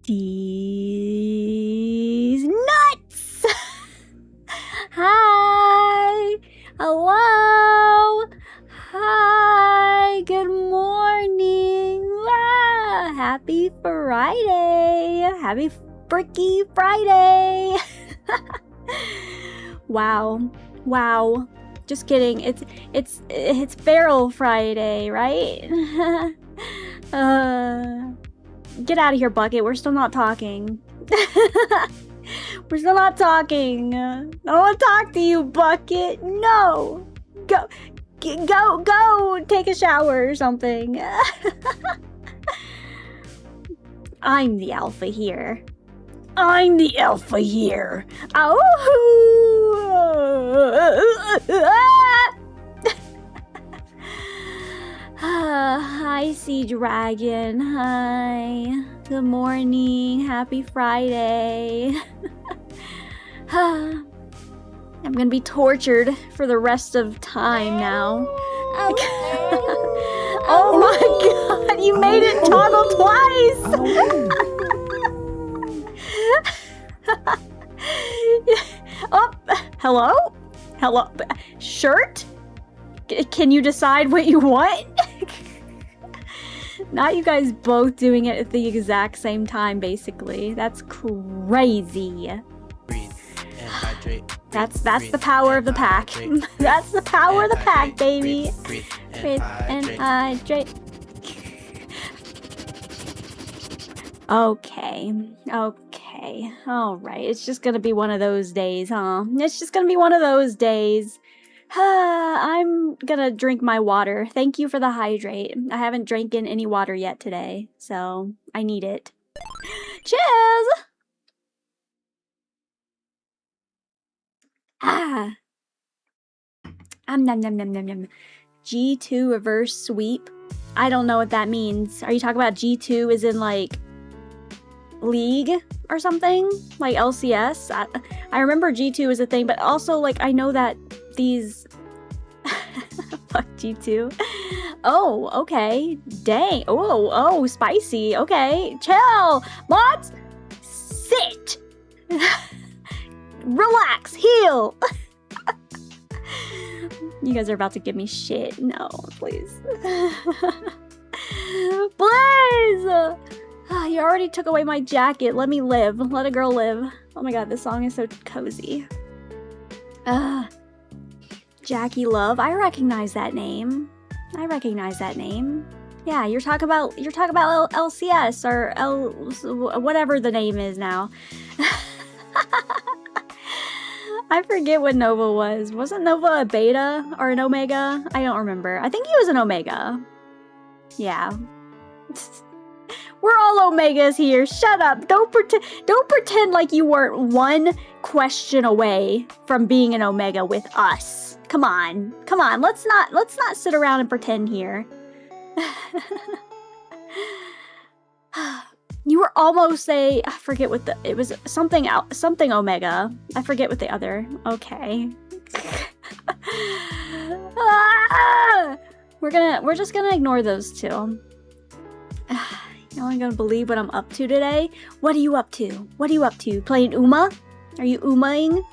These nuts! Hi! Hello! Hi! Good morning! Ah, happy Friday! Happy Fricky Friday! Wow. Wow. Just kidding. It's Feral Friday, right? Get out of here, Bucket. We're still not talking. We're still not talking. I don't want to talk to you, Bucket. No. Go. Take a shower or something. I'm the alpha here. I'm the alpha here. Oh! Hi, Sea Dragon. Hi. Good morning. Happy Friday. I'm gonna be tortured for the rest of time now. Oh my god, you made it toggle twice! Oh, hello? Hello? Shirt? Can you decide what you want? Not you guys both doing it at the exact same time, basically. That's crazy. Breathe and hydrate. That's the power of the pack. That's the power of the pack, baby. Breathe Breathe and hydrate. Okay. Okay. Alright. It's just gonna be one of those days, huh? It's just gonna be one of those days. I'm gonna drink my water. Thank you for the hydrate. I haven't drank in any water yet today, so I need it. Cheers! Ah. Nom nom nom nom nom. G2 reverse sweep. I don't know what that means. Are you talking about G2 as in like League or something? Like LCS? I remember G2 is a thing, but also like I know that these fuck G2. Oh, okay. Dang. Oh, spicy. Okay. Chill. Mods, sit. Relax. Heal. You guys are about to give me shit. No, please. Please! You already took away my jacket. Let me live. Let a girl live. Oh my god, this song is so cozy. Jackie Love. I recognize that name. I recognize that name. Yeah, you're talking about LCS or whatever the name is now. I forget what Nova was. Wasn't Nova a beta or an omega? I don't remember. I think he was an omega. Yeah. We're all omegas here. Shut up. Don't pretend like you weren't one question away from being an omega with us. Come on. Come on. Let's not sit around and pretend here. You were almost I forget what it was something omega. I forget what the other. Okay. We're just gonna ignore those two. You're only gonna believe what I'm up to today? What are you up to? What are you up to? Playing Uma? Are you Umaing?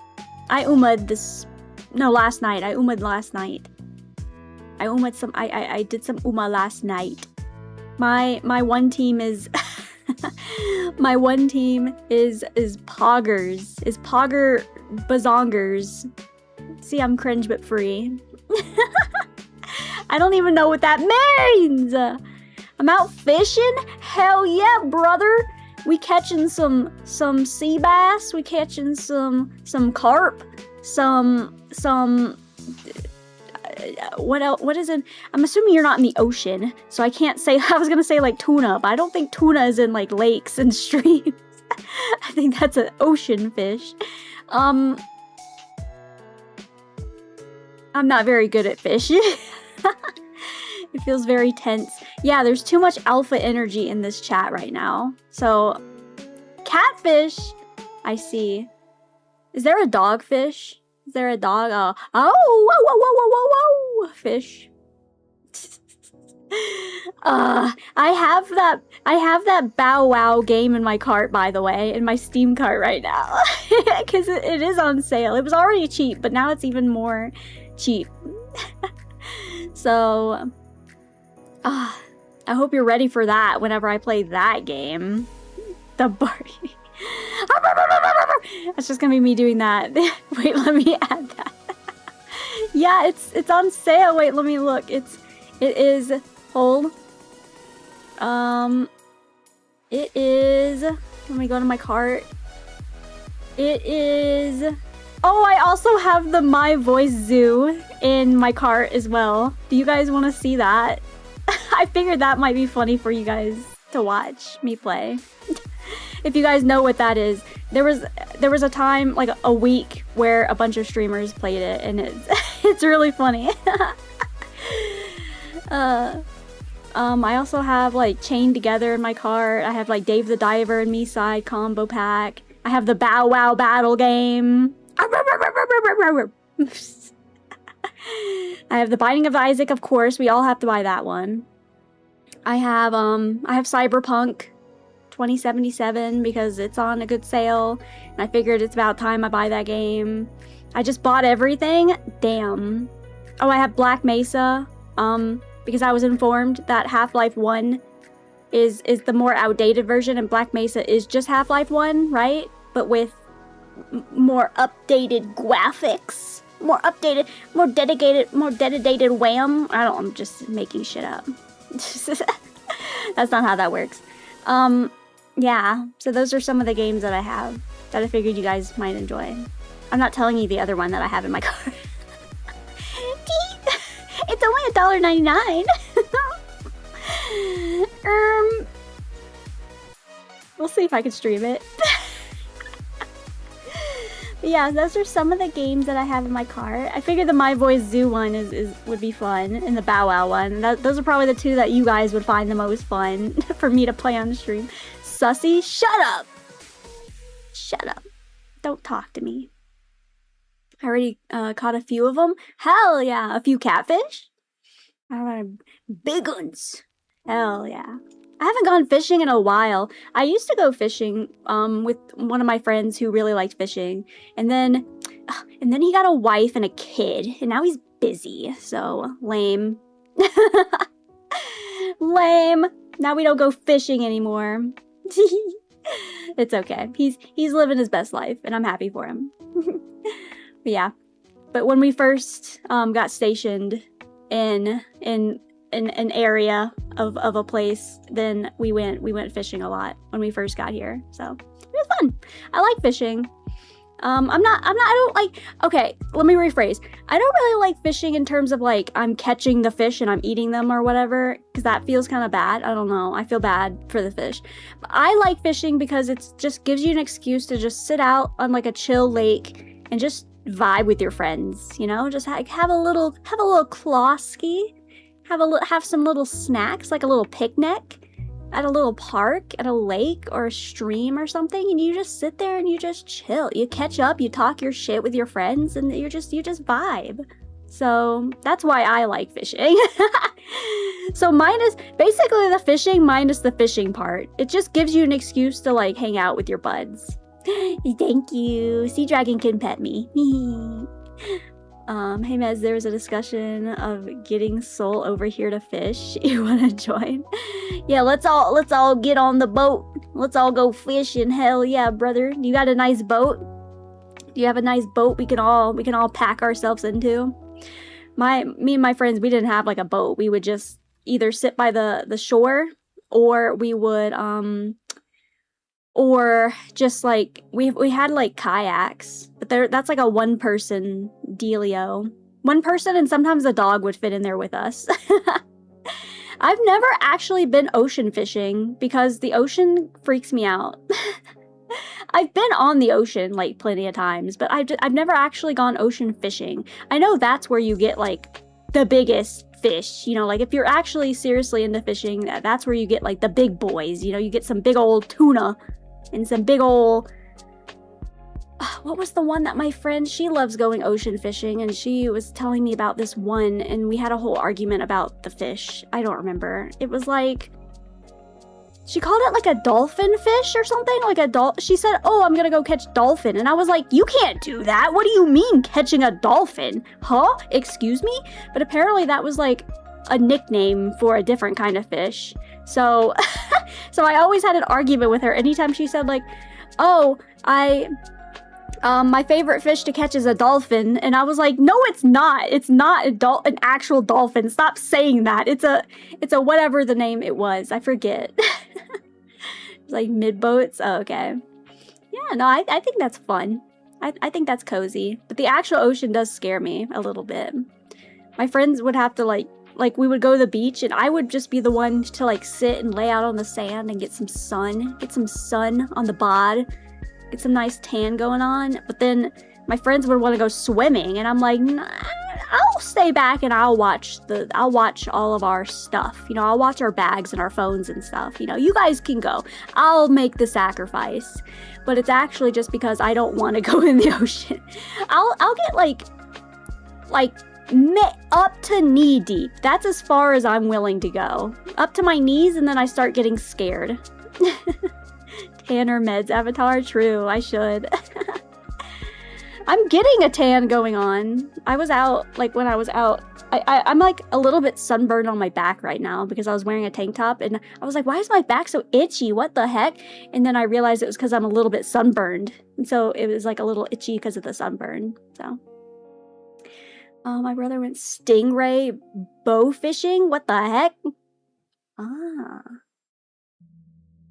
I Uma'd last night. I Uma'd last night. I did some Uma last night. My one team is my one team is Poggers. Is Pogger Bazongers. See, I'm cringe but free. I don't even know what that means! I'm out fishing? Hell yeah, brother! We catching some sea bass, we catching some carp, some what else? What is it? I'm assuming you're not in the ocean, so I can't say. I was gonna say like tuna, but I don't think tuna is in like lakes and streams. I think that's an ocean fish. I'm not very good at fishing. It feels very tense. Yeah, there's too much alpha energy in this chat right now. So, catfish. I see. Is there a dogfish? Is there a dog? Whoa, fish. I have that Bow Wow game in my cart, by the way, in my Steam cart right now, because it is on sale. It was already cheap, but now it's even more cheap. So, I hope you're ready for that whenever I play that game. The Barty. That's just gonna be me doing that. Wait, let me add that. Yeah, it's on sale. Wait, let me look. It is. Hold. It is. Let me go to my cart. It is. Oh, I also have the My Voice Zoo in my cart as well. Do you guys want to see that? I figured that might be funny for you guys. to watch me play. If you guys know what that is, there was a time, like a week, where a bunch of streamers played it, and it's really funny. I also have like Chained Together in my cart. I have like Dave the Diver and Me Side combo pack. I have the Bow Wow battle game. I have the Binding of Isaac, of course. We all have to buy that one. I have Cyberpunk 2077 because it's on a good sale, and I figured it's about time I buy that game. I just bought everything. Damn. Oh, I have Black Mesa. Because I was informed that Half-Life 1 is the more outdated version, and Black Mesa is just Half-Life 1, right? But with more updated graphics, more updated, more dedicated wham. I'm just making shit up. That's not how that works. Yeah, so those are some of the games that I have that I figured you guys might enjoy. I'm not telling you the other one that I have in my car. It's only $1.99. We'll see if I can stream it. But yeah, those are some of the games that I have in my cart. I figured the My Voice Zoo one would be fun, and the Bow Wow one. Those are probably the two that you guys would find the most fun for me to play on the stream. Sussy, shut up! Shut up. Don't talk to me. I already caught a few of them. Hell yeah, a few catfish. Big ones. Hell yeah. I haven't gone fishing in a while. I used to go fishing with one of my friends who really liked fishing, and then he got a wife and a kid, and now he's busy. So lame. Lame. Now we don't go fishing anymore. It's okay. He's living his best life, and I'm happy for him. But yeah. But when we first got stationed in an area of a place, then we went fishing a lot when we first got here. So it was fun. I like fishing. Okay, let me rephrase. I don't really like fishing in terms of like I'm catching the fish and I'm eating them or whatever, because that feels kind of bad. I don't know. I feel bad for the fish. But I like fishing because it just gives you an excuse to just sit out on like a chill lake and just vibe with your friends, you know? Just have a little klosky, have some little snacks, like a little picnic at a little park, at a lake or a stream or something, and you just sit there and you just chill. You catch up, you talk your shit with your friends, and you just vibe. So that's why I like fishing. So basically the fishing minus the fishing part. It just gives you an excuse to like hang out with your buds. Thank you. Sea Dragon can pet me. Hey Mez, there was a discussion of getting Soul over here to fish. You wanna join? Yeah, let's all get on the boat. Let's all go fishing. Hell yeah, brother. You got a nice boat? Do you have a nice boat we can all pack ourselves into? Me and my friends, we didn't have like a boat. We would just either sit by the shore, or we would or just like we had like kayaks, but that's like a one person dealio. One person, and sometimes a dog would fit in there with us. I've never actually been ocean fishing because the ocean freaks me out. I've been on the ocean like plenty of times, but I've never actually gone ocean fishing. I know that's where you get like the biggest fish, you know, like if you're actually seriously into fishing, that's where you get like the big boys, you know, you get some big old tuna and some big old, what was the one that my friend, she loves going ocean fishing, and she was telling me about this one, and we had a whole argument about the fish. I don't remember. It was like, she called it like a dolphin fish or something, like she said, oh, I'm gonna go catch dolphin, and I was like, you can't do that. What do you mean catching a dolphin? Huh? Excuse me? But apparently that was like a nickname for a different kind of fish. So so I always had an argument with her anytime she said like, oh, my favorite fish to catch is a dolphin, and I was like, no, it's not. It's not an actual dolphin. Stop saying that. It's a whatever the name it was. I forget. It's like mid-boats. Oh, okay. Yeah, no, I think that's fun. I think that's cozy. But the actual ocean does scare me a little bit. My friends would have to like like we would go to the beach and I would just be the one to like sit and lay out on the sand and get some sun on the bod, get some nice tan going on. But then my friends would want to go swimming and I'm like, nah, I'll stay back and I'll watch all of our stuff. You know, I'll watch our bags and our phones and stuff. You know, you guys can go. I'll make the sacrifice. But it's actually just because I don't want to go in the ocean. I'll get like up to knee deep. That's as far as I'm willing to go. Up to my knees and then I start getting scared. Tanner meds avatar, true, I should. I'm getting a tan going on. I was out, like when I was out, I'm like a little bit sunburned on my back right now because I was wearing a tank top and I was like, why is my back so itchy? What the heck? And then I realized it was because I'm a little bit sunburned. And so it was like a little itchy because of the sunburn, so. My brother went stingray bow fishing. What the heck? Ah.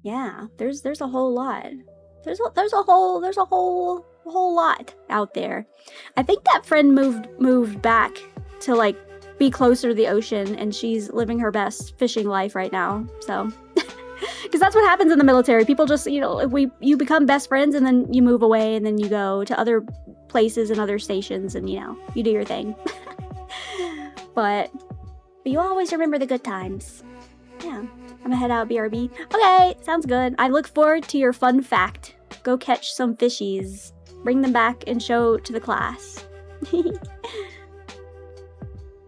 Yeah, there's a whole lot. There's a whole lot out there. I think that friend moved back to like be closer to the ocean and she's living her best fishing life right now. So because that's what happens in the military. People just, you know, you become best friends and then you move away and then you go to other places and other stations and, you know, you do your thing. but you always remember the good times. Yeah, I'm gonna head out BRB. Okay, sounds good. I look forward to your fun fact. Go catch some fishies. Bring them back and show to the class.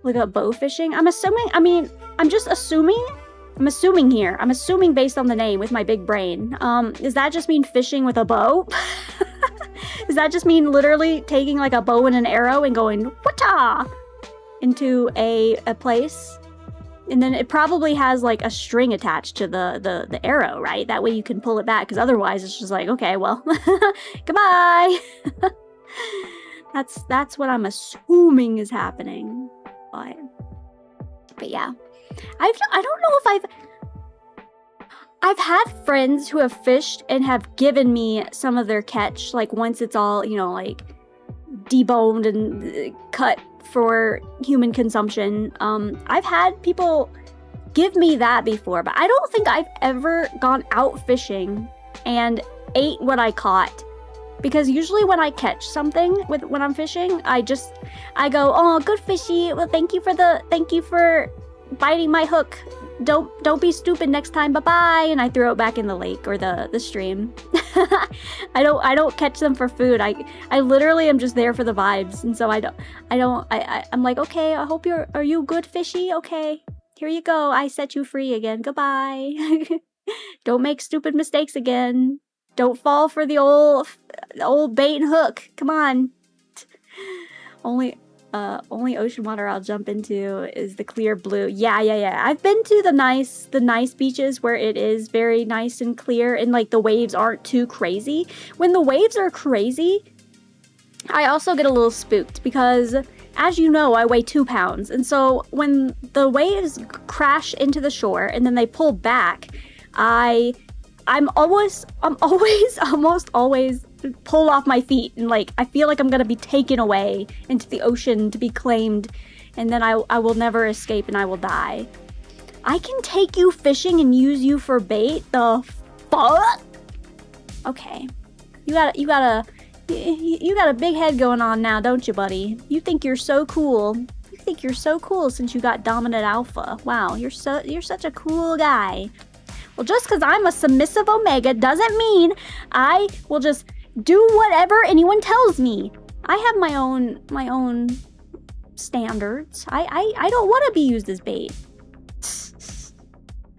Look up bow fishing. I'm assuming here. I'm assuming based on the name with my big brain. Does that just mean fishing with a bow? Does that just mean literally taking like a bow and an arrow and going wata into a place? And then it probably has like a string attached to the arrow, right? That way you can pull it back, because otherwise it's just like, okay, well, goodbye. That's what I'm assuming is happening. But yeah, I don't know if I've had friends who have fished and have given me some of their catch, like once it's all, you know, like deboned and cut for human consumption. I've had people give me that before, but I don't think I've ever gone out fishing and ate what I caught. Because usually when I catch something when I'm fishing, I go, oh, good fishy. Well, thank you for biting my hook. Don't be stupid next time. Bye-bye. And I throw it back in the lake or the stream. I don't catch them for food. I literally am just there for the vibes. And so I'm like, okay, are you good fishy? Okay, here you go. I set you free again. Goodbye. Don't make stupid mistakes again. Don't fall for the old bait and hook. Come on. Only ocean water I'll jump into is the clear blue. Yeah. I've been to the nice beaches where it is very nice and clear and like the waves aren't too crazy. When the waves are crazy, I also get a little spooked because, as you know, I weigh 2 pounds. And so when the waves crash into the shore and then they pull back, I'm almost always pull off my feet and like I feel like I'm gonna be taken away into the ocean to be claimed, and then I will never escape and I will die. I can take you fishing and use you for bait? The fuck? Okay. You got a big head going on now, don't you, buddy? You think you're so cool. You think you're so cool since you got dominant alpha. Wow, you're such a cool guy. Well, just because I'm a submissive omega doesn't mean I will just do whatever anyone tells me. I have my own standards. I don't want to be used as bait.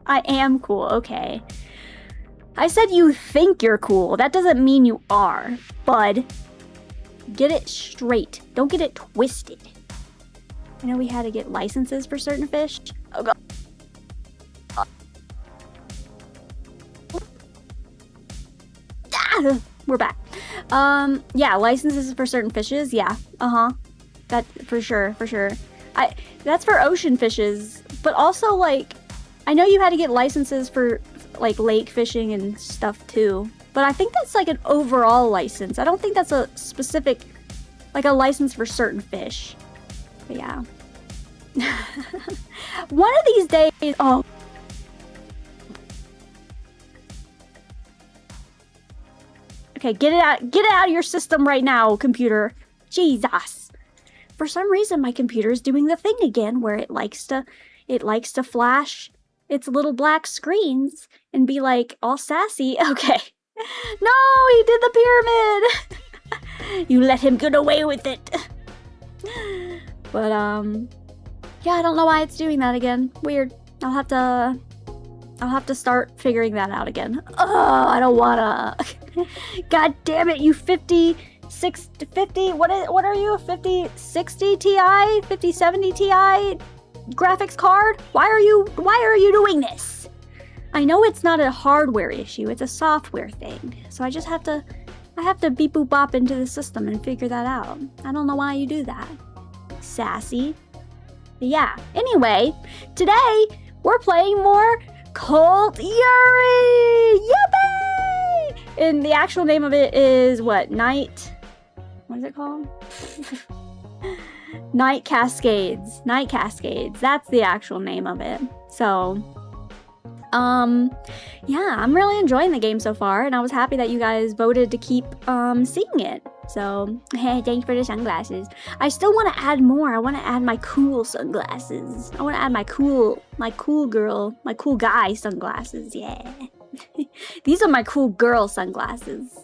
I am cool, okay. I said you think you're cool. That doesn't mean you are, bud. Get it straight. Don't get it twisted. I know we had to get licenses for certain fish. Oh god. We're back. Yeah, licenses for certain fishes. Yeah, that for sure. That's for ocean fishes, but also like, I know you had to get licenses for like lake fishing and stuff too. But I think that's like an overall license. I don't think that's a specific, like a license for certain fish. But yeah. One of these days, oh. Okay, get it out of your system right now, computer. Jesus. For some reason, my computer is doing the thing again where it likes to flash its little black screens and be like all sassy. Okay. No, he did the pyramid. You let him get away with it. But yeah, I don't know why it's doing that again. Weird. I'll have to start figuring that out again. Oh, I don't wanna. God damn it, you 50 what are you? 5060 Ti? 5070 Ti graphics card? Why are you doing this? I know it's not a hardware issue, it's a software thing. So I just have to beep boop bop into the system and figure that out. I don't know why you do that. Sassy. But yeah. Anyway, today we're playing more Cult YURI! Yippee! And the actual name of it is what? What is it called? Night Cascades. Night Cascades. That's the actual name of it. So, yeah, I'm really enjoying the game so far, and I was happy that you guys voted to keep seeing it. So, hey, thanks for the sunglasses. I still want to add more. I want to add my cool sunglasses. I want to add my cool guy sunglasses. Yeah. These are my cool girl sunglasses.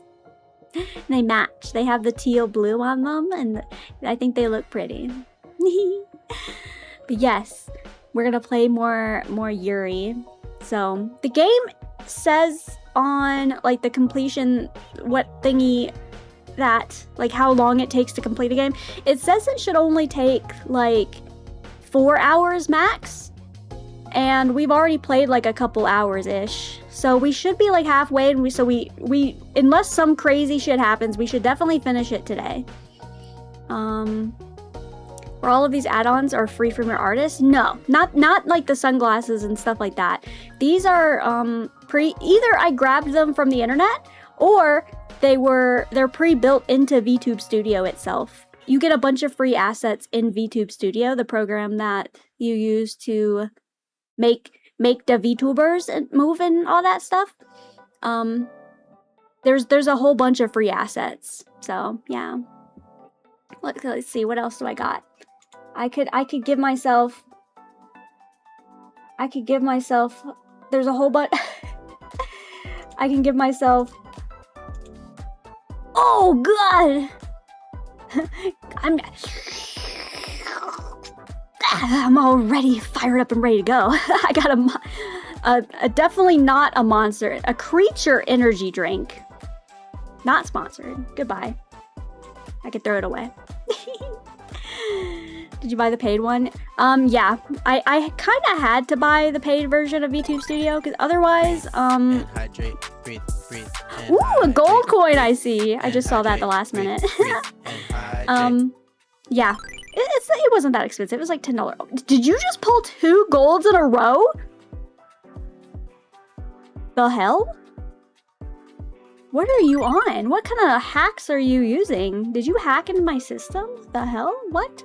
They match. They have the teal blue on them, and I think they look pretty. But yes, we're gonna play more YURI. So the game says on like the completion what thingy that like how long it takes to complete a game. It says it should only take like 4 hours max, and we've already played like a couple hours ish. So we should be like halfway, and we unless some crazy shit happens, we should definitely finish it today. Where all of these add-ons are free from your artist? No, not like the sunglasses and stuff like that. These are either I grabbed them from the internet, or they're pre-built into VTube Studio itself. You get a bunch of free assets in VTube Studio, the program that you use to make the VTubers and move and all that stuff. There's a whole bunch of free assets. So yeah. Let's see, what else do I got? I could give myself. There's a whole bunch. I can give myself. Oh God! I'm already fired up and ready to go. I got a definitely not a monster, a creature energy drink. Not sponsored. Goodbye. I could throw it away. Did you buy the paid one? Yeah. I kind of had to buy the paid version of VTube Studio because otherwise, Hydrate, breathe, ooh, a gold coin I see. I just saw that the last minute. Yeah. It wasn't that expensive. It was like $10. Did you just pull 2 golds in a row? The hell? What are you on? What kind of hacks are you using? Did you hack into my system? The hell? What?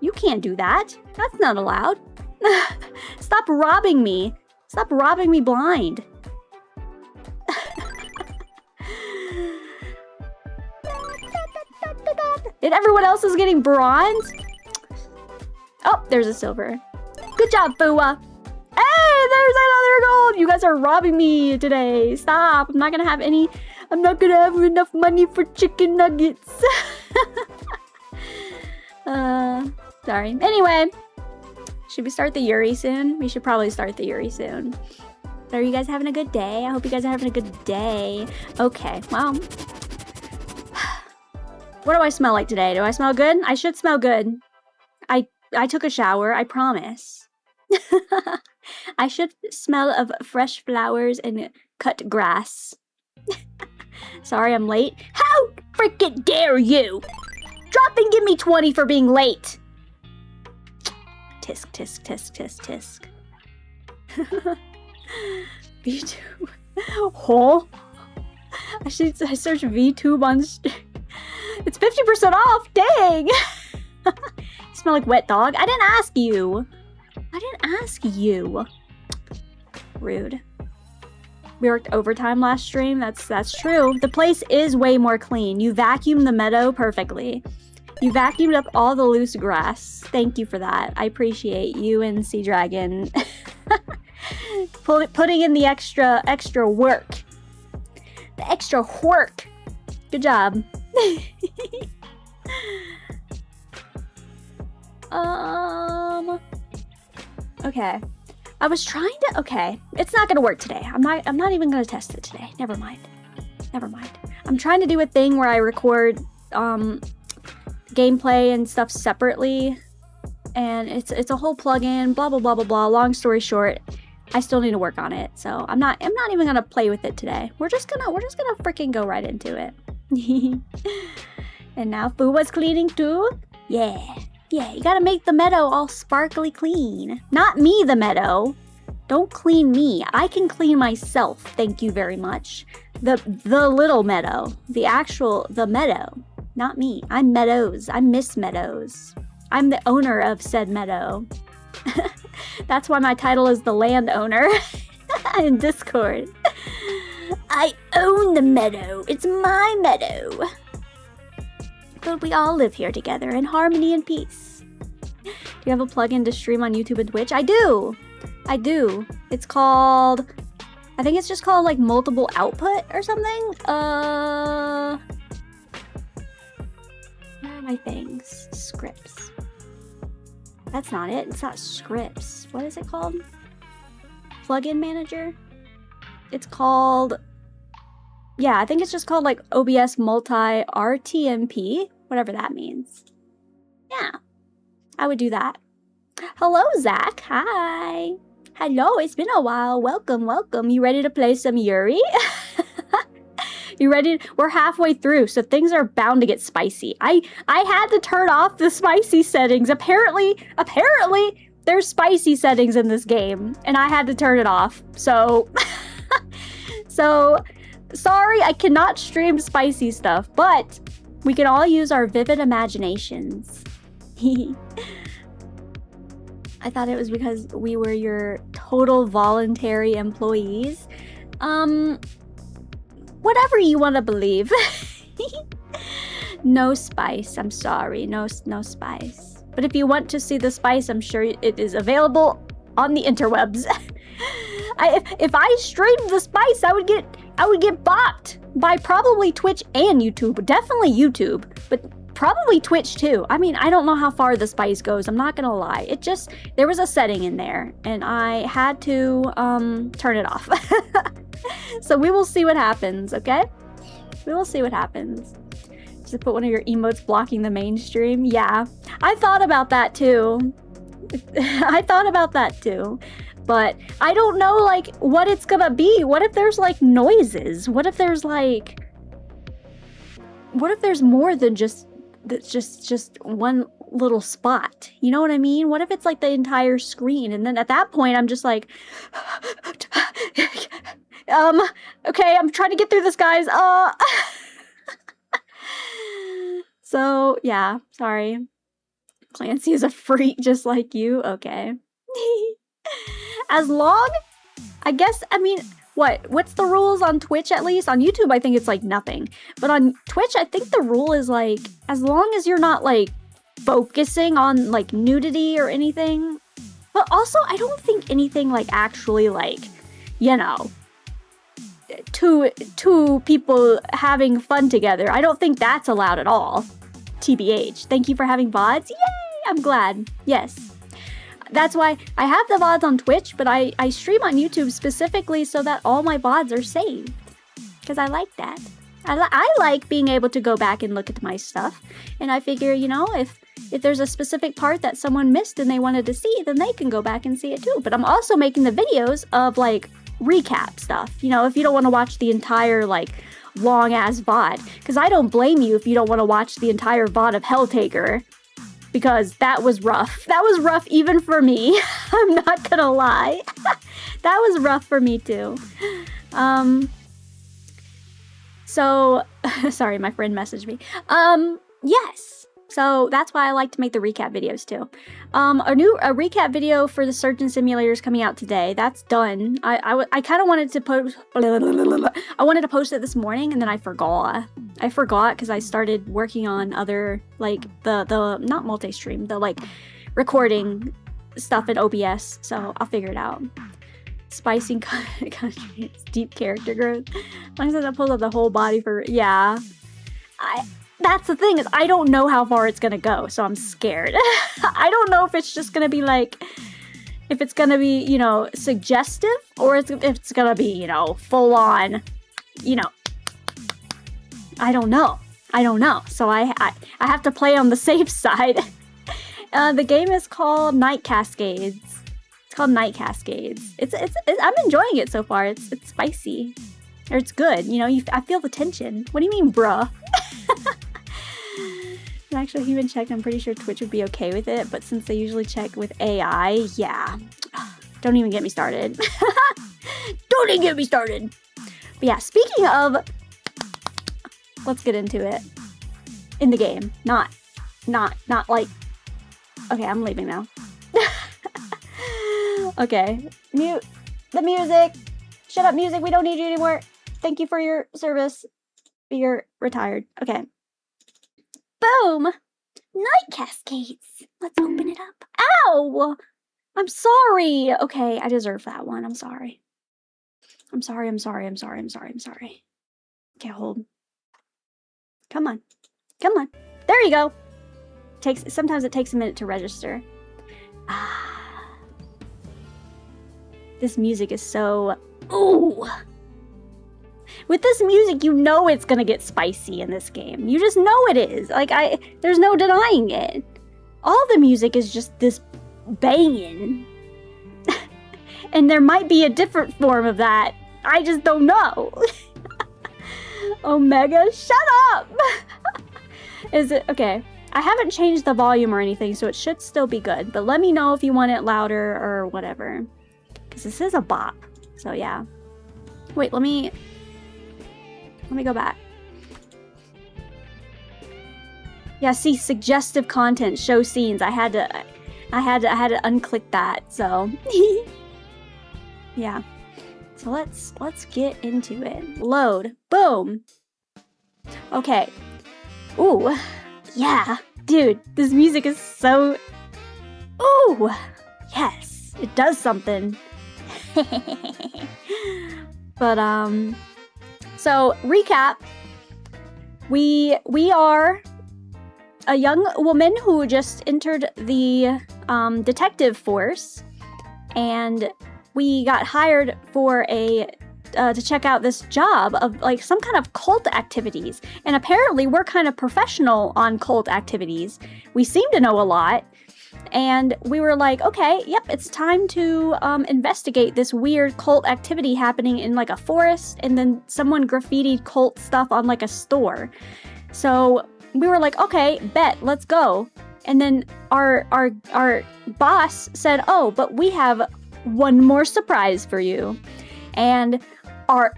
You can't do that. That's not allowed. Stop robbing me. Stop robbing me blind. And everyone else is getting bronze? Oh, there's a silver. Good job, Fua. Hey, there's another gold. You guys are robbing me today. Stop. I'm not gonna have enough money for chicken nuggets. Sorry. Anyway, should we start the YURI soon? We should probably start the YURI soon. But are you guys having a good day? I hope you guys are having a good day. Okay, well. What do I smell like today? Do I smell good? I should smell good. I took a shower, I promise. I should smell of fresh flowers and cut grass. Sorry I'm late. How freaking dare you! Drop and give me 20 for being late! Tisk, tisk, tisk, tisk, tisk. VTube. Oh. I search VTube on... It's 50% off! Dang! Smell like wet dog? I didn't ask you. I didn't ask you. Rude. We worked overtime last stream. That's true. The place is way more clean. You vacuumed the meadow perfectly. You vacuumed up all the loose grass. Thank you for that. I appreciate you and Sea Dragon putting in the extra work. The extra work. Good job. Okay. I was trying to, okay. It's not gonna work today. I'm not even gonna test it today. Never mind. Never mind. I'm trying to do a thing where I record gameplay and stuff separately. And it's a whole plugin, blah blah blah blah blah. Long story short, I still need to work on it. So I'm not even gonna play with it today. We're just gonna freaking go right into it. And now Fu was cleaning too? Yeah. Yeah, you gotta make the meadow all sparkly clean. Not me, the meadow. Don't clean me. I can clean myself, thank you very much. The little meadow. The meadow. Not me. I'm Meadows. I'm Miss Meadows. I'm the owner of said meadow. That's why my title is the landowner in Discord. I own the meadow. It's my meadow. But we all live here together in harmony and peace. Do you have a plugin to stream on YouTube and Twitch? I do. I do. It's called, I think it's just called like multiple output or something. Where are my things? Scripts. That's not it. It's not scripts. What is it called? Plugin manager? It's called, yeah, I think it's just called like OBS multi RTMP, whatever that means. Yeah, I would do that. Hello, Zach. Hi. Hello, it's been a while. Welcome, welcome. You ready to play some Yuri? You ready? We're halfway through, so things are bound to get spicy. I had to turn off the spicy settings. Apparently, there's spicy settings in this game, and I had to turn it off. So, sorry, I cannot stream spicy stuff, but we can all use our vivid imaginations. I thought it was because we were your total voluntary employees. Whatever you want to believe. No spice, I'm sorry. No spice. But if you want to see the spice, I'm sure it is available on the interwebs. If I streamed the spice, I would get bopped by probably Twitch and YouTube. Definitely YouTube, but probably Twitch too. I mean, I don't know how far the spice goes. I'm not gonna lie. There was a setting in there, and I had to turn it off. So we will see what happens, okay? We will see what happens. Just put one of your emotes blocking the mainstream. Yeah, I thought about that too. I thought about that too. But I don't know, like, what it's gonna be. What if there's, like, noises? What if there's, like... What if there's more than just one little spot? You know what I mean? What if it's, like, the entire screen? And then at that point, I'm just like... okay, I'm trying to get through this, guys. So, yeah, sorry. Clancy is a freak just like you? Okay. As long, I guess, I mean, what's the rules on Twitch at least? On YouTube, I think it's like nothing. But on Twitch, I think the rule is like, as long as you're not like focusing on like nudity or anything. But also, I don't think anything like actually like, you know, two people having fun together. I don't think that's allowed at all. TBH. Thank you for having VODs. Yay! I'm glad. Yes. That's why I have the VODs on Twitch, but I stream on YouTube specifically so that all my VODs are saved. Because I like that. I like being able to go back and look at my stuff. And I figure, you know, if there's a specific part that someone missed and they wanted to see, then they can go back and see it too. But I'm also making the videos of, like, recap stuff. You know, if you don't want to watch the entire, like, long-ass VOD. Because I don't blame you if you don't want to watch the entire VOD of Helltaker. Because that was rough. That was rough even for me. I'm not gonna lie. That was rough for me too. So, sorry, my friend messaged me. Yes. So that's why I like to make the recap videos too. A recap video for the Surgeon Simulator is coming out today. That's done. I kind of wanted to post. I wanted to post it this morning, and then I forgot. I forgot because I started working on other like the not multi-stream, the like recording stuff in OBS. So I'll figure it out. Spicy country, deep character growth. As long as I pull up the whole body for That's the thing, is I don't know how far it's gonna go, so I'm scared. I don't know if it's just gonna be like, if it's gonna be, you know, suggestive, or if it's gonna be, you know, full on, you know. I don't know. So I have to play on the safe side. The game is called Night Cascades. It's called Night Cascades. I'm enjoying it so far. It's spicy, or it's good. You know, I feel the tension. What do you mean, bruh? An actual human check, I'm pretty sure Twitch would be okay with it, but since they usually check with AI, yeah. Don't even get me started. Don't even get me started. But yeah, speaking of, let's get into it. In the game, not like, okay, I'm leaving now. Okay, mute the music. Shut up, music, we don't need you anymore. Thank you for your service. You're retired. Okay. Boom! Night Cascades. Let's open it up. Ow! I'm sorry. Okay, I deserve that one. I'm sorry. I'm sorry. Okay, hold. Come on. There you go. Sometimes it takes a minute to register. This music is so... Ooh! With this music, you know it's gonna get spicy in this game. You just know it is. Like, there's no denying it. All the music is just this banging. And there might be a different form of that. I just don't know. Omega, shut up! Is it... Okay. I haven't changed the volume or anything, so it should still be good. But let me know if you want it louder or whatever. Because this is a bop. So, yeah. Wait, let me go back. Yeah, see, suggestive content, show scenes. I had to unclick that. So, yeah. So let's get into it. Load. Boom. Okay. Ooh. Yeah, dude. This music is so. Ooh. Yes, it does something. But so recap, we are a young woman who just entered the detective force, and we got hired for to check out this job of like some kind of cult activities, and apparently we're kind of professional on cult activities. We seem to know a lot. And we were like, okay, yep, it's time to investigate this weird cult activity happening in like a forest, and then someone graffitied cult stuff on like a store. So we were like, okay, bet, let's go. And then our boss said, oh, but we have one more surprise for you. And our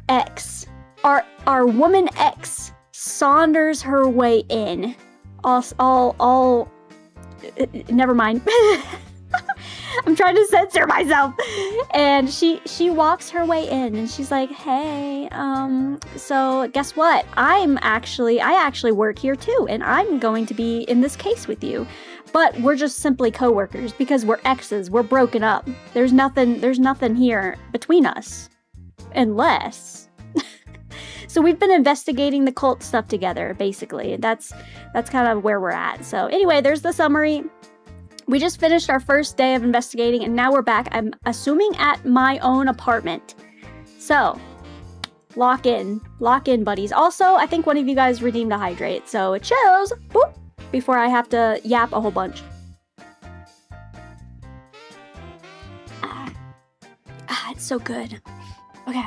woman X saunders her way in. All never mind. I'm trying to censor myself. And she walks her way in, and she's like, hey, so guess what? I actually work here too, and I'm going to be in this case with you. But we're just simply coworkers because we're exes. We're broken up. There's nothing here between us. Unless so we've been investigating the cult stuff together, basically. That's kind of where we're at. So anyway, there's the summary. We just finished our first day of investigating, and now we're back, I'm assuming, at my own apartment. So, lock in, buddies. Also, I think one of you guys redeemed a hydrate, so chills, boop, before I have to yap a whole bunch. It's so good. Okay.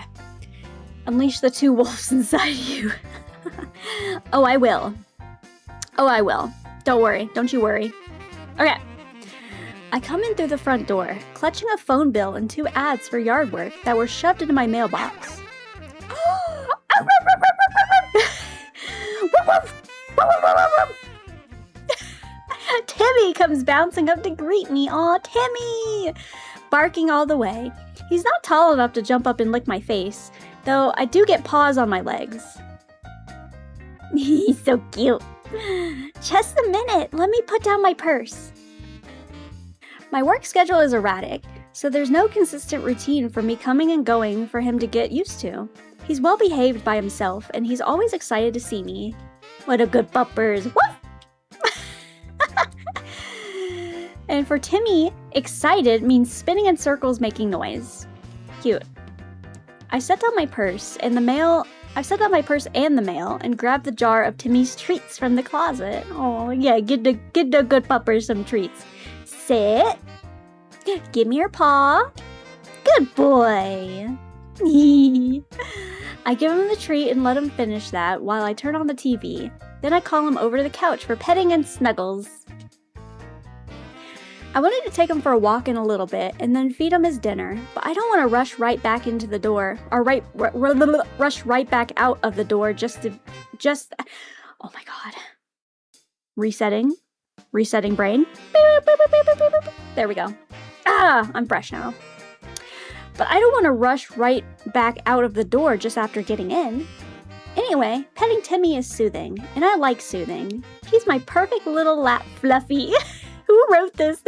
Unleash the two wolves inside you. Oh, I will. Don't worry. Don't you worry. Okay. I come in through the front door, clutching a phone bill and 2 ads for yard work that were shoved into my mailbox. Timmy comes bouncing up to greet me. Aw, Timmy! Barking all the way. He's not tall enough to jump up and lick my face, though I do get paws on my legs. He's so cute. Just a minute, let me put down my purse. My work schedule is erratic, so there's no consistent routine for me coming and going for him to get used to. He's well behaved by himself, and he's always excited to see me. What a good puppers. Woof! And for Timmy, excited means spinning in circles making noise. Cute. I set down my purse and the mail and grabbed the jar of Timmy's treats from the closet. Oh yeah, give the good puppers some treats. Sit. Give me your paw. Good boy. I give him the treat and let him finish that while I turn on the TV. Then I call him over to the couch for petting and snuggles. I wanted to take him for a walk in a little bit and then feed him his dinner, but I don't want to rush right back into the door, or rush right back out of the door just, oh my god. Resetting brain. There we go. I'm fresh now. But I don't want to rush right back out of the door just after getting in. Anyway, petting Timmy is soothing, and I like soothing. He's my perfect little lap fluffy. Who wrote this?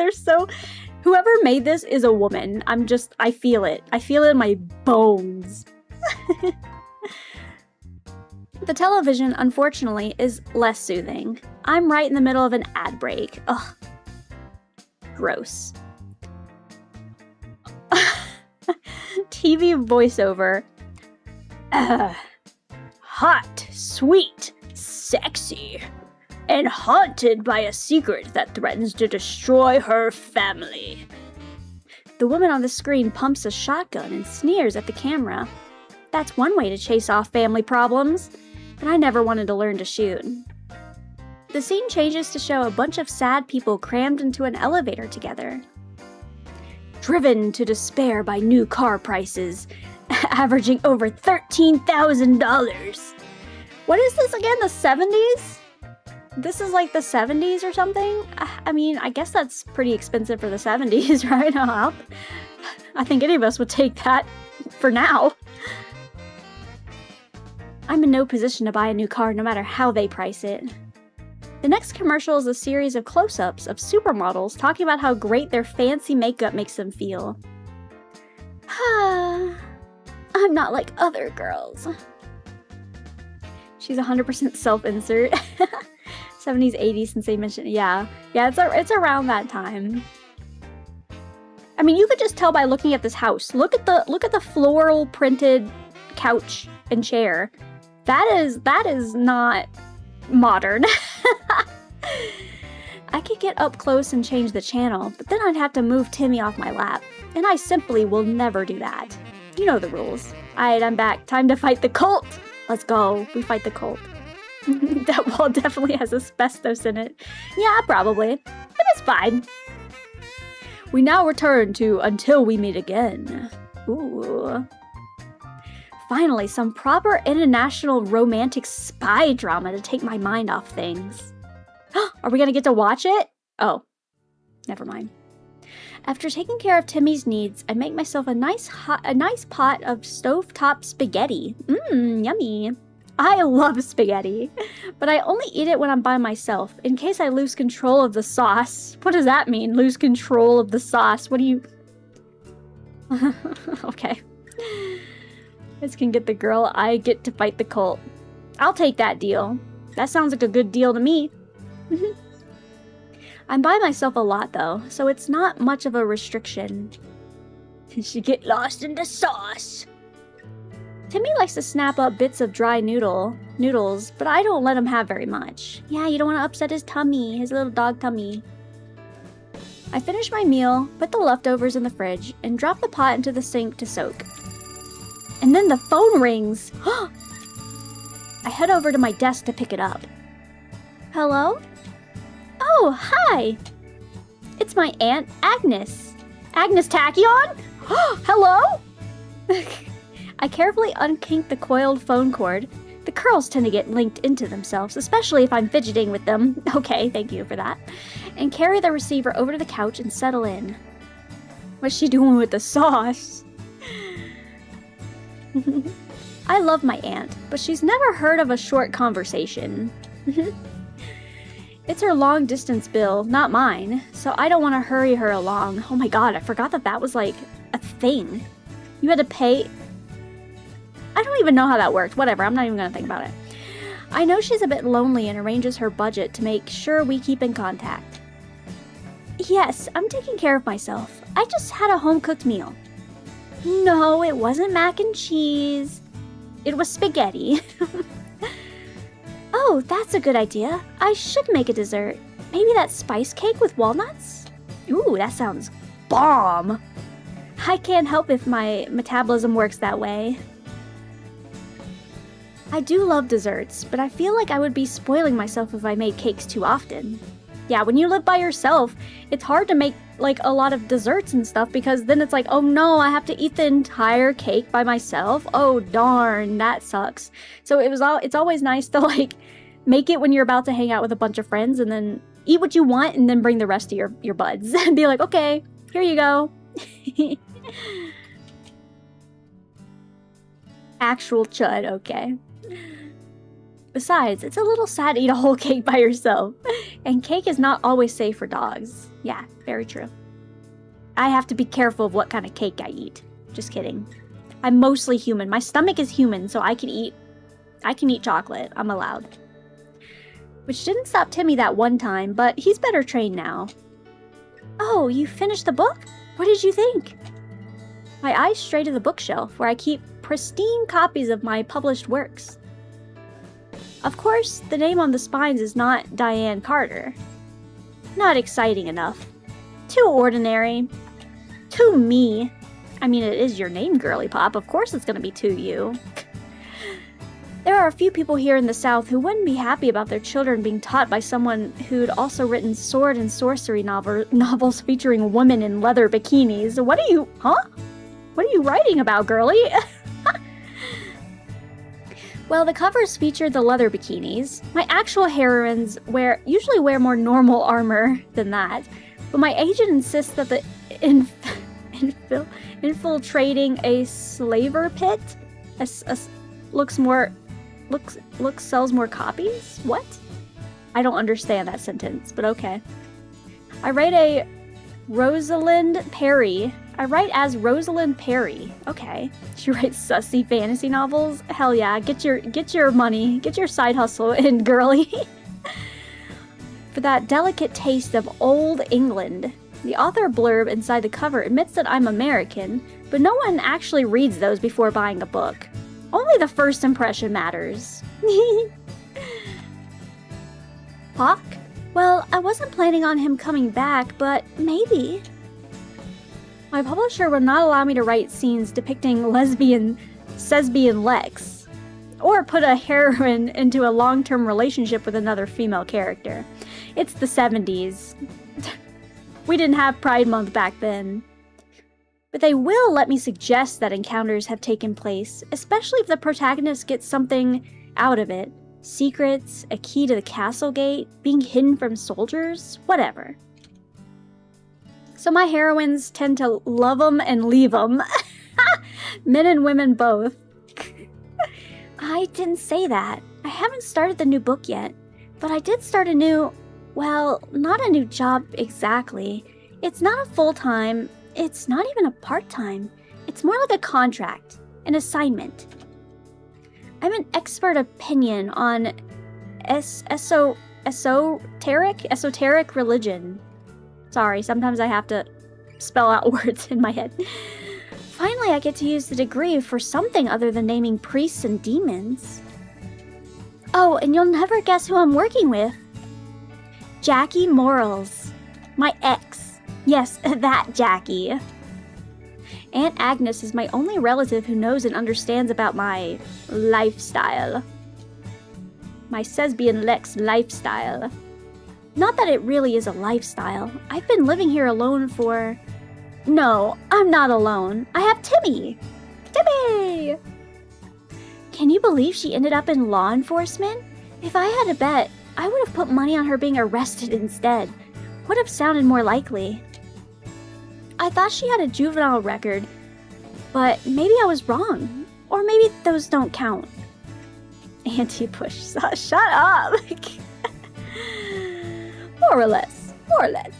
Whoever made this is a woman. I feel it. I feel it in my bones. The television, unfortunately, is less soothing. I'm right in the middle of an ad break. Ugh. Gross. TV voiceover. Hot, sweet, sexy, and haunted by a secret that threatens to destroy her family. The woman on the screen pumps a shotgun and sneers at the camera. That's one way to chase off family problems, but I never wanted to learn to shoot. The scene changes to show a bunch of sad people crammed into an elevator together. Driven to despair by new car prices, averaging over $13,000. What is this again, the 70s? This is like the 70s or something? I mean, I guess that's pretty expensive for the 70s, right? I think any of us would take that for now. I'm in no position to buy a new car no matter how they price it. The next commercial is a series of close-ups of supermodels talking about how great their fancy makeup makes them feel. I'm not like other girls. She's 100% self-insert. 70s, 80s, since they mentioned, yeah, it's around that time. I mean, you could just tell by looking at this house. Look at the floral printed couch and chair. That is not modern. I could get up close and change the channel, but then I'd have to move Timmy off my lap, and I simply will never do that. You know the rules. Alright, I'm back. Time to fight the cult! Let's go. We fight the cult. That wall definitely has asbestos in it. Yeah, probably. But it's fine. We now return to Until We Meet Again. Ooh. Finally, some proper international romantic spy drama to take my mind off things. Are we gonna get to watch it? Oh, never mind. After taking care of Timmy's needs, I make myself a nice pot of stovetop spaghetti. Yummy. I love spaghetti, but I only eat it when I'm by myself, in case I lose control of the sauce. What does that mean, lose control of the sauce? What do you... Okay. This can get the girl, I get to fight the cult. I'll take that deal. That sounds like a good deal to me. I'm by myself a lot though, so it's not much of a restriction. She get lost in the sauce. Timmy likes to snap up bits of dry noodles, but I don't let him have very much. Yeah, you don't want to upset his tummy, his little dog tummy. I finish my meal, put the leftovers in the fridge, and drop the pot into the sink to soak. And then the phone rings. I head over to my desk to pick it up. Hello? Oh, hi! It's my Aunt Agnes. Agnes Tachyon? Hello? I carefully unkink the coiled phone cord. The curls tend to get linked into themselves, especially if I'm fidgeting with them. Okay, thank you for that. and carry the receiver over to the couch and settle in. What's she doing with the sauce? I love my aunt, but she's never heard of a short conversation. It's her long-distance bill, not mine, so I don't want to hurry her along. Oh my god, I forgot that that was like a thing. You had to pay... I don't even know how that worked. Whatever, I'm not even gonna think about it. I know she's a bit lonely and arranges her budget to make sure we keep in contact. Yes, I'm taking care of myself. I just had a home-cooked meal. No, it wasn't mac and cheese. It was spaghetti. Oh, that's a good idea. I should make a dessert. Maybe that spice cake with walnuts? Ooh, that sounds bomb. I can't help if my metabolism works that way. I do love desserts, but I feel like I would be spoiling myself if I made cakes too often. Yeah, when you live by yourself, it's hard to make like a lot of desserts and stuff because then it's like, oh no, I have to eat the entire cake by myself. Oh darn, that sucks. So it's always nice to like make it when you're about to hang out with a bunch of friends and then eat what you want and then bring the rest of your buds and be like, okay, here you go. Actual chud, okay. Besides, it's a little sad to eat a whole cake by yourself. And cake is not always safe for dogs. Yeah, very true. I have to be careful of what kind of cake I eat. Just kidding. I'm mostly human. My stomach is human, so I can eat chocolate. I'm allowed. Which didn't stop Timmy that one time, but he's better trained now. Oh, you finished the book? What did you think? My eyes stray to the bookshelf, where I keep pristine copies of my published works. Of course, the name on the spines is not Diane Carter. Not exciting enough. Too ordinary. Too me. I mean, it is your name, Girly Pop. Of course it's gonna be to you. There are a few people here in the South who wouldn't be happy about their children being taught by someone who'd also written sword and sorcery novels featuring women in leather bikinis. What are you... Huh? What are you writing about, girly? Well, the covers feature the leather bikinis. My actual heroines usually wear more normal armor than that, but my agent insists that the infiltrating a slaver pit sells more copies? What? I don't understand that sentence, but okay. I write as Rosalind Perry. Okay. She writes sussy fantasy novels? Hell yeah, get your money, get your side hustle in, girly. For that delicate taste of old England. The author blurb inside the cover admits that I'm American, but no one actually reads those before buying a book. Only the first impression matters. Hawk? Well, I wasn't planning on him coming back, but maybe. My publisher would not allow me to write scenes depicting lesbian Lex, or put a heroine into a long-term relationship with another female character. It's the 70s. We didn't have Pride Month back then. But they will let me suggest that encounters have taken place, especially if the protagonist gets something out of it. Secrets, a key to the castle gate, being hidden from soldiers, whatever. So my heroines tend to love them and leave them. Men and women both. I didn't say that. I haven't started the new book yet, but I did start a new, well, not a new job exactly. It's not a full-time, it's not even a part-time. It's more like a contract, an assignment. I'm an expert opinion on esoteric religion. Sorry, sometimes I have to spell out words in my head. Finally, I get to use the degree for something other than naming priests and demons. Oh, and you'll never guess who I'm working with. Jackie Morals. My ex. Yes, that Jackie. Aunt Agnes is my only relative who knows and understands about my lifestyle. My Lesbian Lex lifestyle. Not that it really is a lifestyle. I've been living here alone for... No, I'm not alone. I have Timmy! Timmy! Can you believe she ended up in law enforcement? If I had a bet, I would have put money on her being arrested instead. would have sounded more likely. I thought she had a juvenile record, but maybe I was wrong. Or maybe those don't count. Anti-push. Shut up! More or less. More or less.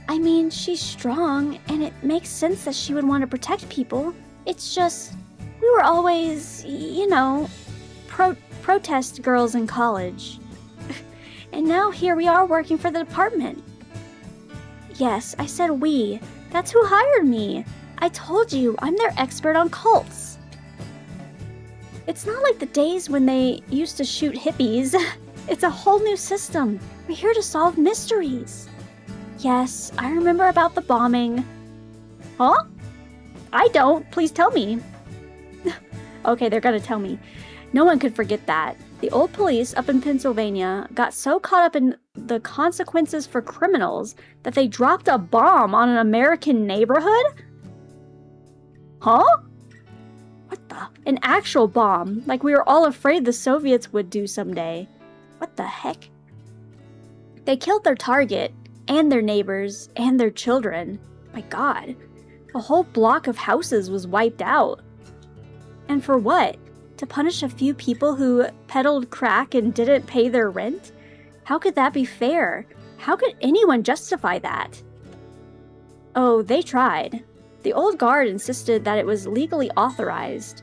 I mean, she's strong, and it makes sense that she would want to protect people. It's just, we were always, you know, protest girls in college. And now here we are working for the department. Yes, I said we. That's who hired me. I told you, I'm their expert on cults. It's not like the days when they used to shoot hippies. It's a whole new system. We're here to solve mysteries. Yes, I remember about the bombing. Huh? I don't. Please tell me. Okay, they're gonna tell me. No one could forget that. The old police up in Pennsylvania got so caught up in the consequences for criminals that they dropped a bomb on an American neighborhood? Huh? What the? An actual bomb, like we were all afraid the Soviets would do someday. What the heck? They killed their target, and their neighbors, and their children. My God. A whole block of houses was wiped out. And for what? To punish a few people who peddled crack and didn't pay their rent? How could that be fair? How could anyone justify that? Oh, they tried. The old guard insisted that it was legally authorized,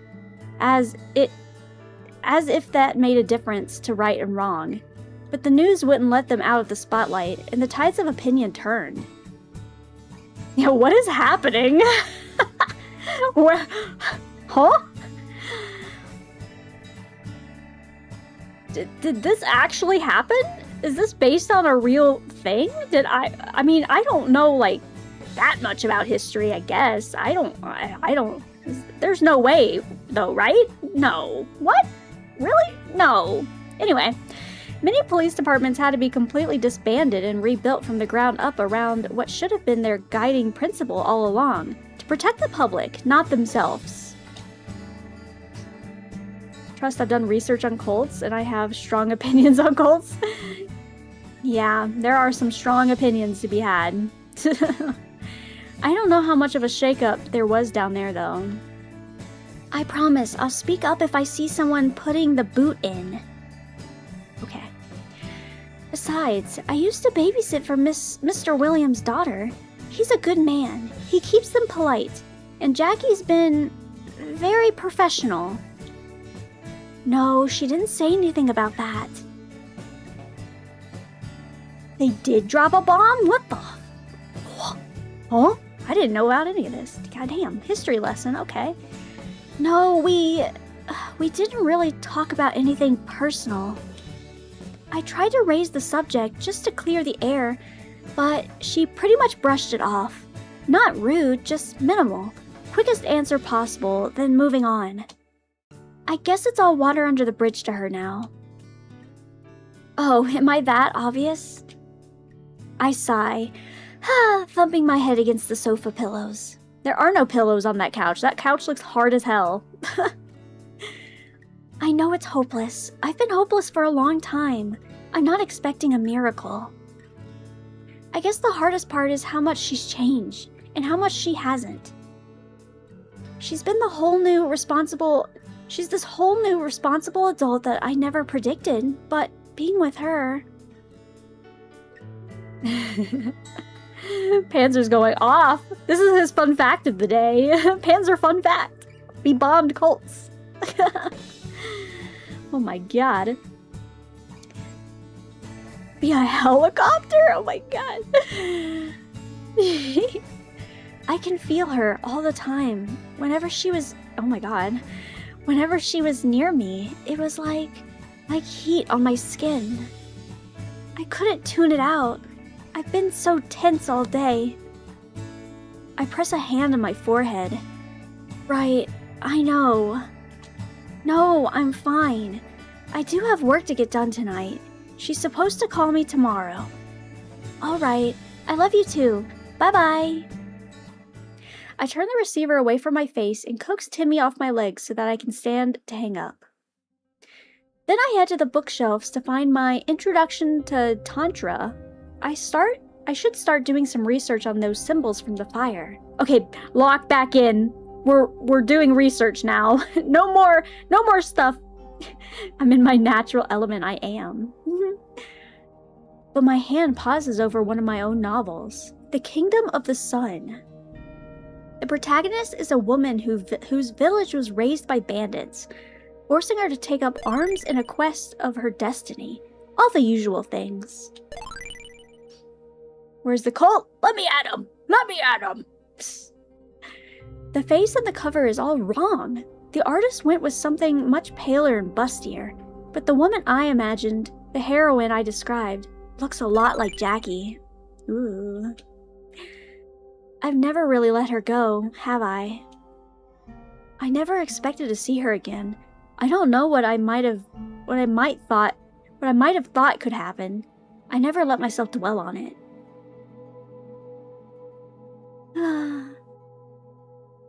as if that made a difference to right and wrong. But the news wouldn't let them out of the spotlight, and the tides of opinion turned. Yeah, what is happening? Where? Huh? Did this actually happen? Is this based on a real thing? I mean, I don't know, like, that much about history, I guess. I don't, there's no way, though, right? No. What? Really? No. Anyway, many police departments had to be completely disbanded and rebuilt from the ground up around what should have been their guiding principle all along, to protect the public, not themselves. Trust I've done research on cults, and I have strong opinions on cults. Yeah, there are some strong opinions to be had. I don't know how much of a shakeup there was down there, though. I promise, I'll speak up if I see someone putting the boot in. Okay. Besides, I used to babysit for Mr. Williams' daughter. He's a good man. He keeps them polite. And Jackie's been very professional. No, she didn't say anything about that. They did drop a bomb? What the? Huh? I didn't know about any of this. Goddamn, history lesson, okay. No, we didn't really talk about anything personal. I tried to raise the subject just to clear the air, but she pretty much brushed it off. Not rude, just minimal. Quickest answer possible, then moving on. I guess it's all water under the bridge to her now. Oh, am I that obvious? I sigh, thumping my head against the sofa pillows. There are no pillows on that couch. That couch looks hard as hell. I know it's hopeless. I've been hopeless for a long time. I'm not expecting a miracle. I guess the hardest part is how much she's changed, and how much she hasn't. She's this whole new responsible adult that I never predicted, but being with her... Panzer's going off. This is his fun fact of the day. Panzer fun fact. We bombed cults. Oh my god. Via helicopter? Oh my god. I can feel her all the time. Whenever she was... Oh my god. Whenever she was near me, it was like heat on my skin. I couldn't tune it out. I've been so tense all day. I press a hand on my forehead. Right, I know. No, I'm fine. I do have work to get done tonight. She's supposed to call me tomorrow. All right, I love you too. Bye-bye. I turn the receiver away from my face and coax Timmy off my legs so that I can stand to hang up. Then I head to the bookshelves to find my Introduction to Tantra. I start I should start doing some research on those symbols from the fire. Okay, lock back in. We're doing research now. No more stuff. I'm in my natural element, I am. But my hand pauses over one of my own novels, The Kingdom of the Sun. The protagonist is a woman whose village was razed by bandits, forcing her to take up arms in a quest of her destiny. All the usual things. Where's the cult? Let me at him! Let me at him! Psst. The face on the cover is all wrong. The artist went with something much paler and bustier, but the woman I imagined, the heroine I described, looks a lot like Jackie. Ooh. I've never really let her go, have I? I never expected to see her again. I don't know what I might have thought could happen. I never let myself dwell on it.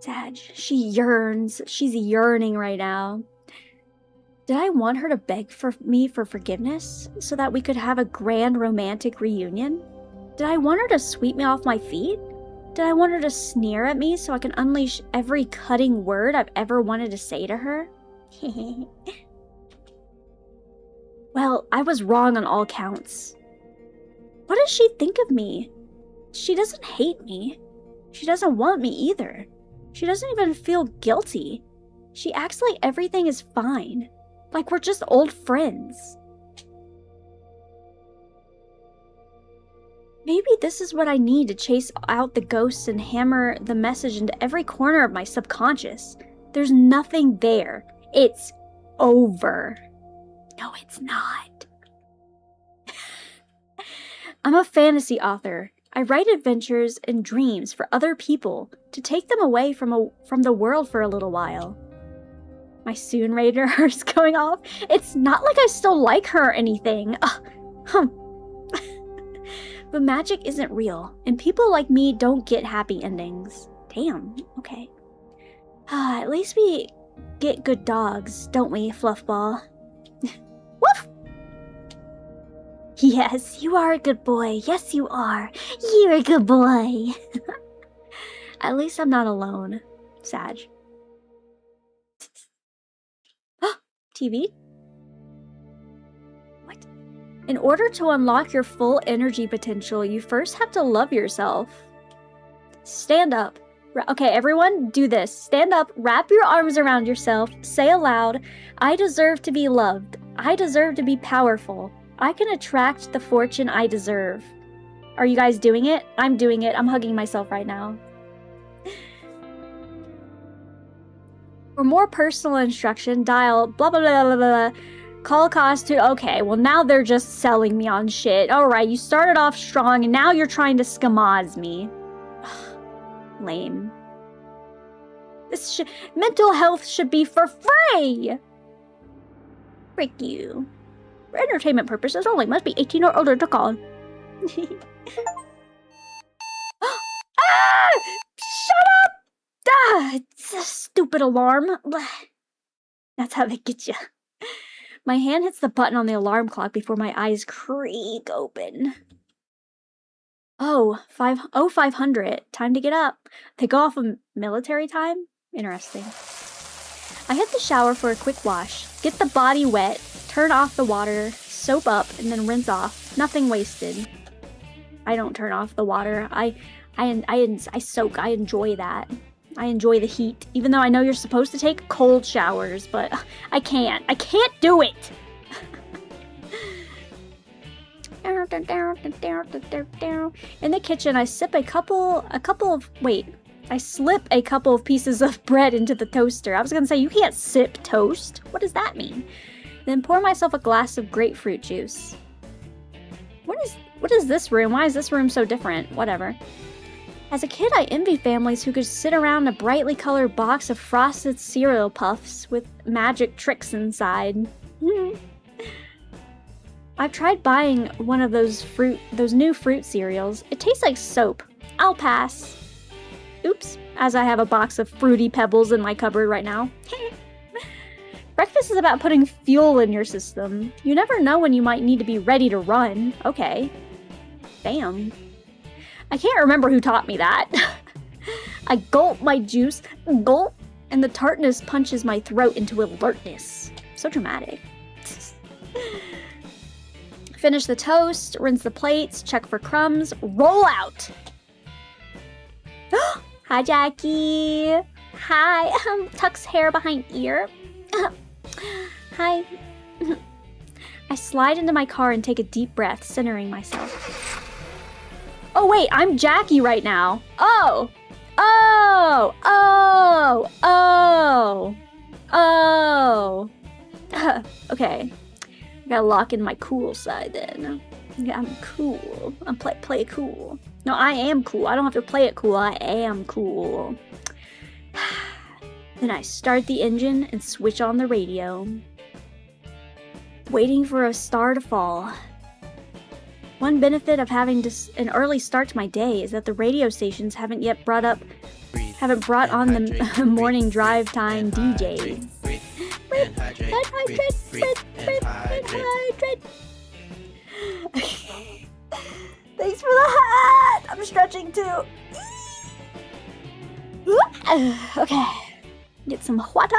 Sag, she yearns. She's yearning right now. Did I want her to beg me for forgiveness so that we could have a grand romantic reunion? Did I want her to sweep me off my feet? Did I want her to sneer at me so I can unleash every cutting word I've ever wanted to say to her? Well, I was wrong on all counts. What does she think of me? She doesn't hate me. She doesn't want me either. She doesn't even feel guilty. She acts like everything is fine. Like we're just old friends. Maybe this is what I need to chase out the ghosts and hammer the message into every corner of my subconscious. There's nothing there. It's over. No, it's not. I'm a fantasy author. I write adventures and dreams for other people to take them away from the world for a little while. My soon radar's going off. It's not like I still like her or anything. But magic isn't real, and people like me don't get happy endings. Damn, okay. At least we get good dogs, don't we, Fluffball? Woof! Yes, you are a good boy. Yes, you are. You're a good boy. At least I'm not alone. Sag. TV? What? In order to unlock your full energy potential, you first have to love yourself. Stand up. Okay, everyone, do this. Stand up, wrap your arms around yourself, say aloud, I deserve to be loved. I deserve to be powerful. I can attract the fortune I deserve. Are you guys doing it? I'm doing it. I'm hugging myself right now. For more personal instruction, dial blah blah blah blah blah. Call cost to... Okay, well now they're just selling me on shit. Alright, you started off strong and now you're trying to scamaz me. Lame. Mental health should be for free! Frick you. For entertainment purposes only, must be 18 or older to call. Ah! Shut up! Ah! It's a stupid alarm. That's how they get you. My hand hits the button on the alarm clock before my eyes creak open. Oh, 500. Time to get up. They go off of military time? Interesting. I hit the shower for a quick wash, get the body wet, turn off the water, soap up, and then rinse off. Nothing wasted. I don't turn off the water. I soak. I enjoy that. I enjoy the heat, even though I know you're supposed to take cold showers, but I can't. I can't do it! In the kitchen, I slip a couple of pieces of bread into the toaster. I was gonna say, you can't sip toast. What does that mean? Then pour myself a glass of grapefruit juice. What is this room? Why is this room so different? Whatever. As a kid, I envied families who could sit around a brightly colored box of frosted cereal puffs with magic tricks inside. I've tried buying one of those new fruit cereals. It tastes like soap. I'll pass. Oops, as I have a box of Fruity Pebbles in my cupboard right now. Breakfast is about putting fuel in your system. You never know when you might need to be ready to run. Okay. Damn. I can't remember who taught me that. I gulp my juice, gulp, and the tartness punches my throat into alertness. So dramatic. Finish the toast, rinse the plates, check for crumbs, roll out. Hi, Jackie. Hi. Tucks hair behind ear. Hi. I slide into my car and take a deep breath, centering myself. Oh, wait, I'm Jackie right now. Oh. Oh. Oh. Oh. Oh. Okay. I gotta lock in my cool side then. Yeah, I'm cool. I'm play it cool. No, I am cool. I don't have to play it cool. I am cool. Then I start the engine and switch on the radio. Waiting for a star to fall. One benefit of having an early start to my day is that the radio stations haven't yet brought on the morning drive time DJs. Hydrate. Thanks for the hat! I'm stretching too. Okay. Get some water.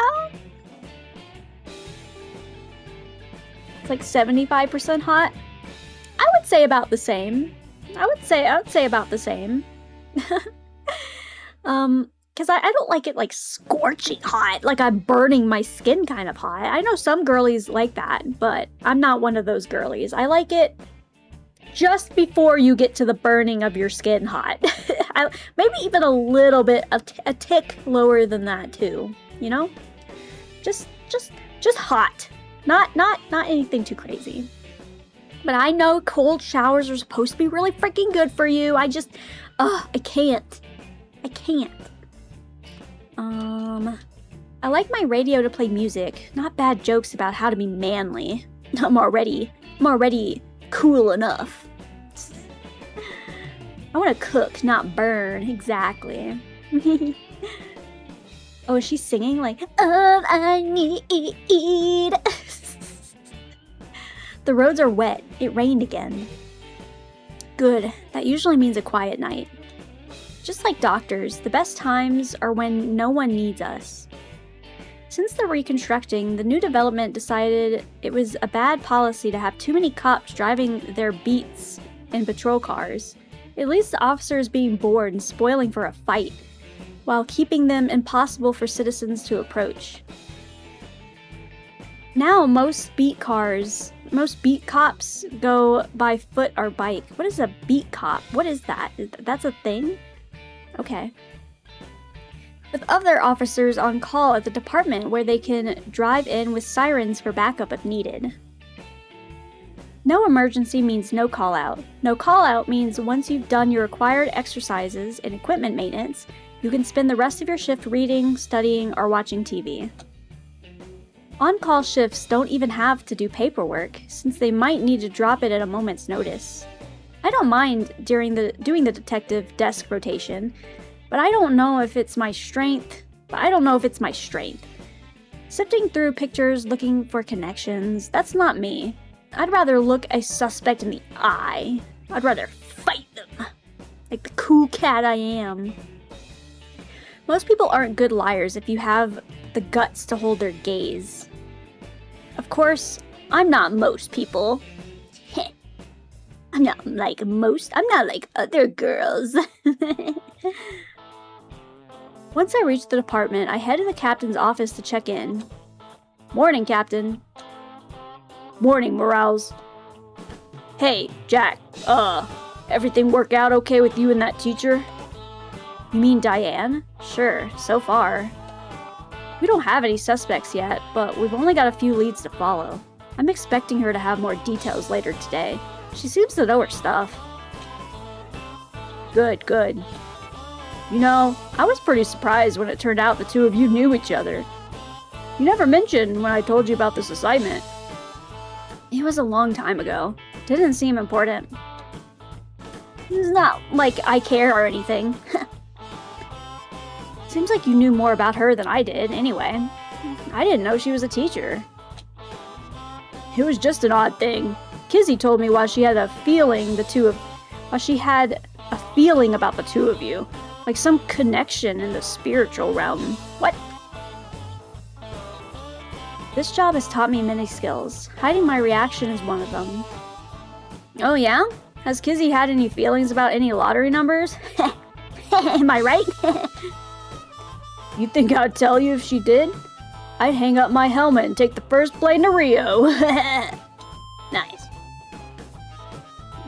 It's like 75% hot. I would say about the same. I would say about the same. Because I don't like it like scorching hot, like I'm burning my skin kind of hot. I know some girlies like that, but I'm not one of those girlies. I like it just before you get to the burning of your skin hot. Maybe even a little bit, a tick lower than that too, you know? Just hot. Not anything too crazy. But I know cold showers are supposed to be really freaking good for you. I can't. I like my radio to play music, not bad jokes about how to be manly. I'm already cool enough. I want to cook, not burn, exactly. Oh, is she singing like, all I need? The roads are wet. It rained again. Good, that usually means a quiet night. Just like doctors, the best times are when no one needs us. Since they're reconstructing, the new development decided it was a bad policy to have too many cops driving their beats in patrol cars. It leads to officers being bored and spoiling for a fight, while keeping them impossible for citizens to approach. Now most beat cops go by foot or bike. What is a beat cop? What is that? That's a thing? Okay. With other officers on call at the department where they can drive in with sirens for backup if needed. No emergency means no call out. No call out means once you've done your required exercises and equipment maintenance, you can spend the rest of your shift reading, studying, or watching TV. On-call shifts don't even have to do paperwork, since they might need to drop it at a moment's notice. I don't mind doing the detective desk rotation, but I don't know if it's my strength. Sifting through pictures looking for connections, that's not me. I'd rather look a suspect in the eye. I'd rather fight them, like the cool cat I am. Most people aren't good liars if you have the guts to hold their gaze. Of course, I'm not most people. I'm not like other girls. Once I reach the department, I head to the captain's office to check in. Morning, Captain. Morning, Morales. Hey, Jack, everything work out okay with you and that teacher? You mean Diane? Sure, so far. We don't have any suspects yet, but we've only got a few leads to follow. I'm expecting her to have more details later today. She seems to know her stuff. Good. You know, I was pretty surprised when it turned out the two of you knew each other. You never mentioned when I told you about this assignment. It was a long time ago. Didn't seem important. It's not like I care or anything. Seems like you knew more about her than I did, anyway. I didn't know she was a teacher. It was just an odd thing. Kizzy told me while she had a feeling feeling about the two of you. Like some connection in the spiritual realm. What? This job has taught me many skills. Hiding my reaction is one of them. Oh yeah? Has Kizzy had any feelings about any lottery numbers? Am I right? You think I'd tell you if she did? I'd hang up my helmet and take the first plane to Rio. Nice.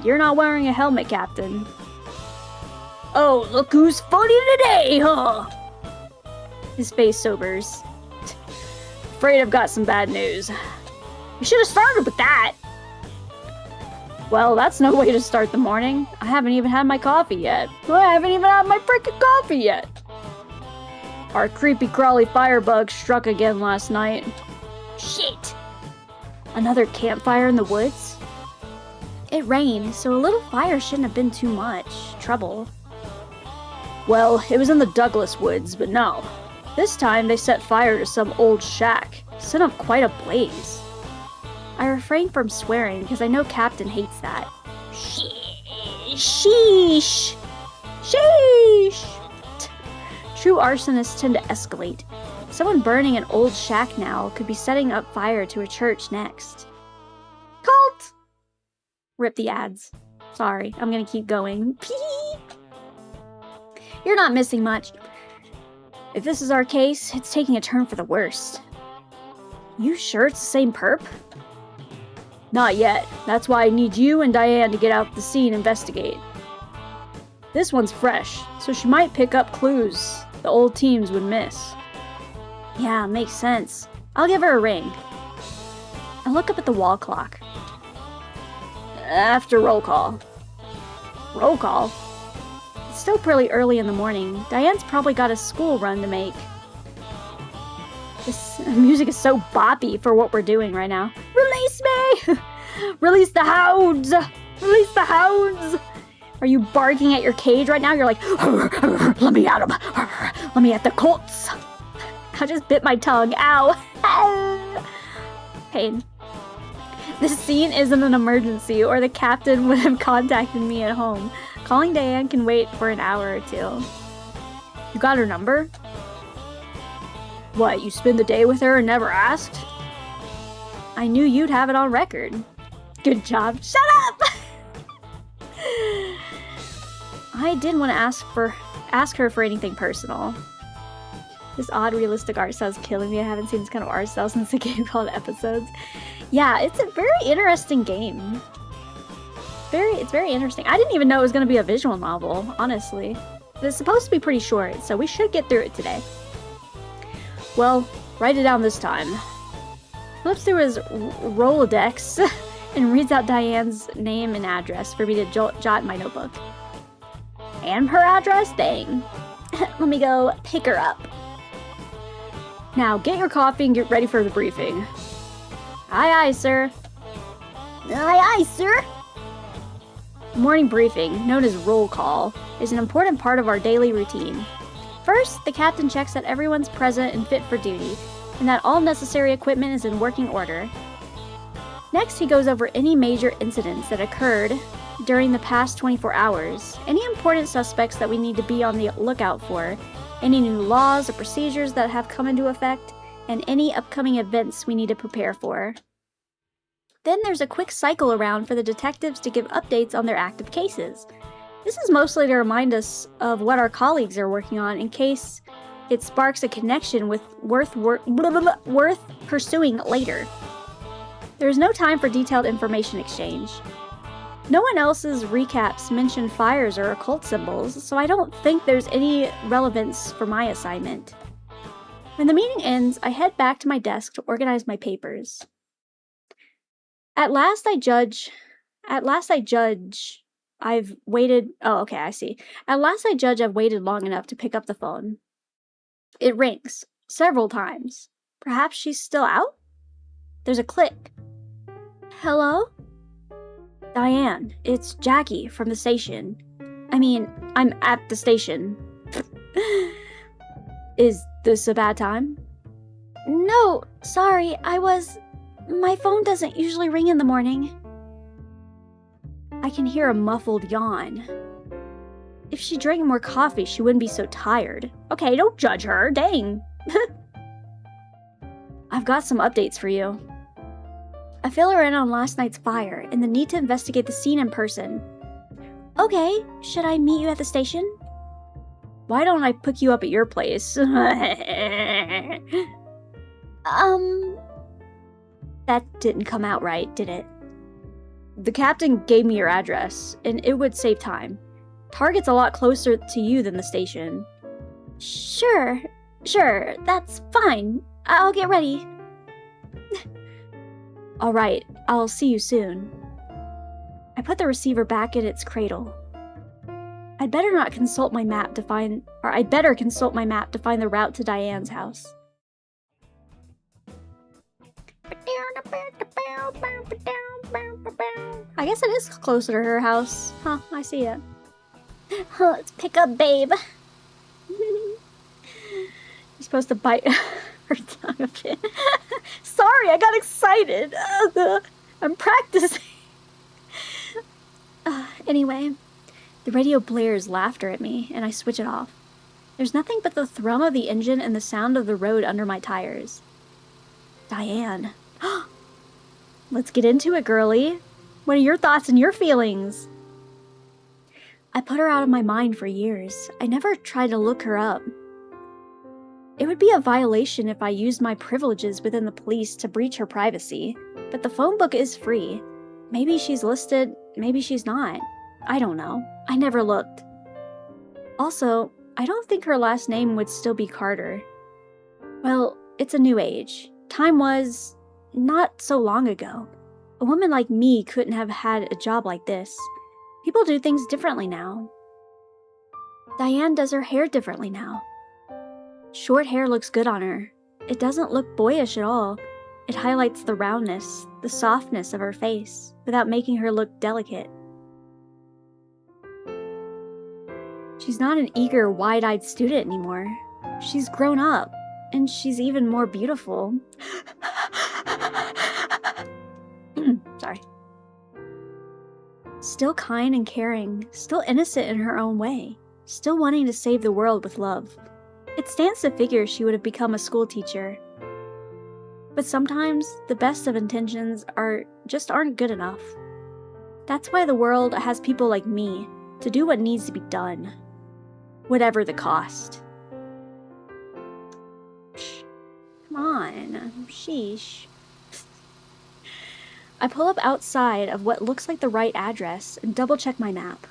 You're not wearing a helmet, Captain. Oh, look who's funny today, huh? His face sobers. Afraid I've got some bad news. We should have started with that. Well, that's no way to start the morning. I haven't even had my coffee yet. I haven't even had my freaking coffee yet. Our creepy crawly firebug struck again last night. Shit! Another campfire in the woods? It rained, so a little fire shouldn't have been too much trouble. Well, it was in the Douglas woods, but no. This time they set fire to some old shack. Set up quite a blaze. I refrain from swearing because I know Captain hates that. Sheesh! Sheesh! True arsonists tend to escalate. Someone burning an old shack now could be setting up fire to a church next. Cult! Rip the ads. Sorry, I'm gonna keep going. You're not missing much. If this is our case, it's taking a turn for the worst. You sure it's the same perp? Not yet. That's why I need you and Diane to get out the scene and investigate. This one's fresh, so she might pick up clues the old teams would miss. Yeah, makes sense. I'll give her a ring. I look up at the wall clock. After roll call. Roll call? It's still pretty early in the morning. Diane's probably got a school run to make. This music is so boppy for what we're doing right now. Release me! Release the hounds! Release the hounds! Are you barking at your cage right now? You're like, let me at them. Let me at the colts. I just bit my tongue. Ow. Pain. This scene isn't an emergency, or the captain would have contacted me at home. Calling Diane can wait for an hour or two. You got her number? What, you spend the day with her and never asked? I knew you'd have it on record. Good job. Shut up! I did want to ask her for anything personal. This odd realistic art style's killing me. I haven't seen this kind of art style since the game called Episodes. Yeah, it's a very interesting game. It's very interesting. I didn't even know it was going to be a visual novel, honestly. It's supposed to be pretty short, so we should get through it today. Well, write it down this time. Flips through his Rolodex and reads out Diane's name and address for me to jot in my notebook. And her address? Dang. Let me go pick her up. Now, get your coffee and get ready for the briefing. Aye, aye, sir. Aye, aye, sir. Morning briefing, known as roll call, is an important part of our daily routine. First, the captain checks that everyone's present and fit for duty, and that all necessary equipment is in working order. Next, he goes over any major incidents that occurred during the past 24 hours, any important suspects that we need to be on the lookout for, any new laws or procedures that have come into effect, and any upcoming events we need to prepare for. Then there's a quick cycle around for the detectives to give updates on their active cases. This is mostly to remind us of what our colleagues are working on in case it sparks a connection with worth pursuing later. There is no time for detailed information exchange. No one else's recaps mention fires or occult symbols, so I don't think there's any relevance for my assignment. When the meeting ends, I head back to my desk to organize my papers. At last I judge I've waited long enough to pick up the phone. It rings several times. Perhaps she's still out? There's a click. Hello? Diane, it's Jackie from the station. I'm at the station. Is this a bad time? No, sorry, my phone doesn't usually ring in the morning. I can hear a muffled yawn. If she drank more coffee, she wouldn't be so tired. Okay, don't judge her, dang. I've got some updates for you. I fill her in on last night's fire and the need to investigate the scene in person. Okay, should I meet you at the station? Why don't I pick you up at your place? That didn't come out right, did it? The captain gave me your address, and it would save time. Target's a lot closer to you than the station. Sure, that's fine. I'll get ready. Alright, I'll see you soon. I put the receiver back in its cradle. I'd better consult my map to find the route to Diane's house. I guess it is closer to her house. Huh, I see it. Let's pick up Babe. You're supposed to bite her tongue a bit. Sorry, I got excited. I'm practicing. Anyway, the radio blares laughter at me, and I switch it off. There's nothing but the thrum of the engine and the sound of the road under my tires. Diane. Let's get into it, girlie. What are your thoughts and your feelings? I put her out of my mind for years. I never tried to look her up. It would be a violation if I used my privileges within the police to breach her privacy, but the phone book is free. Maybe she's listed, maybe she's not. I don't know. I never looked. Also, I don't think her last name would still be Carter. Well, it's a new age. Time was not so long ago. A woman like me couldn't have had a job like this. People do things differently now. Diane does her hair differently now. Short hair looks good on her. It doesn't look boyish at all. It highlights the roundness, the softness of her face, without making her look delicate. She's not an eager, wide-eyed student anymore. She's grown up, and she's even more beautiful. Sorry. Still kind and caring, still innocent in her own way, still wanting to save the world with love. It stands to figure she would have become a school teacher. But sometimes, the best of intentions aren't good enough. That's why the world has people like me to do what needs to be done. Whatever the cost. Come on, sheesh. I pull up outside of what looks like the right address and double-check my map.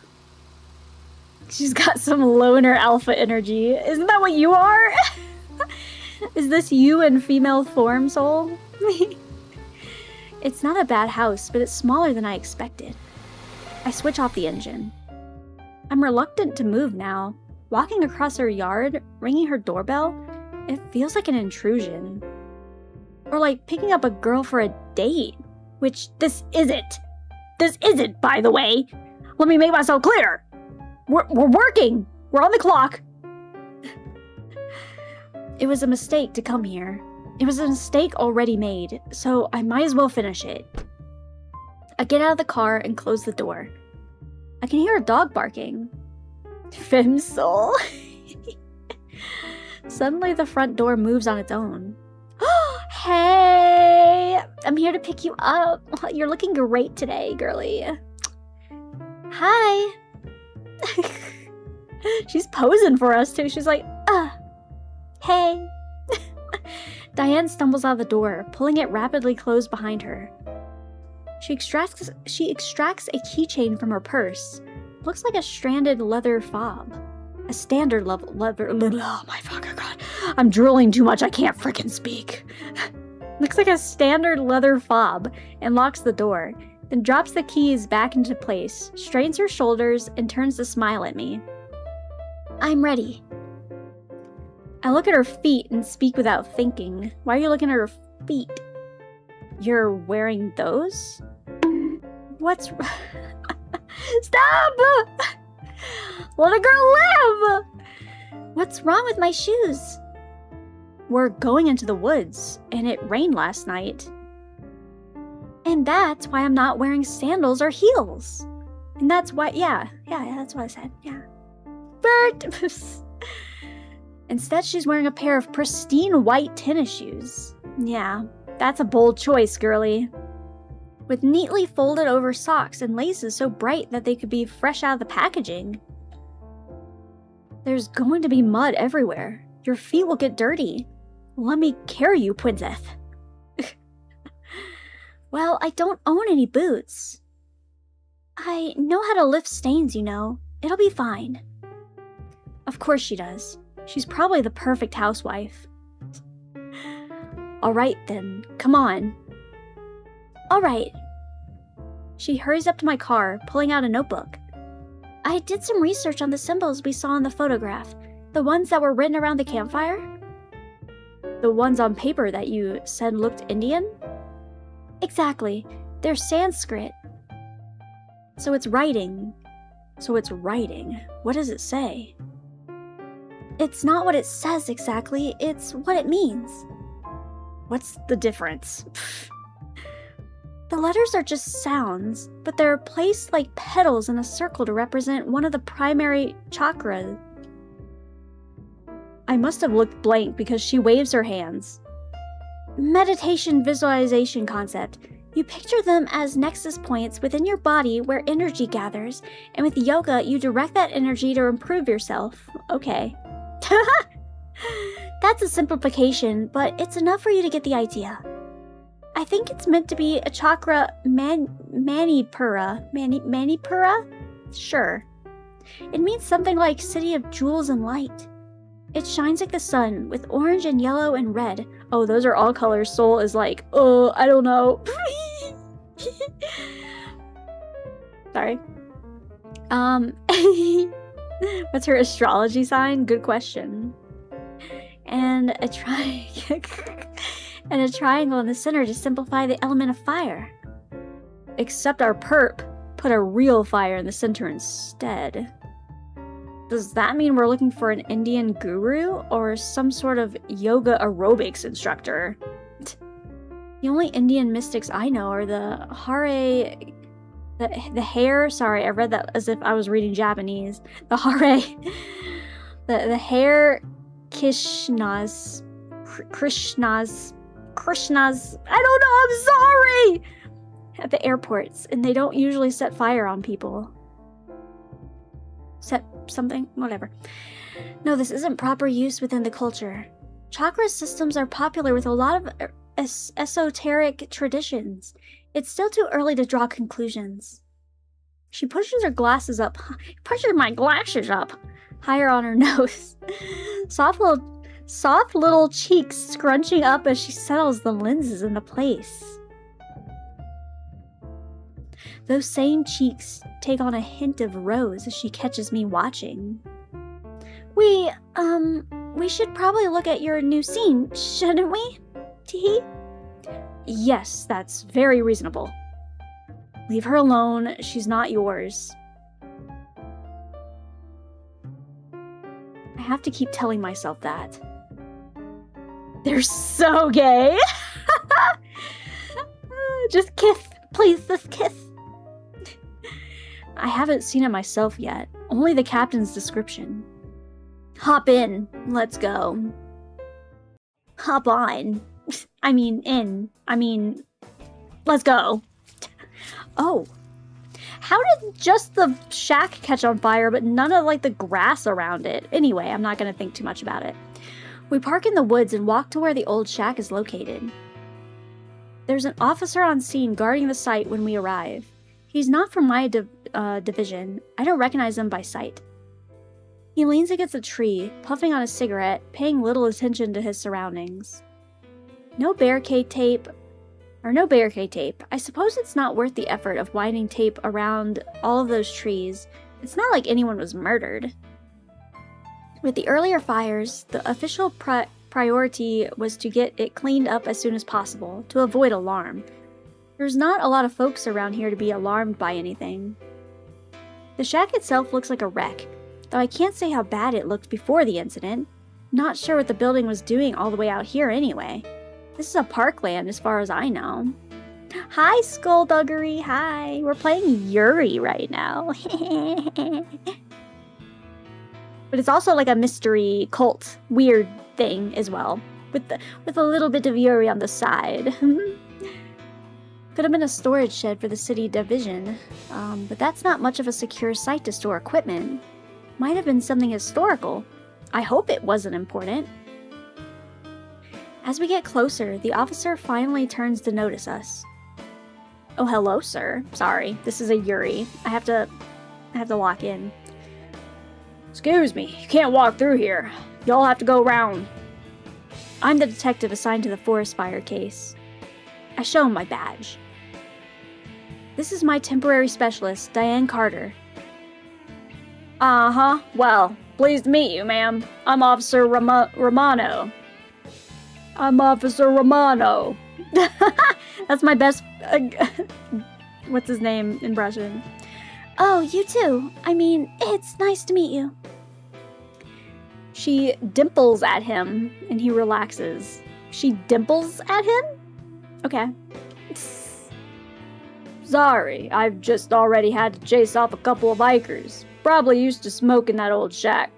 She's got some loner alpha energy. Isn't that what you are? Is this you in female form, soul? It's not a bad house, but it's smaller than I expected. I switch off the engine. I'm reluctant to move now. Walking across her yard, ringing her doorbell, it feels like an intrusion. Or like picking up a girl for a date. Which this isn't. This isn't, by the way. Let me make myself clear. We're working. We're on the clock. It was a mistake to come here. It was a mistake already made, so I might as well finish it. I get out of the car and close the door. I can hear a dog barking. Femme soul. Suddenly the front door moves on its own. Hey! I'm here to pick you up. You're looking great today, girlie. Hi! She's posing for us too. She's like, hey. Diane stumbles out of the door, pulling it rapidly closed behind her. She extracts a keychain from her purse. Looks like a stranded leather fob. A standard leather. Oh my fucking god. I'm drooling too much. I can't freaking speak. Looks like a standard leather fob and locks the door. Then drops the keys back into place, straightens her shoulders, and turns to smile at me. I'm ready. I look at her feet and speak without thinking. Why are you looking at her feet? You're wearing those? What's... Stop! Let a girl live! What's wrong with my shoes? We're going into the woods, and it rained last night. And that's why I'm not wearing sandals or heels. And that's why, yeah, that's what I said, yeah. Bert! Instead, she's wearing a pair of pristine white tennis shoes. Yeah, that's a bold choice, girly. With neatly folded over socks and laces so bright that they could be fresh out of the packaging. There's going to be mud everywhere. Your feet will get dirty. Let me carry you, princess. Well, I don't own any boots. I know how to lift stains, you know. It'll be fine. Of course she does. She's probably the perfect housewife. Alright then, come on. Alright. She hurries up to my car, pulling out a notebook. I did some research on the symbols we saw in the photograph. The ones that were written around the campfire? The ones on paper that you said looked Indian? Exactly. They're Sanskrit. So it's writing. What does it say? It's not what it says exactly, it's what it means. What's the difference? The letters are just sounds, but they're placed like petals in a circle to represent one of the primary chakras. I must have looked blank because she waves her hands. Meditation visualization concept. You picture them as nexus points within your body where energy gathers, and with yoga, you direct that energy to improve yourself. Okay. That's a simplification, but it's enough for you to get the idea. I think it's meant to be a chakra manipura. Manipura? Sure. It means something like City of Jewels and Light. It shines like the sun, with orange and yellow and red. Oh, those are all colors. Soul is like, oh, I don't know. Sorry. What's her astrology sign? Good question. And a triangle in the center to simplify the element of fire. Except our perp put a real fire in the center instead. Does that mean we're looking for an Indian guru or some sort of yoga aerobics instructor? The only Indian mystics I know are the Hare... The Hare... Sorry, I read that as if I was reading Japanese. The Hare... The Hare Krishnas... Krishnas... I don't know, I'm sorry! At the airports, and they don't usually set fire on people. Set something? Whatever. No, this isn't proper use within the culture. Chakra systems are popular with a lot of esoteric traditions. It's still too early to draw conclusions. She pushes her glasses up. Pushes my glasses up. Higher on her nose. Soft little cheeks scrunching up as she settles the lenses into place. Those same cheeks take on a hint of rose as she catches me watching. We should probably look at your new scene, shouldn't we? Teehee? Yes, that's very reasonable. Leave her alone, she's not yours. I have to keep telling myself that. They're so gay! Just kiss, please, just kiss. I haven't seen it myself yet, only the captain's description. Hop in, let's go. Hop on. Let's go. Oh. How did just the shack catch on fire, but none of, the grass around it? Anyway, I'm not going to think too much about it. We park in the woods and walk to where the old shack is located. There's an officer on scene guarding the site when we arrive. He's not from my division. I don't recognize him by sight. He leans against a tree, puffing on a cigarette, paying little attention to his surroundings. No barricade tape. I suppose it's not worth the effort of winding tape around all of those trees. It's not like anyone was murdered. With the earlier fires, the official priority was to get it cleaned up as soon as possible, to avoid alarm. There's not a lot of folks around here to be alarmed by anything. The shack itself looks like a wreck, though I can't say how bad it looked before the incident. Not sure what the building was doing all the way out here anyway. This is a parkland as far as I know. Hi, Skullduggery, hi! We're playing YURI right now. But it's also like a mystery cult weird thing as well, with a little bit of Yuri on the side. Could have been a storage shed for the city division, but that's not much of a secure site to store equipment. Might have been something historical. I hope it wasn't important. As we get closer, the officer finally turns to notice us. Oh, hello, sir. Sorry, this is a Yuri. I have to lock in. Excuse me, you can't walk through here. Y'all have to go around. I'm the detective assigned to the forest fire case. I show him my badge. This is my temporary specialist, Diane Carter. Uh-huh. Well, pleased to meet you, ma'am. I'm Officer Romano. I'm Officer Romano. That's my best... what's his name impression? Oh, you too. I mean, it's nice to meet you. She dimples at him, and he relaxes. She dimples at him? Okay. Sorry, I've just already had to chase off a couple of hikers. Probably used to smoke in that old shack.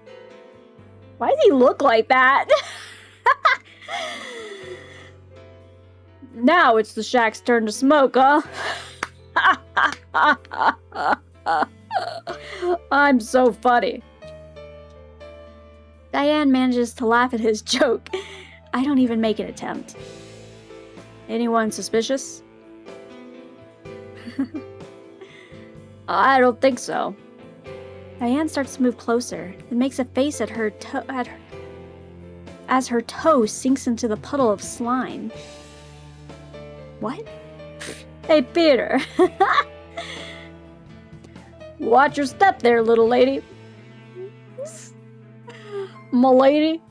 Why does he look like that? Now it's the shack's turn to smoke, huh? I'm so funny. Diane manages to laugh at his joke. I don't even make an attempt. Anyone suspicious? I don't think so. Diane starts to move closer and makes a face at her as her toe sinks into the puddle of slime. What? Hey, Peter. Watch your step there, little lady. M'lady.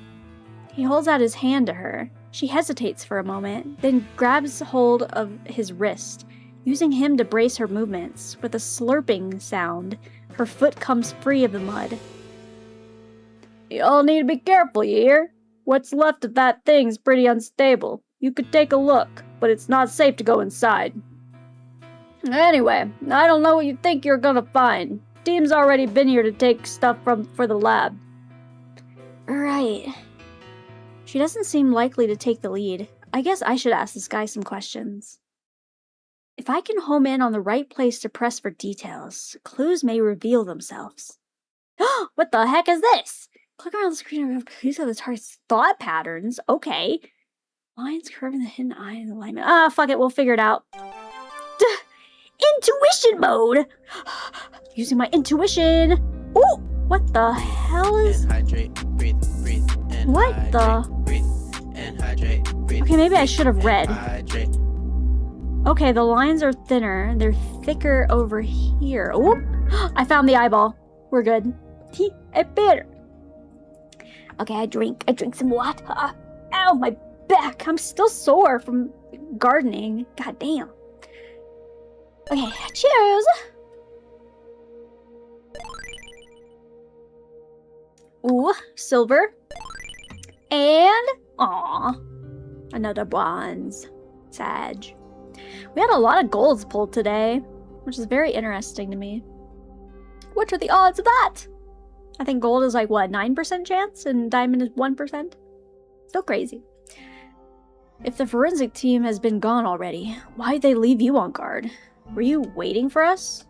He holds out his hand to her. She hesitates for a moment, then grabs hold of his wrist, using him to brace her movements. With a slurping sound, her foot comes free of the mud. Y'all need to be careful, you hear? What's left of that thing's pretty unstable. You could take a look, but it's not safe to go inside. Anyway, I don't know what you think you're gonna find. Team's already been here to take stuff for the lab. Right. She doesn't seem likely to take the lead. I guess I should ask this guy some questions. If I can home in on the right place to press for details, clues may reveal themselves. What the heck is this? Click around the screen and reveal clues of the target's thought patterns. Okay. Lines curving the hidden eye and alignment. Ah, fuck it, we'll figure it out. Intuition mode! Using my intuition! Ooh! What the hell is... Hydrate, breathe, and what hydrate, the... breathe, and hydrate, breathe, okay, maybe I should have read. hydrate. Okay, the lines are thinner. They're thicker over here. Oop! I found the eyeball. We're good. I better. Okay, I drink some water. Ow, my back. I'm still sore from gardening. God damn. Okay, cheers! Ooh, silver. And... aw. Another bronze. Sag. We had a lot of golds pulled today, which is very interesting to me. What are the odds of that? I think gold is like, what, 9% chance? And diamond is 1%? Still crazy. If the forensic team has been gone already, why'd they leave you on guard? Were you waiting for us?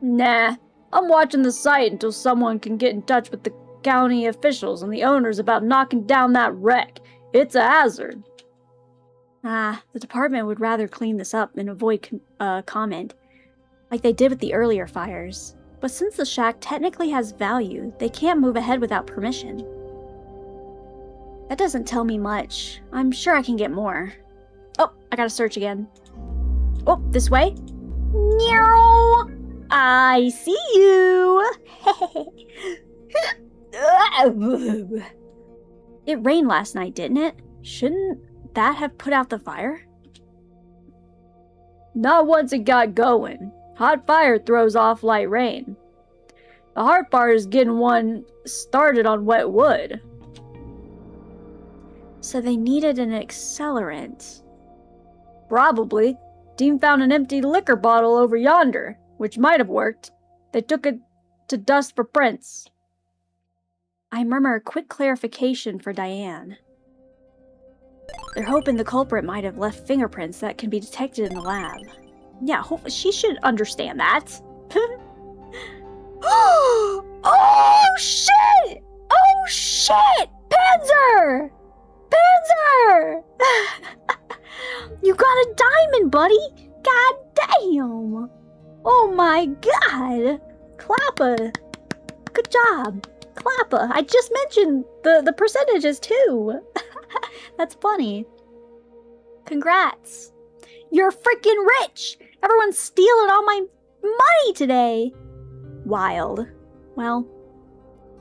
Nah, I'm watching the site until someone can get in touch with the county officials and the owners about knocking down that wreck. It's a hazard. Ah, the department would rather clean this up and avoid comment, like they did with the earlier fires. But since the shack technically has value, they can't move ahead without permission. That doesn't tell me much. I'm sure I can get more. Oh, I gotta search again. Oh, this way? Meow! I see you! It rained last night, didn't it? Shouldn't that have put out the fire? Not once it got going. Hot fire throws off light rain. The hard part is getting one started on wet wood. So they needed an accelerant. Probably. Team found an empty liquor bottle over yonder, which might have worked. They took it to dust for prints. I murmur a quick clarification for Diane. They're hoping the culprit might have left fingerprints that can be detected in the lab. Yeah, she should understand that. Oh, shit! Oh, shit! Panzer! Panzer! You got a diamond, buddy! God damn! Oh my god! Clappa! Good job! Clappa! I just mentioned the percentages too! That's funny. Congrats! You're freaking rich! Everyone's stealing all my money today! Wild. Well,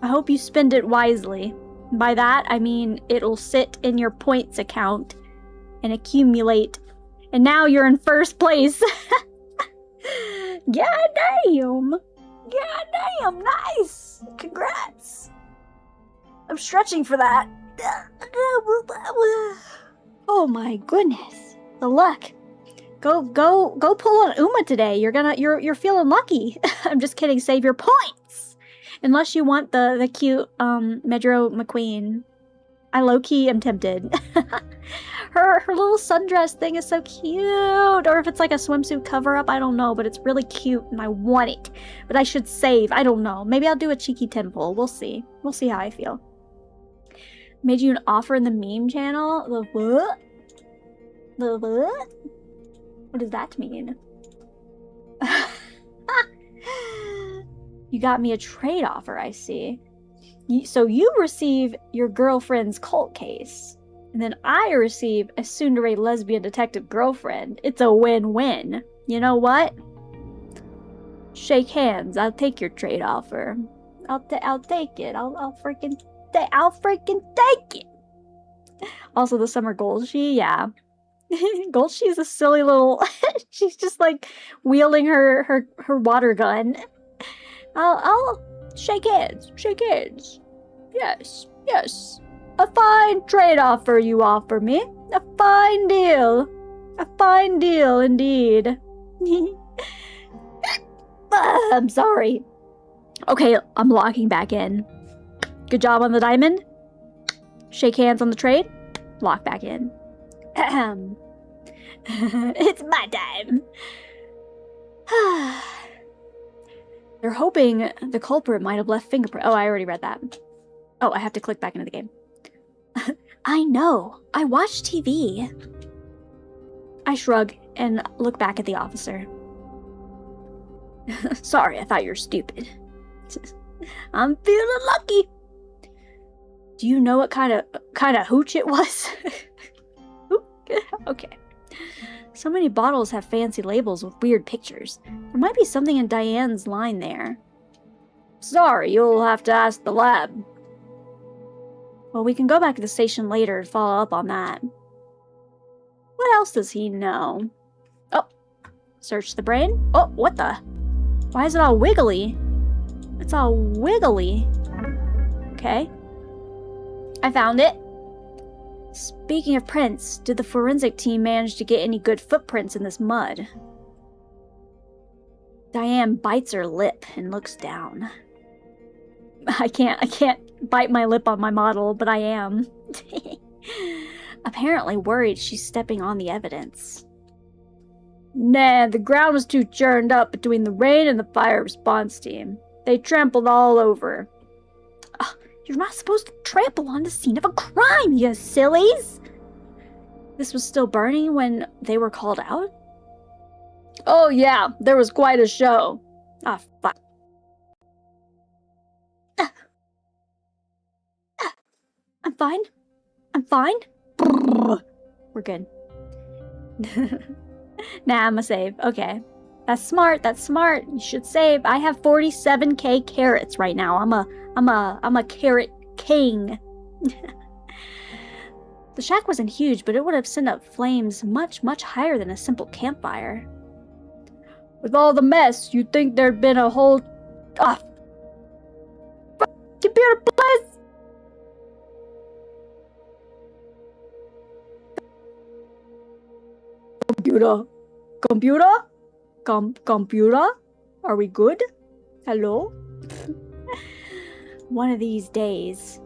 I hope you spend it wisely. By that, I mean it'll sit in your points account and accumulate. And now you're in first place. God damn. God damn, nice. Congrats. I'm stretching for that. Oh my goodness. The luck. Go pull on Uma today. You're feeling lucky. I'm just kidding. Save your points. Unless you want the cute Medro McQueen. I low-key am tempted. her little sundress thing is so cute. Or if it's like a swimsuit cover-up, I don't know, but it's really cute and I want it. But I should save. I don't know. Maybe I'll do a cheeky 10 pull. We'll see. We'll see how I feel. Made you an offer in the meme channel? The what? The what? What does that mean? You got me a trade offer, I see. So you receive your girlfriend's cult case. And then I receive a soon-to-be lesbian detective girlfriend. It's a win-win. You know what? Shake hands. I'll take your trade offer. I'll take it. I'll freaking take it. Also, the summer Golshi, yeah. Golshi's a silly little... She's just like wielding her water gun. I'll shake hands. Shake hands. Yes, yes. A fine trade offer you offer me. A fine deal. A fine deal indeed. I'm sorry. Okay, I'm locking back in. Good job on the diamond. Shake hands on the trade. Lock back in. It's my time. They're hoping the culprit might have left fingerprint. Oh, I already read that. Oh, I have to click back into the game. I know. I watch TV. I shrug and look back at the officer. Sorry, I thought you were stupid. I'm feeling lucky. Do you know what kind of hooch it was? Okay. So many bottles have fancy labels with weird pictures. There might be something in Diane's line there. Sorry, you'll have to ask the lab. Well, we can go back to the station later and follow up on that. What else does he know? Oh, search the brain. Oh, what the? Why is it all wiggly? It's all wiggly. Okay. I found it. Speaking of prints, did the forensic team manage to get any good footprints in this mud? Diane bites her lip and looks down. I can't bite my lip on my model, but I am. Apparently worried she's stepping on the evidence. Nah, the ground was too churned up between the rain and the fire response team. They trampled all over. You're not supposed to trample on the scene of a crime, you sillies! This was still burning when they were called out? Oh yeah, there was quite a show. Ah, fuck. I'm fine. I'm fine. We're good. Nah, I'm a save. Okay. That's smart. That's smart. You should save. I have 47k carrots right now. I'm a carrot king. The shack wasn't huge, but it would have sent up flames much, much higher than a simple campfire. With all the mess, you'd think there'd been a whole... computer, please! Computer? Computer? Computer? Are we good? Hello? One of these days.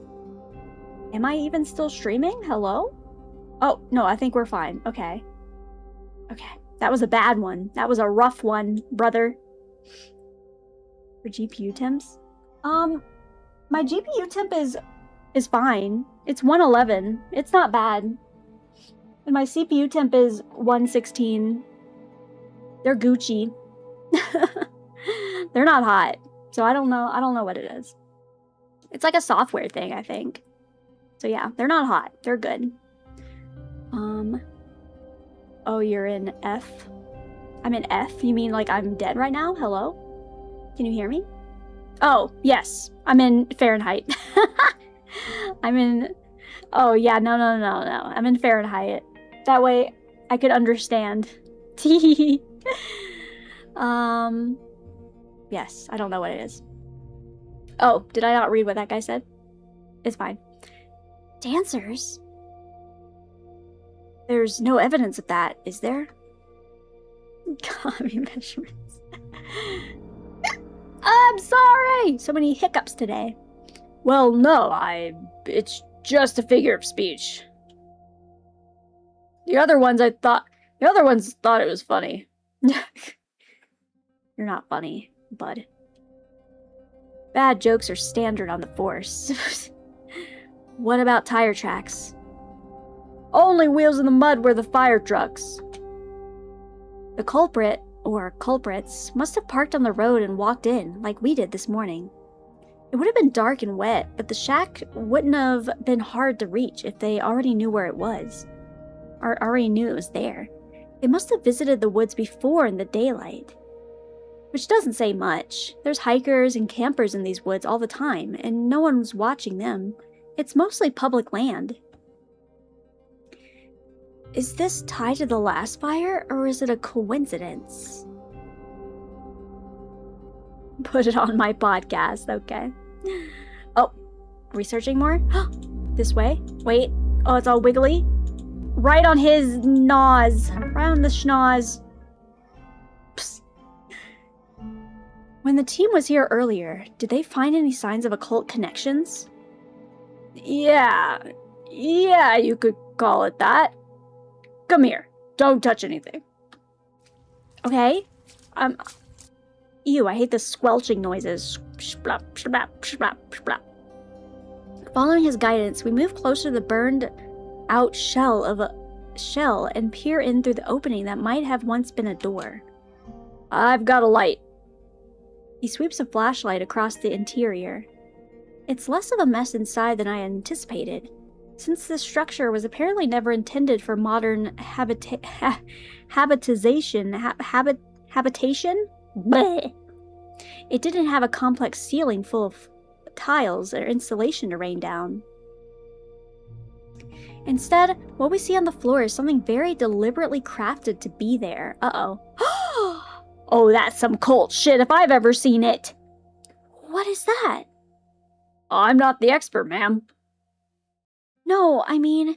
Am I even still streaming? Hello? Oh, no, I think we're fine. Okay. Okay. That was a bad one. That was a rough one, brother. For GPU temps? My GPU temp is fine. It's 111. It's not bad. And my CPU temp is 116. They're Gucci. They're not hot. So I don't know what it is. It's like a software thing, I think. So yeah, they're not hot. They're good. Oh, you're in F? I'm in F? You mean like I'm dead right now? Hello? Can you hear me? Oh, yes. I'm in Fahrenheit. I'm in... Oh, yeah, no. I'm in Fahrenheit. That way I could understand. Yes, I don't know what it is. Oh, did I not read what that guy said? It's fine. Dancers? There's no evidence of that, is there? Kami measurements. I'm sorry! So many hiccups today. Well, no, it's just a figure of speech. The other ones thought it was funny. You're not funny, bud. Bad jokes are standard on the force. What about tire tracks? Only wheels in the mud were the fire trucks. The culprit, or culprits, must have parked on the road and walked in, like we did this morning. It would have been dark and wet, but the shack wouldn't have been hard to reach if they already knew where it was. Or already knew it was there. They must have visited the woods before in the daylight. Which doesn't say much. There's hikers and campers in these woods all the time, and no one's watching them. It's mostly public land. Is this tied to the last fire, or is it a coincidence? Put it on my podcast, okay. Oh, researching more? This way? Wait. Oh, it's all wiggly? Right on his nose. Right on the schnoz. Psst. When the team was here earlier, did they find any signs of occult connections? Yeah, you could call it that. Come here. Don't touch anything. Okay. Ew, I hate the squelching noises. Splap, splap, splap, splap. Following his guidance, we move closer to the burned out shell of a shell and peer in through the opening that might have once been a door. I've got a light. He sweeps a flashlight across the interior. It's less of a mess inside than I anticipated. Since this structure was apparently never intended for modern habitation? Bleh. It didn't have a complex ceiling full of tiles or insulation to rain down. Instead, what we see on the floor is something very deliberately crafted to be there. Uh-oh. Oh, that's some cult shit if I've ever seen it. What is that? I'm not the expert, ma'am. No, I mean,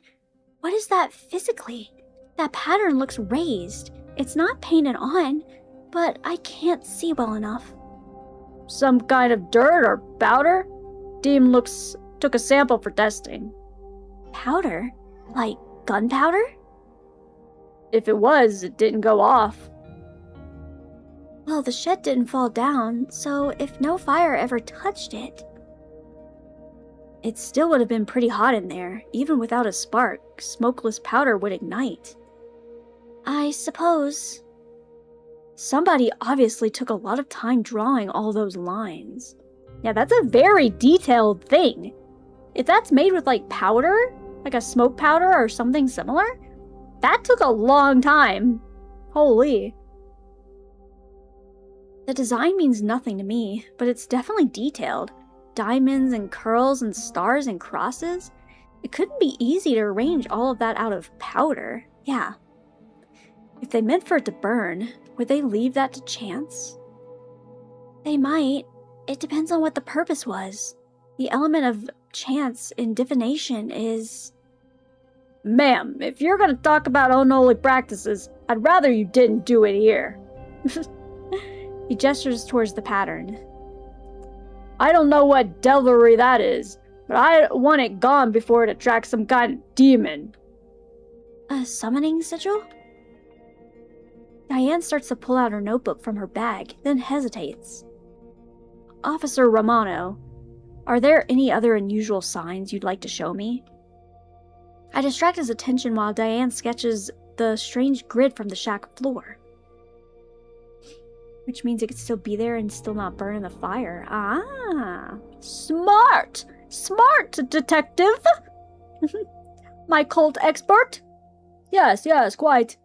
what is that physically? That pattern looks raised. It's not painted on, but I can't see well enough. Some kind of dirt or powder? Dean took a sample for testing. Powder? Like gunpowder? If it was, it didn't go off. Well, the shed didn't fall down, so if no fire ever touched it... It still would have been pretty hot in there. Even without a spark, smokeless powder would ignite. I suppose. Somebody obviously took a lot of time drawing all those lines. Yeah, that's a very detailed thing. If that's made with like powder, like a smoke powder or something similar, that took a long time. Holy. The design means nothing to me, but it's definitely detailed. Diamonds and curls and stars and crosses. It couldn't be easy to arrange all of that out of powder. Yeah. If they meant for it to burn, would they leave that to chance? They might. It depends on what the purpose was. The element of chance in divination is... Ma'am, if you're gonna talk about unholy practices, I'd rather you didn't do it here. He gestures towards the pattern. I don't know what devilry that is, but I want it gone before it attracts some kind of demon. A summoning sigil? Diane starts to pull out her notebook from her bag, then hesitates. Officer Romano, are there any other unusual signs you'd like to show me? I distract his attention while Diane sketches the strange grid from the shack floor. Which means it could still be there and still not burn in the fire. Ah, smart! Smart, detective! My cult expert? Yes, quite.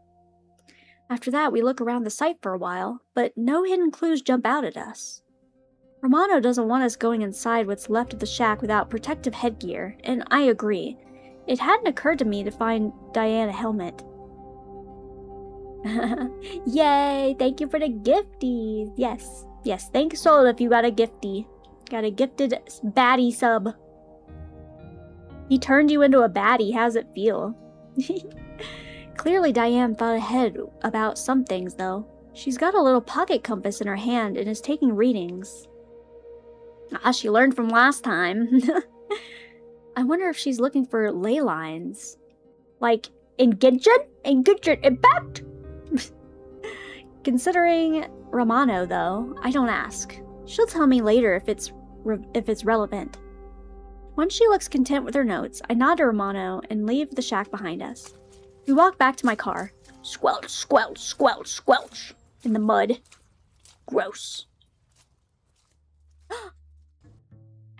After that, we look around the site for a while, but no hidden clues jump out at us. Romano doesn't want us going inside what's left of the shack without protective headgear, and I agree. It hadn't occurred to me to find Diane a helmet. Yay! Thank you for the gifties! Yes, thanks Soul if you got a gifty. Got a gifted baddie sub. He turned you into a baddie, how's it feel? Clearly Diane thought ahead about some things, though. She's got a little pocket compass in her hand and is taking readings. Ah, she learned from last time. I wonder if she's looking for ley lines. Like, engagement, impact? Considering Romano, though, I don't ask. She'll tell me later if it's relevant. Once she looks content with her notes, I nod to Romano and leave the shack behind us. We walk back to my car. Squelch, squelch, squelch, squelch. In the mud. Gross.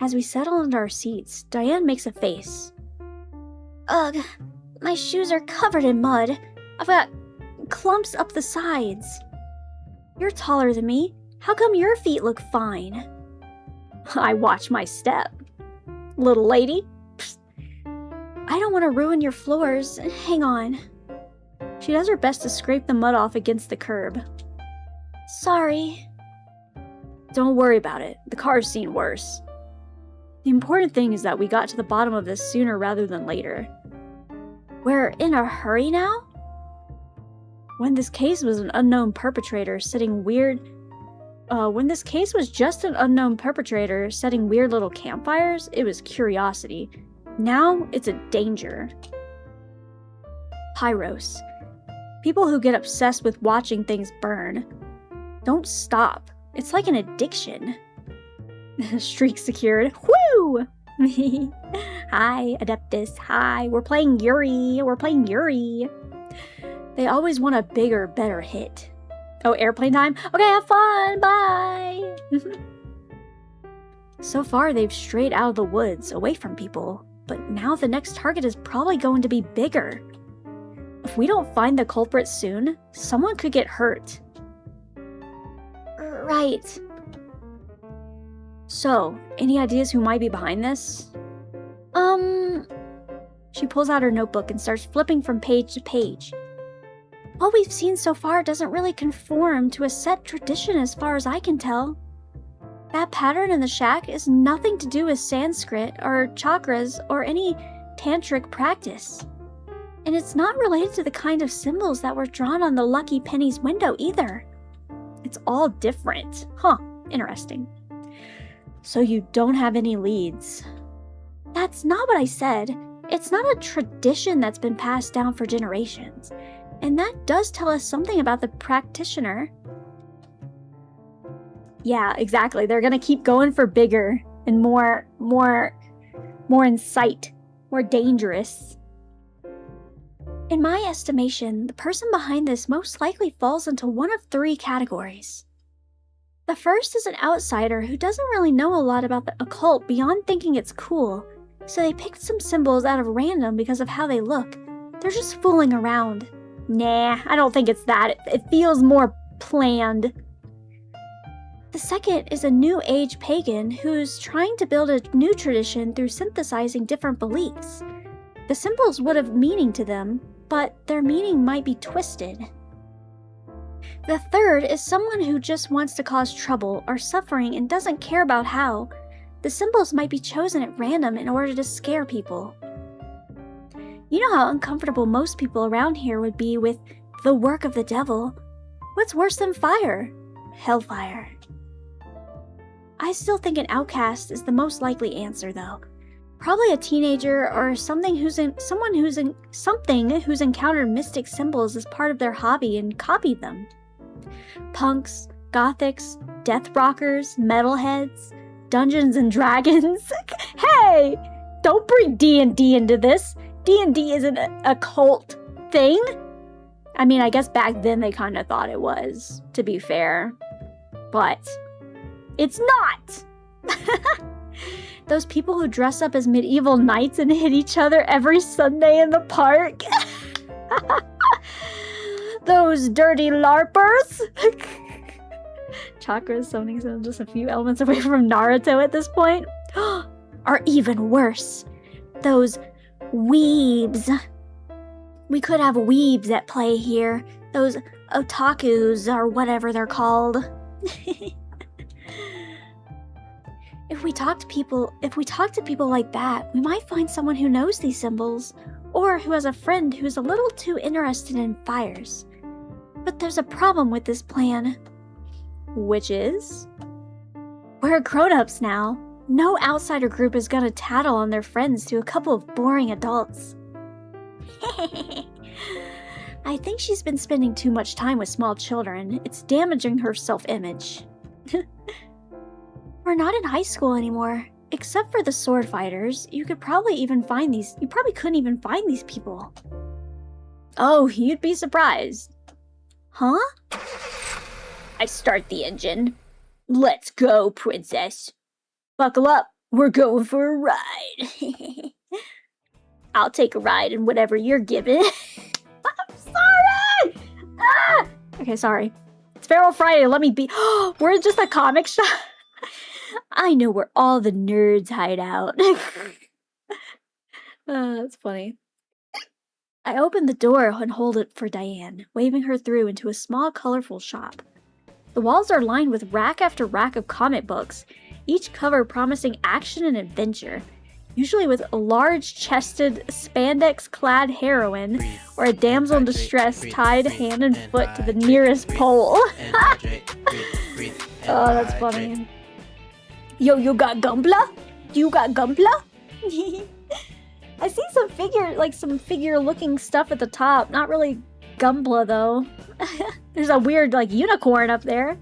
As we settle into our seats, Diane makes a face. Ugh, my shoes are covered in mud. I've got clumps up the sides. You're taller than me. How come your feet look fine? I watch my step. Little lady. Psst. I don't want to ruin your floors. Hang on. She does her best to scrape the mud off against the curb. Sorry. Don't worry about it. The car's seen worse. The important thing is that we got to the bottom of this sooner rather than later. We're in a hurry now? When this case was just an unknown perpetrator setting weird little campfires, it was curiosity. Now it's a danger. Pyros. People who get obsessed with watching things burn. Don't stop. It's like an addiction. Streak secured. Woo! Hi, Adeptus. Hi, we're playing YURI. They always want a bigger, better hit. Oh, airplane time? Okay, have fun! Bye! So far, they've strayed out of the woods, away from people. But now the next target is probably going to be bigger. If we don't find the culprit soon, someone could get hurt. Right. So, any ideas who might be behind this? She pulls out her notebook and starts flipping from page to page. What we've seen so far doesn't really conform to a set tradition as far as I can tell. That pattern in the shack is nothing to do with Sanskrit or chakras or any tantric practice. And it's not related to the kind of symbols that were drawn on the Lucky Penny's window either. It's all different. Huh, interesting. So you don't have any leads. That's not what I said. It's not a tradition that's been passed down for generations. And that does tell us something about the practitioner. Yeah, exactly. They're gonna keep going for bigger and more in sight, more dangerous. In my estimation, the person behind this most likely falls into one of three categories. The first is an outsider who doesn't really know a lot about the occult beyond thinking it's cool, so they picked some symbols out of random because of how they look. They're just fooling around. Nah, I don't think it's that. It feels more planned. The second is a new age pagan who's trying to build a new tradition through synthesizing different beliefs. The symbols would have meaning to them, but their meaning might be twisted. The third is someone who just wants to cause trouble or suffering and doesn't care about how. The symbols might be chosen at random in order to scare people. You know how uncomfortable most people around here would be with the work of the devil. What's worse than fire? Hellfire. I still think an outcast is the most likely answer, though. Probably a teenager or someone who's encountered mystic symbols as part of their hobby and copied them. Punks, gothics, death rockers, metalheads, Dungeons and Dragons. Hey, don't bring D&D into this. D&D isn't a cult thing. I mean, I guess back then they kind of thought it was, to be fair. But it's not. Those people who dress up as medieval knights and hit each other every Sunday in the park. Those dirty LARPers. Chakra is summoning some just a few elements away from Naruto at this point. Or even worse, those weebs. We could have weebs at play here. Those otakus or whatever they're called. If we talk to people like that, we might find someone who knows these symbols, or who has a friend who's a little too interested in fires. But there's a problem with this plan. Which is? We're grown-ups now. No outsider group is gonna tattle on their friends to a couple of boring adults. I think she's been spending too much time with small children. It's damaging her self-image. We're not in high school anymore. Except for the sword fighters, you probably couldn't even find these people. Oh, you'd be surprised. Huh? I start the engine. Let's go, princess. Buckle up. We're going for a ride. I'll take a ride in whatever you're given. I'm sorry! Ah! Okay, sorry. It's Feral Friday. Let me be. We're just a comic shop. I know where all the nerds hide out. That's funny. I open the door and hold it for Diane, waving her through into a small, colorful shop. The walls are lined with rack after rack of comic books, each cover promising action and adventure, usually with a large-chested, spandex-clad heroine or a damsel in distress tied hand and foot to the nearest pole. Oh, that's funny. Yo, you got Gumbla? You got Gumbla? I see some figure-looking stuff at the top. Not really Gumbla, though. There's a weird, unicorn up there.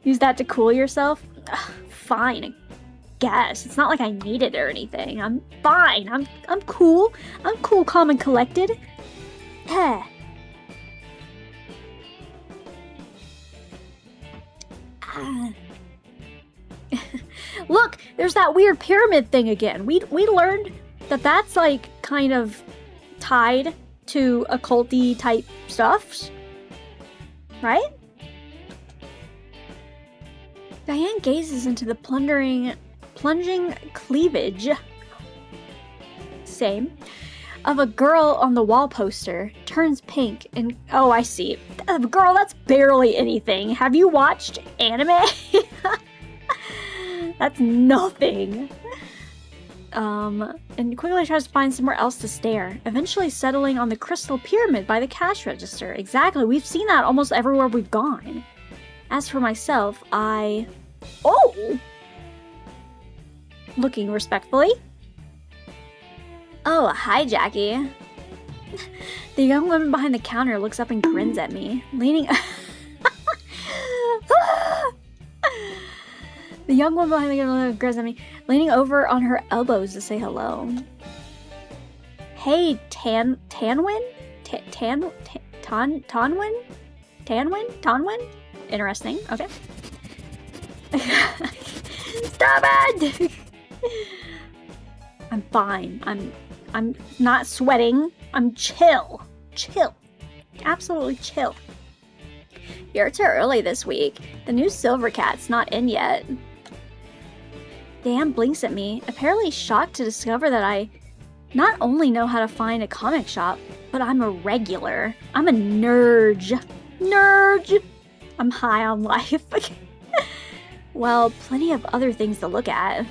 Use that to cool yourself? Ugh, fine, I guess. It's not like I need it or anything. I'm fine. I'm cool. I'm cool, calm, and collected. Look, there's that weird pyramid thing again. We learned that that's kind of tied to occulty type stuff, right? Diane gazes into the plunging cleavage, same, of a girl on the wall poster, turns pink, and oh, I see. Girl, that's barely anything. Have you watched anime? That's nothing. And quickly tries to find somewhere else to stare, eventually settling on the crystal pyramid by the cash register. Exactly, we've seen that almost everywhere we've gone. As for myself, Oh! Looking respectfully. Oh, hi, Jackie. The young woman behind the counter looks up and grins at me, leaning... The young woman behind the counter grins at me, leaning over on her elbows to say hello. Hey, Tanwin? Tanwin? Interesting, okay. Stop it! I'm fine. I'm not sweating. I'm chill. Chill. Absolutely chill. You're too early this week. The new Silver Cat's not in yet. Dan blinks at me, apparently shocked to discover that I not only know how to find a comic shop, but I'm a regular. I'm a nerd. Nerd! I'm high on life. Well, plenty of other things to look at.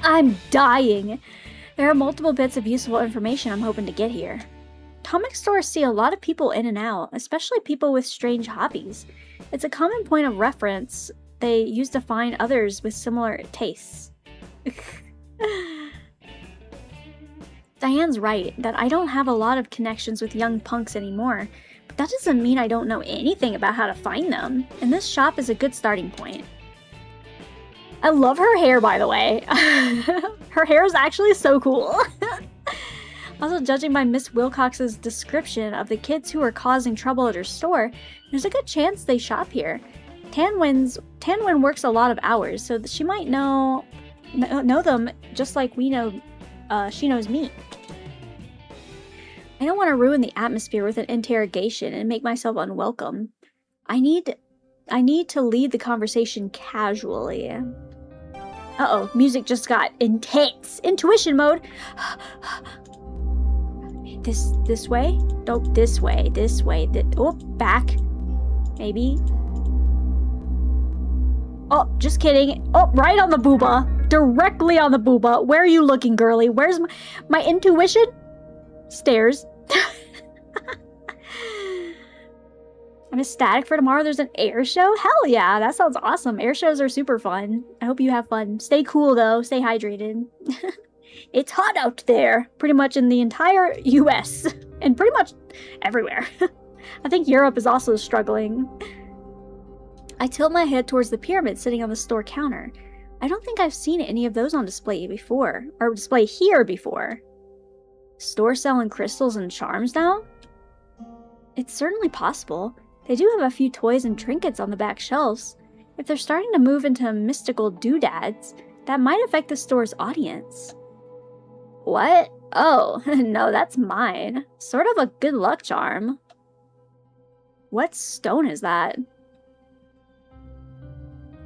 I'm dying. There are multiple bits of useful information I'm hoping to get here. Comic stores see a lot of people in and out, especially people with strange hobbies. It's a common point of reference they use to find others with similar tastes. Diane's right that I don't have a lot of connections with young punks anymore, but that doesn't mean I don't know anything about how to find them, and this shop is a good starting point. I love her hair, by the way. Her hair is actually so cool. Also, judging by Miss Wilcox's description of the kids who are causing trouble at her store, there's a good chance they shop here. Tanwin works a lot of hours, so she might know them just like we know she knows me. I don't want to ruin the atmosphere with an interrogation and make myself unwelcome. I need to lead the conversation casually. Uh-oh, music just got intense. Intuition mode. This way? Nope, this way. Oh, back. Maybe. Oh, just kidding. Oh, right on the booba. Directly on the booba. Where are you looking, girly? Where's my intuition? Stairs. I'm ecstatic for tomorrow. There's an air show? Hell yeah, that sounds awesome. Air shows are super fun. I hope you have fun. Stay cool, though. Stay hydrated. It's hot out there. Pretty much in the entire US. And pretty much everywhere. I think Europe is also struggling. I tilt my head towards the pyramid sitting on the store counter. I don't think I've seen any of those on display before. Or display here before. Store selling crystals and charms now? It's certainly possible. They do have a few toys and trinkets on the back shelves. If they're starting to move into mystical doodads, that might affect the store's audience. What? Oh, no, that's mine. Sort of a good luck charm. What stone is that?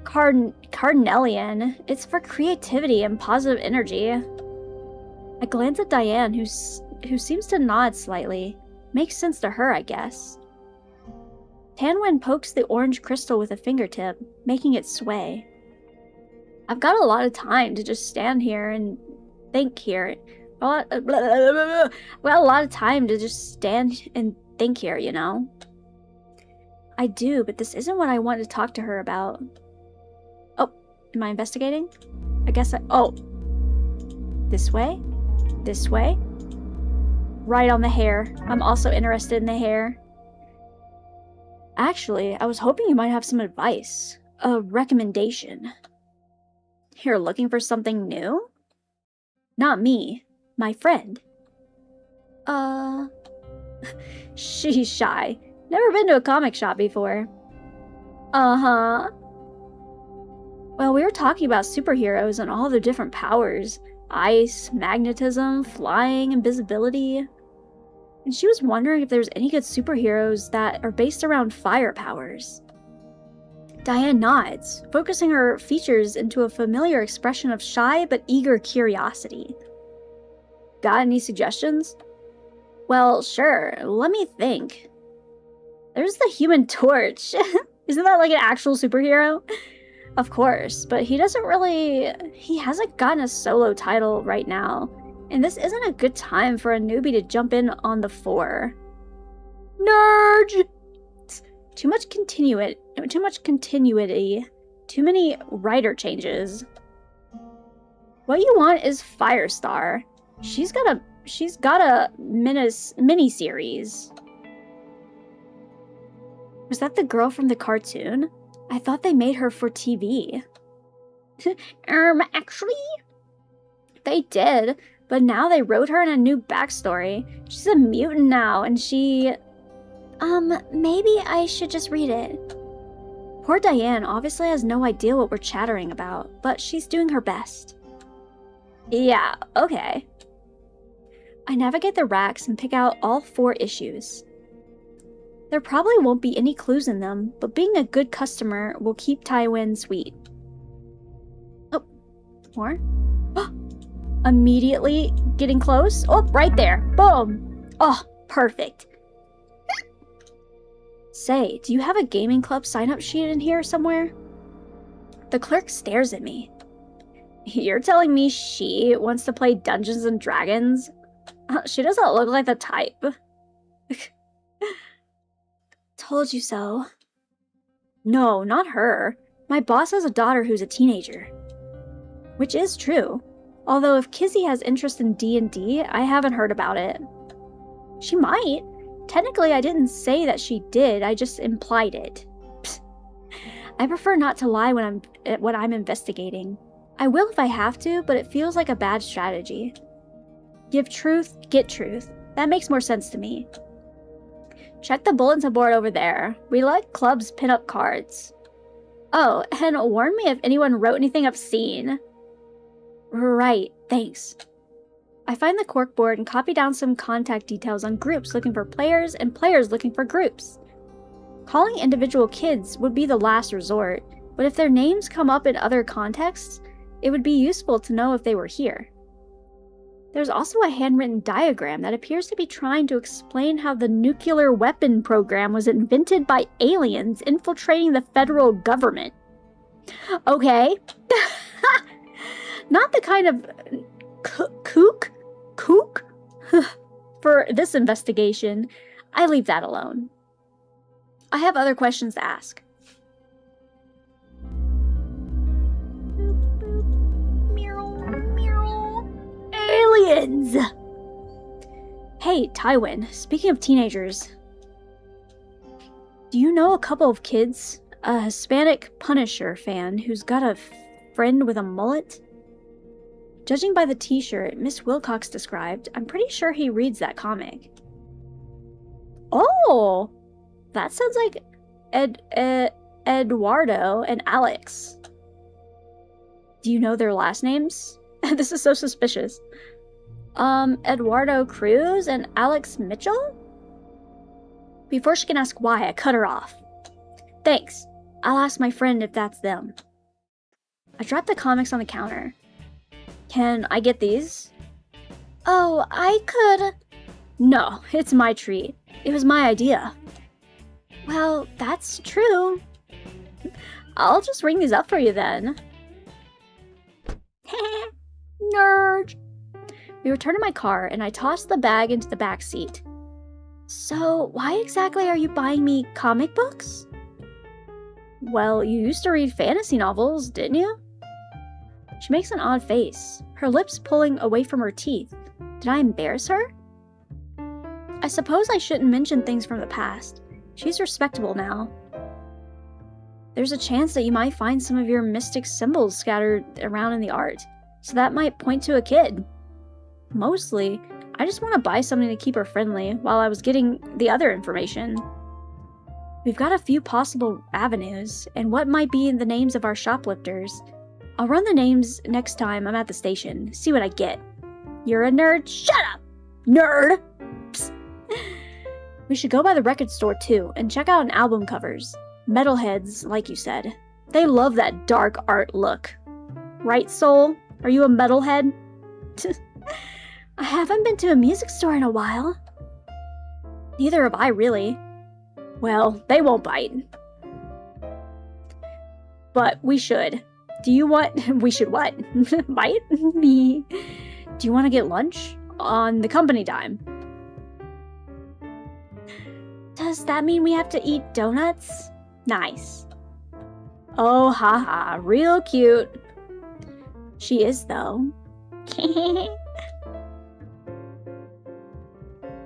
Carnelian. It's for creativity and positive energy. I glance at Diane, who seems to nod slightly. Makes sense to her, I guess. Tanwin pokes the orange crystal with a fingertip, making it sway. I've got a lot of time to just stand here and think here. I've got a lot of time to just stand and think here, you know? I do, but this isn't what I want to talk to her about. Oh, am I investigating? I guess oh. This way? This way? Right on the hair. I'm also interested in the hair. Actually, I was hoping you might have some advice. A recommendation. You're looking for something new? Not me. My friend. She's shy. Never been to a comic shop before. Uh-huh. Well, we were talking about superheroes and all their different powers. Ice, magnetism, flying, invisibility. And she was wondering if there's any good superheroes that are based around fire powers. Diane nods, focusing her features into a familiar expression of shy but eager curiosity. Got any suggestions? Well, sure. Let me think. There's the Human Torch. Isn't that like an actual superhero? Of course, but he hasn't gotten a solo title right now. And this isn't a good time for a newbie to jump in on the fore. Nerd! Too much continuity. Too many writer changes. What you want is Firestar. She's got a mini-series. Was that the girl from the cartoon? I thought they made her for TV. Actually? They did, but now they wrote her in a new backstory. She's a mutant now, and she... maybe I should just read it. Poor Diane obviously has no idea what we're chattering about, but she's doing her best. Yeah, okay. I navigate the racks and pick out all 4 issues. There probably won't be any clues in them, but being a good customer will keep Tywin sweet. Oh, more? Immediately getting close. Oh, right there. Boom. Oh, perfect. Say, do you have a gaming club sign-up sheet in here somewhere? The clerk stares at me. You're telling me she wants to play Dungeons and Dragons? She doesn't look like the type. Told you so. No, not her. My boss has a daughter who's a teenager. Which is true. Although if Kizzy has interest in D&D, I haven't heard about it. She might. Technically, I didn't say that she did, I just implied it. Psst. I prefer not to lie when I'm investigating. I will if I have to, but it feels like a bad strategy. Give truth, get truth. That makes more sense to me. Check the bulletin board over there. We let clubs pin up cards. Oh, and warn me if anyone wrote anything obscene. Right, thanks. I find the corkboard and copy down some contact details on groups looking for players and players looking for groups. Calling individual kids would be the last resort, but if their names come up in other contexts, it would be useful to know if they were here. There's also a handwritten diagram that appears to be trying to explain how the nuclear weapon program was invented by aliens infiltrating the federal government. Okay. Not the kind of kook for this investigation. I leave that alone. I have other questions to ask. Aliens! Hey, Tywin, speaking of teenagers, do you know a couple of kids? A Hispanic Punisher fan who's got a friend with a mullet? Judging by the t-shirt Miss Wilcox described, I'm pretty sure he reads that comic. Oh! That sounds like Eduardo and Alex. Do you know their last names? This is so suspicious. Eduardo Cruz and Alex Mitchell? Before she can ask why, I cut her off. Thanks. I'll ask my friend if that's them. I dropped the comics on the counter. Can I get these? Oh, I could... No, it's my treat. It was my idea. Well, that's true. I'll just ring these up for you then. Nerd. We return to my car, and I toss the bag into the back seat. So, why exactly are you buying me comic books? Well, you used to read fantasy novels, didn't you? She makes an odd face, her lips pulling away from her teeth. Did I embarrass her? I suppose I shouldn't mention things from the past. She's respectable now. There's a chance that you might find some of your mystic symbols scattered around in the art, so that might point to a kid. Mostly, I just want to buy something to keep her friendly while I was getting the other information. We've got a few possible avenues, and what might be the names of our shoplifters. I'll run the names next time I'm at the station, see what I get. You're a nerd? Shut up! Nerd! Psst. We should go by the record store too, and check out album covers. Metalheads, like you said. They love that dark art look. Right, Soul? Are you a metalhead? I haven't been to a music store in a while. Neither have I, really. Well, they won't bite. But we should. Do you want... We should what? Bite? Me. Do you want to get lunch? On the company dime. Does that mean we have to eat donuts? Nice. Oh, haha, real cute. She is, though.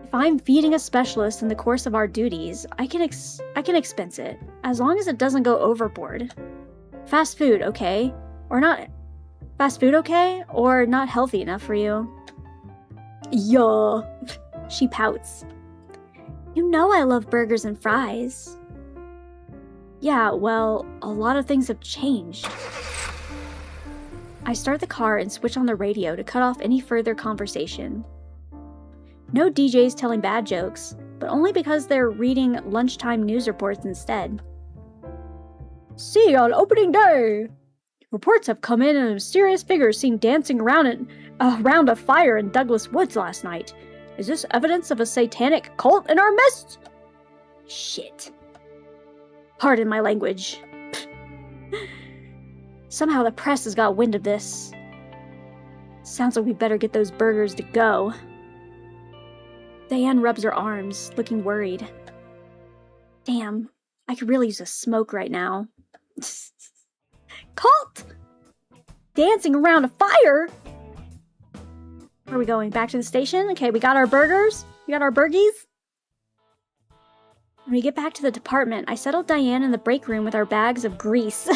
If I'm feeding a specialist in the course of our duties, I can expense it, as long as it doesn't go overboard. Fast food, okay? Or not... Fast food, okay? Or not healthy enough for you? Yeah. She pouts. You know I love burgers and fries. Yeah, well, a lot of things have changed. I start the car and switch on the radio to cut off any further conversation. No DJs telling bad jokes, but only because they're reading lunchtime news reports instead. See, on opening day! Reports have come in of a mysterious figure seen dancing around a fire in Douglas Woods last night. Is this evidence of a satanic cult in our midst? Shit. Pardon my language. Somehow the press has got wind of this. Sounds like we better get those burgers to go. Diane rubs her arms, looking worried. Damn, I could really use a smoke right now. Cult! Dancing around a fire? Where are we going? Back to the station? Okay, we got our burgers. We got our burgies. When we get back to the department, I settled Diane in the break room with our bags of grease.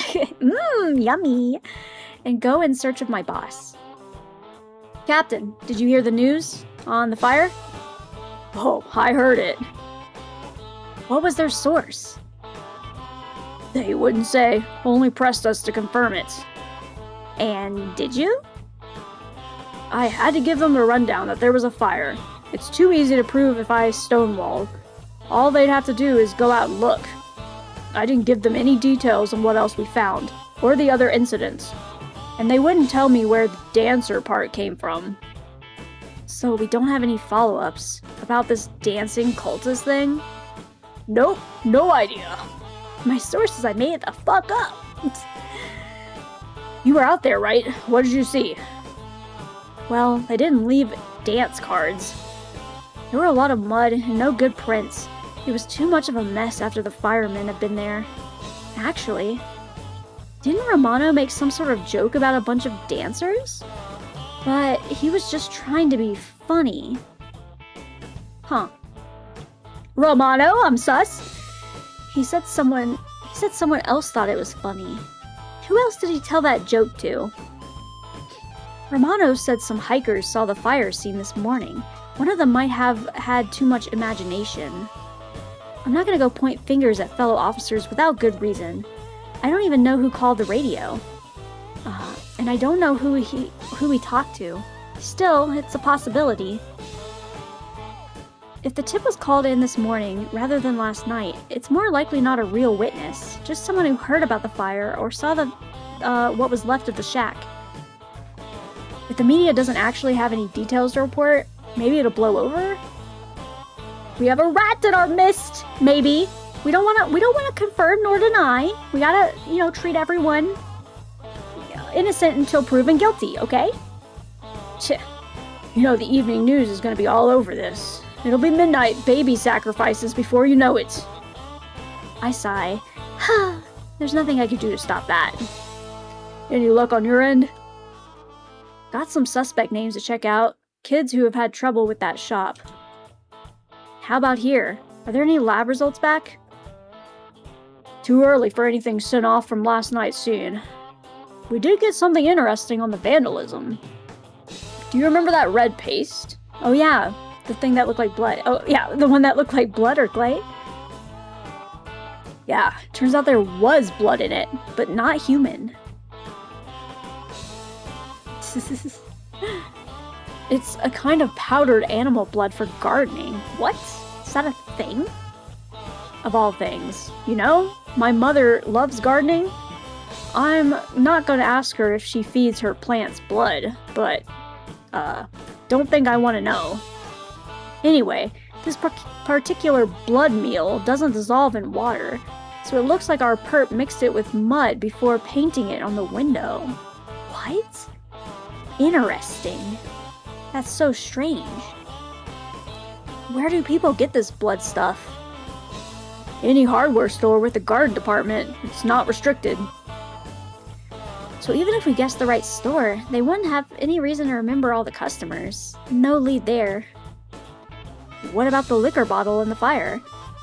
Yummy. And go in search of my boss. Captain, did you hear the news on the fire? Oh, I heard it. What was their source? They wouldn't say, only pressed us to confirm it. And did you? I had to give them the rundown that there was a fire. It's too easy to prove if I stonewalled. All they'd have to do is go out and look. I didn't give them any details on what else we found, or the other incidents. And they wouldn't tell me where the dancer part came from. So we don't have any follow-ups about this dancing cultist thing? Nope, no idea. My sources, I made it the fuck up. You were out there, right? What did you see? Well, they didn't leave dance cards. There were a lot of mud and no good prints. It was too much of a mess after the firemen had been there. Actually, didn't Romano make some sort of joke about a bunch of dancers? But he was just trying to be funny. Huh. Romano, I'm sus. He said someone else thought it was funny. Who else did he tell that joke to? Romano said some hikers saw the fire scene this morning. One of them might have had too much imagination. I'm not gonna go point fingers at fellow officers without good reason. I don't even know who called the radio. And I don't know who he talked to. Still, it's a possibility. If the tip was called in this morning rather than last night, it's more likely not a real witness, just someone who heard about the fire or saw what was left of the shack. If the media doesn't actually have any details to report, maybe it'll blow over? We have a rat in our midst, maybe. We don't wanna confirm nor deny. We gotta, treat everyone innocent until proven guilty, okay? The evening news is gonna be all over this. It'll be midnight baby sacrifices before you know it. I sigh. There's nothing I could do to stop that. Any luck on your end? Got some suspect names to check out. Kids who have had trouble with that shop. How about here? Are there any lab results back? Too early for anything sent off from last night's scene. We did get something interesting on the vandalism. Do you remember that red paste? Oh yeah, the thing that looked like blood. Oh yeah, the one that looked like blood or clay? Yeah, turns out there was blood in it, but not human. It's a kind of powdered animal blood for gardening. What? Is that a thing? Of all things. My mother loves gardening. I'm not gonna ask her if she feeds her plants blood, but, don't think I want to know. Anyway, this particular blood meal doesn't dissolve in water, so it looks like our perp mixed it with mud before painting it on the window. What? Interesting. That's so strange. Where do people get this blood stuff? Any hardware store with a garden department. It's not restricted. So even if we guessed the right store, they wouldn't have any reason to remember all the customers. No lead there. What about the liquor bottle in the fire?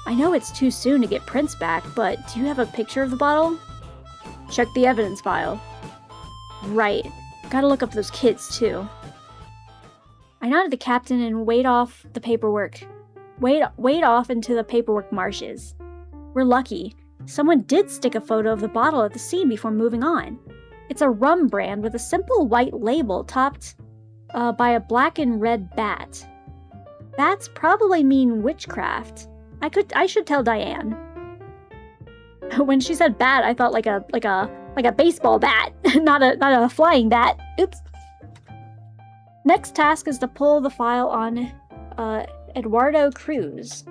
I know it's too soon to get prints back, but do you have a picture of the bottle? Check the evidence file. Right. Gotta look up those kids, too. I nodded the captain and wade off the paperwork. Wade off into the paperwork marshes. We're lucky. Someone did stick a photo of the bottle at the scene before moving on. It's a rum brand with a simple white label topped by a black and red bat. Bats probably mean witchcraft. I should tell Diane. When she said bat, I thought like a baseball bat, not a flying bat. Oops. Next task is to pull the file on Eduardo Cruz.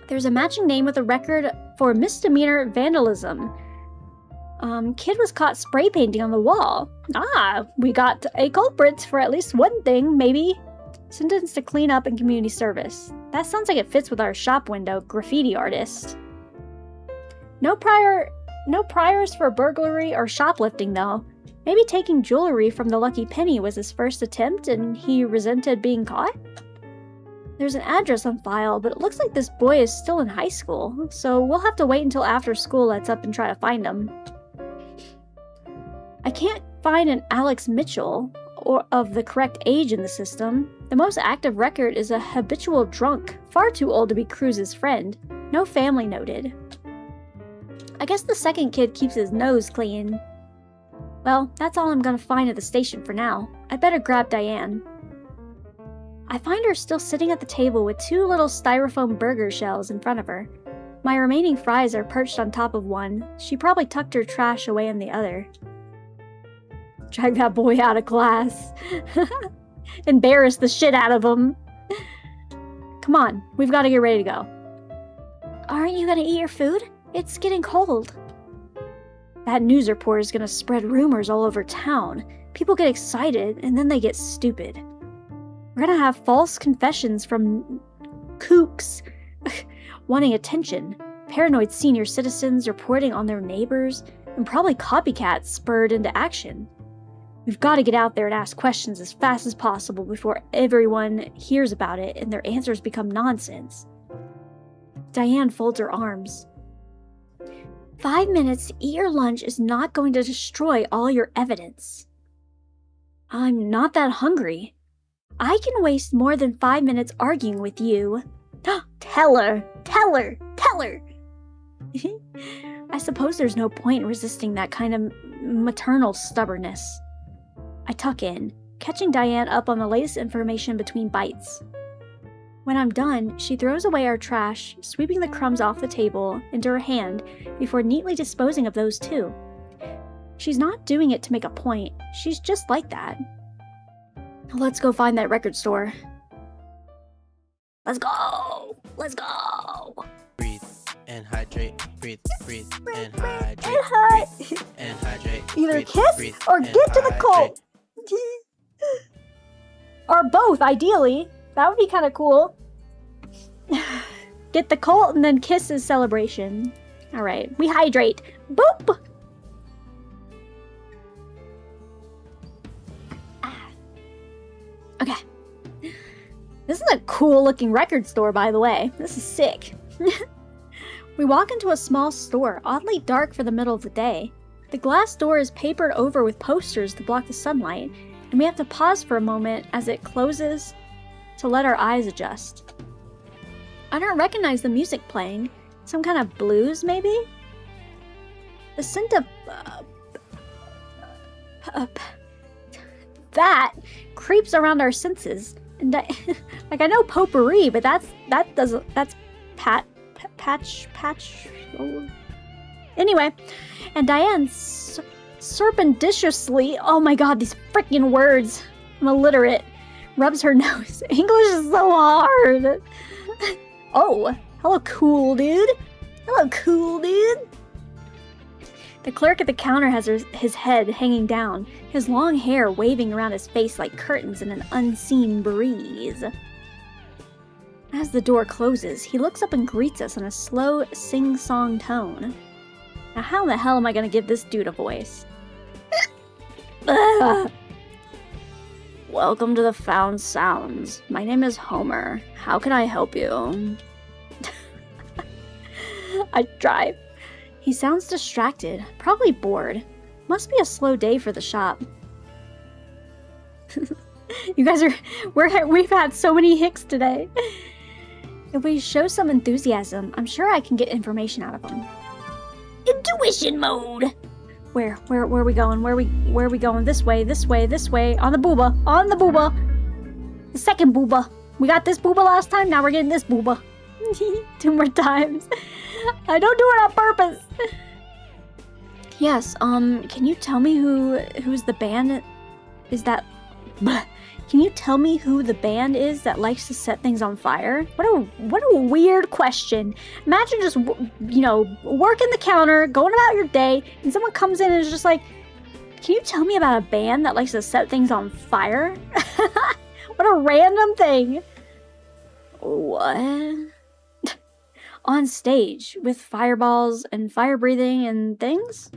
There's a matching name with a record for misdemeanor vandalism. Kid was caught spray painting on the wall. We got a culprit for at least one thing, maybe. Sentenced to clean up and community service. That sounds like it fits with our shop window graffiti artist. No prior No priors for burglary or shoplifting, though. Maybe taking jewelry from the Lucky Penny was his first attempt and he resented being caught? There's an address on file, but it looks like this boy is still in high school, so we'll have to wait until after school lets up and try to find him. I can't find an Alex Mitchell or of the correct age in the system. The most active record is a habitual drunk, far too old to be Cruz's friend. No family noted. I guess the second kid keeps his nose clean. Well, that's all I'm gonna find at the station for now. I better grab Diane. I find her still sitting at the table with 2 little styrofoam burger shells in front of her. My remaining fries are perched on top of one. She probably tucked her trash away in the other. Drag that boy out of class. Embarrass the shit out of him. Come on, we've got to get ready to go. Aren't you gonna eat your food? It's getting cold. That news report is gonna spread rumors all over town. People get excited, and then they get stupid. We're gonna have false confessions from kooks wanting attention, paranoid senior citizens reporting on their neighbors, and probably copycats spurred into action. We've got to get out there and ask questions as fast as possible before everyone hears about it and their answers become nonsense. Diane folds her arms. 5 minutes to eat your lunch is not going to destroy all your evidence. I'm not that hungry. I can waste more than 5 minutes arguing with you. Tell her! Tell her! Tell her! I suppose there's no point in resisting that kind of maternal stubbornness. I tuck in, catching Diane up on the latest information between bites. When I'm done, she throws away our trash, sweeping the crumbs off the table into her hand before neatly disposing of those too. She's not doing it to make a point, she's just like that. Let's go find that record store. Let's go! Let's go! Breathe and hydrate. Breathe, breathe and hydrate. Breathe and hydrate. Either Breathe, kiss breathe, or and get to the hydrate. colt! Or both, ideally. That would be kind of cool. Get the colt and then kiss his celebration. Alright, we hydrate. Boop! Okay. This is a cool looking record store, by the way. This is sick. We walk into a small store, oddly dark for the middle of the day. The glass door is papered over with posters to block the sunlight, and we have to pause for a moment as it closes to let our eyes adjust. I don't recognize the music playing. Some kind of blues, maybe? The scent of that creeps around our senses, and like I know potpourri, but that's patch. Oh. Anyway, and Diane surreptitiously, oh my god, these freaking words, I'm illiterate, rubs her nose. English is so hard. Oh, hello, cool dude. Hello, cool dude. The clerk at the counter has his head hanging down, his long hair waving around his face like curtains in an unseen breeze. As the door closes, he looks up and greets us in a slow, sing-song tone. Now how in the hell am I gonna give this dude a voice? Welcome to the Found Sounds. My name is Homer. How can I help you? I try. He sounds distracted, probably bored. Must be a slow day for the shop. You guys we've had so many hicks today. If we show some enthusiasm, I'm sure I can get information out of him. Intuition mode! Where are we going? Where are we going? This way. On the booba. The second booba. We got this booba last time, now we're getting this booba. 2 more times. I don't do it on purpose. Yes, can you tell me who's the band is that? Can you tell me who the band is that likes to set things on fire? What a weird question. Imagine just, working the counter, going about your day, and someone comes in and is just like, can you tell me about a band that likes to set things on fire? What a random thing. What? on stage with fireballs and fire breathing and things.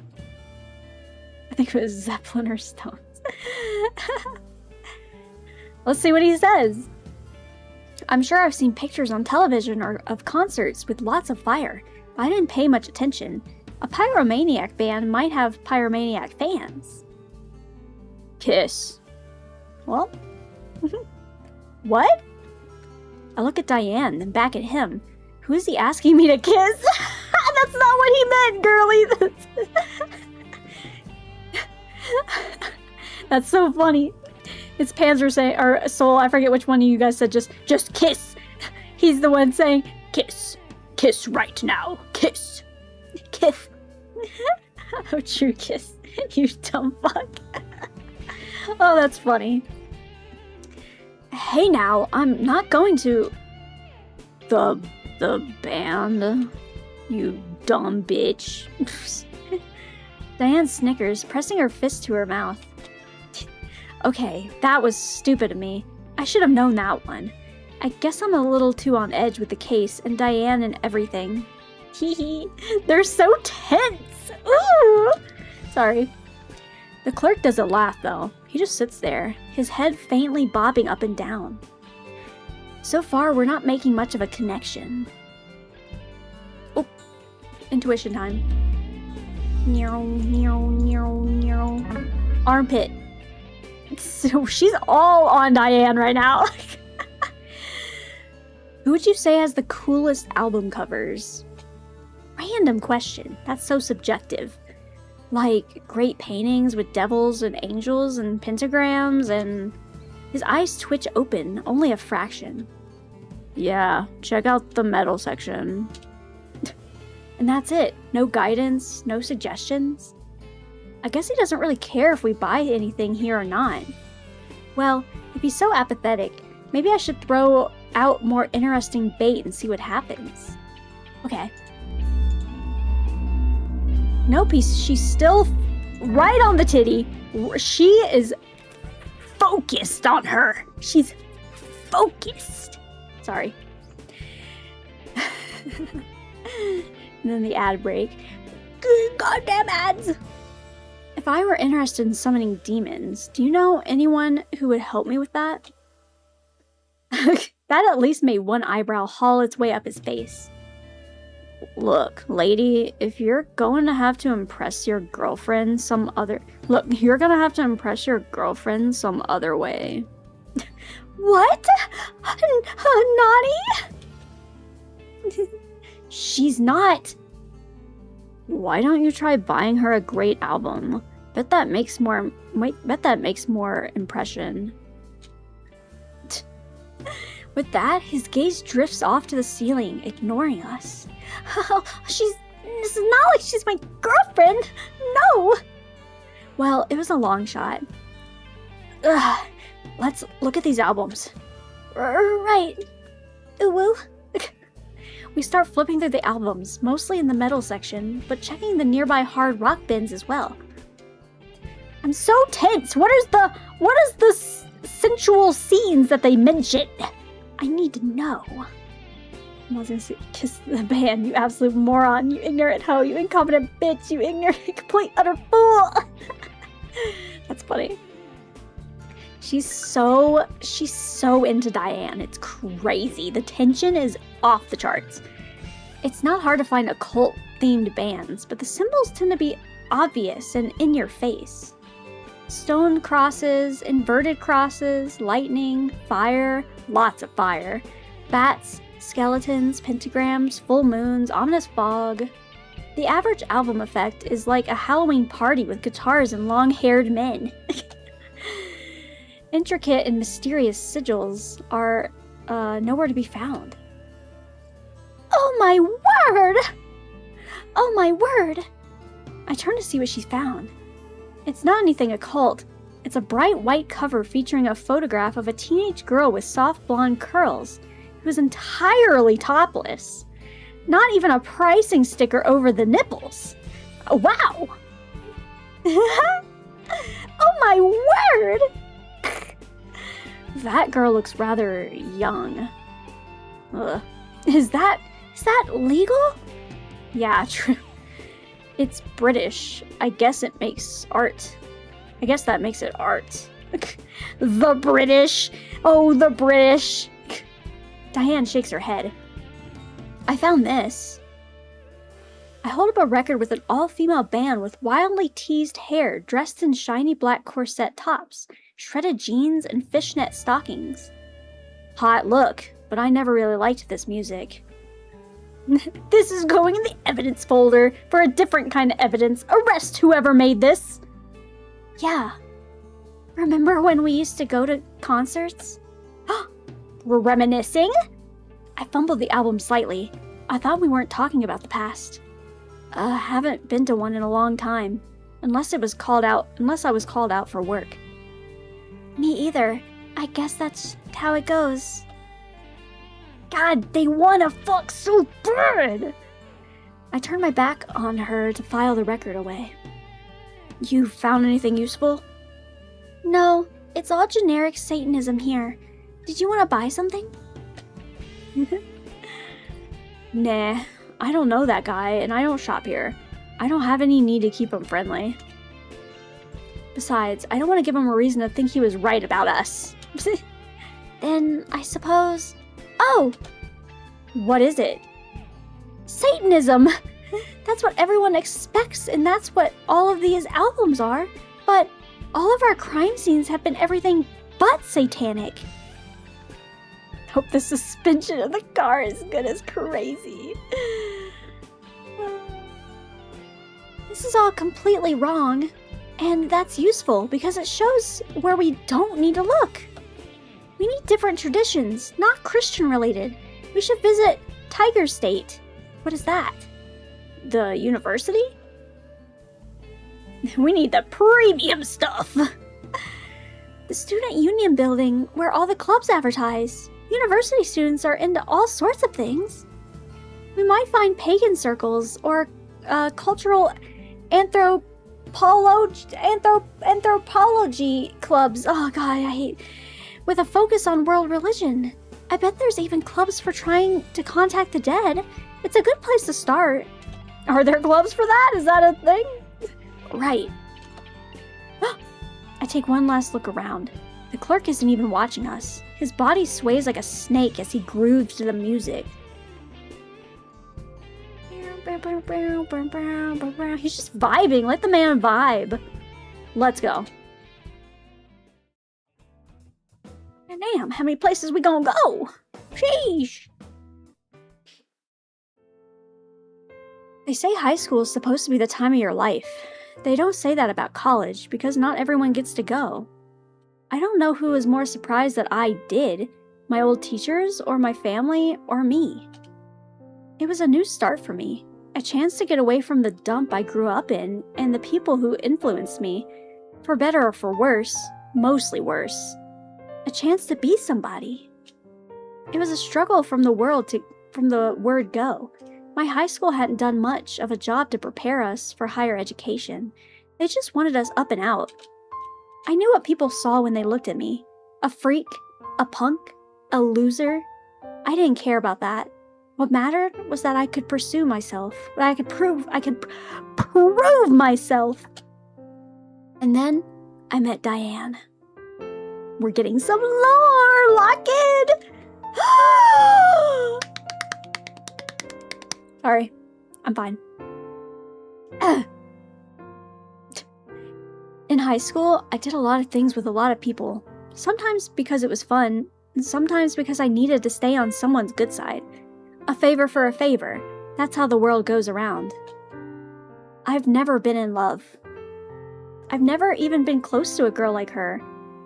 I think it was Zeppelin or Stones. Let's see what he says. I'm sure I've seen pictures on television or of concerts with lots of fire, but I didn't pay much attention. A pyromaniac band might have pyromaniac fans. Kiss. Well, what? I look at Diane, then back at him. Who is he asking me to kiss? That's not what he meant, girlie. That's so funny. It's Panzer saying, or Soul, I forget which one of you guys said just kiss. He's the one saying, kiss. Kiss right now. Kiss. Kiss. Oh, true kiss. You dumb fuck. Oh, that's funny. Hey now, I'm not going to... The band? You dumb bitch. Diane snickers, pressing her fist to her mouth. Okay, that was stupid of me. I should have known that one. I guess I'm a little too on edge with the case and Diane and everything. Hee. They're so tense. Ooh. Sorry. The clerk doesn't laugh though. He just sits there, his head faintly bobbing up and down. So far, we're not making much of a connection. Oh, intuition time. Armpit. So she's all on Diane right now. Who would you say has the coolest album covers? Random question. That's so subjective. Like great paintings with devils and angels and pentagrams and... His eyes twitch open, only a fraction. Yeah, check out the metal section. And that's it. No guidance, no suggestions. I guess he doesn't really care if we buy anything here or not. Well, if he's so apathetic, maybe I should throw out more interesting bait and see what happens. Okay. Nope, she's still right on the titty. She is focused on her. She's focused. Sorry. And then the ad break. Goddamn ads! If I were interested in summoning demons, do you know anyone who would help me with that? That at least made one eyebrow haul its way up his face. Look, lady, if you're going to have to impress your girlfriend some other... Look, you're gonna have to impress your girlfriend some other way. What? Naughty? She's not. Why don't you try buying her a great album? Bet that makes more impression. With that, his gaze drifts off to the ceiling, ignoring us. This is not like she's my girlfriend. No. Well, it was a long shot. Ugh. Let's look at these albums. Right. Ooh. We start flipping through the albums, mostly in the metal section, but checking the nearby hard rock bins as well. I'm so tense. What is the sensual scenes that they mention? I need to know. I was gonna say, kiss the band, you absolute moron, you ignorant hoe, you incompetent bitch, you ignorant, complete utter fool. That's funny. She's so into Diane. It's crazy. The tension is off the charts. It's not hard to find occult-themed bands, but the symbols tend to be obvious and in your face. Stone crosses, inverted crosses, lightning, fire, lots of fire, bats, skeletons, pentagrams, full moons, ominous fog. The average album effect is like a Halloween party with guitars and long-haired men. Intricate and mysterious sigils are nowhere to be found. Oh my word! Oh my word! I turn to see what she's found. It's not anything occult. It's a bright white cover featuring a photograph of a teenage girl with soft blonde curls who is entirely topless. Not even a pricing sticker over the nipples. Oh, wow! Oh my word! That girl looks rather young. Ugh. Is that Is that legal? Yeah, true. It's British. I guess it makes art. I guess that makes it art. The British! Oh, the British! Diane shakes her head. I found this. I hold up a record with an all-female band with wildly teased hair dressed in shiny black corset tops, shredded jeans, and fishnet stockings. Hot look, but I never really liked this music. This is going in the evidence folder for a different kind of evidence. Arrest whoever made this! Yeah. Remember when we used to go to concerts? We're reminiscing? I fumbled the album slightly. I thought we weren't talking about the past. Haven't been to one in a long time. Unless I was called out for work. Me either. I guess that's how it goes. God, they wanna fuck so bad! I turned my back on her to file the record away. You found anything useful? No, it's all generic Satanism here. Did you want to buy something? Nah, I don't know that guy, and I don't shop here. I don't have any need to keep him friendly. Besides, I don't want to give him a reason to think he was right about us. Then, I suppose... Oh! What is it? Satanism! That's what everyone expects, and that's what all of these albums are. But all of our crime scenes have been everything but satanic. Hope the suspension of the car is good as crazy. This is all completely wrong, and that's useful because it shows where we don't need to look. We need different traditions, not Christian related. We should visit Tiger State. What is that? The university? We need the premium stuff. The student union building where all the clubs advertise. University students are into all sorts of things. We might find pagan circles or cultural anthropology clubs. Oh god, I hate... With a focus on world religion. I bet there's even clubs for trying to contact the dead. It's a good place to start. Are there clubs for that? Is that a thing? Right. I take one last look around. The clerk isn't even watching us. His body sways like a snake as he grooves to the music. He's just vibing. Let the man vibe. Let's go. Damn, how many places we gonna go? Sheesh. They say high school is supposed to be the time of your life. They don't say that about college because not everyone gets to go. I don't know who was more surprised that I did, my old teachers or my family or me. It was a new start for me, a chance to get away from the dump I grew up in and the people who influenced me, for better or for worse, mostly worse. A chance to be somebody. It was a struggle from the word go. My high school hadn't done much of a job to prepare us for higher education. They just wanted us up and out. I knew what people saw when they looked at me. A freak, a punk, a loser. I didn't care about that. What mattered was that I could pursue myself, that I could prove myself. And then I met Diane. We're getting some lore! Lock in! Sorry, I'm fine. In high school, I did a lot of things with a lot of people. Sometimes because it was fun, and sometimes because I needed to stay on someone's good side. A favor for a favor. That's how the world goes around. I've never been in love. I've never even been close to a girl like her.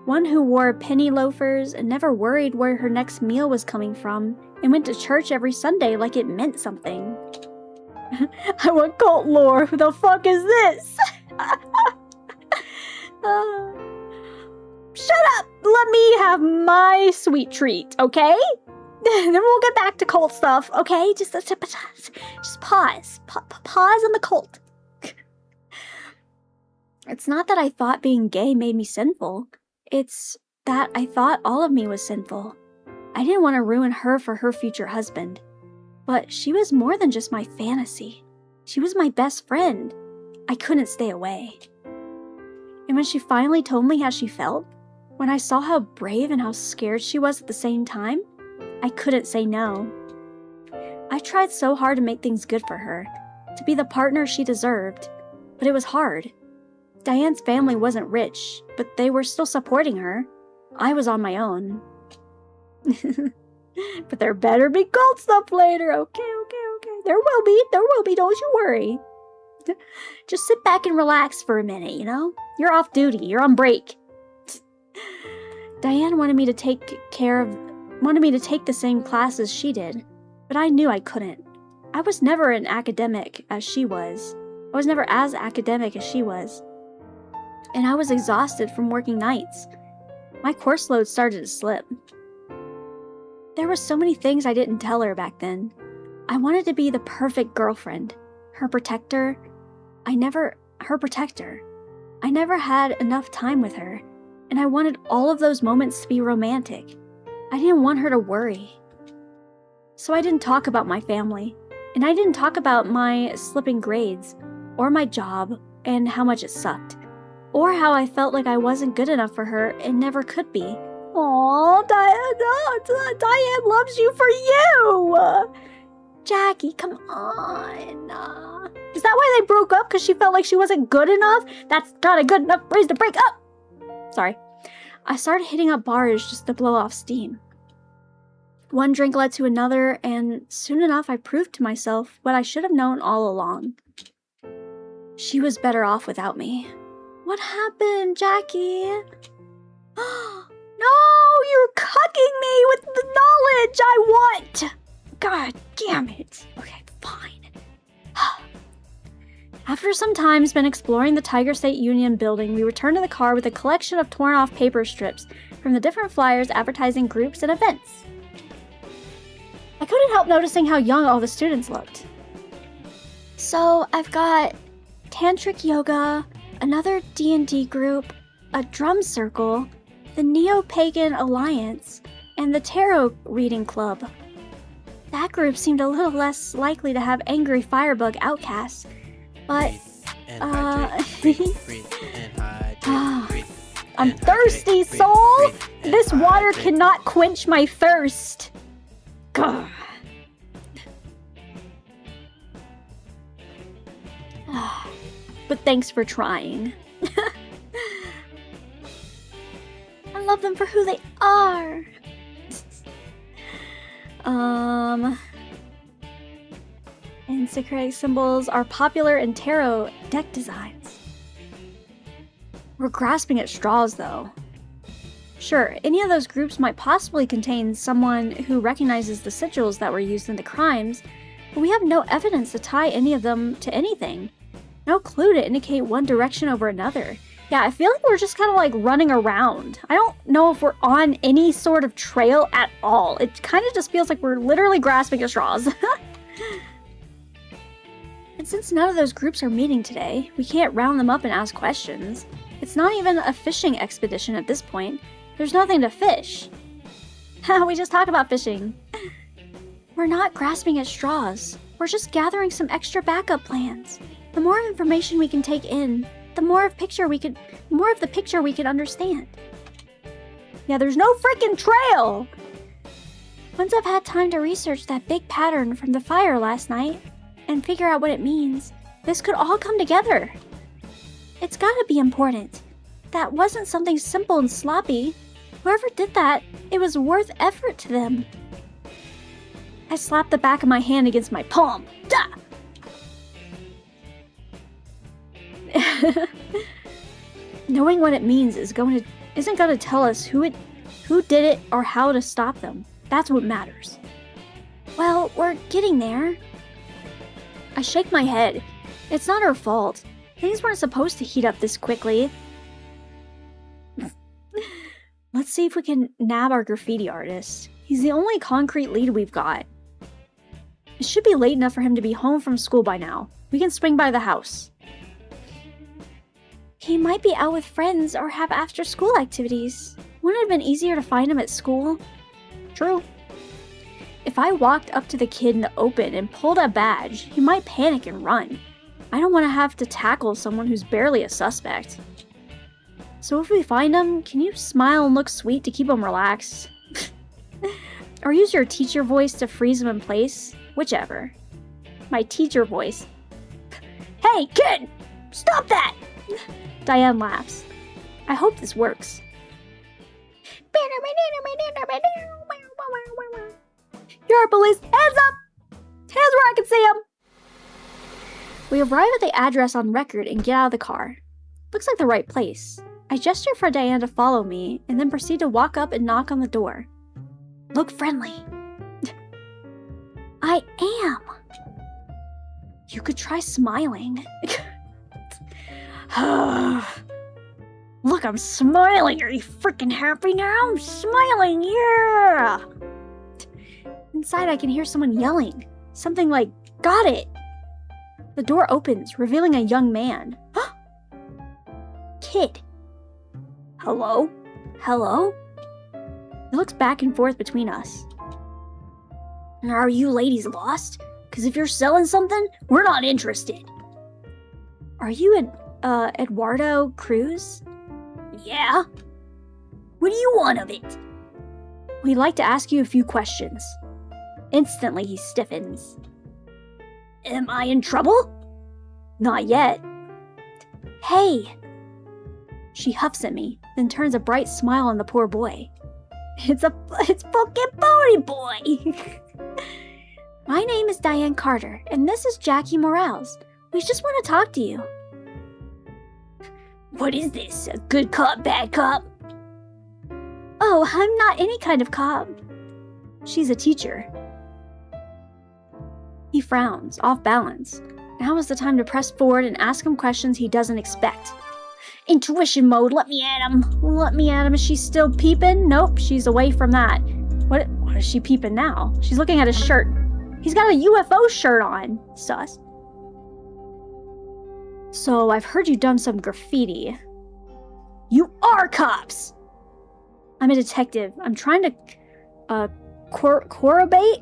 One who wore penny loafers and never worried where her next meal was coming from, and went to church every Sunday like it meant something. I want cult lore. Who the fuck is this? Shut up! Let me have my sweet treat, okay? Then we'll get back to cult stuff, okay? Just pause. Pause on the cult. It's not that I thought being gay made me sinful. It's that I thought all of me was sinful. I didn't want to ruin her for her future husband. But she was more than just my fantasy. She was my best friend. I couldn't stay away. And when she finally told me how she felt, when I saw how brave and how scared she was at the same time, I couldn't say no. I tried so hard to make things good for her, to be the partner she deserved, but it was hard. Diane's family wasn't rich, but they were still supporting her. I was on my own. But there better be gold stuff later. Okay. There will be, don't you worry. Just sit back and relax for a minute, you know? You're off duty, you're on break. Diane wanted me to take the same classes she did, but I knew I couldn't. I was never as academic as she was. And I was exhausted from working nights. My course load started to slip. There were so many things I didn't tell her back then. I wanted to be the perfect girlfriend, her protector. I never had enough time with her, and I wanted all of those moments to be romantic. I didn't want her to worry. So I didn't talk about my family, and I didn't talk about my slipping grades, or my job, and how much it sucked, or how I felt like I wasn't good enough for her and never could be. Aww, Diane loves you for you! Jackie, come on. Is that why they broke up? Because she felt like she wasn't good enough? That's not a good enough reason to break up! Sorry. I started hitting up bars just to blow off steam. One drink led to another, and soon enough I proved to myself what I should have known all along. She was better off without me. What happened, Jackie? No, you're cucking me with the knowledge I want! God damn it. Okay, fine. After some time spent exploring the Tiger State Union building, we returned to the car with a collection of torn-off paper strips from the different flyers advertising groups and events. I couldn't help noticing how young all the students looked. So, I've got Tantric Yoga, another D&D group, a drum circle, the Neo-Pagan Alliance, and the Tarot Reading Club. That group seemed a little less likely to have angry firebug outcasts, but, I'm thirsty, soul! This water cannot quench my thirst! Gah. But thanks for trying. I love them for who they are. And Syncretic symbols are popular in tarot deck designs. We're grasping at straws, though. Sure, any of those groups might possibly contain someone who recognizes the sigils that were used in the crimes, but we have no evidence to tie any of them to anything. No clue to indicate one direction over another. Yeah, I feel like we're just kind of like running around. I don't know if we're on any sort of trail at all. It kind of just feels like we're literally grasping at straws. And since none of those groups are meeting today, we can't round them up and ask questions. It's not even a fishing expedition at this point. There's nothing to fish. We just talked about fishing. We're not grasping at straws. We're just gathering some extra backup plans. The more information we can take in, the more of the picture we can understand. Yeah, there's no freaking trail! Once I've had time to research that big pattern from the fire last night and figure out what it means, this could all come together. It's gotta be important. That wasn't something simple and sloppy. Whoever did that, it was worth effort to them. I slapped the back of my hand against my palm. Duh! Knowing what it means isn't going to tell us who did it or how to stop them. That's what matters. Well, we're getting there. I shake my head. It's not her fault. Things weren't supposed to heat up this quickly. Let's see if we can nab our graffiti artist. He's the only concrete lead we've got. It should be late enough for him to be home from school by now. We can swing by the house. He might be out with friends or have after-school activities. Wouldn't it have been easier to find him at school? True. If I walked up to the kid in the open and pulled a badge, he might panic and run. I don't want to have to tackle someone who's barely a suspect. So if we find him, can you smile and look sweet to keep him relaxed? Or use your teacher voice to freeze him in place? Whichever. My teacher voice. Hey, kid! Stop that! Diane laughs. I hope this works. Your police, hands up! Hands where I can see them! We arrive at the address on record and get out of the car. Looks like the right place. I gesture for Diane to follow me and then proceed to walk up and knock on the door. Look friendly. I am. You could try smiling. Look, I'm smiling. Are you freaking happy now? I'm smiling, yeah! Inside, I can hear someone yelling. Something like, got it! The door opens, revealing a young man. Kid. Hello? Hello? He looks back and forth between us. Are you ladies lost? Because if you're selling something, we're not interested. Are you Eduardo Cruz? Yeah? What do you want of it? We'd like to ask you a few questions. Instantly, he stiffens. Am I in trouble? Not yet. Hey! She huffs at me, then turns a bright smile on the poor boy. It's fucking Booty Boy! My name is Diane Carter, and this is Jackie Morales. We just want to talk to you. What is this? A good cop, bad cop? Oh, I'm not any kind of cop. She's a teacher. He frowns, off balance. Now is the time to press forward and ask him questions he doesn't expect. Intuition mode, let me at him. Let me at him. Is she still peeping? Nope, she's away from that. What is she peeping now? She's looking at his shirt. He's got a UFO shirt on. Sus. So, I've heard you've done some graffiti. You are cops! I'm a detective. I'm trying to, corroborate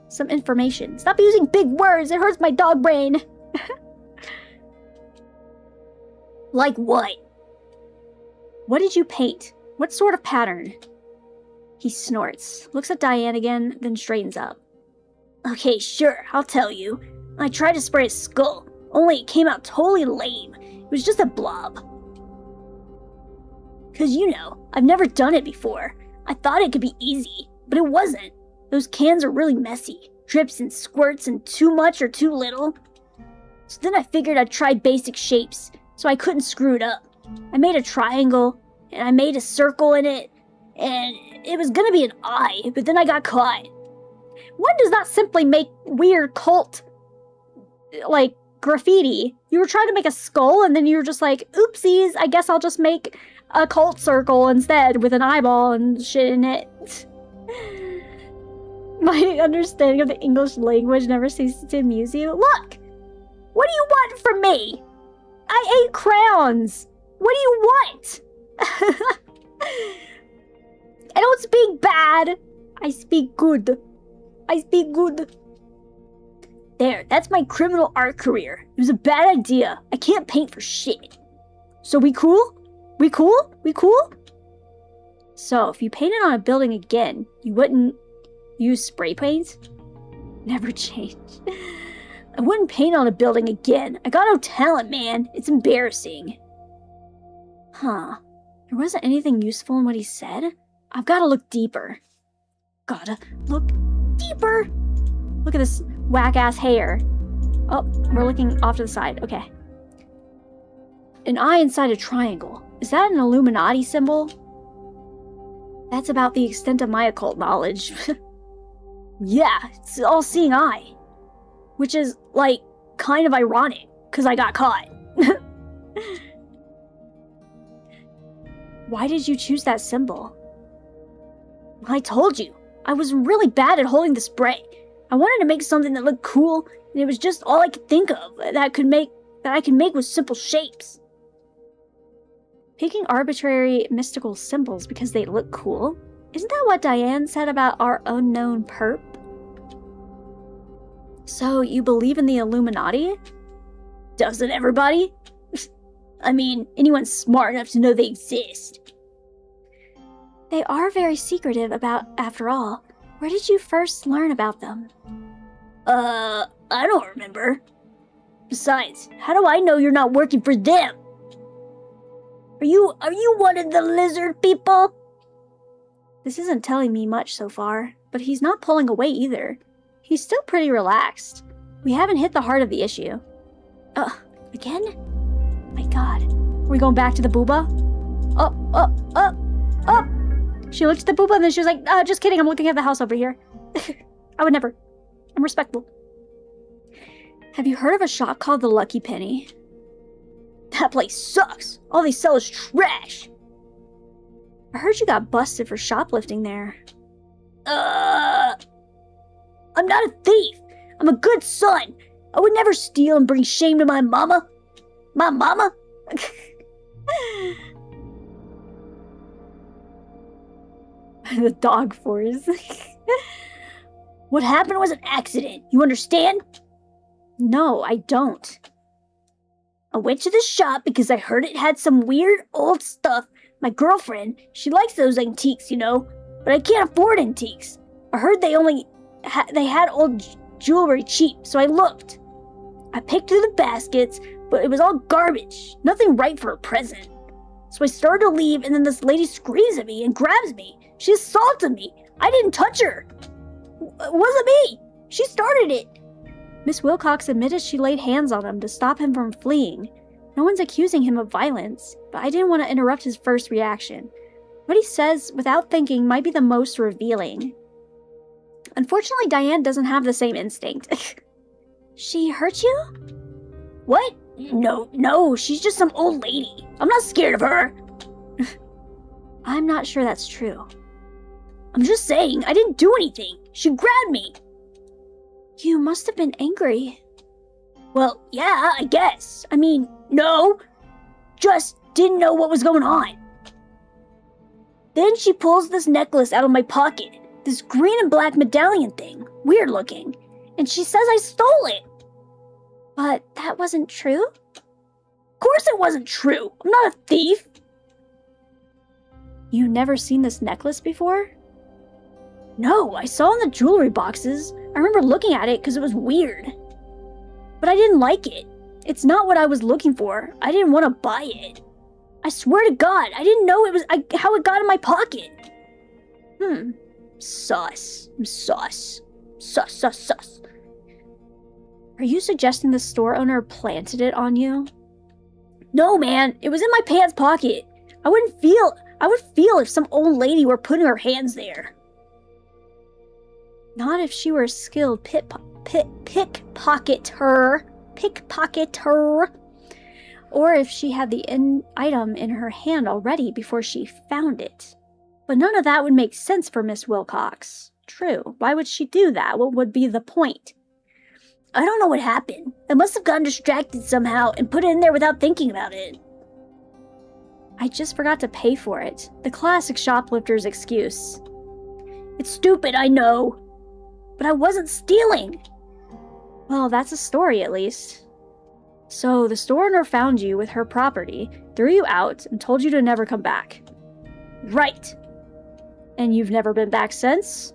some information. Stop using big words. It hurts my dog brain. Like what? What did you paint? What sort of pattern? He snorts, looks at Diane again, then straightens up. Okay, sure, I'll tell you. I tried to spray a skull, only it came out totally lame. It was just a blob. Cause you know, I've never done it before. I thought it could be easy, but it wasn't. Those cans are really messy. Drips and squirts and too much or too little. So then I figured I'd try basic shapes, so I couldn't screw it up. I made a triangle, and I made a circle in it, and it was gonna be an eye, but then I got caught. One does not simply make weird cult, like, graffiti. You were trying to make a skull, and then you were just like, oopsies, I guess I'll just make a cult circle instead with an eyeball and shit in it. My understanding of the English language never ceases to amuse you. Look! What do you want from me? I ate crayons! What do you want? I don't speak bad. I speak good. I speak good. There, that's my criminal art career. It was a bad idea. I can't paint for shit. So we cool? We cool? We cool? So, if you painted on a building again, you wouldn't use spray paint? Never change. I wouldn't paint on a building again. I got no talent, man. It's embarrassing. Huh. There wasn't anything useful in what he said? I've gotta look deeper. Gotta look deeper! Look at this whack-ass hair. Oh, we're looking off to the side. Okay. An eye inside a triangle. Is that an Illuminati symbol? That's about the extent of my occult knowledge. Yeah, it's an all-seeing eye. Which is, like, kind of ironic, because I got caught. Why did you choose that symbol? I told you, I was really bad at holding the spray. I wanted to make something that looked cool, and it was just all I could think of that I could make with simple shapes. Picking arbitrary mystical symbols because they look cool? Isn't that what Diane said about our unknown perp? So, you believe in the Illuminati? Doesn't everybody? I mean, anyone smart enough to know they exist. They are very secretive after all. Where did you first learn about them? I don't remember. Besides, how do I know you're not working for them? Are you one of the lizard people? This isn't telling me much so far, but he's not pulling away either. He's still pretty relaxed. We haven't hit the heart of the issue. Again? My god. Are we going back to the booba? Up! She looked at the booba and then she was like, just kidding, I'm looking at the house over here. I would never. I'm respectful. Have you heard of a shop called the Lucky Penny? That place sucks. All they sell is trash. I heard you got busted for shoplifting there. I'm not a thief. I'm a good son. I would never steal and bring shame to my mama. My mama? The dog force. What happened was an accident. You understand? No, I don't. I went to the shop because I heard it had some weird old stuff. My girlfriend, she likes those antiques, you know, but I can't afford antiques. I heard they had old jewelry cheap, so I looked. I picked through the baskets, but it was all garbage. Nothing right for a present. So I started to leave, and then this lady screams at me and grabs me. She assaulted me. I didn't touch her. It wasn't me. She started it. Miss Wilcox admitted she laid hands on him to stop him from fleeing. No one's accusing him of violence, but I didn't want to interrupt his first reaction. What he says without thinking might be the most revealing. Unfortunately, Diane doesn't have the same instinct. She hurt you? What? No, she's just some old lady. I'm not scared of her. I'm not sure that's true. I'm just saying, I didn't do anything. She grabbed me. You must have been angry. Well, yeah, I guess. I mean, no. Just didn't know what was going on. Then she pulls this necklace out of my pocket. This green and black medallion thing. Weird looking. And she says I stole it. But that wasn't true? Of course it wasn't true. I'm not a thief. You never seen this necklace before? No, I saw in the jewelry boxes. I remember looking at it because it was weird. But I didn't like it. It's not what I was looking for. I didn't want to buy it. I swear to God, I didn't know how it got in my pocket. Sus. Sus. Are you suggesting the store owner planted it on you? No, man. It was in my pants pocket. I would feel if some old lady were putting her hands there. Not if she were a skilled pickpocketer. Or if she had the item in her hand already before she found it. But none of that would make sense for Miss Wilcox. True. Why would she do that? What would be the point? I don't know what happened. I must have gotten distracted somehow and put it in there without thinking about it. I just forgot to pay for it. The classic shoplifter's excuse. It's stupid, I know. But I wasn't stealing. Well, that's a story at least. So the store owner found you with her property, threw you out, and told you to never come back. Right. And you've never been back since?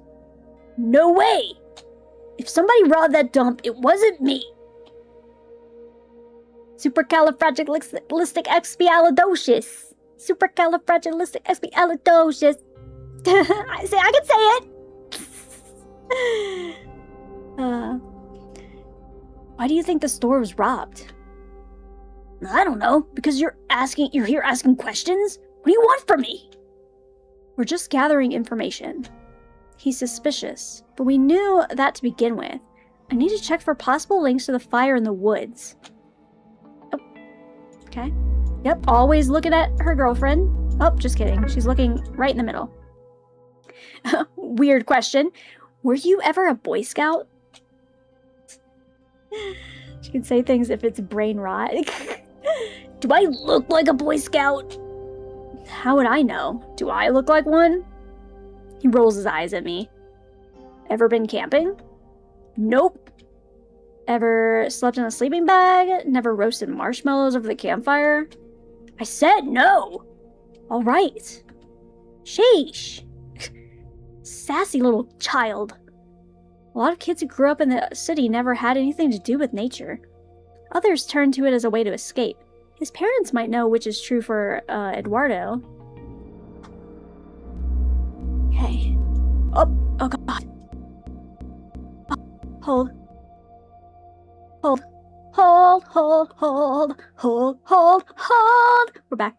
No way! If somebody robbed that dump, it wasn't me. Supercalifragilisticexpialidocious. Supercalifragilisticexpialidocious. I can say it. Why do you think the store was robbed? I don't know, because you're here asking questions? What do you want from me? We're just gathering information. He's suspicious, but we knew that to begin with. I need to check for possible links to the fire in the woods. Oh, okay. Yep, always looking at her girlfriend. Oh, just kidding. She's looking right in the middle. Weird question. Were you ever a Boy Scout? She can say things if it's brain rot. Do I look like a Boy Scout? How would I know? Do I look like one? He rolls his eyes at me. Ever been camping? Nope. Ever slept in a sleeping bag? Never roasted marshmallows over the campfire? I said no! Alright. Sheesh. Sassy little child. A lot of kids who grew up in the city never had anything to do with nature. Others turn to it as a way to escape. His parents might know which is true for Eduardo. Okay. Oh god. Hold. Hold. We're back.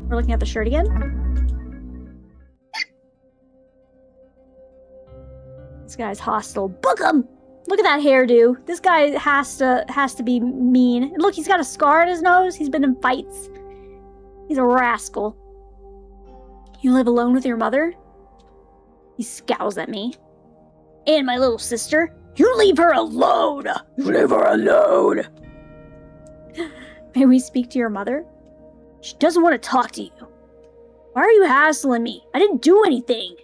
We're looking at the shirt again. This guy's hostile. Book him! Look at that hairdo. This guy has to be mean. And look, he's got a scar on his nose. He's been in fights. He's a rascal. You live alone with your mother? He scowls at me. And my little sister. You leave her alone! You leave her alone! May we speak to your mother? She doesn't want to talk to you. Why are you hassling me? I didn't do anything.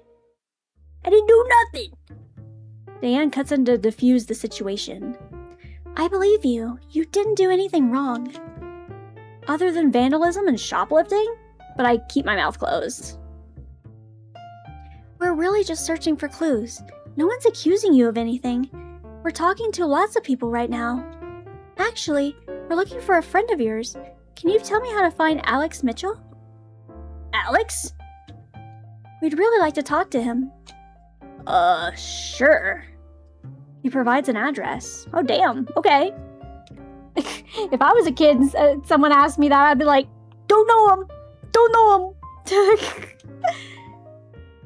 I didn't do nothing. Diane cuts in to defuse the situation. I believe you. You didn't do anything wrong. Other than vandalism and shoplifting? But I keep my mouth closed. We're really just searching for clues. No one's accusing you of anything. We're talking to lots of people right now. Actually, we're looking for a friend of yours. Can you tell me how to find Alex Mitchell? Alex? We'd really like to talk to him. Sure. He provides an address. Oh, damn. Okay. If I was a kid and someone asked me that, I'd be like, don't know him. Don't know him.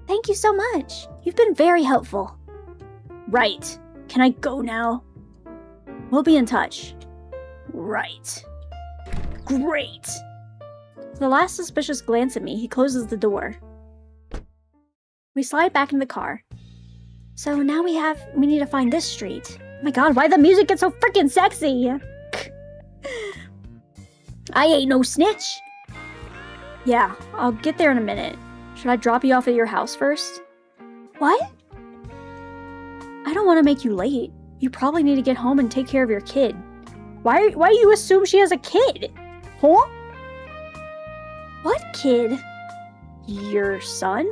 Thank you so much. You've been very helpful. Right. Can I go now? We'll be in touch. Right. Great. With the last suspicious glance at me, he closes the door. We slide back into the car. So now we need to find this street. Oh my god, why the music get so freaking sexy? I ain't no snitch. Yeah, I'll get there in a minute. Should I drop you off at your house first? What? I don't want to make you late. You probably need to get home and take care of your kid. Why do you assume she has a kid? Huh? What kid? Your son?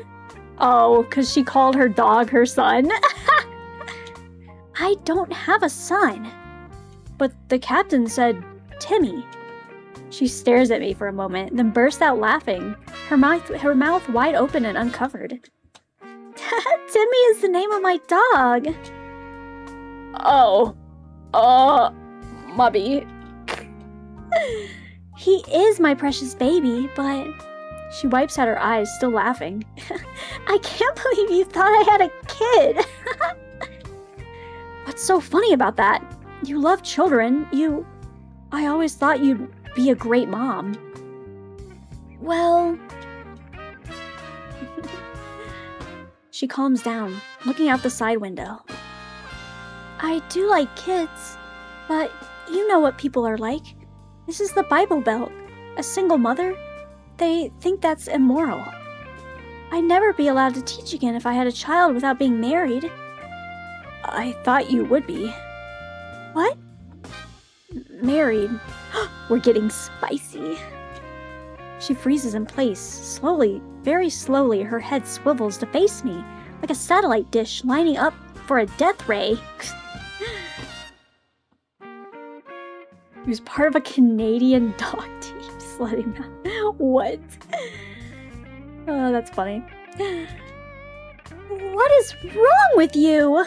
Oh, because she called her dog her son. I don't have a son. But the captain said, Timmy. She stares at me for a moment, then bursts out laughing, her mouth wide open and uncovered. Timmy is the name of my dog. Mubby. He is my precious baby, but... She wipes out her eyes, still laughing. I can't believe you thought I had a kid. What's so funny about that? You love children. I always thought you'd be a great mom. Well... She calms down, looking out the side window. I do like kids, but you know what people are like. This is the Bible Belt. A single mother? They think that's immoral. I'd never be allowed to teach again if I had a child without being married. I thought you would be. What? Married. We're getting spicy. She freezes in place. Slowly, very slowly, her head swivels to face me, like a satellite dish lining up for a death ray. He was part of a Canadian dog team. Just letting that. What? Oh, that's funny. What is wrong with you?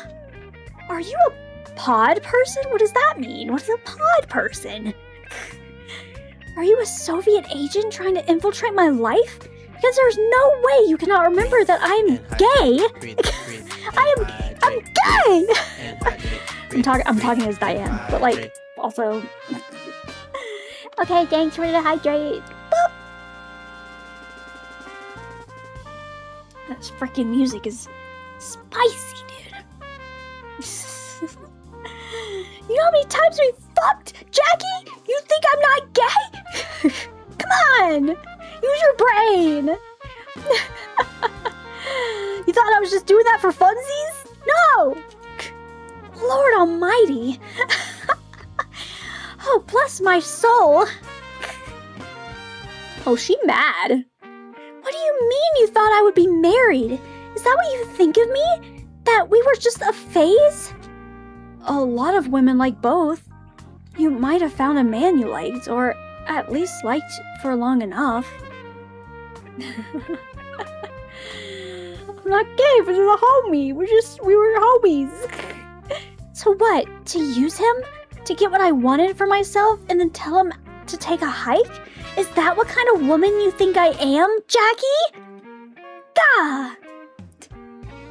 Are you a pod person? What does that mean? What is a pod person? Are you a Soviet agent trying to infiltrate my life? Because there's no way you cannot remember that I'm gay. I'm gay. I'm talking as Diane, but like also. Okay, thanks for the hydrate. Boop. This freaking music is spicy, dude. You know how many times we fucked, Jackie? You think I'm not gay? Come on, use your brain. You thought I was just doing that for funsies? No! Lord almighty. Oh, bless my soul. Oh, she mad. What do you mean you thought I would be married? Is that what you think of me? That we were just a phase? A lot of women like both. You might have found a man you liked, or at least liked for long enough. I'm not gay, but he's a homie. We were homies. So what? To use him? To get what I wanted for myself and then tell him to take a hike? Is that what kind of woman you think I am, Jackie? Gah!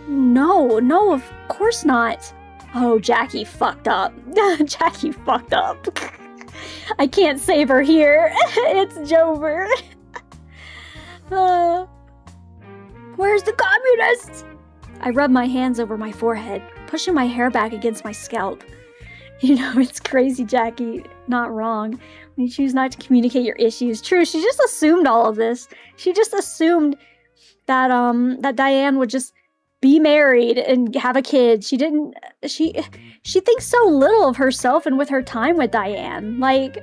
No, of course not. Oh, Jackie fucked up. Jackie fucked up. I can't save her here. It's Jover. Where's the communists? I rub my hands over my forehead, pushing my hair back against my scalp. You know, it's crazy, Jackie. Not wrong. When you choose not to communicate your issues. True, she just assumed all of this. She just assumed that that Diane would just be married and have a kid. She didn't. She thinks so little of herself and with her time with Diane. Like,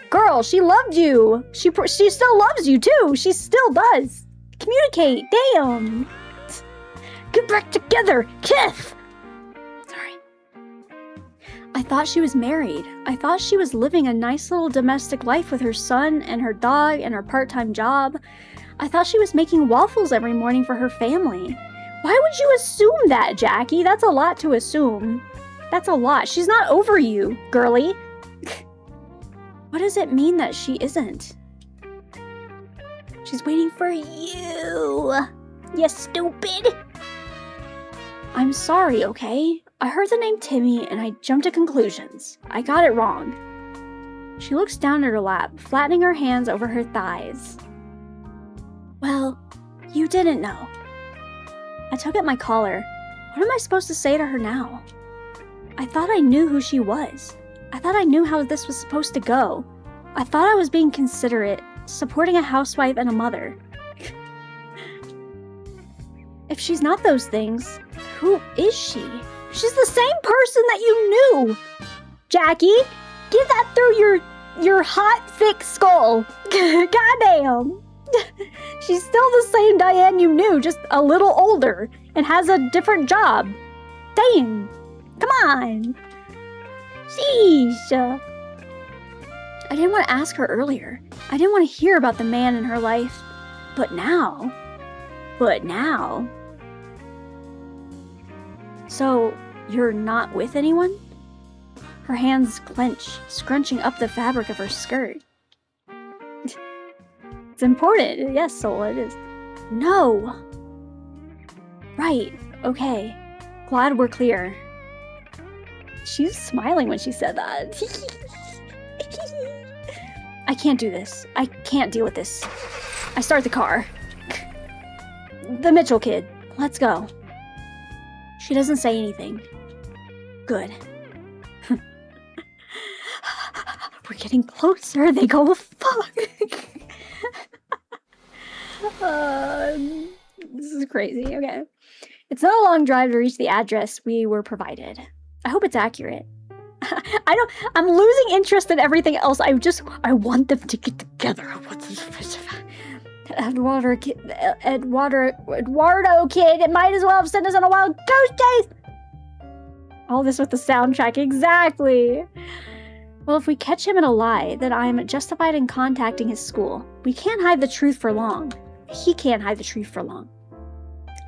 girl, she loved you. She still loves you too. She still does. Communicate. Damn. Get back together, Kith. Sorry. I thought she was married. I thought she was living a nice little domestic life with her son and her dog and her part-time job. I thought she was making waffles every morning for her family. Why would you assume that, Jackie? That's a lot to assume. That's a lot. She's not over you, girly. What does it mean that she isn't? She's waiting for you. You stupid. I'm sorry, okay? I heard the name Timmy and I jumped to conclusions. I got it wrong. She looks down at her lap, flattening her hands over her thighs. Well, you didn't know. I took at my collar. What am I supposed to say to her now? I thought I knew who she was. I thought I knew how this was supposed to go. I thought I was being considerate, supporting a housewife and a mother. If she's not those things, who is she? She's the same person that you knew! Jackie, get that through your hot, thick skull. Goddamn! She's still the same Diane you knew, just a little older, and has a different job. Dang! Come on! Sheesh! I didn't want to ask her earlier. I didn't want to hear about the man in her life. But now... So, you're not with anyone? Her hands clench, scrunching up the fabric of her skirt. It's important. Yes, Soul, it is. No! Right, okay. Glad we're clear. She was smiling when she said that. I can't do this. I can't deal with this. I start the car. The Mitchell kid. Let's go. She doesn't say anything. Good. We're getting closer. They go, fuck. This is crazy. Okay. It's not a long drive to reach the address we were provided. I hope it's accurate. I'm losing interest in everything else. I want them to get together. Eduardo kid, it might as well have sent us on a wild goose chase. All this with the soundtrack, exactly. Well, if we catch him in a lie, then I'm justified in contacting his school. We can't hide the truth for long. He can't hide the truth for long.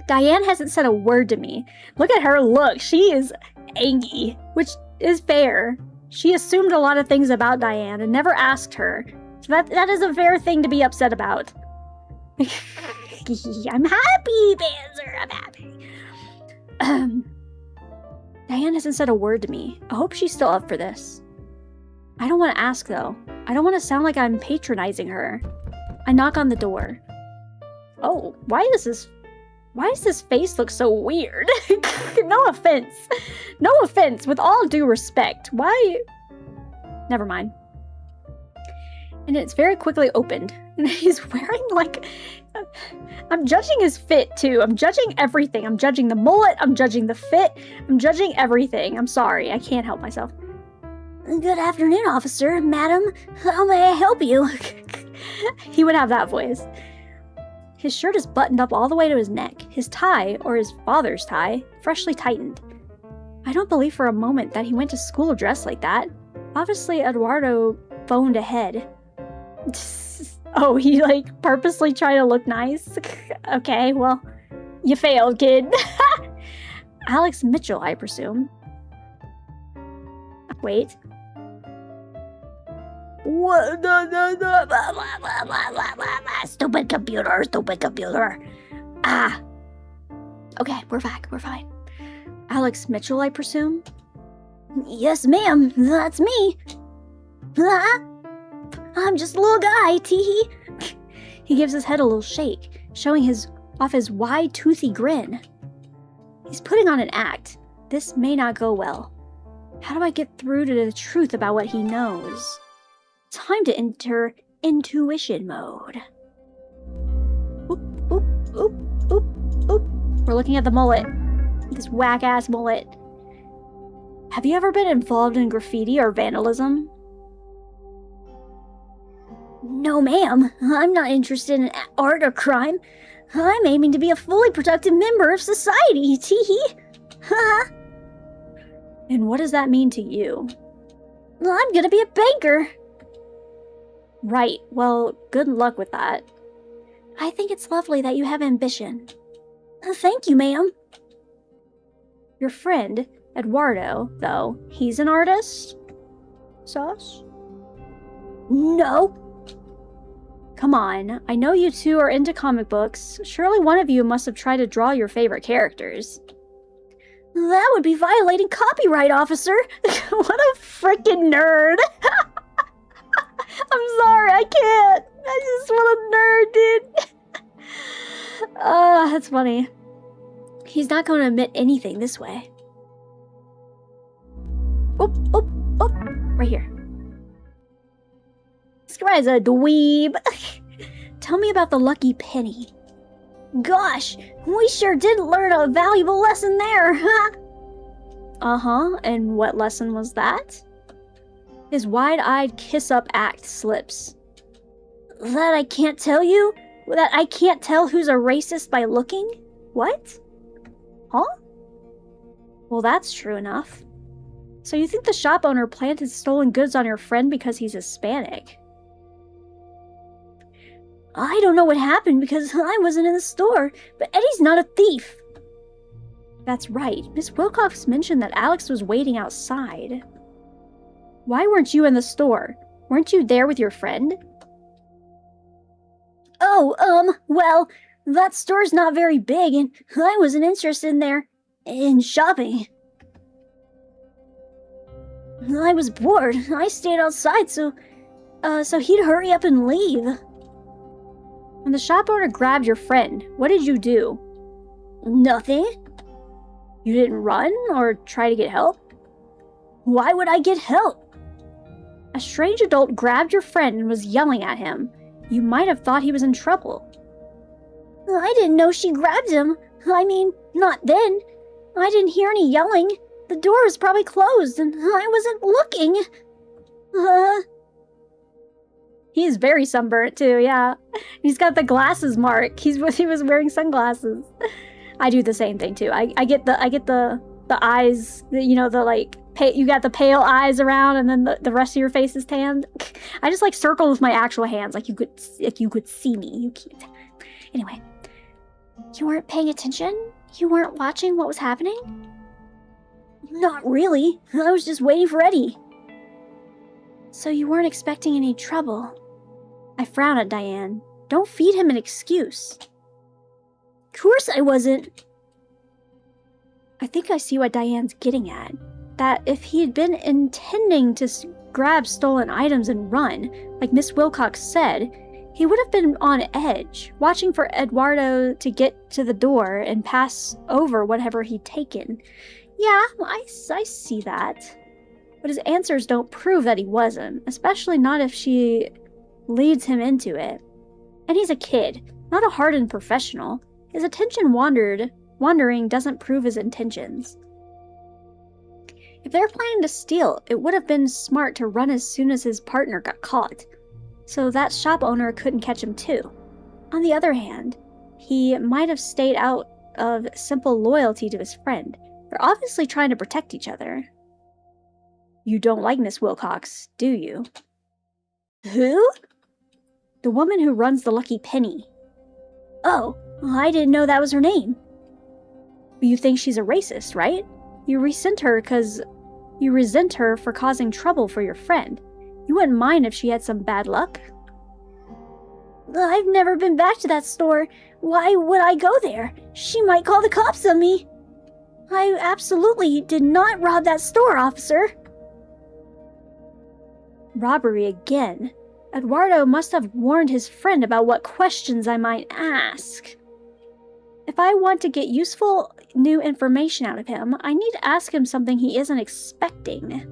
Diane hasn't said a word to me. Look at her look. She is angry, which is fair. She assumed a lot of things about Diane and never asked her. So that is a fair thing to be upset about. I'm happy, Panzer. I'm happy. Diane hasn't said a word to me. I hope she's still up for this. I don't want to ask, though. I don't want to sound like I'm patronizing her. I knock on the door. Oh, why does this face look so weird? No offense. No offense, with all due respect. Why? Never mind. And it's very quickly opened. And he's wearing like... I'm judging his fit too. I'm judging everything. I'm judging the mullet. I'm judging the fit. I'm judging everything. I'm sorry. I can't help myself. Good afternoon, officer, madam. How may I help you? He would have that voice. His shirt is buttoned up all the way to his neck. His tie, or his father's tie, freshly tightened. I don't believe for a moment that he went to school dressed like that. Obviously, Eduardo phoned ahead. Oh, he like purposely tried to look nice? Okay, well, you failed, kid. Alex Mitchell, I presume. Wait. What? Stupid computer, stupid computer. Ah. Okay, we're back, we're fine. Alex Mitchell, I presume? Yes, ma'am, that's me. I'm just a little guy, teehee. He gives his head a little shake, showing off his wide, toothy grin. He's putting on an act. This may not go well. How do I get through to the truth about what he knows? Time to enter intuition mode. Oop, oop, oop, oop, oop. We're looking at the mullet. This whack-ass mullet. Have you ever been involved in graffiti or vandalism? No, ma'am. I'm not interested in art or crime. I'm aiming to be a fully productive member of society, teehee. Ha! And what does that mean to you? I'm gonna be a banker. Right, well, good luck with that. I think it's lovely that you have ambition. Thank you, ma'am. Your friend, Eduardo, though, he's an artist? Sus? No. Come on, I know you two are into comic books. Surely one of you must have tried to draw your favorite characters. That would be violating copyright, officer. What a freaking nerd. I'm sorry, I can't. I just want a nerd, dude. That's funny. He's not going to admit anything this way. Oop, oop, oop. Right here. This guy's a dweeb. Tell me about the lucky penny. Gosh, we sure did learn a valuable lesson there, huh? Uh-huh, and what lesson was that? His wide-eyed kiss-up act slips. That I can't tell you? That I can't tell who's a racist by looking? What? Huh? Well, that's true enough. So you think the shop owner planted stolen goods on your friend because he's Hispanic? I don't know what happened because I wasn't in the store, but Eddie's not a thief. That's right. Miss Wilcox mentioned that Alex was waiting outside. Why weren't you in the store? Weren't you there with your friend? Oh, well, that store's not very big, and I wasn't interested in shopping. I was bored. I stayed outside, so he'd hurry up and leave. When the shop owner grabbed your friend, what did you do? Nothing. You didn't run or try to get help? Why would I get help? A strange adult grabbed your friend and was yelling at him. You might have thought he was in trouble. I didn't know she grabbed him. I mean, not then. I didn't hear any yelling. The door was probably closed and I wasn't looking. He's very sunburnt too, yeah. He's got the glasses mark. He was wearing sunglasses. I do the same thing too. I get the eyes, you know, the like you got the pale eyes around and then the rest of your face is tanned. I just like circle with my actual hands like you could see me. You can't. Anyway, you weren't paying attention? You weren't watching what was happening? Not really. I was just waiting for Eddie. So you weren't expecting any trouble? I frown at Diane. Don't feed him an excuse. Of course I wasn't. I think I see what Diane's getting at. That if he had been intending to grab stolen items and run, like Miss Wilcox said, he would have been on edge, watching for Eduardo to get to the door and pass over whatever he'd taken. Yeah, I see that. But his answers don't prove that he wasn't, especially not if she leads him into it. And he's a kid, not a hardened professional. His attention wandering doesn't prove his intentions. If they're planning to steal, it would have been smart to run as soon as his partner got caught, so that shop owner couldn't catch him too. On the other hand, he might have stayed out of simple loyalty to his friend. They're obviously trying to protect each other. You don't like Miss Wilcox, do you? Who? The woman who runs the Lucky Penny. Oh, I didn't know that was her name. You think she's a racist, right? You resent her for causing trouble for your friend. You wouldn't mind if she had some bad luck? I've never been back to that store. Why would I go there? She might call the cops on me. I absolutely did not rob that store, officer. Robbery again. Eduardo must have warned his friend about what questions I might ask. If I want to get useful new information out of him, I need to ask him something he isn't expecting.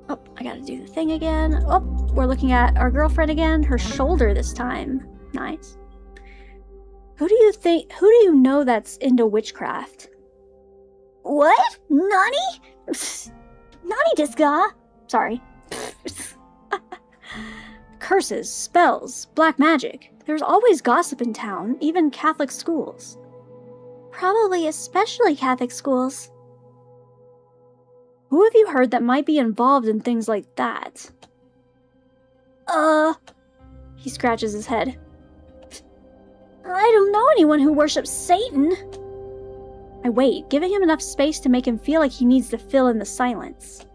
Oh, I gotta do the thing again. Oh, we're looking at our girlfriend again. Her shoulder this time. Nice. Who do you know that's into witchcraft? What? Nani? Nani desu ka? Sorry. Curses, spells, black magic. There's always gossip in town, even Catholic schools. Probably especially Catholic schools. Who have you heard that might be involved in things like that? He scratches his head. I don't know anyone who worships Satan. I wait, giving him enough space to make him feel like he needs to fill in the silence.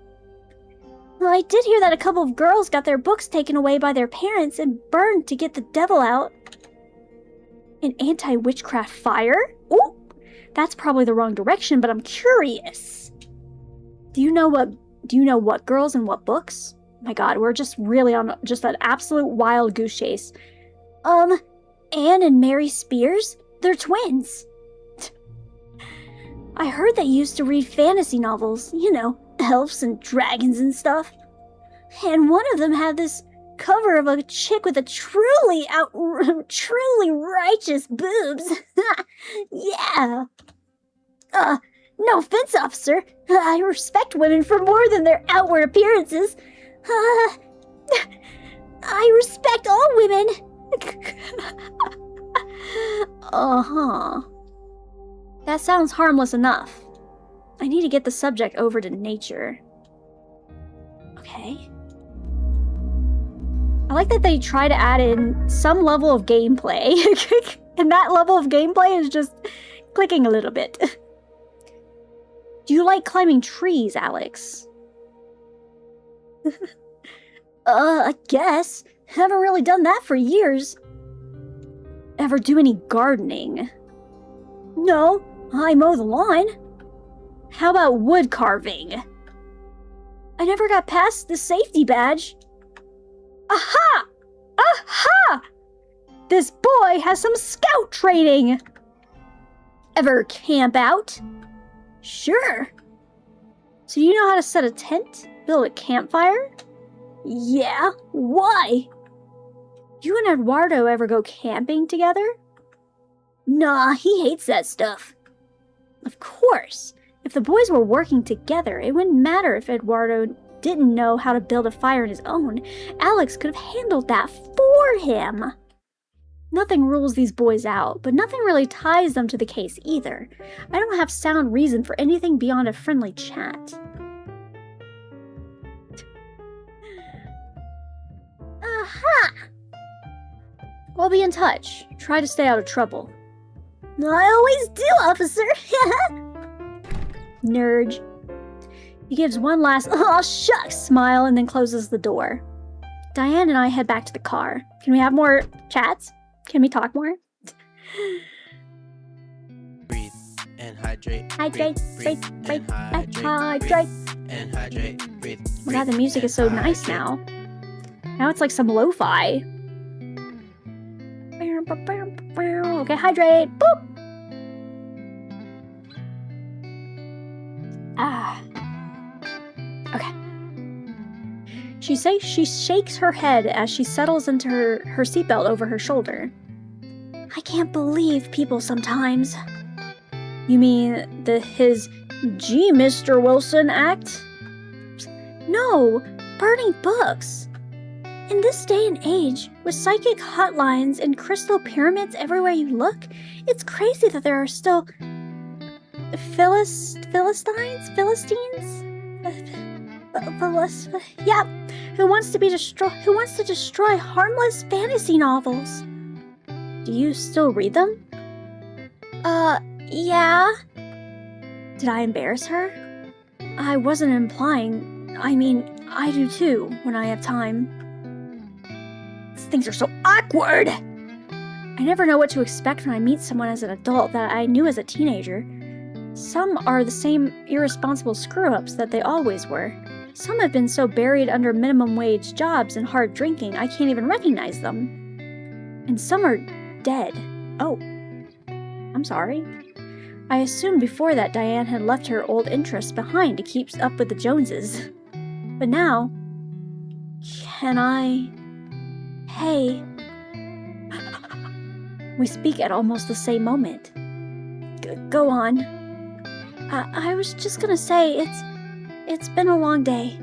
Well, I did hear that a couple of girls got their books taken away by their parents and burned to get the devil out. An anti-witchcraft fire? Ooh, that's probably the wrong direction, but I'm curious. Do you know what girls and what books? My god, we're just really on just an absolute wild goose chase. Anne and Mary Spears? They're twins. I heard they used to read fantasy novels, you know, elves and dragons and stuff. And one of them had this cover of a chick with a truly righteous boobs. Yeah. No offense, officer. I respect women for more than their outward appearances. I respect all women. Uh-huh. That sounds harmless enough. I need to get the subject over to nature. Okay. I like that they try to add in some level of gameplay. And that level of gameplay is just clicking a little bit. Do you like climbing trees, Alex? I guess. Haven't really done that for years. Ever do any gardening? No, I mow the lawn. How about wood carving? I never got past the safety badge. Aha! Aha! This boy has some scout training. Ever camp out? Sure. So you know how to set a tent? Build a campfire? Yeah, why? You and Eduardo ever go camping together? Nah, he hates that stuff. Of course. If the boys were working together, it wouldn't matter if Eduardo didn't know how to build a fire on his own. Alex could have handled that for him. Nothing rules these boys out, but nothing really ties them to the case either. I don't have sound reason for anything beyond a friendly chat. Aha! We'll be in touch. Try to stay out of trouble. I always do, officer! Nerd. He gives one last "aw shucks" smile and then closes the door. Diane and I head back to the car. Can we have more chats? Can we talk more? Breathe and hydrate. Hydrate, breathe, breathe, and hydrate. And hydrate. Breathe. Oh my god, the music is so nice now. Now it's like some lo-fi. Okay, hydrate. Boop. Ah. Okay. She shakes her head as she settles into her seatbelt over her shoulder. I can't believe people sometimes. You mean his "Gee, Mr. Wilson" act? No, burning books. In this day and age, with psychic hotlines and crystal pyramids everywhere you look, it's crazy that there are still Philistines? Yeah, who wants to destroy harmless fantasy novels? Do you still read them? Yeah. Did I embarrass her? I wasn't implying. I mean, I do too, when I have time. These things are so awkward! I never know what to expect when I meet someone as an adult that I knew as a teenager. Some are the same irresponsible screw-ups that they always were. Some have been so buried under minimum wage jobs and hard drinking I can't even recognize them. And some are dead. Oh. I'm sorry. I assumed before that Diane had left her old interests behind to keep up with the Joneses. But now... Can I... Hey... We speak at almost the same moment. Go on. I was just gonna say, it's been a long day.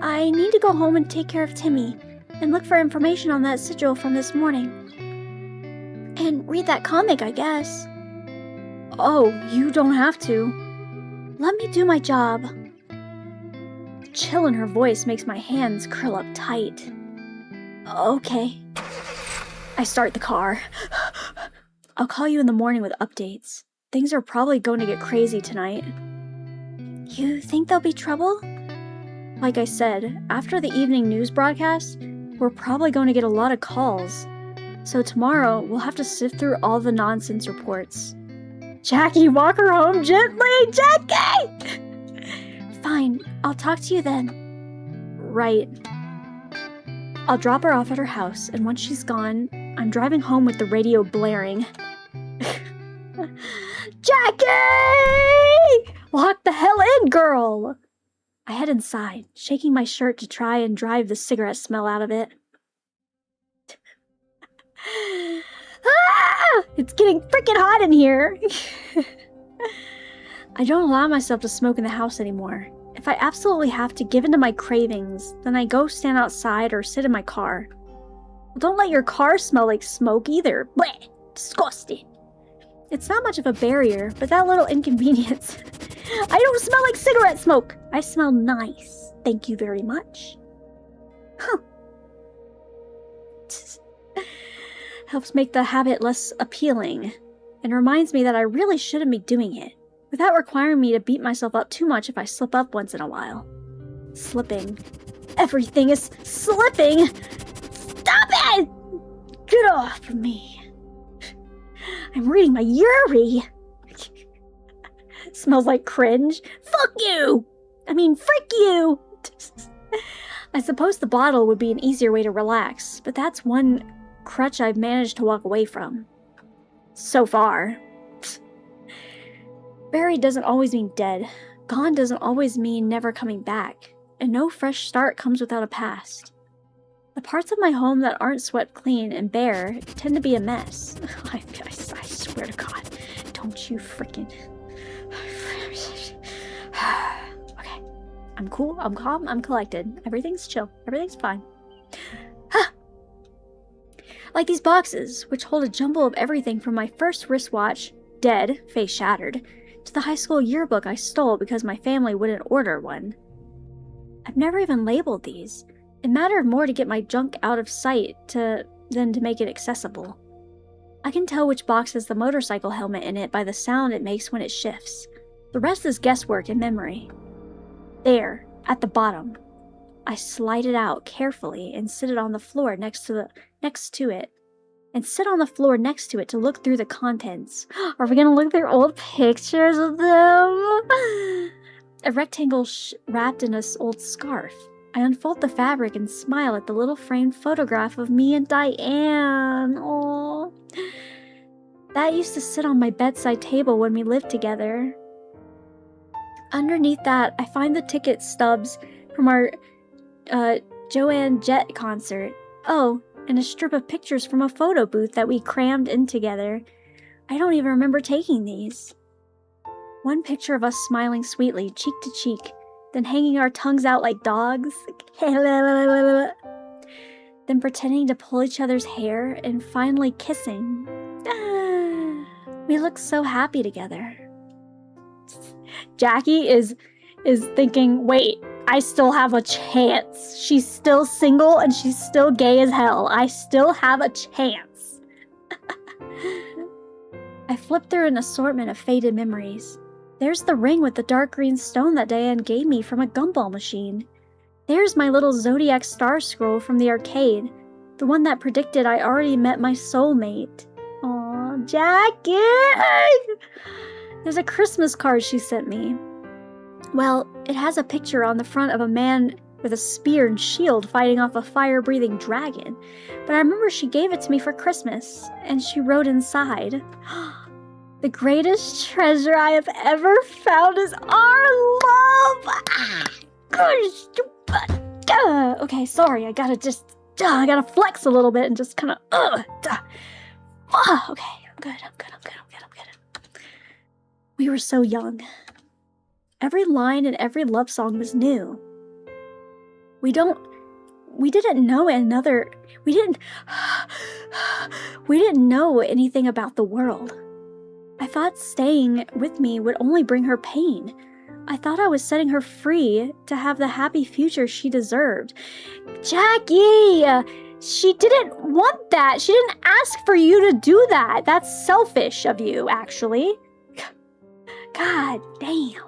I need to go home and take care of Timmy, and look for information on that sigil from this morning. And read that comic, I guess. Oh, you don't have to. Let me do my job. The chill in her voice makes my hands curl up tight. Okay. I start the car. I'll call you in the morning with updates. Things are probably going to get crazy tonight. You think there'll be trouble? Like I said, after the evening news broadcast, we're probably going to get a lot of calls. So tomorrow, we'll have to sift through all the nonsense reports. Jackie, walk her home gently! Jackie! Fine, I'll talk to you then. Right. I'll drop her off at her house, and once she's gone, I'm driving home with the radio blaring. Jackie! Lock the hell in, girl! I head inside, shaking my shirt to try and drive the cigarette smell out of it. Ah! It's getting freaking hot in here! I don't allow myself to smoke in the house anymore. If I absolutely have to give in to my cravings, then I go stand outside or sit in my car. Well, don't let your car smell like smoke either. Blech! Disgusting. It's not much of a barrier, but that little inconvenience. I don't smell like cigarette smoke. I smell nice. Thank you very much. Huh. Helps make the habit less appealing, and reminds me that I really shouldn't be doing it, without requiring me to beat myself up too much if I slip up once in a while. Slipping. Everything is slipping! Stop it! Get off of me. I'm reading my YURI. Smells like cringe. Fuck you! I mean, frick you! I suppose the bottle would be an easier way to relax, but that's one crutch I've managed to walk away from. So far. Buried doesn't always mean dead. Gone doesn't always mean never coming back. And no fresh start comes without a past. The parts of my home that aren't swept clean and bare tend to be a mess. I swear to God, don't you frickin'... Okay. I'm cool, I'm calm, I'm collected. Everything's chill. Everything's fine. Like these boxes, which hold a jumble of everything from my first wristwatch, dead, face shattered, to the high school yearbook I stole because my family wouldn't order one. I've never even labeled these. It mattered more to get my junk out of sight than to make it accessible. I can tell which box has the motorcycle helmet in it by the sound it makes when it shifts. The rest is guesswork and memory. There, at the bottom. I slide it out carefully and sit it on the floor next to it. And sit on the floor next to it to look through the contents. Are we gonna look through old pictures of them? A rectangle wrapped in an old scarf. I unfold the fabric and smile at the little framed photograph of me and Diane. Aww. That used to sit on my bedside table when we lived together. Underneath that, I find the ticket stubs from our Joanne Jett concert. Oh, and a strip of pictures from a photo booth that we crammed in together. I don't even remember taking these. One picture of us smiling sweetly, cheek to cheek, then hanging our tongues out like dogs. Then pretending to pull each other's hair and finally kissing. We look so happy together. Jackie is thinking, wait, I still have a chance. She's still single and she's still gay as hell. I still have a chance. I flipped through an assortment of faded memories. There's the ring with the dark green stone that Diane gave me from a gumball machine. There's my little zodiac star scroll from the arcade, the one that predicted I already met my soulmate. Aw, Jackie! There's a Christmas card she sent me. Well, it has a picture on the front of a man with a spear and shield fighting off a fire-breathing dragon, but I remember she gave it to me for Christmas, and she wrote inside, "The greatest treasure I have ever found is our love!" Okay, sorry, I gotta flex a little bit and just kinda, okay, I'm good. We were so young. Every line in every love song was new. We didn't know anything about the world. I thought staying with me would only bring her pain. I thought I was setting her free to have the happy future she deserved. Jackie! She didn't want that. She didn't ask for you to do that. That's selfish of you, actually. God damn.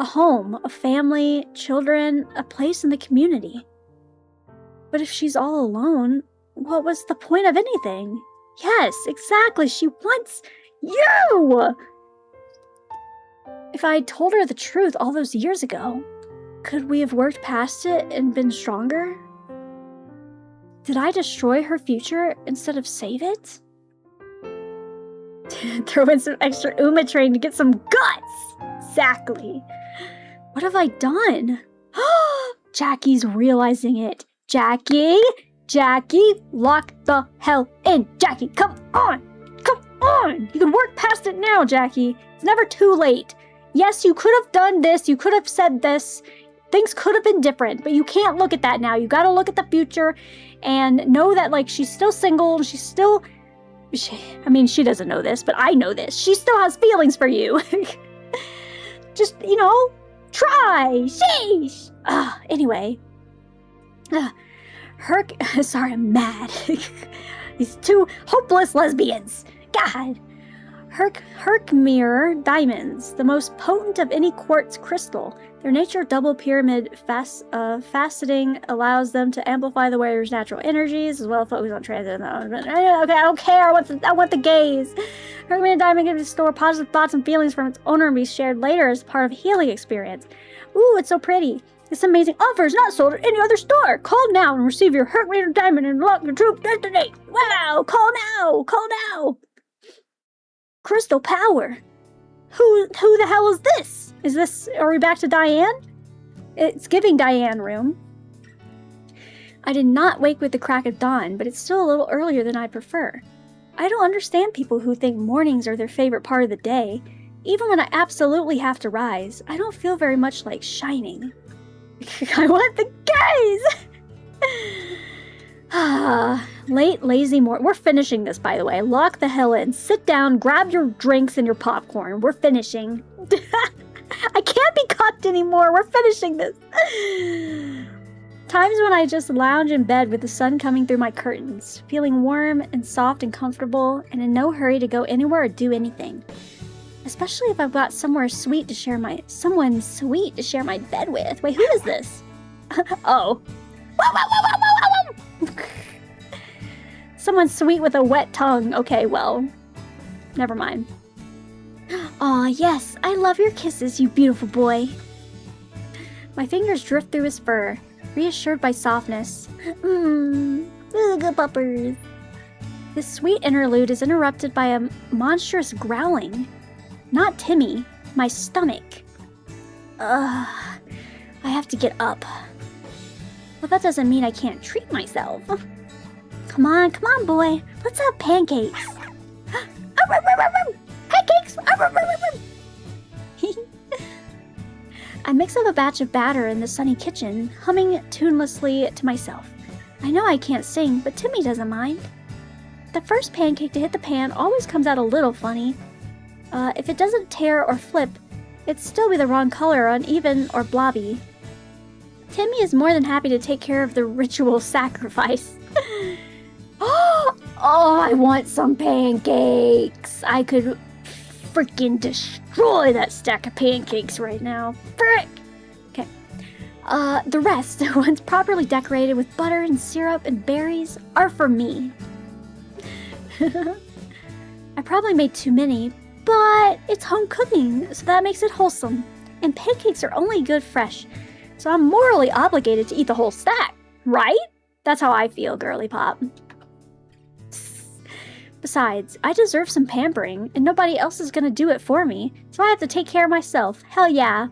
A home, a family, children, a place in the community. But if she's all alone, what was the point of anything? Yes, exactly. She wants you! If I had told her the truth all those years ago, could we have worked past it and been stronger? Did I destroy her future instead of save it? Throw in some extra Uma train to get some guts! Exactly. What have I done? Jackie's realizing it. Jackie! Lock the hell in! Jackie, come on! You can work past it now, Jackie. It's never too late. Yes, you could have done this, you could have said this. Things could have been different, but you can't look at that now. You gotta look at the future and know that, like, she's still single and she's still... she doesn't know this, but I know this. She still has feelings for you. Just, try. Sheesh. Anyway. Sorry, I'm mad. These two hopeless lesbians. God. Herkimer diamonds, the most potent of any quartz crystal. Their nature double pyramid faceting allows them to amplify the wearer's natural energies, as well as focus on transit. Okay, I don't care. I want the gaze. Herkimer diamond can store positive thoughts and feelings from its owner and be shared later as part of a healing experience. Ooh, it's so pretty. This amazing offer is not sold at any other store. Call now and receive your Herkimer diamond and unlock your true destiny. Wow! Call now! Crystal power. Who the hell is this? Are we back to Diane? It's giving Diane room. I did not wake with the crack of dawn, but it's still a little earlier than I'd prefer. I don't understand people who think mornings are their favorite part of the day. Even when I absolutely have to rise, I don't feel very much like shining. I want the guys! Late, lazy morning. We're finishing this, by the way. Lock the hell in. Sit down, grab your drinks and your popcorn. We're finishing. I can't be cucked anymore. We're finishing this. Times when I just lounge in bed with the sun coming through my curtains, feeling warm and soft and comfortable, and in no hurry to go anywhere or do anything. Especially if I've got someone sweet to share my bed with. Wait, who is this? Oh. Someone sweet with a wet tongue. Okay, well, never mind. Aw, yes, I love your kisses, you beautiful boy. My fingers drift through his fur, reassured by softness. Good puppers. This sweet interlude is interrupted by a monstrous growling. Not Timmy, my stomach. I have to get up. But that doesn't mean I can't treat myself. Come on, boy. Let's have pancakes. Pancakes! I mix up a batch of batter in the sunny kitchen, humming tunelessly to myself. I know I can't sing, but Timmy doesn't mind. The first pancake to hit the pan always comes out a little funny. If it doesn't tear or flip, it'd still be the wrong color, uneven, or blobby. Timmy is more than happy to take care of the ritual sacrifice. Oh, I want some pancakes. I could freaking destroy that stack of pancakes right now. Frick! Okay. The rest, once properly decorated with butter and syrup and berries, are for me. I probably made too many, but it's home cooking, so that makes it wholesome. And pancakes are only good fresh, so I'm morally obligated to eat the whole stack, right? That's how I feel, girly pop. Besides, I deserve some pampering, and nobody else is gonna do it for me, so I have to take care of myself. Hell yeah,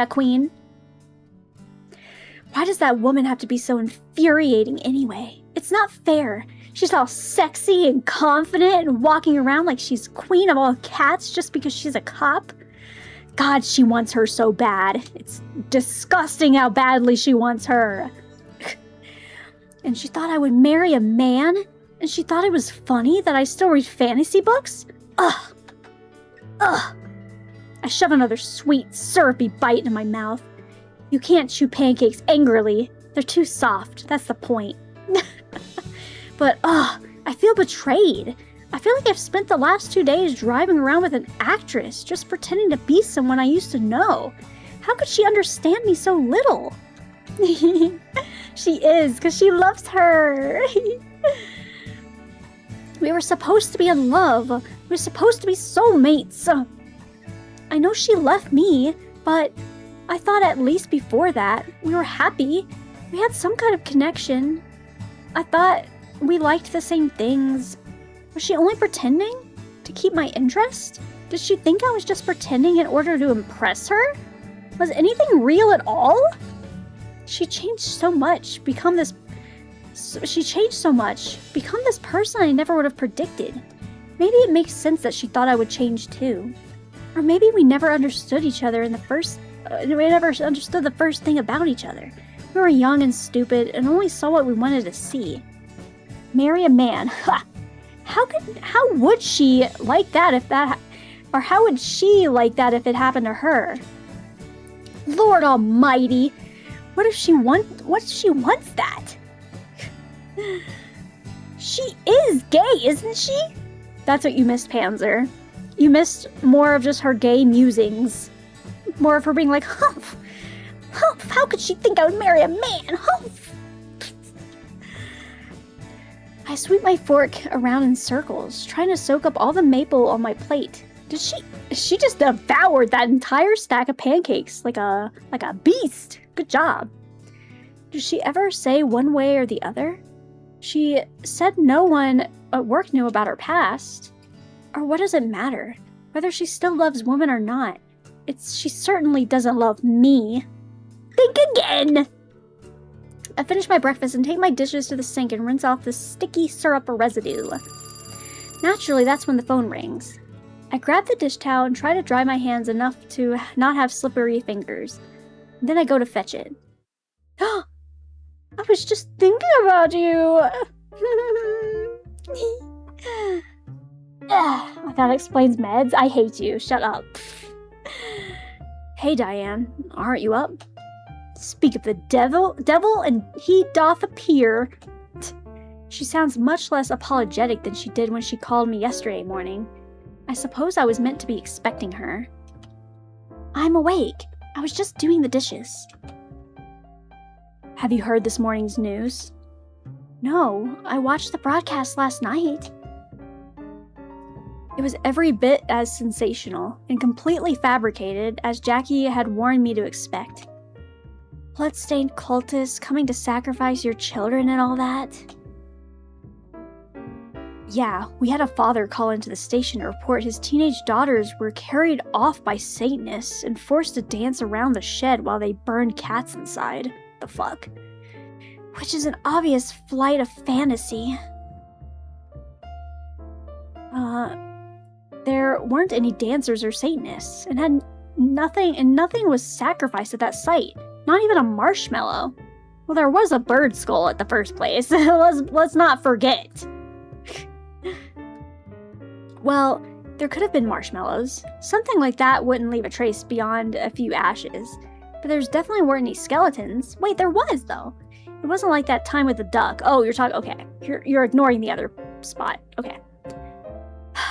queen. Why does that woman have to be so infuriating anyway? It's not fair. She's all sexy and confident and walking around like she's queen of all cats just because she's a cop. God, she wants her so bad. It's disgusting how badly she wants her. And she thought I would marry a man? And she thought it was funny that I still read fantasy books? Ugh. I shove another sweet, syrupy bite in my mouth. You can't chew pancakes angrily. They're too soft. That's the point. But, I feel betrayed. I feel like I've spent the last 2 days driving around with an actress, just pretending to be someone I used to know. How could she understand me so little? She is, because she loves her. We were supposed to be in love. We were supposed to be soulmates. I know she left me, but I thought at least before that, we were happy. We had some kind of connection. I thought we liked the same things. Was she only pretending to keep my interest? Did she think I was just pretending in order to impress her? Was anything real at all? She changed so much, become this person I never would have predicted. Maybe it makes sense that she thought I would change too. Or maybe we never understood each other we never understood the first thing about each other. We were young and stupid and only saw what we wanted to see. Marry a man. How would she like that if that, or how would she like that if it happened to her? Lord Almighty, what if she wants that? She is gay, isn't she? That's what you missed, Panzer. You missed more of just her gay musings. More of her being like, humph, how could she think I would marry a man, humph? I sweep my fork around in circles, trying to soak up all the maple on my plate. She just devoured that entire stack of pancakes like a beast. Good job. Did she ever say one way or the other? She said no one at work knew about her past. Or what does it matter? Whether she still loves women or not. She certainly doesn't love me. Think again! I finish my breakfast and take my dishes to the sink and rinse off the sticky syrup residue. Naturally, that's when the phone rings. I grab the dish towel and try to dry my hands enough to not have slippery fingers. Then I go to fetch it. I was just thinking about you! That explains meds. I hate you. Shut up. Hey, Diane. Aren't you up? Speak of the devil, and he doth appear. She sounds much less apologetic than she did when she called me yesterday morning. I suppose I was meant to be expecting her. I'm awake. I was just doing the dishes. Have you heard this morning's news? No, I watched the broadcast last night. It was every bit as sensational and completely fabricated as Jackie had warned me to expect. Bloodstained cultists coming to sacrifice your children and all that? Yeah, we had a father call into the station to report his teenage daughters were carried off by Satanists and forced to dance around the shed while they burned cats inside. The fuck? which is an obvious flight of fantasy. There weren't any dancers or Satanists, and nothing was sacrificed at that site. Not even a marshmallow. Well, there was a bird skull at the first place. Let's not forget. Well, there could have been marshmallows. Something like that wouldn't leave a trace beyond a few ashes. But there's definitely weren't any skeletons. Wait, there was, though. It wasn't like that time with the duck. Oh, you're talking... Okay. You're ignoring the other spot. Okay.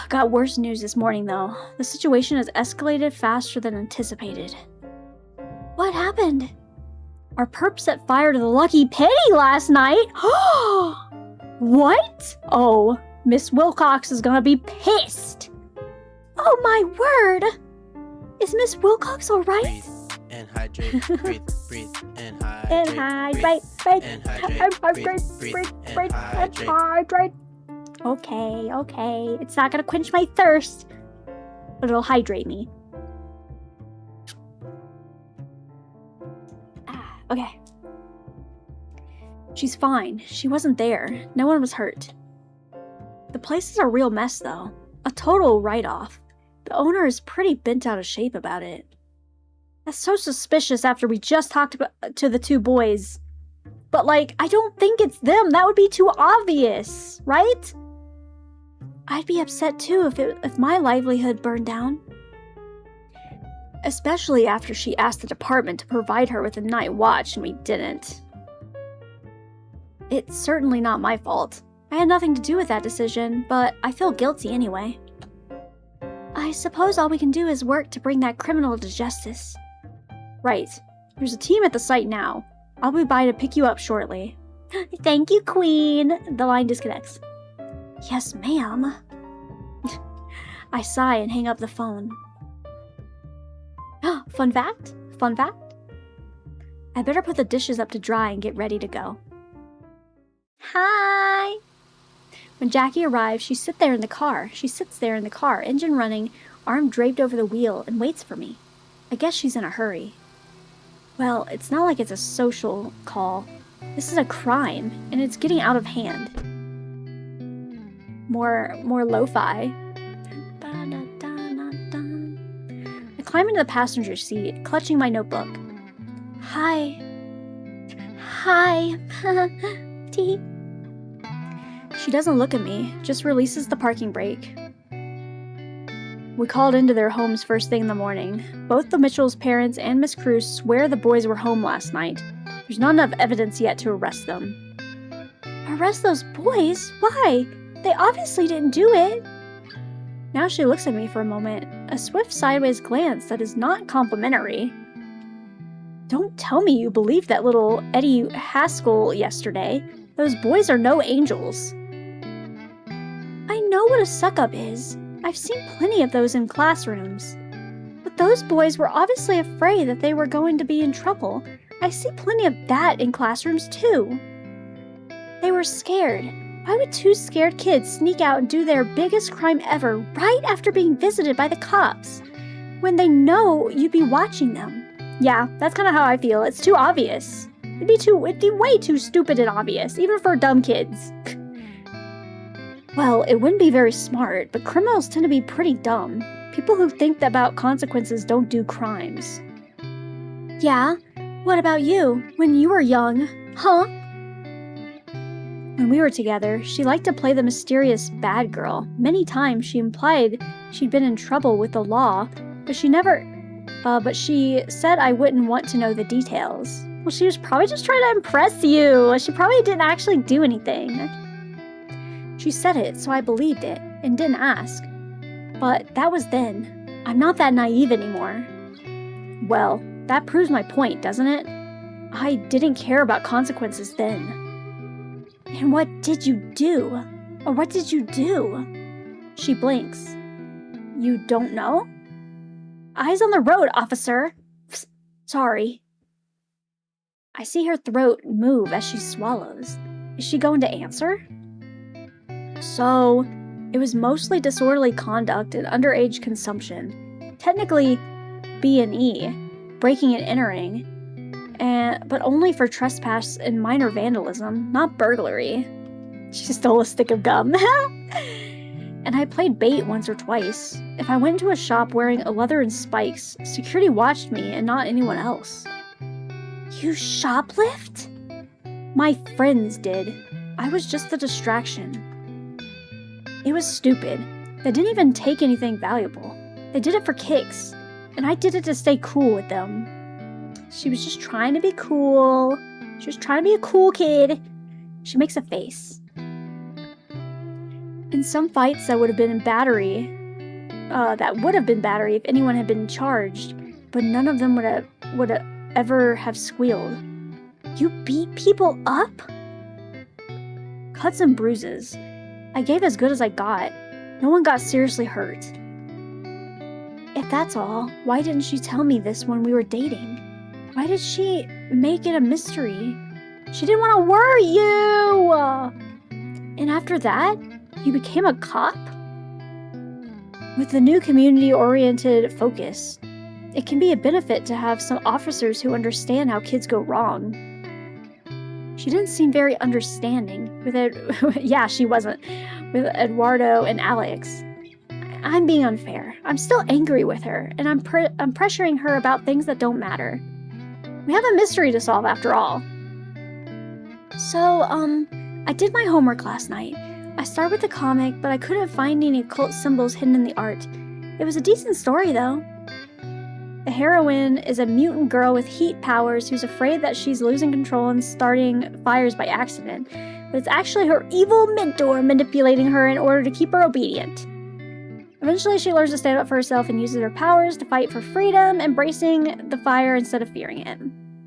Got worse news this morning, though. The situation has escalated faster than anticipated. What happened? Our perp set fire to the Lucky Penny last night. What? Oh, Miss Wilcox is gonna be pissed. Oh my word! Is Miss Wilcox alright? Breathe and hydrate. Breathe and hydrate. And hydrate. Breathe. And hydrate. Breathe and hydrate. Okay. It's not gonna quench my thirst, but it'll hydrate me. Okay. She's fine. She wasn't there. No one was hurt. The place is a real mess, though. A total write-off. The owner is pretty bent out of shape about it. That's so suspicious after we just talked to the two boys. But, like, I don't think it's them. That would be too obvious, right? I'd be upset, too, if my livelihood burned down. Especially after she asked the department to provide her with a night watch and we didn't. It's certainly not my fault. I had nothing to do with that decision, but I feel guilty anyway. I suppose all we can do is work to bring that criminal to justice. Right. There's a team at the site now. I'll be by to pick you up shortly. Thank you, Queen. The line disconnects. Yes, ma'am. I sigh and hang up the phone. Fun fact? I better put the dishes up to dry and get ready to go. Hi! When Jackie arrives, she sits there in the car, engine running, arm draped over the wheel, and waits for me. I guess she's in a hurry. Well, it's not like it's a social call. This is a crime, and it's getting out of hand. More lo-fi. I climb into the passenger seat, clutching my notebook. Hi. Tee. She doesn't look at me, just releases the parking brake. We called into their homes first thing in the morning. Both the Mitchell's parents and Miss Cruz swear the boys were home last night. There's not enough evidence yet to arrest them. Arrest those boys? Why? They obviously didn't do it. Now she looks at me for a moment, a swift sideways glance that is not complimentary. Don't tell me you believed that little Eddie Haskell yesterday. Those boys are no angels. I know what a suck-up is. I've seen plenty of those in classrooms. But those boys were obviously afraid that they were going to be in trouble. I see plenty of that in classrooms too. They were scared. Why would two scared kids sneak out and do their biggest crime ever right after being visited by the cops, when they know you'd be watching them? Yeah, that's kind of how I feel. It's too obvious. It'd be way too stupid and obvious, even for dumb kids. Well, it wouldn't be very smart, but criminals tend to be pretty dumb. People who think about consequences don't do crimes. Yeah? What about you, when you were young? Huh? When we were together, she liked to play the mysterious bad girl. Many times she implied she'd been in trouble with the law, but she said I wouldn't want to know the details. Well, she was probably just trying to impress you. She probably didn't actually do anything. She said it, so I believed it, and didn't ask. But that was then. I'm not that naive anymore. Well, that proves my point, doesn't it? I didn't care about consequences then. And what did you do? Or what did you do? She blinks. You don't know? Eyes on the road, officer. Psst, sorry. I see her throat move as she swallows. Is she going to answer? So, it was mostly disorderly conduct and underage consumption. Technically, B&E, breaking and entering. but only for trespass and minor vandalism, not burglary. She stole a stick of gum. And I played bait once or twice. If I went into a shop wearing a leather and spikes, security watched me and not anyone else. You shoplift? My friends did. I was just the distraction. It was stupid. They didn't even take anything valuable. They did it for kicks, and I did it to stay cool with them. She was just trying to be cool. She was trying to be a cool kid. She makes a face. In some fights that would have been battery if anyone had been charged, but none of them would have ever have squealed. You beat people up? Cuts and bruises. I gave as good as I got. No one got seriously hurt. If that's all, why didn't she tell me this when we were dating? Why did she make it a mystery? She didn't want to worry you! And after that, you became a cop? With the new community-oriented focus, it can be a benefit to have some officers who understand how kids go wrong. She didn't seem very understanding yeah, she wasn't, with Eduardo and Alex. I'm being unfair. I'm still angry with her, and I'm pressuring her about things that don't matter. We have a mystery to solve after all. So, I did my homework last night. I started with the comic, but I couldn't find any occult symbols hidden in the art. It was a decent story, though. The heroine is a mutant girl with heat powers who's afraid that she's losing control and starting fires by accident, but it's actually her evil mentor manipulating her in order to keep her obedient. Eventually, she learns to stand up for herself and uses her powers to fight for freedom, embracing the fire instead of fearing it.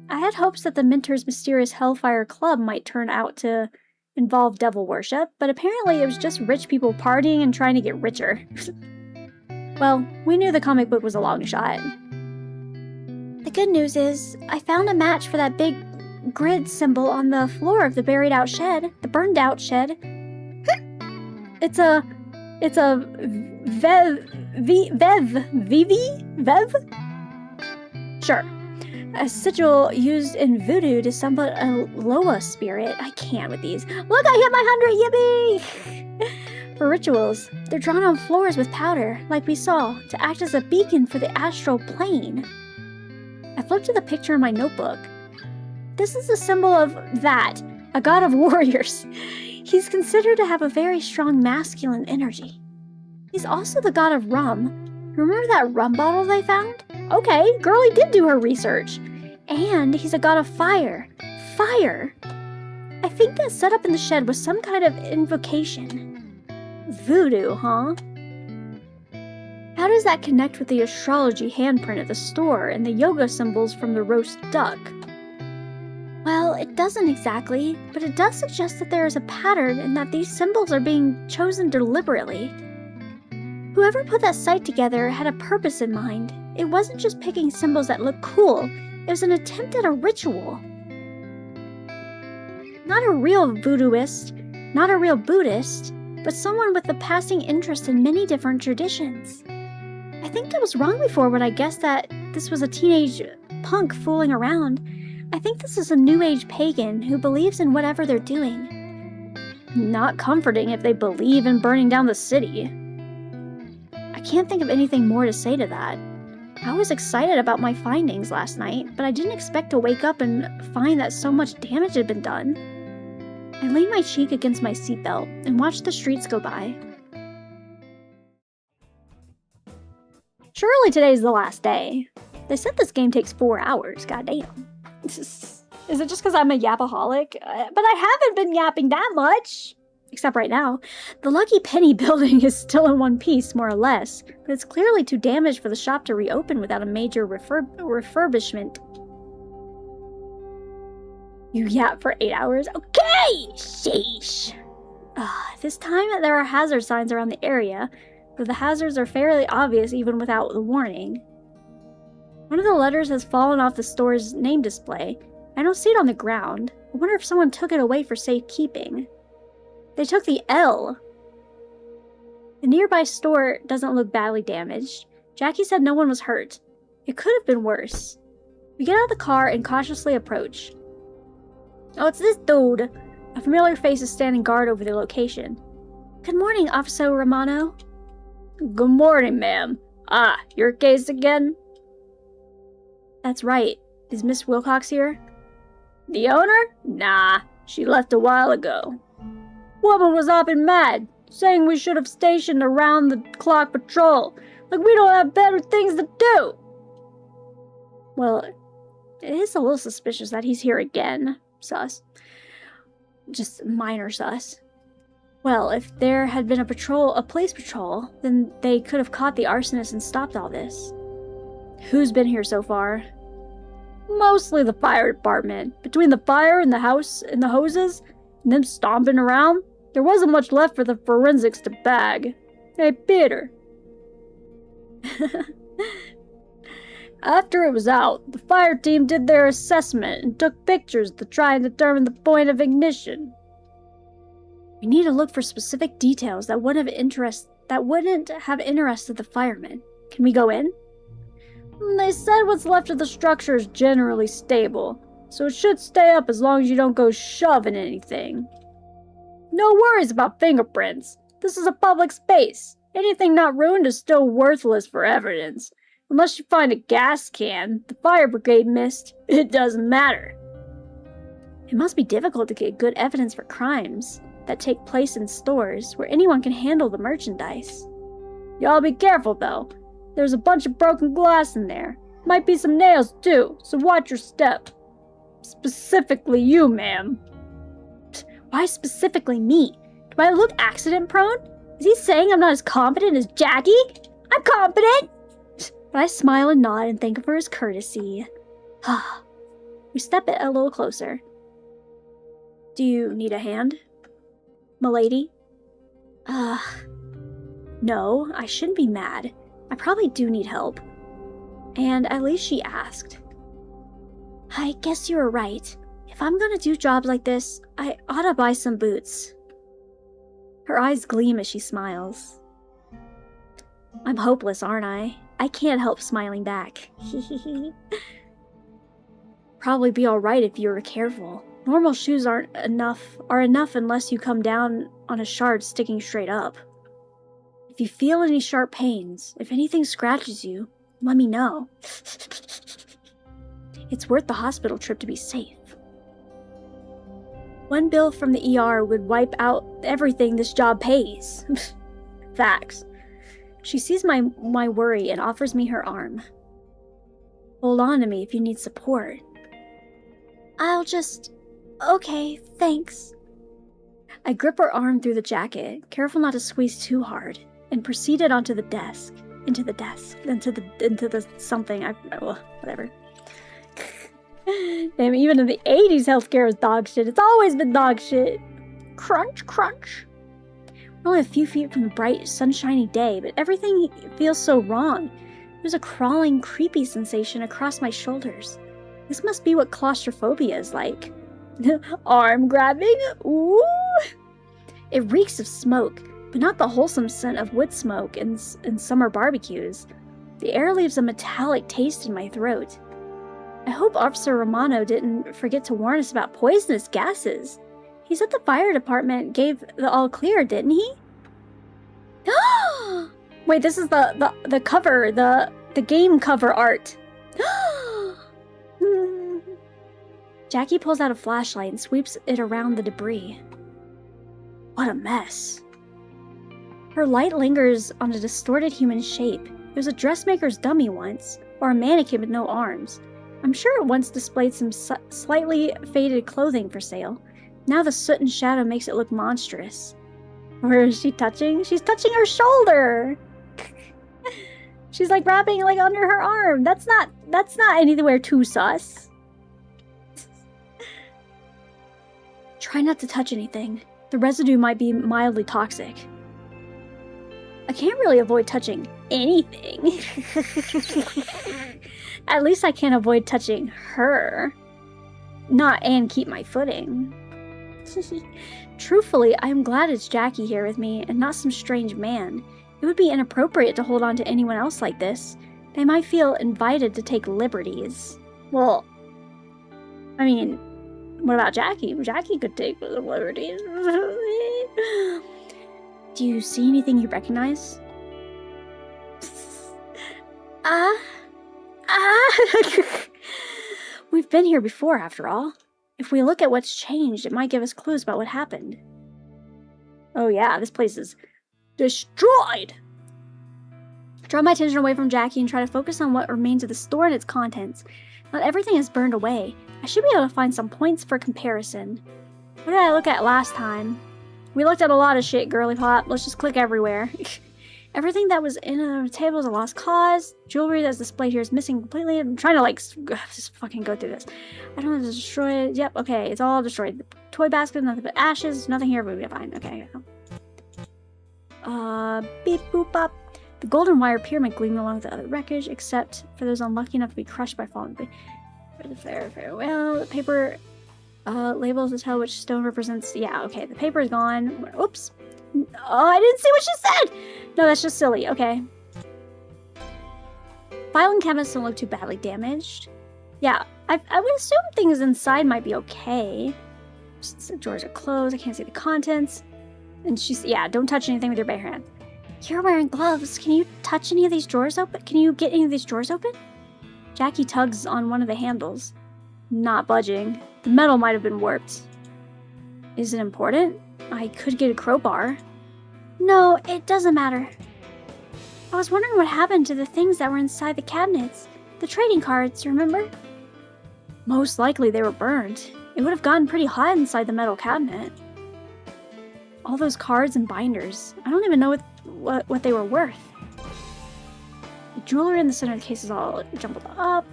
I had hopes that the mentor's mysterious Hellfire Club might turn out to involve devil worship, but apparently it was just rich people partying and trying to get richer. Well, we knew the comic book was a long shot. The good news is, I found a match for that big grid symbol on the floor of the burned out shed. It's a Vev? Sure. A sigil used in voodoo to summon a Loa spirit. I can't with these. Look, I hit my 100, yippee! For rituals, they're drawn on floors with powder, like we saw, to act as a beacon for the astral plane. I flipped to the picture in my notebook. This is the symbol of that, a god of warriors. He's considered to have a very strong masculine energy. He's also the god of rum. Remember that rum bottle they found? Okay, girlie did do her research. And he's a god of fire. Fire! I think that setup in the shed was some kind of invocation. Voodoo, huh? How does that connect with the astrology handprint at the store and the yoga symbols from the roast duck? Well, it doesn't exactly, but it does suggest that there is a pattern and that these symbols are being chosen deliberately. Whoever put that site together had a purpose in mind. It wasn't just picking symbols that look cool, it was an attempt at a ritual. Not a real voodooist, not a real Buddhist, but someone with a passing interest in many different traditions. I think I was wrong before when I guessed that this was a teenage punk fooling around. I think this is a new age pagan who believes in whatever they're doing. Not comforting if they believe in burning down the city. I can't think of anything more to say to that. I was excited about my findings last night, but I didn't expect to wake up and find that so much damage had been done. I leaned my cheek against my seatbelt and watched the streets go by. Surely today's the last day. They said this game takes 4 hours, goddamn. Is it just because I'm a yapaholic? But I haven't been yapping that much! Except right now. The Lucky Penny building is still in one piece, more or less, but it's clearly too damaged for the shop to reopen without a major refurbishment. You yap for 8 hours? Okay! Sheesh! This time there are hazard signs around the area, but the hazards are fairly obvious even without the warning. One of the letters has fallen off the store's name display. I don't see it on the ground. I wonder if someone took it away for safekeeping. They took the L. The nearby store doesn't look badly damaged. Jackie said no one was hurt. It could have been worse. We get out of the car and cautiously approach. Oh, it's this dude. A familiar face is standing guard over the location. Good morning, Officer Romano. Good morning, ma'am. Ah, your case again? That's right. Is Miss Wilcox here? The owner? Nah, she left a while ago. Woman was up and mad, saying we should have stationed around-the-clock patrol, like we don't have better things to do. Well, it is a little suspicious that he's here again. Sus. Just minor sus. Well, if there had been a police patrol, then they could have caught the arsonist and stopped all this. Who's been here so far? Mostly the fire department. Between the fire and the house and the hoses, and them stomping around, there wasn't much left for the forensics to bag. Hey, Peter. After it was out, the fire team did their assessment and took pictures to try and determine the point of ignition. We need to look for specific details that wouldn't have interested the firemen. Can we go in? They said what's left of the structure is generally stable, so it should stay up as long as you don't go shoving anything. No worries about fingerprints. This is a public space. Anything not ruined is still worthless for evidence. Unless you find a gas can the fire brigade missed, it doesn't matter. It must be difficult to get good evidence for crimes that take place in stores where anyone can handle the merchandise. Y'all be careful though. There's a bunch of broken glass in there. Might be some nails too, so watch your step. Specifically you, ma'am. Why specifically me? Do I look accident prone? Is he saying I'm not as competent as Jackie? I'm competent! But I smile and nod and thank him for his courtesy. We step it a little closer. Do you need a hand, m'lady? No, I shouldn't be mad. I probably do need help. And at least she asked. I guess you were right. If I'm gonna do jobs like this, I ought to buy some boots. Her eyes gleam as she smiles. I'm hopeless, aren't I? I can't help smiling back. Probably be alright if you were careful. Normal shoes are enough unless you come down on a shard sticking straight up. If you feel any sharp pains, if anything scratches you, let me know. It's worth the hospital trip to be safe. One bill from the ER would wipe out everything this job pays. Facts. She sees my worry and offers me her arm. Hold on to me if you need support. Okay, thanks. I grip her arm through the jacket, careful not to squeeze too hard, and proceeded onto the desk. Into the something, whatever. Damn, even in the 80s, healthcare was dog shit. It's always been dog shit. Crunch, crunch. We're only a few feet from the bright, sunshiny day, but everything feels so wrong. There's a crawling, creepy sensation across my shoulders. This must be what claustrophobia is like. Arm grabbing? Ooh! It reeks of smoke, but not the wholesome scent of wood smoke in summer barbecues. The air leaves a metallic taste in my throat. I hope Officer Romano didn't forget to warn us about poisonous gases. He said the fire department gave the all clear, didn't he? Wait, this is the cover, the game cover art. Jackie pulls out a flashlight and sweeps it around the debris. What a mess. Her light lingers on a distorted human shape. It was a dressmaker's dummy once, or a mannequin with no arms. I'm sure it once displayed some slightly faded clothing for sale. Now the soot and shadow makes it look monstrous. Where is she touching? She's touching her shoulder! She's like wrapping like under her arm. That's not anywhere too sus. Try not to touch anything. The residue might be mildly toxic. I can't really avoid touching anything. At least I can't avoid touching her. And keep my footing. Truthfully, I am glad it's Jackie here with me and not some strange man. It would be inappropriate to hold on to anyone else like this. They might feel invited to take liberties. Well, I mean, what about Jackie? Jackie could take the liberties. Do you see anything you recognize? We've been here before, after all. If we look at what's changed, it might give us clues about what happened. Oh yeah, this place is destroyed! Draw my attention away from Jackie and try to focus on what remains of the store and its contents. Not everything is burned away. I should be able to find some points for comparison. What did I look at last time? We looked at a lot of shit, girly pop. Let's just click everywhere. Everything that was in the table is a lost cause. Jewelry that's displayed here is missing completely. I'm trying to, like, just fucking go through this. I don't know if it's destroyed. Yep, okay, it's all destroyed. The toy basket, nothing but ashes. Nothing here, but we'll be fine. Okay. Beep boop bop. The golden wire pyramid gleaming along with the other wreckage, except for those unlucky enough to be crushed by falling. Well, the paper labels to tell which stone represents. Yeah, okay, the paper is gone. Oops. Oh, I didn't see what she said! No, that's just silly. Okay. Filing cabinets don't look too badly damaged. Yeah, I would assume things inside might be okay. The drawers are closed. I can't see the contents. And she's, yeah, don't touch anything with your bare hand. You're wearing gloves. Can you touch any of these drawers open? Can you get any of these drawers open? Jackie tugs on one of the handles. Not budging. The metal might have been warped. Is it important? I could get a crowbar. No, it doesn't matter. I was wondering what happened to the things that were inside the cabinets. The trading cards, remember? Most likely they were burned. It would have gotten pretty hot inside the metal cabinet. All those cards and binders. I don't even know what they were worth. The jewelry in the center of the case is all jumbled up.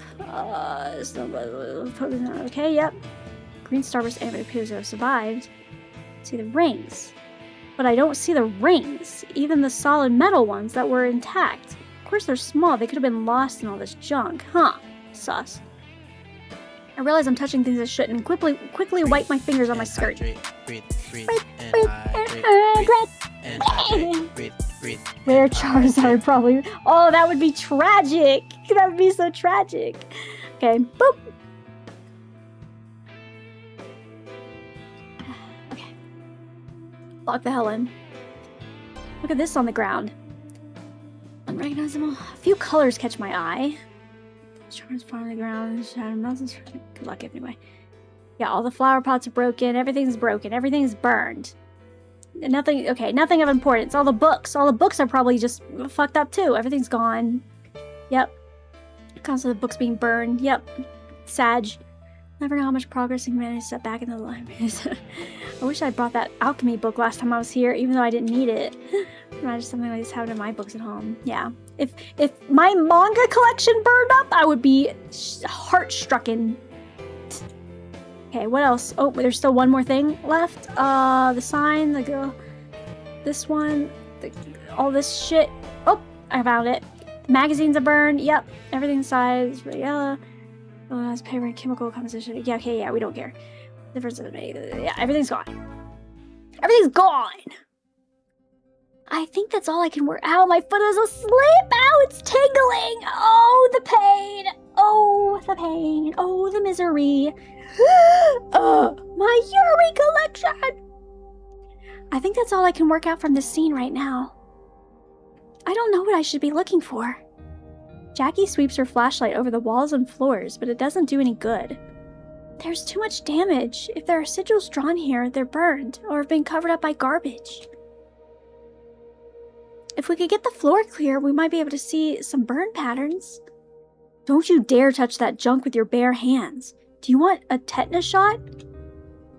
Okay, yep. Green starburst amber appears to have survived. See the rings. But I don't see the rings. Even the solid metal ones that were intact. Of course they're small. They could have been lost in all this junk. Huh. Sus. I realize I'm touching things I shouldn't. Quickly wipe my fingers on my skirt. Breathe, and hydrate. And hydrate. Breathe. Where Charizard probably... Oh, that would be tragic. That would be so tragic. Okay. Boop. Okay. Lock the hell in. Look at this on the ground. Unrecognizable. A few colors catch my eye. Charms fall on the ground. Good luck anyway. Yeah, all the flower pots are broken. Everything's broken. Everything's burned. Nothing. Okay, nothing of importance. All the books are probably just fucked up too. Everything's gone. Yep. Constant of the books being burned. Yep. Sag. Never know how much progress you can manage to set back into the library. I wish I brought that alchemy book last time I was here, even though I didn't need it. Imagine something like this happened in my books at home. Yeah. If my manga collection burned up, I would be heart-stricken. Okay, what else? Oh, there's still one more thing left. The sign, the girl, this one, all this shit. Oh, I found it. The magazines are burned. Yep, everything inside is really yellow. Oh, it's paper and chemical composition. Yeah, okay, yeah, we don't care. Difference of yeah, everything's gone. Everything's gone. I think that's all I can work. Ow, my foot is asleep. Ow, it's tingling. Oh, the pain. Oh, the pain. Oh, the misery. My YURI collection. I think that's all I can work out from this scene right now. I don't know what I should be looking for. Jackie sweeps her flashlight over the walls and floors, but it doesn't do any good. There's too much damage. If there are sigils drawn here, they're burned or have been covered up by garbage. If we could get the floor clear, we might be able to see some burn patterns. Don't you dare touch that junk with your bare hands. Do you want a tetanus shot?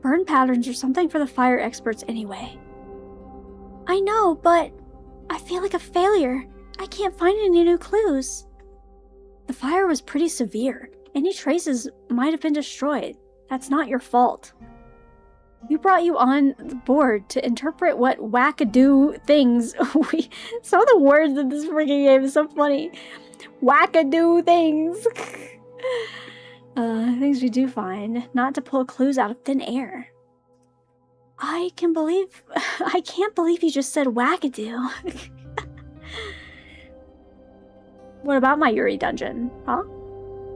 Burn patterns are something for the fire experts anyway. I know, but I feel like a failure. I can't find any new clues. The fire was pretty severe. Any traces might have been destroyed. That's not your fault. We brought you on the board to interpret what wackadoo things some of the words in this freaking game is so funny. Wackadoo things. Things we do find, not to pull clues out of thin air. I can't believe you just said wackadoo. What about my YURI dungeon, huh?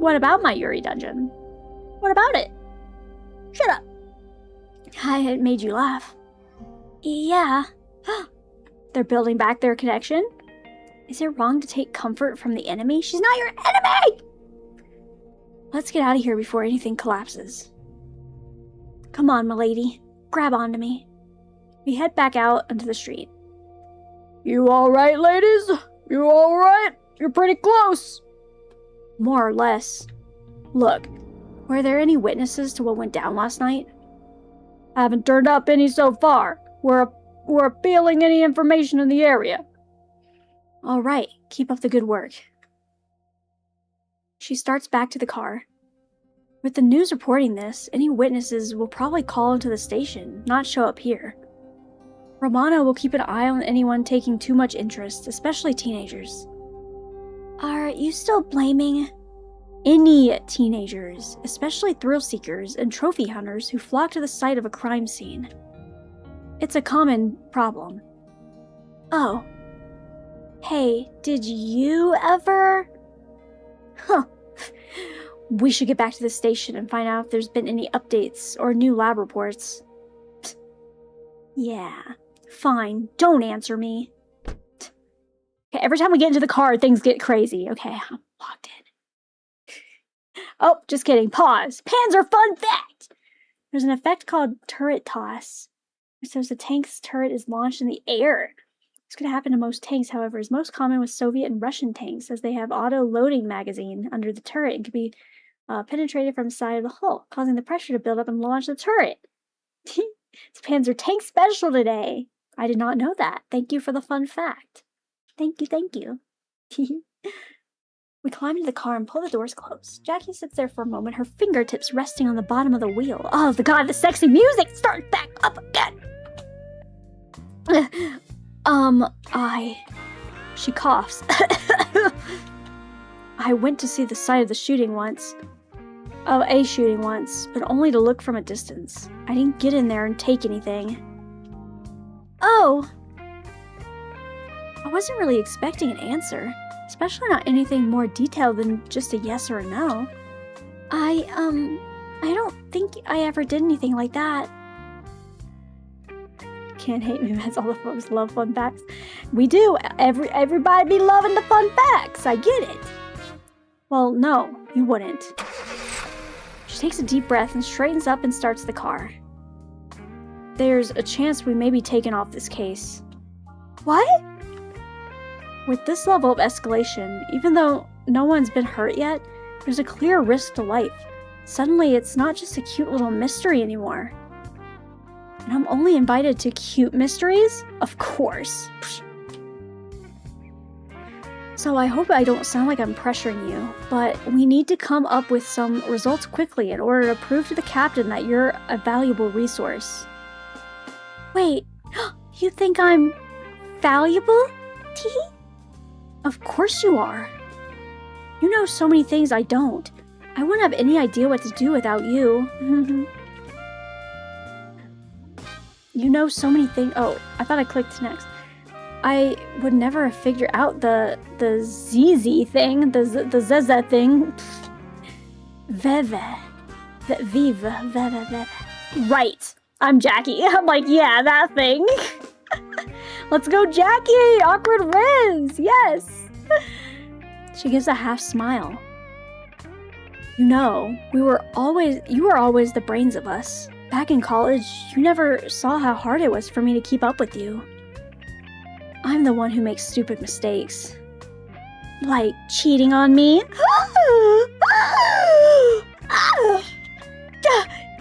What about my Yuri dungeon? What about it? Shut up. I made you laugh. Yeah. They're building back their connection? Is it wrong to take comfort from the enemy? She's not your enemy! Let's get out of here before anything collapses. Come on, milady. Grab onto me. We head back out onto the street. You alright, ladies? You alright? You're pretty close. More or less. Look, were there any witnesses to what went down last night? Haven't turned up any so far. We're appealing any information in the area. Alright, keep up the good work. She starts back to the car. With the news reporting this, any witnesses will probably call into the station, not show up here. Romana will keep an eye on anyone taking too much interest, especially teenagers. Are you still blaming any teenagers, especially thrill seekers and trophy hunters who flock to the site of a crime scene? It's a common problem. Oh. Hey, did you ever? Huh. We should get back to the station and find out if there's been any updates or new lab reports. Yeah, fine. Don't answer me. Okay, every time we get into the car, things get crazy. Okay, I'm locked in. Oh, just kidding. Pause. Panzer fun fact! There's an effect called turret toss, which says the tank's turret is launched in the air. This could happen to most tanks, however, is most common with Soviet and Russian tanks, as they have auto-loading magazine under the turret and can be penetrated from the side of the hull, causing the pressure to build up and launch the turret. It's Panzer Tank Special today. I did not know that. Thank you for the fun fact. Thank you, thank you. We climb into the car and pull the doors closed. Jackie sits there for a moment, her fingertips resting on the bottom of the wheel. Oh, the god, the sexy music! Start back up again! She coughs. I went to see the site of the shooting once. Of a shooting once, but only to look from a distance. I didn't get in there and take anything. Oh! I wasn't really expecting an answer, especially not anything more detailed than just a yes or a no. I don't think I ever did anything like that. Can't hate me, that's all the folks love fun facts. We do. Everybody be loving the fun facts. I get it. Well, no, you wouldn't. She takes a deep breath and straightens up and starts the car. There's a chance we may be taken off this case. What? With this level of escalation, even though no one's been hurt yet, there's a clear risk to life. Suddenly, it's not just a cute little mystery anymore. And I'm only invited to cute mysteries? Of course. So I hope I don't sound like I'm pressuring you, but we need to come up with some results quickly in order to prove to the captain that you're a valuable resource. Wait, you think I'm valuable? Tee? Of course you are. You know so many things I don't. I wouldn't have any idea what to do without you. You know so many things. Oh, I thought I clicked next. I would never have figured out the ZZ thing, the ZZ thing. Veve. Vive. Right. I'm Jackie. I'm like, yeah, that thing. Let's go, Jackie! Awkward Riz! Yes! She gives a half smile. You know, you were always the brains of us. Back in college, you never saw how hard it was for me to keep up with you. I'm the one who makes stupid mistakes. Like cheating on me.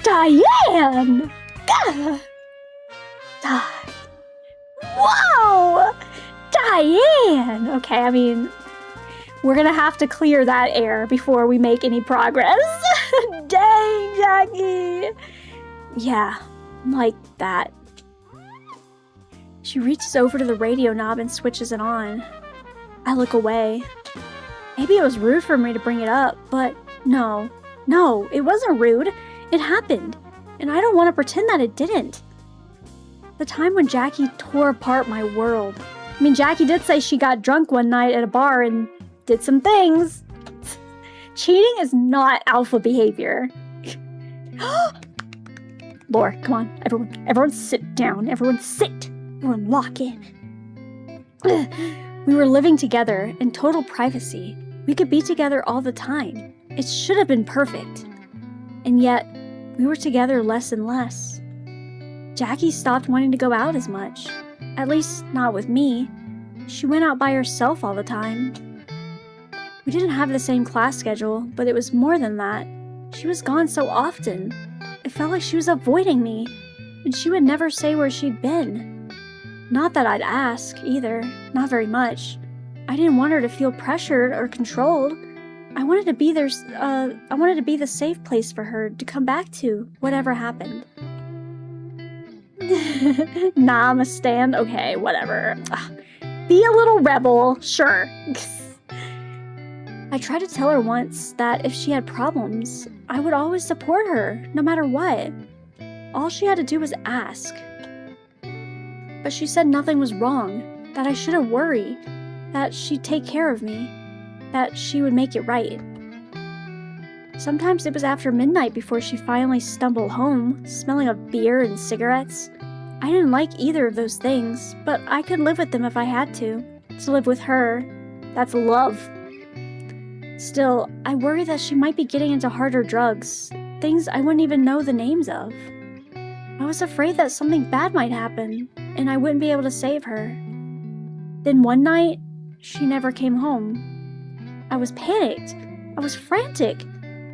Diane! Whoa! Diane! Okay, I mean, we're gonna have to clear that air before we make any progress. Dang, Jackie! Yeah, like that. She reaches over to the radio knob and switches it on. I look away. Maybe it was rude for me to bring it up, but no, it wasn't rude. It happened, and I don't want to pretend that it didn't. The time when Jackie tore apart my world. I mean, Jackie did say she got drunk one night at a bar and did some things. Cheating is not alpha behavior. Lore, come on. Everyone sit down. Everyone sit. Everyone lock in. We were living together in total privacy. We could be together all the time. It should have been perfect. And yet, we were together less and less. Jackie stopped wanting to go out as much. At least, not with me. She went out by herself all the time. We didn't have the same class schedule, but it was more than that. She was gone so often. It felt like she was avoiding me, and she would never say where she'd been. Not that I'd ask, either. Not very much. I didn't want her to feel pressured or controlled. I wanted to be I wanted to be the safe place for her to come back to, whatever happened. Nah, I'm a stan? Okay, whatever. Be a little rebel, sure. I tried to tell her once that if she had problems, I would always support her, no matter what. All she had to do was ask. But she said nothing was wrong, that I shouldn't worry, that she'd take care of me, that she would make it right. Sometimes it was after midnight before she finally stumbled home, smelling of beer and cigarettes. I didn't like either of those things, but I could live with them if I had to. To live with her, that's love. Still, I worry that she might be getting into harder drugs, things I wouldn't even know the names of. I was afraid that something bad might happen, and I wouldn't be able to save her. Then one night, she never came home. I was panicked. I was frantic.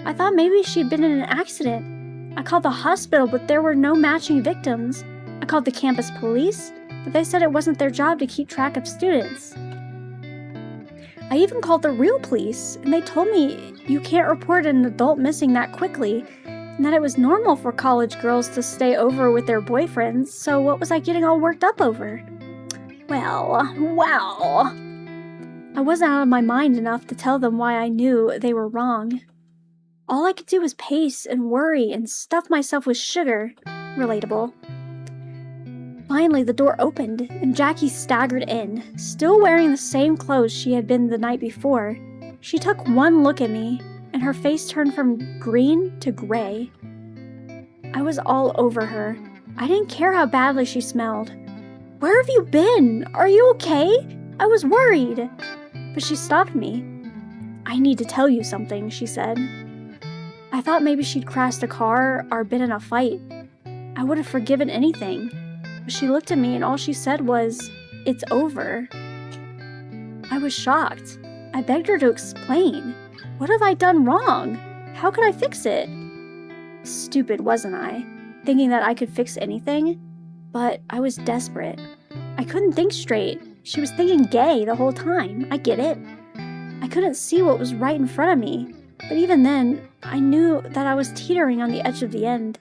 I thought maybe she'd been in an accident. I called the hospital, but there were no matching victims. I called the campus police, but they said it wasn't their job to keep track of students. I even called the real police, and they told me you can't report an adult missing that quickly, and that it was normal for college girls to stay over with their boyfriends, so what was I getting all worked up over? Well, I wasn't out of my mind enough to tell them why I knew they were wrong. All I could do was pace and worry and stuff myself with sugar. Relatable. Finally, the door opened, and Jackie staggered in, still wearing the same clothes she had been the night before. She took one look at me, and her face turned from green to gray. I was all over her. I didn't care how badly she smelled. "Where have you been? Are you okay? I was worried." But she stopped me. "I need to tell you something," she said. I thought maybe she'd crashed a car or been in a fight. I would have forgiven anything. But she looked at me and all she said was, "It's over." I was shocked. I begged her to explain. What have I done wrong? How could I fix it? Stupid, wasn't I? Thinking that I could fix anything? But I was desperate. I couldn't think straight. She was thinking gay the whole time. I get it. I couldn't see what was right in front of me. But even then, I knew that I was teetering on the edge of the end.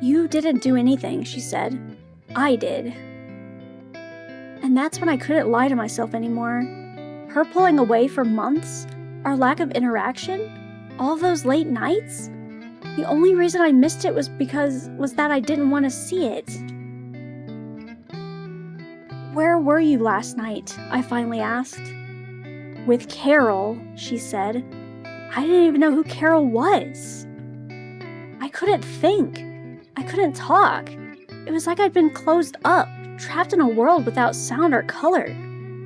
"You didn't do anything," she said. "I did." And that's when I couldn't lie to myself anymore. Her pulling away for months, our lack of interaction, all those late nights, the only reason I missed it was that I didn't want to see it. "Where were you last night?" I finally asked. "With Carol," she said. I didn't even know who Carol was. I couldn't think. I couldn't talk. It was like I'd been closed up, trapped in a world without sound or color.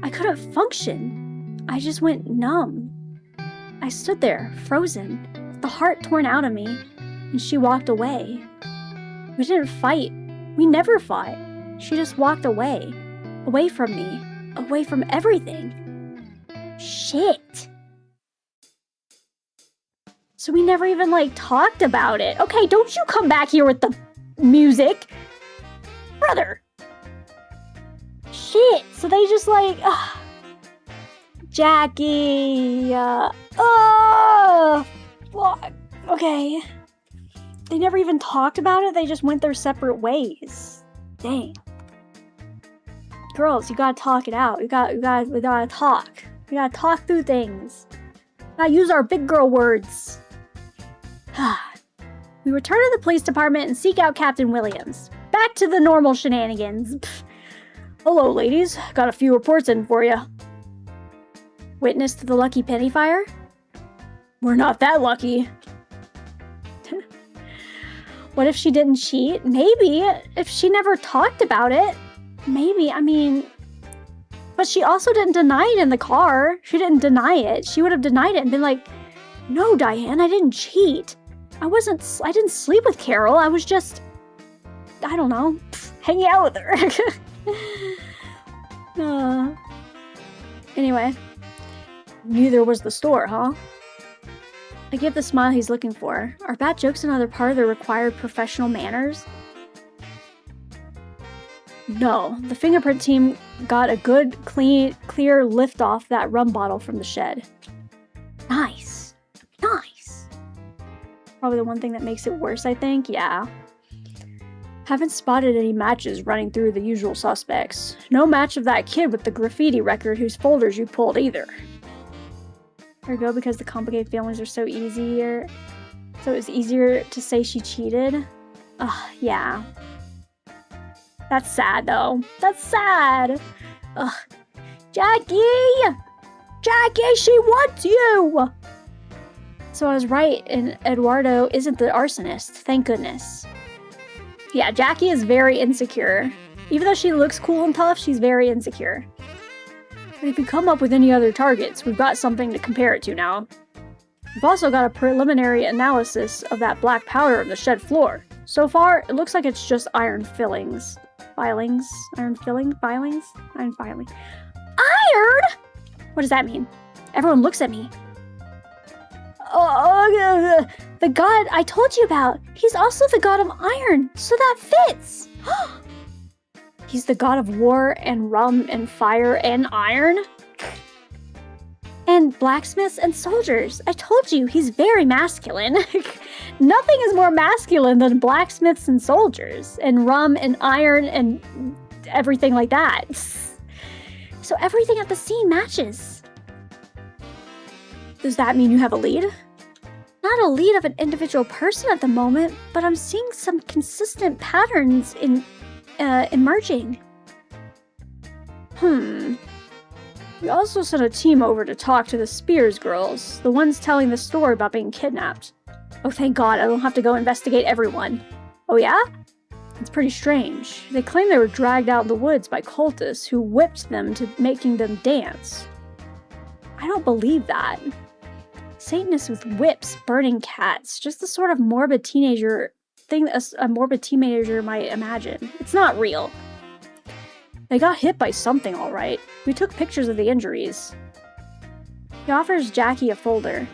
I couldn't function. I just went numb. I stood there, frozen, with the heart torn out of me, and she walked away. We didn't fight. We never fought. She just walked away. Away from me. Away from everything. Shit. So we never even, talked about it. Okay, don't you come back here with the music. Brother. Shit. So they just, Jackie. Fuck. Okay. They never even talked about it. They just went their separate ways. Dang. Girls, you gotta talk it out. We gotta talk. We gotta talk through things. We gotta use our big girl words. We return to the police department and seek out Captain Williams. Back to the normal shenanigans. Pfft. "Hello, ladies. Got a few reports in for you." "Witness to the Lucky Penny fire?" We're not that lucky. What if she didn't cheat? Maybe. If she never talked about it. Maybe. I mean... But she also didn't deny it in the car. She didn't deny it. She would have denied it and been like, no, Diane, I didn't cheat. I didn't sleep with Carol. I was just... I don't know. Hanging out with her. Anyway. Neither was the store, huh? I give the smile he's looking for. Are bad jokes another part of the required professional manners? No. The fingerprint team got a good, clear lift off that rum bottle from the shed. Nice. Nice. Probably the one thing that makes it worse, I think. Yeah. Haven't spotted any matches running through the usual suspects. No match of that kid with the graffiti record whose folders you pulled either. There we go, because the complicated feelings are so easier. So it's easier to say she cheated. Ugh, yeah. That's sad, though. That's sad. Ugh. Jackie! Jackie, she wants you! So I was right, and Eduardo isn't the arsonist. Thank goodness. Yeah, Jackie is very insecure. Even though she looks cool and tough, she's very insecure. But if you come up with any other targets, we've got something to compare it to now. We've also got a preliminary analysis of that black powder on the shed floor. So far, it looks like it's just iron fillings. Filings? Iron filling? Filings? Iron filing. Iron?! What does that mean? Everyone looks at me. The god I told you about. He's also the god of iron, so that fits. He's the god of war and rum and fire and iron. And blacksmiths and soldiers. I told you, he's very masculine. Nothing is more masculine than blacksmiths and soldiers, and rum and iron and everything like that. So everything at the scene matches. Does that mean you have a lead? Not a lead of an individual person at the moment, but I'm seeing some consistent patterns in emerging. We also sent a team over to talk to the Spears girls, the ones telling the story about being kidnapped. Oh, thank God, I don't have to go investigate everyone. Oh yeah? It's pretty strange. They claim they were dragged out in the woods by cultists who whipped them to making them dance. I don't believe that. Satanists with whips, burning cats, just the sort of morbid teenager thing that a morbid teenager might imagine. It's not real. They got hit by something, all right. We took pictures of the injuries. He offers Jackie a folder.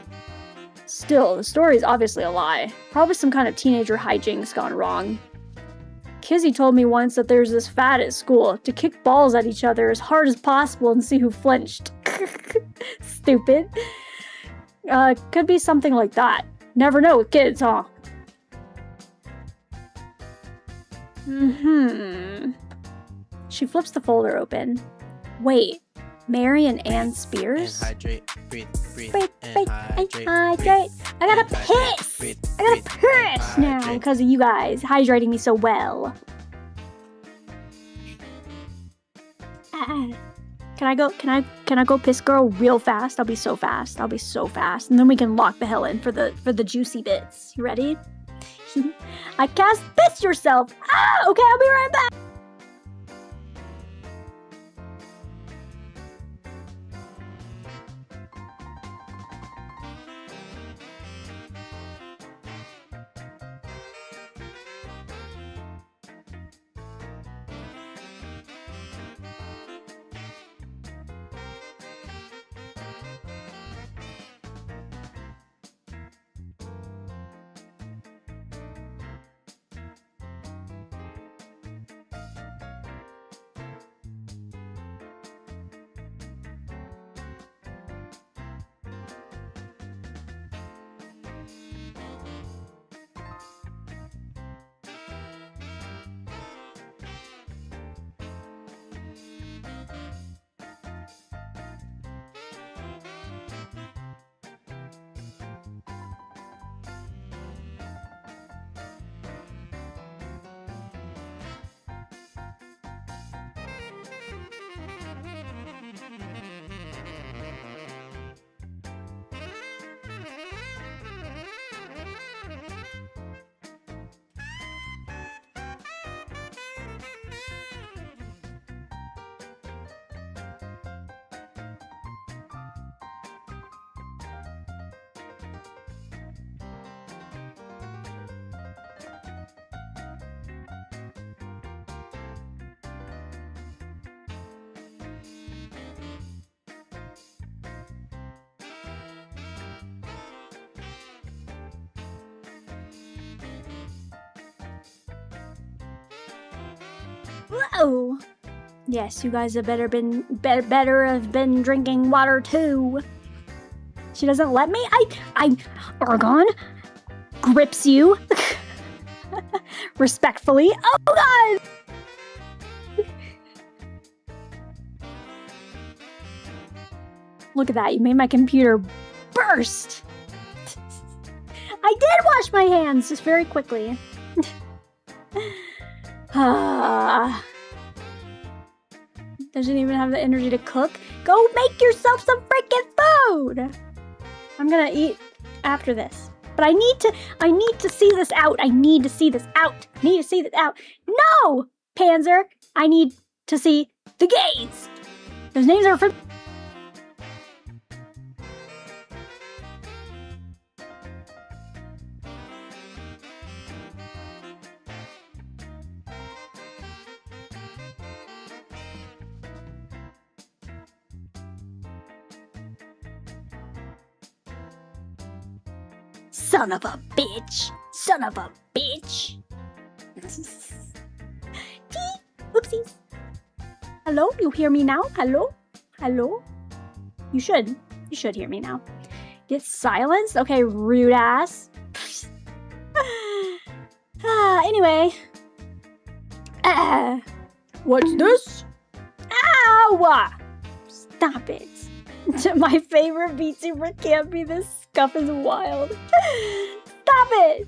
Still, the story is obviously a lie. Probably some kind of teenager hijinks gone wrong. Kizzy told me once that there's this fad at school to kick balls at each other as hard as possible and see who flinched. Stupid. Could be something like that. Never know with kids, huh? She flips the folder open. Wait, Mary and Ann Spears? And hydrate, breathe, Breathe, and hydrate. hydrate. I gotta piss! I gotta piss now because of you guys hydrating me so well. Can I go piss, girl, real fast? I'll be so fast. And then we can lock the hell in for the juicy bits. You ready? I cast piss yourself. Ah, okay, I'll be right back. Whoa! Yes, you guys have better have been drinking water too. She doesn't let me? I Argon grips you. Respectfully. Oh god! Look at that, you made my computer burst! I did wash my hands just very quickly. Doesn't even have the energy to cook. Go make yourself some freaking food! I'm gonna eat after this. But I need to see this out. I need to see this out. I need to see this out. No! Panzer, I need to see the gays! Those names are for... Son of a bitch! Son of a bitch! Oopsies. Hello? You hear me now? Hello? Hello? You should hear me now. Get silenced? Okay, rude ass. Anyway. What's this? Ow! Stop it. My favorite VTuber can't be this scuff is wild. Stop it!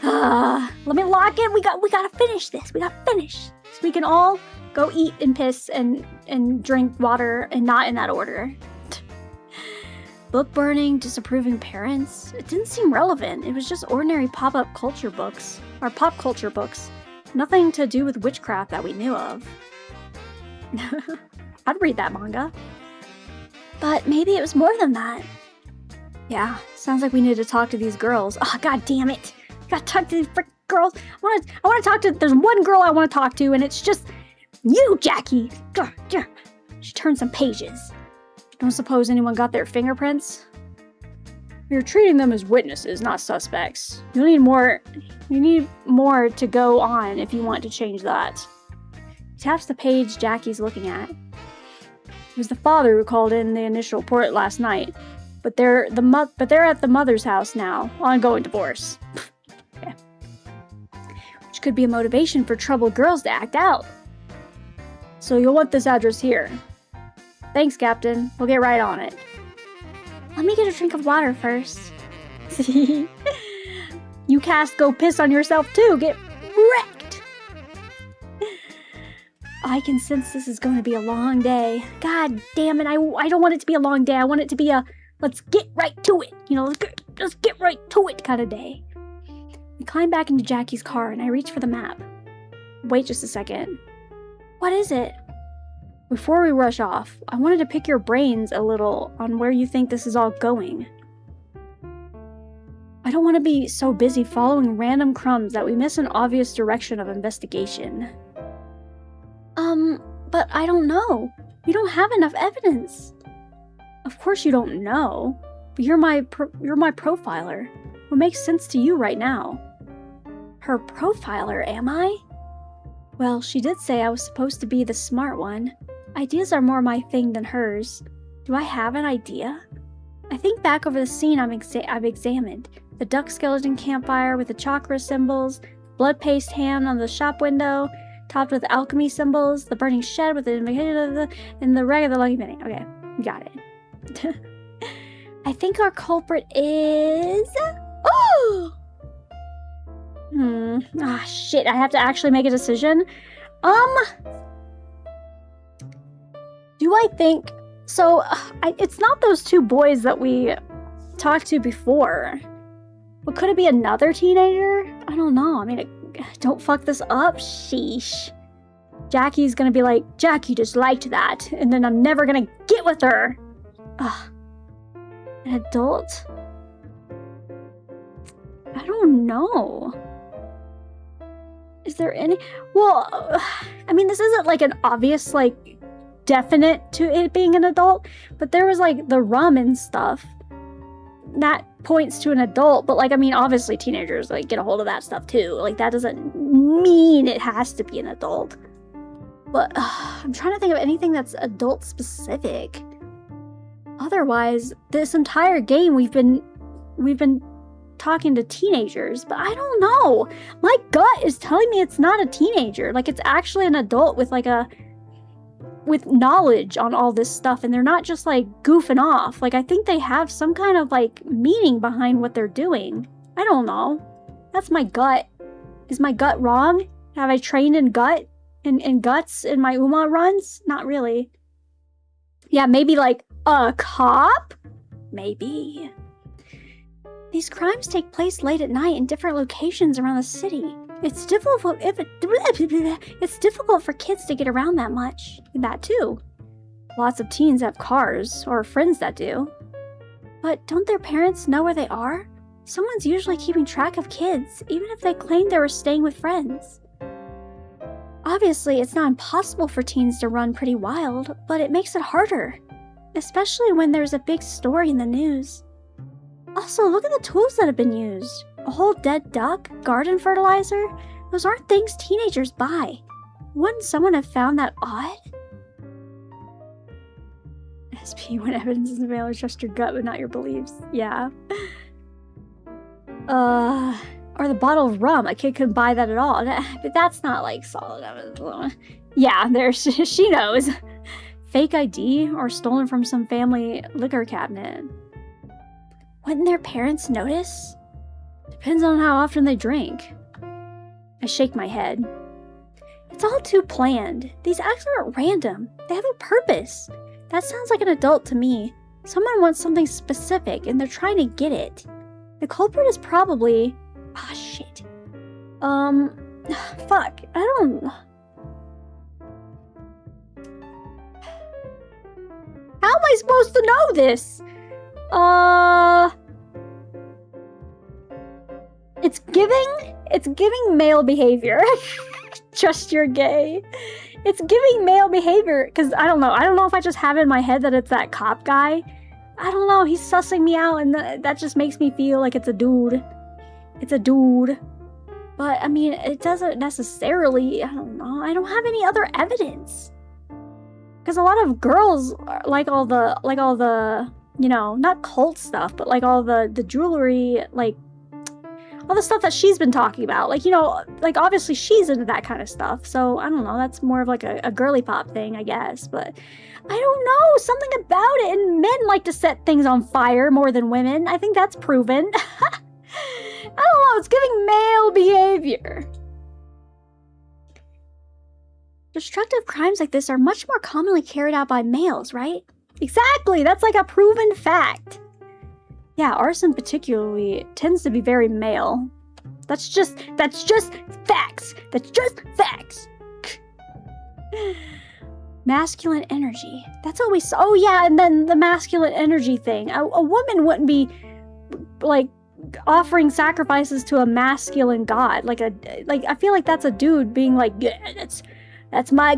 Let me lock it. We gotta finish this. We gotta finish. So we can all go eat and piss and drink water, and not in that order. Book burning, disapproving parents. It didn't seem relevant. It was just ordinary pop-up culture books. Or pop culture books. Nothing to do with witchcraft that we knew of. I'd read that manga. But maybe it was more than that. Yeah, sounds like we need to talk to these girls. Oh, god damn it. Gotta talk to these frickin' girls. I wanna talk to, there's one girl I wanna talk to, and it's just you, Jackie. She turned some pages. Don't suppose anyone got their fingerprints? You're treating them as witnesses, not suspects. You need more to go on if you want to change that. He taps the page Jackie's looking at. It was the father who called in the initial report last night, but they're at the mother's house now. Ongoing divorce. Okay. Which could be a motivation for troubled girls to act out. So you'll want this address here. Thanks, Captain. We'll get right on it. Let me get a drink of water first. You cast go piss on yourself too. Get wrecked. I can sense this is going to be a long day. God damn it. I don't want it to be a long day. I want it to be a let's get right to it. You know, let's get right to it kind of day. We climb back into Jackie's car and I reach for the map. Wait just a second. What is it? Before we rush off, I wanted to pick your brains a little on where you think this is all going. I don't want to be so busy following random crumbs that we miss an obvious direction of investigation. But I don't know. You don't have enough evidence. Of course you don't know, but you're my profiler. What makes sense to you right now? Her profiler, am I? Well, she did say I was supposed to be the smart one. Ideas are more my thing than hers. Do I have an idea? I think back over the scene I've examined. The duck skeleton campfire with the chakra symbols, blood paste hand on the shop window, topped with alchemy symbols, the burning shed with the invocation and the regular lucky penny. Okay, got it. I think our culprit is... Oh! Ah, shit, I have to actually make a decision. Do I think... So, it's not those two boys that we talked to before. But could it be another teenager? I don't know. I mean, don't fuck this up. Sheesh. Jackie's gonna be like, Jackie just liked that, and then I'm never gonna get with her. Ugh. An adult? I don't know. Is there any... Well, I mean, this isn't like an obvious, like, definite to it being an adult, but there was like the rum and stuff. that points to an adult, but like, I mean, obviously teenagers like get a hold of that stuff too. Like, that doesn't mean it has to be an adult. But I'm trying to think of anything that's adult specific. Otherwise, this entire game we've been talking to teenagers, but I don't know. My gut is telling me it's not a teenager. Like, it's actually an adult with with knowledge on all this stuff, and they're not just like goofing off. Like, I think they have some kind of like meaning behind what they're doing. I don't know. That's my gut. Is my gut wrong? Have I trained in guts in my UMA runs? Not really. Yeah, maybe like a cop? Maybe. These crimes take place late at night in different locations around the city. It's difficult for kids to get around that much. That too. Lots of teens have cars, or friends that do. But don't their parents know where they are? Someone's usually keeping track of kids, even if they claim they were staying with friends. Obviously, it's not impossible for teens to run pretty wild, but it makes it harder. Especially when there's a big story in the news. Also, look at the tools that have been used. A whole dead duck, garden fertilizer. Those aren't things teenagers buy. Wouldn't someone have found that odd? SP, when evidence is available, trust your gut but not your beliefs. Yeah. Or the bottle of rum. A kid couldn't buy that at all. But that's not like solid evidence. Yeah, she knows. Fake ID or stolen from some family liquor cabinet. Wouldn't their parents notice? Depends on how often they drink. I shake my head. It's all too planned. These acts aren't random. They have a purpose. That sounds like an adult to me. Someone wants something specific and they're trying to get it. The culprit is probably... Ah, shit. Fuck. I don't... How am I supposed to know this? It's giving male behavior. Just you're gay. It's giving male behavior, because I don't know if I just have it in my head that it's that cop guy. I don't know, he's sussing me out, and that just makes me feel like it's a dude. It's a dude. But, I mean, it doesn't necessarily, I don't know, I don't have any other evidence. Because a lot of girls like all the, you know, not cult stuff, but like all the jewelry, like, all the stuff that she's been talking about. Like, you know, like, obviously she's into that kind of stuff. So, I don't know, that's more of like a girly pop thing, I guess. But, I don't know, something about it. And men like to set things on fire more than women. I think that's proven. I don't know, it's giving male behavior. Destructive crimes like this are much more commonly carried out by males, right? Exactly, that's like a proven fact. Yeah, arson particularly tends to be very male. That's just facts. That's just facts. Masculine energy. That's what we saw. Oh yeah, and then the masculine energy thing. A woman wouldn't be like offering sacrifices to a masculine god. Like I feel like that's a dude being like, yeah, that's my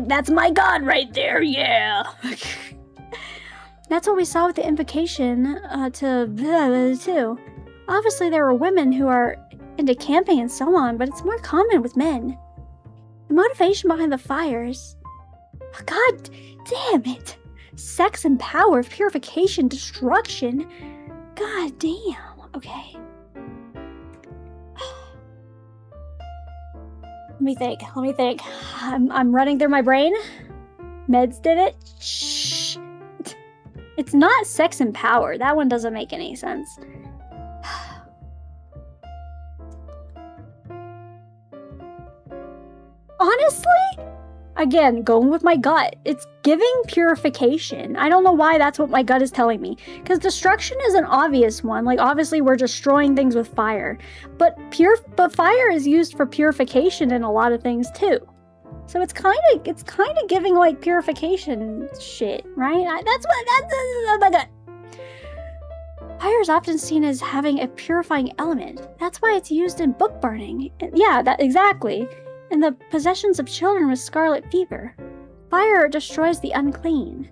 god right there, yeah. That's what we saw with the invocation too. Obviously, there are women who are into camping and so on, but it's more common with men. The motivation behind the fires. Oh, God damn it. Sex and power, purification, destruction. God damn. Okay. Let me think. I'm running through my brain. Meds did it. Shh. It's not sex and power. That one doesn't make any sense. Honestly? Again, going with my gut. It's giving purification. I don't know why that's what my gut is telling me. Because destruction is an obvious one. Like, obviously, we're destroying things with fire. But fire is used for purification in a lot of things, too. So it's kind of giving like purification shit, right? That's my gut. Fire is often seen as having a purifying element. That's why it's used in book burning. Yeah, that exactly. And the possessions of children with scarlet fever. Fire destroys the unclean.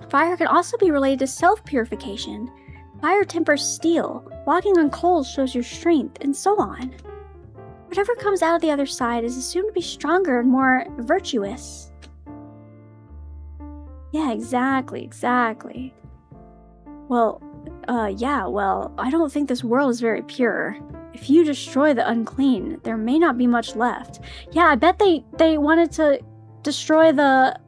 Fire can also be related to self-purification. Fire tempers steel. Walking on coals shows your strength, and so on. Whatever comes out of the other side is assumed to be stronger and more virtuous. Yeah, exactly. Well, I don't think this world is very pure. If you destroy the unclean, there may not be much left. Yeah, I bet they wanted to destroy the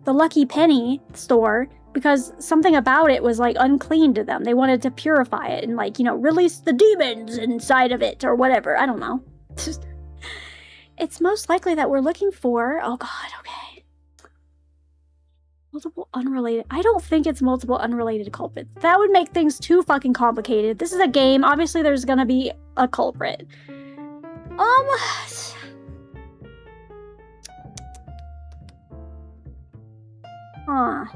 Lucky Penny store because something about it was, like, unclean to them. They wanted to purify it and, like, you know, release the demons inside of it or whatever. I don't know. It's most likely that we're looking for... Oh, God, okay. Multiple unrelated... I don't think it's multiple unrelated culprits. That would make things too fucking complicated. This is a game. Obviously, there's gonna be a culprit. Huh.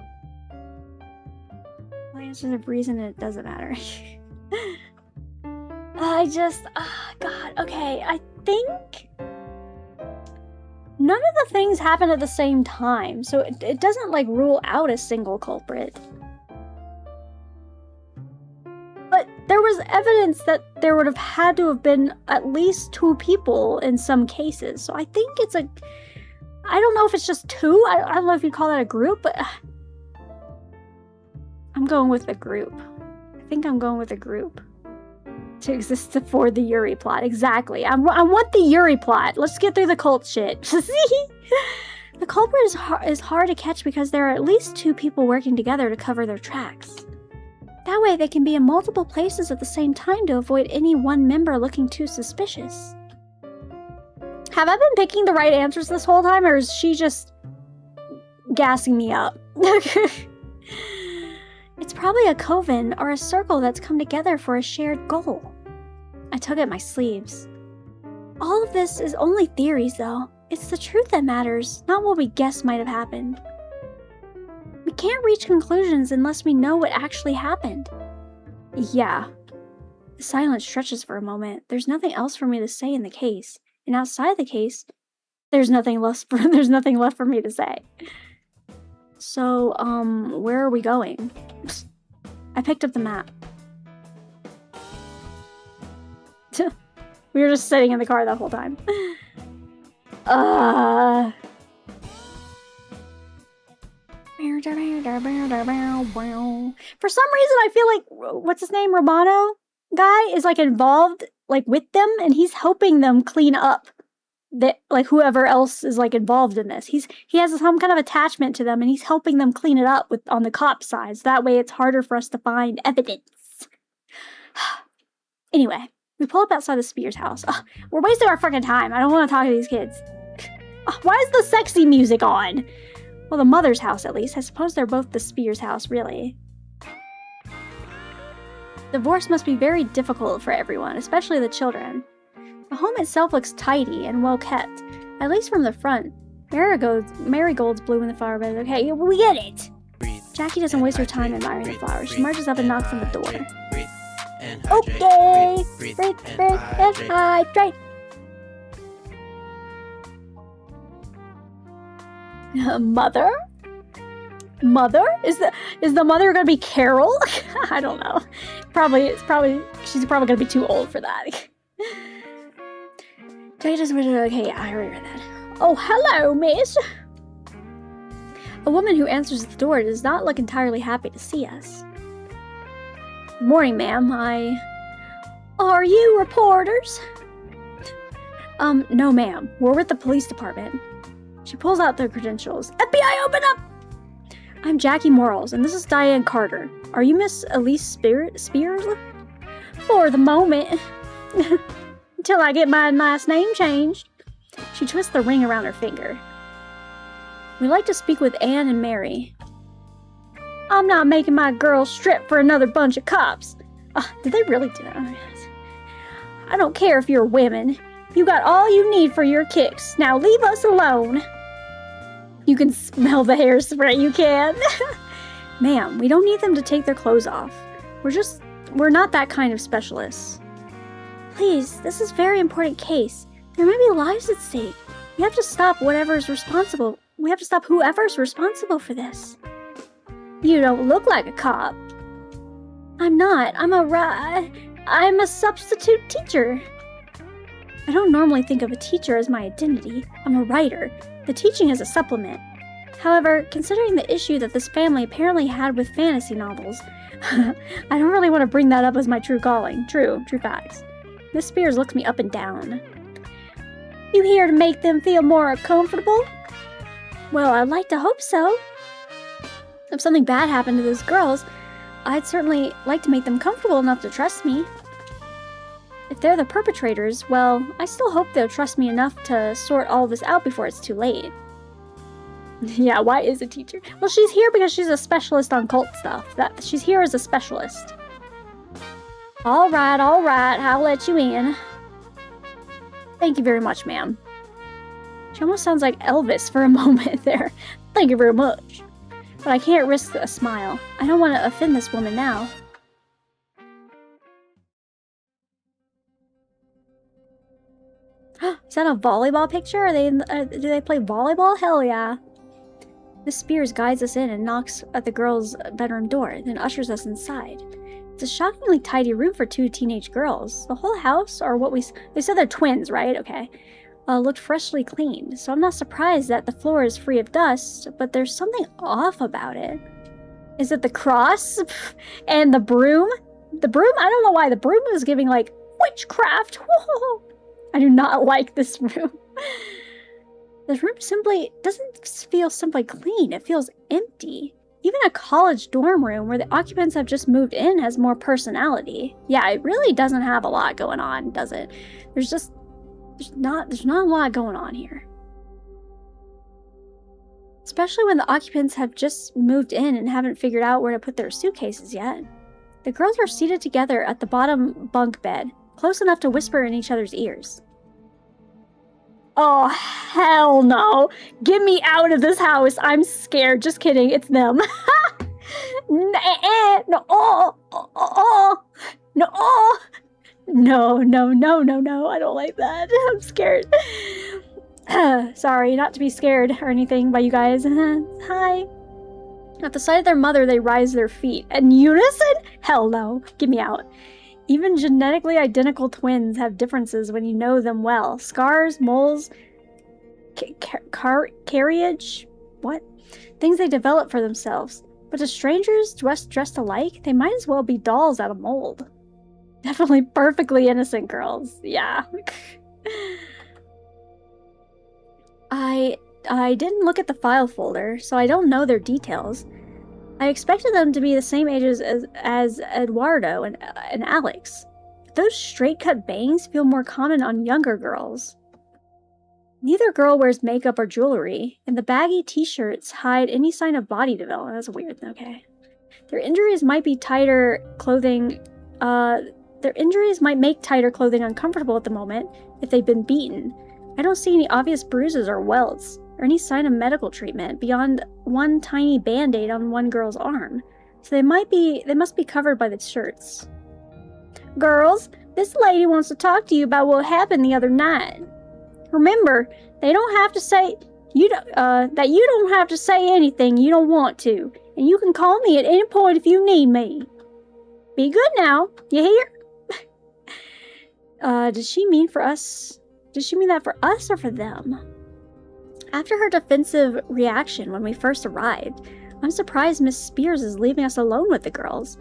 Answers of reason and it doesn't matter. God, okay, I think none of the things happen at the same time, so it doesn't, like, rule out a single culprit. But there was evidence that there would have had to have been at least 2 people in some cases, so I think it's a... I don't know if it's just 2, I don't know if you'd call that a group, but... I'm going with the group. I think I'm going with the group. To exist for the YURI plot. Exactly. I want the YURI plot. Let's get through the cult shit. The culprit is hard to catch because there are at least 2 people working together to cover their tracks. That way they can be in multiple places at the same time to avoid any one member looking too suspicious. Have I been picking the right answers this whole time, or is she just gassing me up? It's probably a coven or a circle that's come together for a shared goal. I tug at my sleeves. All of this is only theories, though. It's the truth that matters, not what we guess might have happened. We can't reach conclusions unless we know what actually happened. Yeah. The silence stretches for a moment. There's nothing else for me to say in the case. And outside the case, there's nothing left for me to say. So, where are we going? I picked up the map. We were just sitting in the car the whole time. For some reason, I feel like, what's his name, Romano guy is, like, involved, like, with them, and he's helping them clean up that, like, whoever else is, like, involved in this. He has some kind of attachment to them, and he's helping them clean it up on the cop side. So that way it's harder for us to find evidence. Anyway, we pull up outside the Spears house. We're wasting our freaking time. I don't want to talk to these kids. Why is the sexy music on? Well, the mother's house, at least. I suppose they're both the Spears house, really. Divorce must be very difficult for everyone, especially the children. The home itself looks tidy and well kept, at least from the front. Marigolds bloom in the flower bed. Okay, we get it! Jackie doesn't waste her time admiring the flowers. She marches up and knocks on the door. Okay! Breathe, and hydrate! Mother? Mother? Is the mother gonna be Carol? I don't know. She's probably gonna be too old for that. Okay, I already read that. Oh, hello, miss. A woman who answers the door does not look entirely happy to see us. Good morning, ma'am. Are you reporters? No, ma'am. We're with the police department. She pulls out their credentials. FBI, open up! I'm Jackie Morals, and this is Diane Carter. Are you Miss Elise Spears? For the moment. Until I get my last name changed. She twists the ring around her finger. We'd like to speak with Anne and Mary. I'm not making my girls strip for another bunch of cops. Did they really do that? Oh, yes. I don't care if you're women. You got all you need for your kicks. Now leave us alone. You can smell the hairspray, you can. Ma'am, we don't need them to take their clothes off. We're not that kind of specialists. Please, this is a very important case. There may be lives at stake. We have to stop whoever's responsible for this. You don't look like a cop. I'm not. I'm a substitute teacher. I don't normally think of a teacher as my identity. I'm a writer. The teaching is a supplement. However, considering the issue that this family apparently had with fantasy novels, I don't really want to bring that up as my true calling. True facts. Miss Spears looks me up and down. You here to make them feel more comfortable? Well, I'd like to hope so. If something bad happened to those girls, I'd certainly like to make them comfortable enough to trust me. If they're the perpetrators, well, I still hope they'll trust me enough to sort all this out before it's too late. Yeah, why is a teacher? Well, she's here because she's a specialist on cult stuff. She's here as a specialist. All right, I'll let you in. Thank you very much, ma'am. She almost sounds like Elvis for a moment there. Thank you very much. But I can't risk a smile. I don't want to offend this woman now. Is that a volleyball picture? Do they play volleyball? Hell yeah. Miss Spears guides us in and knocks at the girls' bedroom door, then ushers us inside. It's a shockingly tidy room for 2 teenage girls. The whole house, or they said they're twins, right? Okay. Looked freshly cleaned, so I'm not surprised that the floor is free of dust, but there's something off about it. Is it the cross? And the broom? The broom? I don't know why. The broom is giving, like, witchcraft. Whoa. I do not like this room. This room simply doesn't feel simply clean. It feels empty. Even a college dorm room where the occupants have just moved in has more personality. Yeah, it really doesn't have a lot going on, does it? There's not a lot going on here. Especially when the occupants have just moved in and haven't figured out where to put their suitcases yet. The girls are seated together at the bottom bunk bed, close enough to whisper in each other's ears. Oh, hell no. Get me out of this house. I'm scared. Just kidding. It's them. No. I don't like that. I'm scared. Sorry, not to be scared or anything by you guys. Hi. At the sight of their mother, they rise their feet. In unison? Hell no. Get me out. Even genetically identical twins have differences when you know them well. Scars, moles, carriage, what? Things they develop for themselves. But to strangers dressed alike, they might as well be dolls out of mold. Definitely perfectly innocent girls. Yeah. I didn't look at the file folder, so I don't know their details. I expected them to be the same ages as Eduardo and Alex. Those straight-cut bangs feel more common on younger girls. Neither girl wears makeup or jewelry, and the baggy t-shirts hide any sign of body development. That's weird, okay. Their injuries might make tighter clothing uncomfortable at the moment if they've been beaten. I don't see any obvious bruises or welts, or any sign of medical treatment beyond one tiny band-aid on one girl's arm. So they must be covered by the shirts. Girls, this lady wants to talk to you about what happened the other night. Remember, they don't have to say that you don't have to say anything you don't want to, and you can call me at any point if you need me. Be good now, you hear? Does she mean that for us or for them? After her defensive reaction when we first arrived, I'm surprised Miss Spears is leaving us alone with the girls.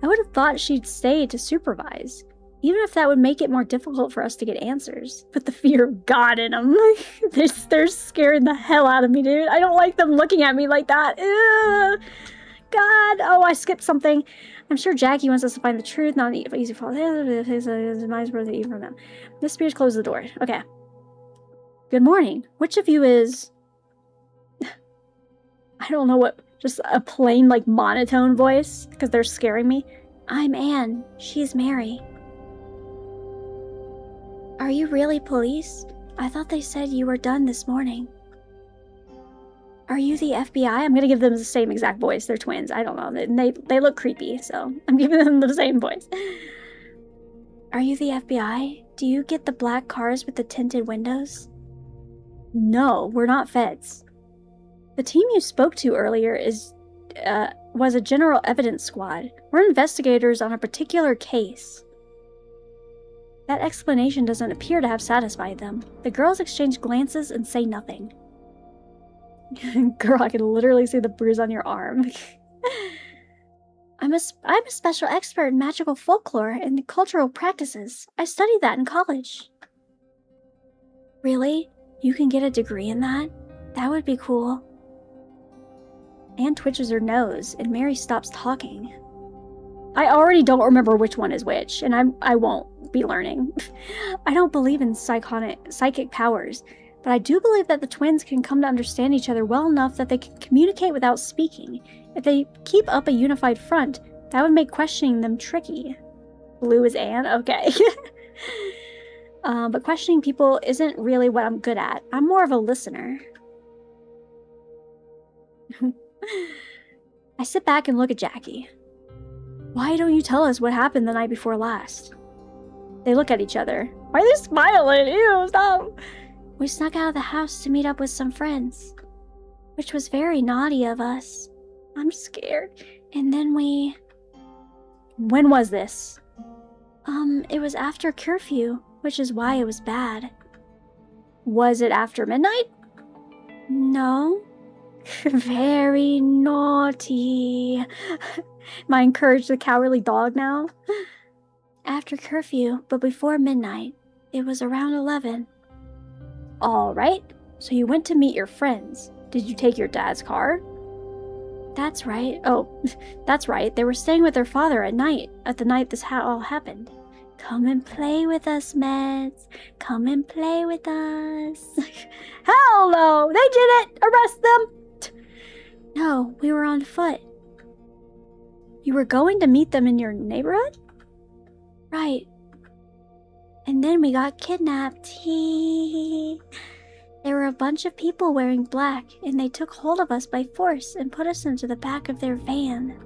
I would have thought she'd stay to supervise, even if that would make it more difficult for us to get answers. But the fear of God in them, they're scaring the hell out of me, dude. I don't like them looking at me like that. Ugh. God, oh, I skipped something. I'm sure Jackie wants us to find the truth, not an easy fall. Miss Spears closed the door. Okay. Good morning. Which of you is... I don't know what... Just a plain, like, monotone voice, because they're scaring me. I'm Anne. She's Mary. Are you really police? I thought they said you were done this morning. Are you the FBI? I'm gonna give them the same exact voice. They're twins. I don't know. They look creepy, so I'm giving them the same voice. Are you the FBI? Do you get the black cars with the tinted windows? No, we're not feds. The team you spoke to earlier is was a general evidence squad. We're investigators on a particular case. That explanation doesn't appear to have satisfied them. The girls exchange glances and say nothing. Girl, I can literally see the bruise on your arm. I'm a special expert in magical folklore and cultural practices. I studied that in college. Really? You can get a degree in that? That would be cool. Anne twitches her nose, and Mary stops talking. I already don't remember which one is which, and I won't be learning. I don't believe in psychic powers, but I do believe that the twins can come to understand each other well enough that they can communicate without speaking. If they keep up a unified front, that would make questioning them tricky. Blue is Anne? Okay. But questioning people isn't really what I'm good at. I'm more of a listener. I sit back and look at Jackie. Why don't you tell us what happened the night before last? They look at each other. Why are they smiling? Ew, stop! We snuck out of the house to meet up with some friends, which was very naughty of us. I'm scared. And then we... When was this? It was after curfew, which is why it was bad. Was it after midnight? No. Very naughty. Am I encouraged the cowardly dog now? After curfew, but before midnight. It was around 11. Alright, so you went to meet your friends. Did you take your dad's car? That's right. Oh, that's right. They were staying with their father at the night this all happened. Come and play with us, Meds. Come and play with us. Hell no! They did it! Arrest them! No, we were on foot. You were going to meet them in your neighborhood? Right. And then we got kidnapped. There were a bunch of people wearing black, and they took hold of us by force and put us into the back of their van.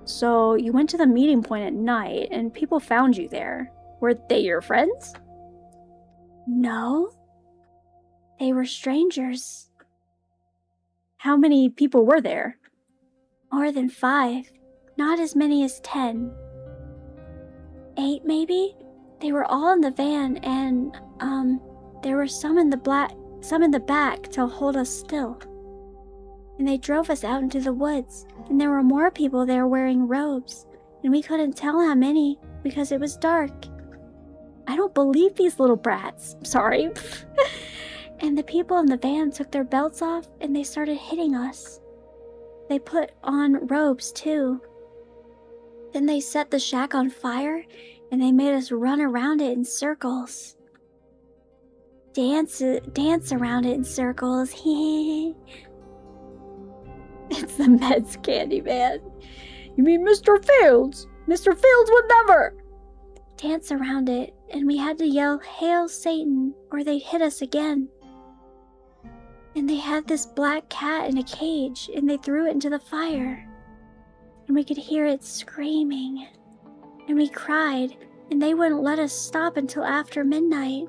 So you went to the meeting point at night, and people found you there. Were they your friends? No. They were strangers. How many people were there? More than 5. Not as many as 10. 8, maybe? They were all in the van, and, there were some in the back to hold us still. And they drove us out into the woods, and there were more people there wearing robes, and we couldn't tell how many because it was dark. I don't believe these little brats. Sorry. And the people in the van took their belts off, and they started hitting us. They put on robes, too. Then they set the shack on fire, and they made us run around it in circles. Dance around it in circles. It's the Meds candy man. You mean Mr. Fields? Mr. Fields would never! Dance around it, and we had to yell, "Hail Satan," or they'd hit us again. And they had this black cat in a cage, and they threw it into the fire. And we could hear it screaming. And we cried, and they wouldn't let us stop until after midnight.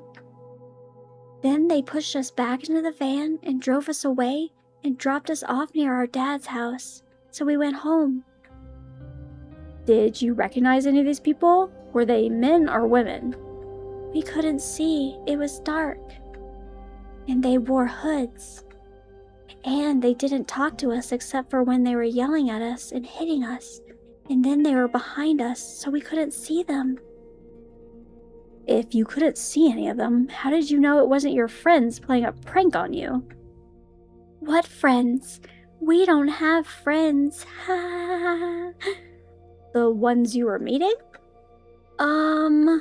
Then they pushed us back into the van and drove us away and dropped us off near our dad's house. So we went home. Did you recognize any of these people? Were they men or women? We couldn't see. It was dark. And they wore hoods. And they didn't talk to us except for when they were yelling at us and hitting us. And then they were behind us, so we couldn't see them. If you couldn't see any of them, how did you know it wasn't your friends playing a prank on you? What friends? We don't have friends. Ha! The ones you were meeting? Our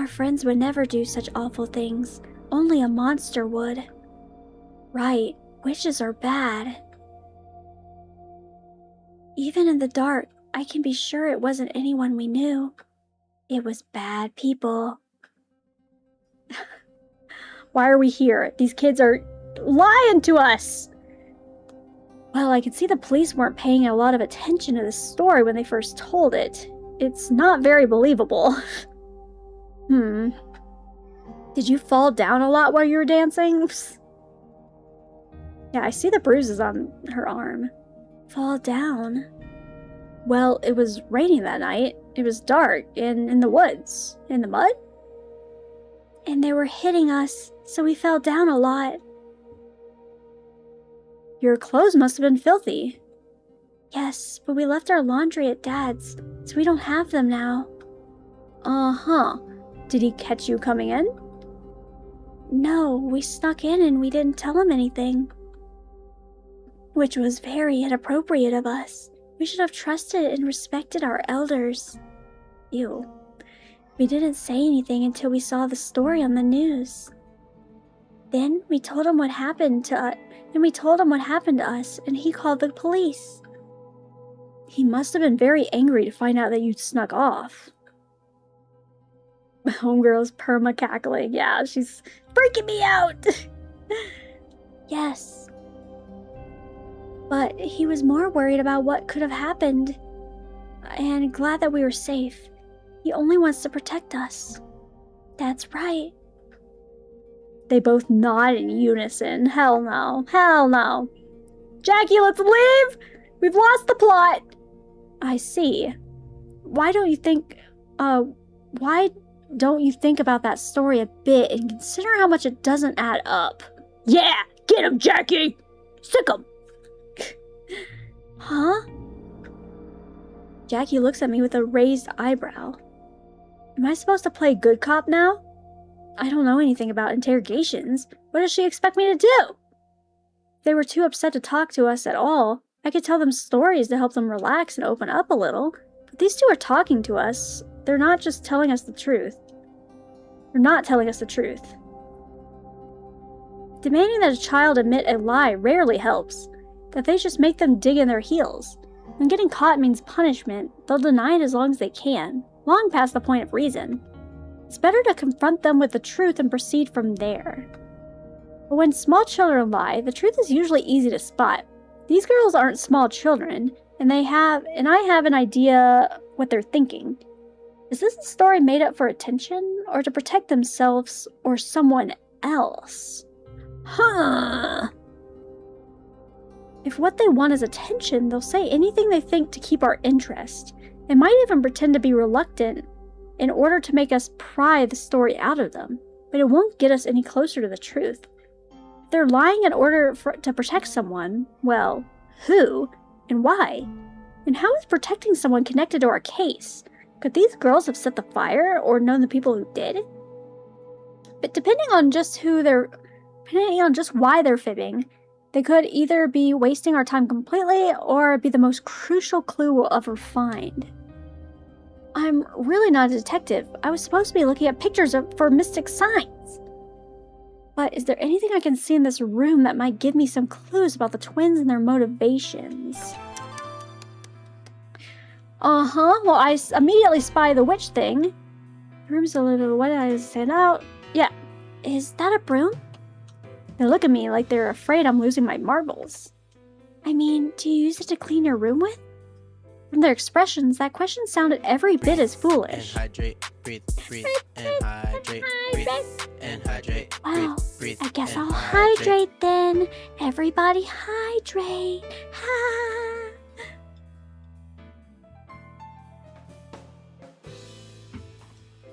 friends would never do such awful things. Only a monster would. Right, witches are bad. Even in the dark, I can be sure it wasn't anyone we knew. It was bad people. Why are we here? These kids are lying to us! Well, I could see the police weren't paying a lot of attention to this story when they first told it. It's not very believable. Did you fall down a lot while you were dancing? Yeah, I see the bruises on her arm. Fall down? Well, it was raining that night. It was dark and in the woods. In the mud? And they were hitting us, so we fell down a lot. Your clothes must have been filthy. Yes, but we left our laundry at Dad's, so we don't have them now. Uh-huh. Did he catch you coming in? No, we snuck in and we didn't tell him anything. Which was very inappropriate of us. We should have trusted and respected our elders. Ew. We didn't say anything until we saw the story on the news. Then we told him what happened to us, and he called the police. He must have been very angry to find out that you'd snuck off. Homegirl's perma cackling. Yeah, she's freaking me out. Yes. But he was more worried about what could have happened, and glad that we were safe. He only wants to protect us. That's right. They both nod in unison. Hell no. Hell no. Jackie, let's leave! We've lost the plot! I see. Why don't you think about that story a bit and consider how much it doesn't add up? Yeah! Get him, Jackie! Sick him! Huh? Jackie looks at me with a raised eyebrow. Am I supposed to play good cop now? I don't know anything about interrogations. What does she expect me to do? If they were too upset to talk to us at all, I could tell them stories to help them relax and open up a little. But these two are talking to us. They're not just telling us the truth. They're not telling us the truth. Demanding that a child admit a lie rarely helps. That they just make them dig in their heels. When getting caught means punishment, they'll deny it as long as they can, long past the point of reason. It's better to confront them with the truth and proceed from there. But when small children lie, the truth is usually easy to spot. These girls aren't small children, and I have an idea what they're thinking. Is this a story made up for attention, or to protect themselves or someone else? Huh. If what they want is attention, they'll say anything they think to keep our interest, and might even pretend to be reluctant in order to make us pry the story out of them, but it won't get us any closer to the truth. If they're lying in order to protect someone, well, who and why? And how is protecting someone connected to our case? Could these girls have set the fire or known the people who did? But depending on just why they're fibbing, they could either be wasting our time completely or be the most crucial clue we'll ever find. I'm really not a detective. I was supposed to be looking at pictures for mystic signs. But is there anything I can see in this room that might give me some clues about the twins and their motivations? Well, I immediately spy the witch thing. The room's a little, what did I stand out? Yeah. Is that a broom? They look at me like they're afraid I'm losing my marbles. I mean, do you use it to clean your room with? From their expressions, that question sounded every bit as foolish. And hydrate, breathe, and hydrate, breathe, and hydrate, Wow, breathe, I guess and I'll hydrate then. Everybody hydrate.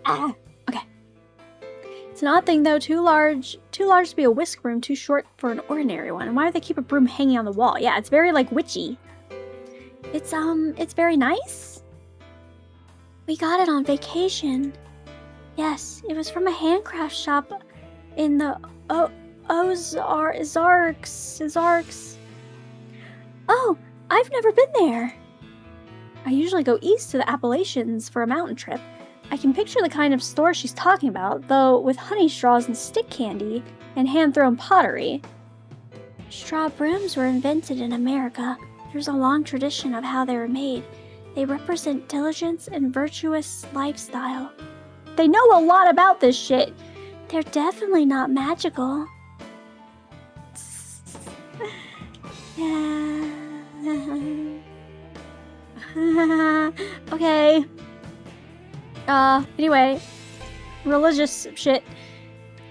Okay. It's an odd thing though, too large to be a whisk broom, too short for an ordinary one. And why do they keep a broom hanging on the wall? Yeah, it's very like witchy. It's very nice. We got it on vacation. Yes, it was from a handcraft shop in the Ozarks. Oh, I've never been there. I usually go east to the Appalachians for a mountain trip. I can picture the kind of store she's talking about, though with honey straws and stick candy and hand-thrown pottery. Straw brooms were invented in America. There's a long tradition of how they were made. They represent diligence and virtuous lifestyle. They know a lot about this shit. They're definitely not magical. Okay. Anyway, religious shit.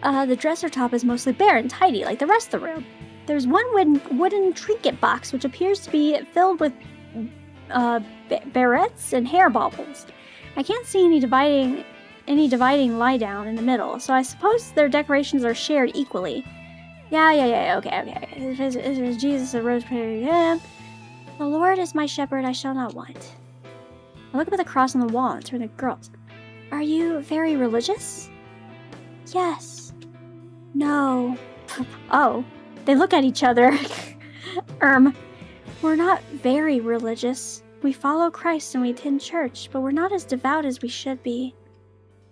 The dresser top is mostly bare and tidy like the rest of the room. There's one wooden trinket box which appears to be filled with barrettes and hair baubles. I can't see any dividing lie down in the middle, so I suppose their decorations are shared equally. Yeah, okay. Is Jesus a rose? Yeah. The Lord is my shepherd, I shall not want. I look up at the cross on the wall and turn to the girls. Are you very religious? Yes. No. Oh. They look at each other. We're not very religious. We follow Christ and we attend church, but we're not as devout as we should be.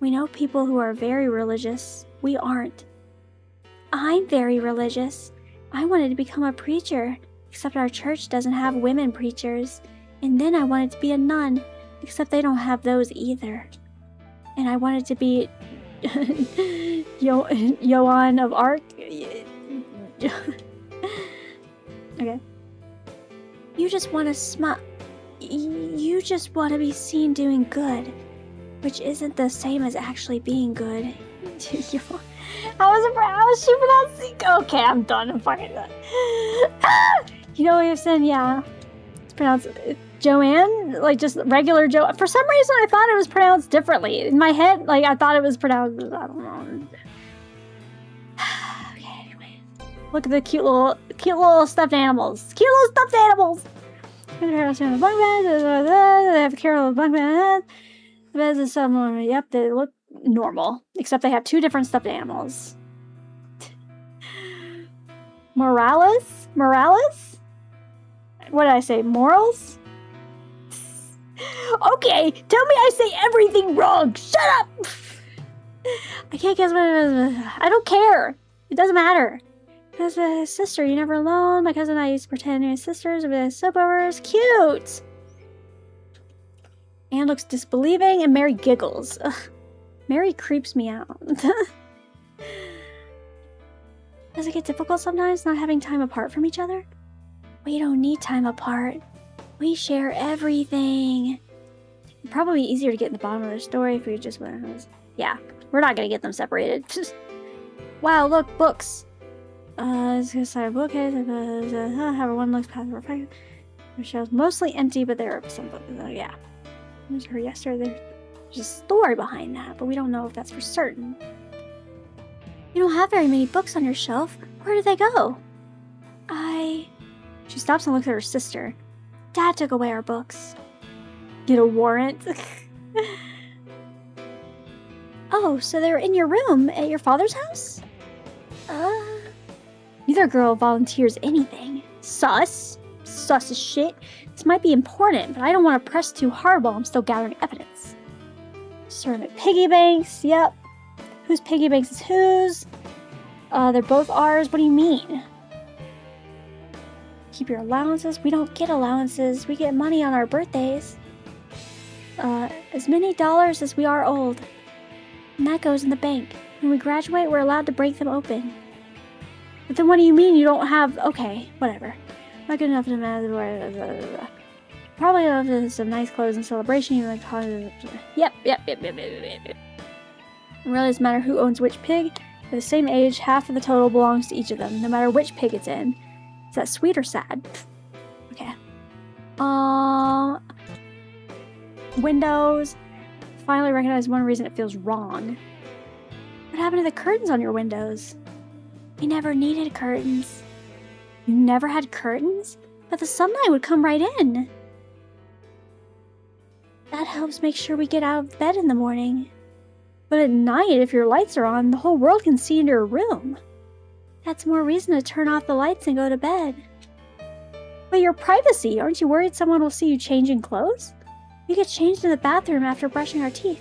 We know people who are very religious. We aren't. I'm very religious. I wanted to become a preacher, except our church doesn't have women preachers. And then I wanted to be a nun, except they don't have those either. And I wanted to be Joan of Arc. Okay. You just want to You just want to be seen doing good, which isn't the same as actually being good. How is she pronouncing? Okay, I'm done. I'm fucking done. You know what you're saying? Yeah. It's pronounced Joanne? Like just regular Joe. For some reason, I thought it was pronounced differently. In my head, like I thought it was pronounced, I don't know. Okay, anyway. Look at the cute little stuffed animals. Cute little stuffed animals! They have a carol of the bunk bed. The beds and some, yep, they look normal. Except they have two different stuffed animals. Morales? What did I say? Morals? Okay, tell me I say everything wrong. Shut up! I can't guess what it is. I don't care. It doesn't matter. That's my sister. You're never alone. My cousin and I used to pretend to be sisters with sleepovers. Cute! Anne looks disbelieving and Mary giggles. Ugh. Mary creeps me out. Does it get difficult sometimes not having time apart from each other? We don't need time apart. We share everything. It'd probably be easier to get in the bottom of the story if we just went. Yeah, we're not gonna get them separated. Wow, look, books. It's gonna say bookcase. However, one looks past the reflection. Michelle's mostly empty, but there are some books. Yeah, there's her yesterday. There's a story behind that, but we don't know if that's for certain. You don't have very many books on your shelf. Where did they go? She stops and looks at her sister. Dad took away our books. Get a warrant? Oh, so they're in your room at your father's house? Neither girl volunteers anything. Sus as shit. This might be important, but I don't want to press too hard while I'm still gathering evidence. Ceramic piggy banks, yep. Whose piggy banks is whose? They're both ours. What do you mean? Keep your allowances? We don't get allowances. We get money on our birthdays. As many dollars as we are old. And that goes in the bank. When we graduate, we're allowed to break them open. But then what do you mean you don't have... Okay, whatever. Not good enough to matter. Probably enough some nice clothes and celebration. You like Yep. It really doesn't matter who owns which pig. They're the same age. Half of the total belongs to each of them, no matter which pig it's in. Is that sweet or sad? Okay. Windows. Finally recognize one reason it feels wrong. What happened to the curtains on your windows? We never needed curtains. You never had curtains? But the sunlight would come right in. That helps make sure we get out of bed in the morning. But at night, if your lights are on, the whole world can see into your room. That's more reason to turn off the lights and go to bed. But your privacy, aren't you worried someone will see you changing clothes? We get changed in the bathroom after brushing our teeth.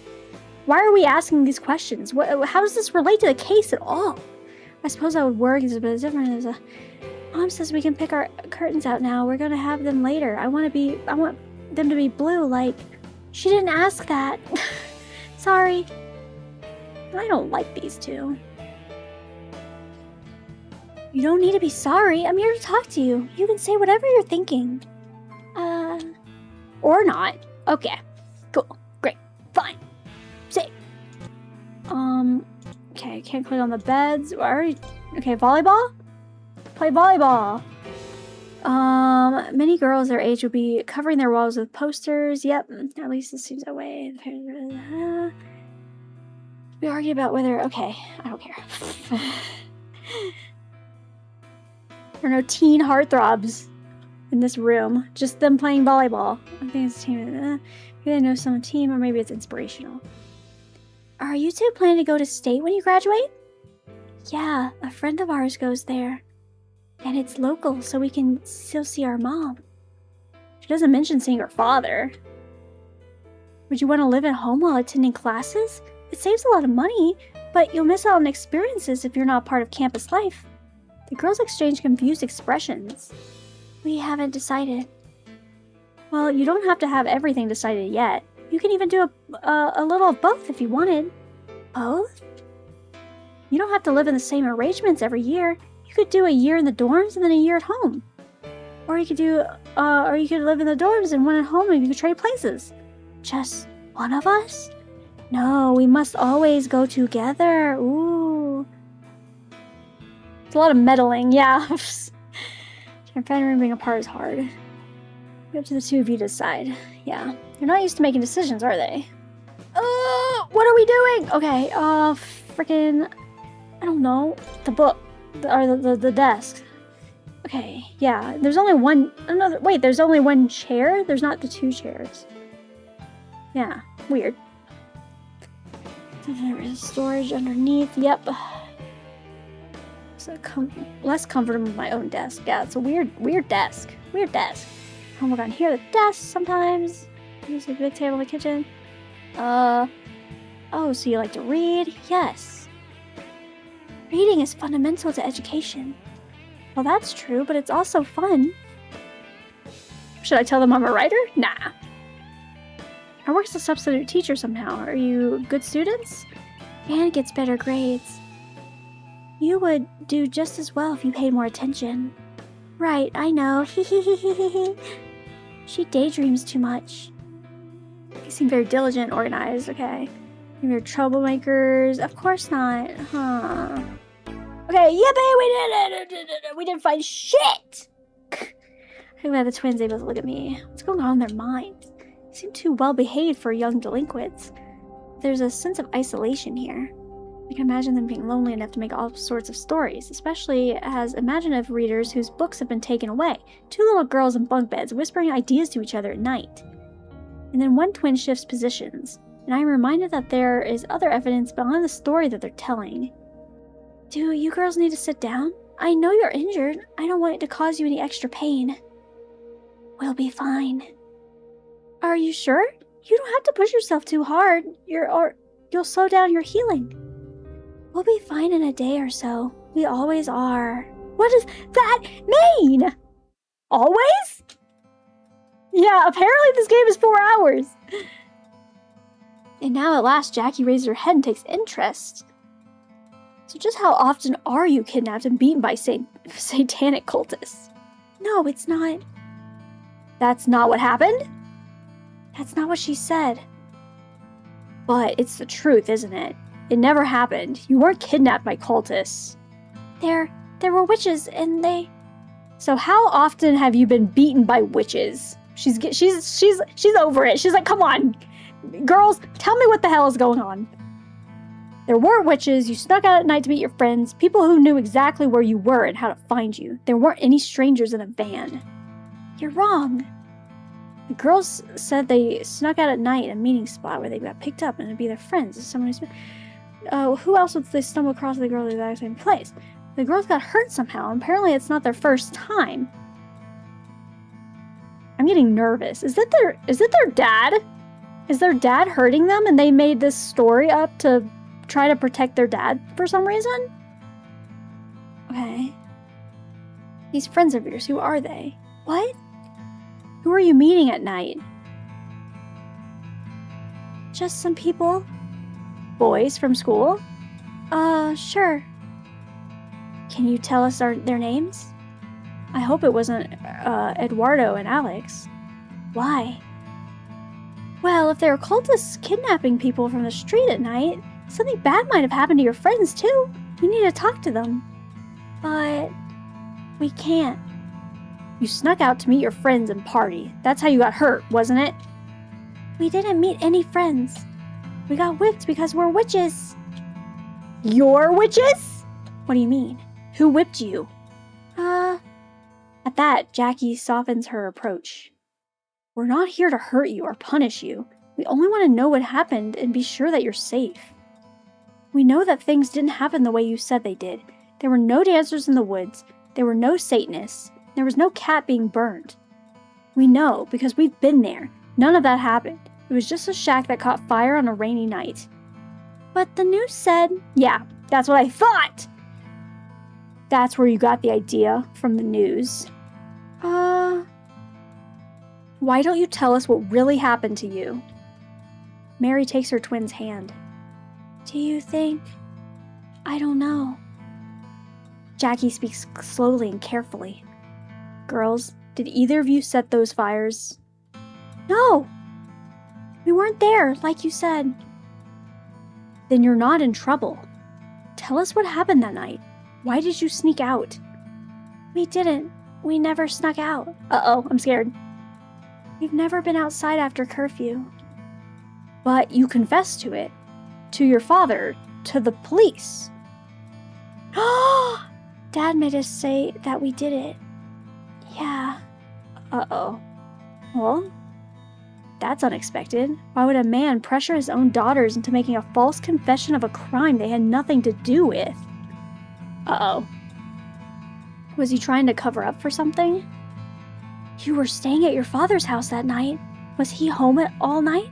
Why are we asking these questions? How does this relate to the case at all? I suppose I would worry it's a bit different. Mom says we can pick our curtains out now. We're gonna have them later. I want them to be blue, like... She didn't ask that. Sorry. I don't like these two. You don't need to be sorry. I'm here to talk to you. You can say whatever you're thinking. Or not. Okay. Cool. Great. Fine. Say. Okay, can't click on the beds. Okay, volleyball? Play volleyball. Many girls their age would be covering their walls with posters. Yep, at least it seems that way. We argue about whether... Okay, I don't care. There are no teen heartthrobs in this room. Just them playing volleyball. I think it's a team. Maybe they know some team, or maybe it's inspirational. Are you two planning to go to state when you graduate? Yeah, a friend of ours goes there. And it's local, so we can still see our mom. She doesn't mention seeing her father. Would you want to live at home while attending classes? It saves a lot of money, but you'll miss out on experiences if you're not part of campus life. The girls exchange confused expressions. We haven't decided. Well, you don't have to have everything decided yet. You can even do a little of both if you wanted. Both? You don't have to live in the same arrangements every year. You could do a year in the dorms and then a year at home. Or you could live in the dorms and one at home and you could trade places. Just one of us? No, we must always go together. Ooh. It's a lot of meddling, yeah. Our family being apart is hard. Up to the two of you to decide. Yeah. They're not used to making decisions, are they? What are we doing? Okay, freaking... I don't know. The book. Or the desk. Okay, yeah. There's only one... Wait, there's only one chair? There's not the two chairs. Yeah, weird. There is storage underneath. Yep. So less comfortable with my own desk. Yeah, it's a weird desk. Weird desk. Oh my god, here the desk sometimes. There's a big table in the kitchen. Oh, so you like to read? Yes. Reading is fundamental to education. Well, that's true, but it's also fun. Should I tell them I'm a writer? Nah. I work as a substitute teacher somehow. Are you good students? Anne gets better grades. You would do just as well if you paid more attention. Right, I know. She daydreams too much. You seem very diligent, organized, okay. You're troublemakers. Of course not. Huh. Okay, yippee! We did it! We didn't find shit! I'm glad the twins able to look at me. What's going on in their minds? They seem too well behaved for young delinquents. There's a sense of isolation here. I can imagine them being lonely enough to make all sorts of stories, especially as imaginative readers whose books have been taken away. Two little girls in bunk beds whispering ideas to each other at night. And then one twin shifts positions, and I am reminded that there is other evidence beyond the story that they're telling. Do you girls need to sit down? I know you're injured. I don't want it to cause you any extra pain. We'll be fine. Are you sure? You don't have to push yourself too hard. You'll slow down your healing. We'll be fine in a day or so. We always are. What does that mean? Always? Yeah, apparently this game is 4 hours. And now at last Jackie raises her head and takes interest. So just how often are you kidnapped and beaten by satanic cultists? No, it's not. That's not what happened? That's not what she said. But it's the truth, isn't it? It never happened. You weren't kidnapped by cultists. There were witches and they... So how often have you been beaten by witches? She's over it. She's like, come on, girls, tell me what the hell is going on. There were witches. You snuck out at night to meet your friends, people who knew exactly where you were and how to find you. There weren't any strangers in a van. You're wrong. The girls said they snuck out at night at a meeting spot where they got picked up and it'd be their friends. Someone who's who else would they stumble across the girl at the exact same place? The girls got hurt somehow, and apparently it's not their first time. I'm getting nervous. Is it their dad? Is their dad hurting them and they made this story up to try to protect their dad for some reason? Okay. These friends of yours, who are they? What? Who are you meeting at night? Just some people. Boys from school? Sure. Can you tell us their names? I hope it wasn't, Eduardo and Alex. Why? Well, if they're cultists kidnapping people from the street at night, something bad might have happened to your friends, too. You need to talk to them. But... We can't. You snuck out to meet your friends and party. That's how you got hurt, wasn't it? We didn't meet any friends. We got whipped because we're witches. You're witches? What do you mean? Who whipped you? At that, Jackie softens her approach. We're not here to hurt you or punish you. We only want to know what happened and be sure that you're safe. We know that things didn't happen the way you said they did. There were no dancers in the woods. There were no Satanists. There was no cat being burned. We know because we've been there. None of that happened. It was just a shack that caught fire on a rainy night. But the news said, yeah, that's what I thought! That's where you got the idea from the news. Why don't you tell us what really happened to you? Mary takes her twin's hand. Do you think? I don't know. Jackie speaks slowly and carefully. Girls, did either of you set those fires? No! We weren't there, like you said. Then you're not in trouble. Tell us what happened that night. Why did you sneak out? We didn't. We never snuck out. Uh-oh, I'm scared. We've never been outside after curfew. But you confessed to it. To your father. To the police. Dad made us say that we did it. Yeah. Uh-oh. Well, that's unexpected. Why would a man pressure his own daughters into making a false confession of a crime they had nothing to do with? Uh-oh. Was he trying to cover up for something? You were staying at your father's house that night. Was he home all night?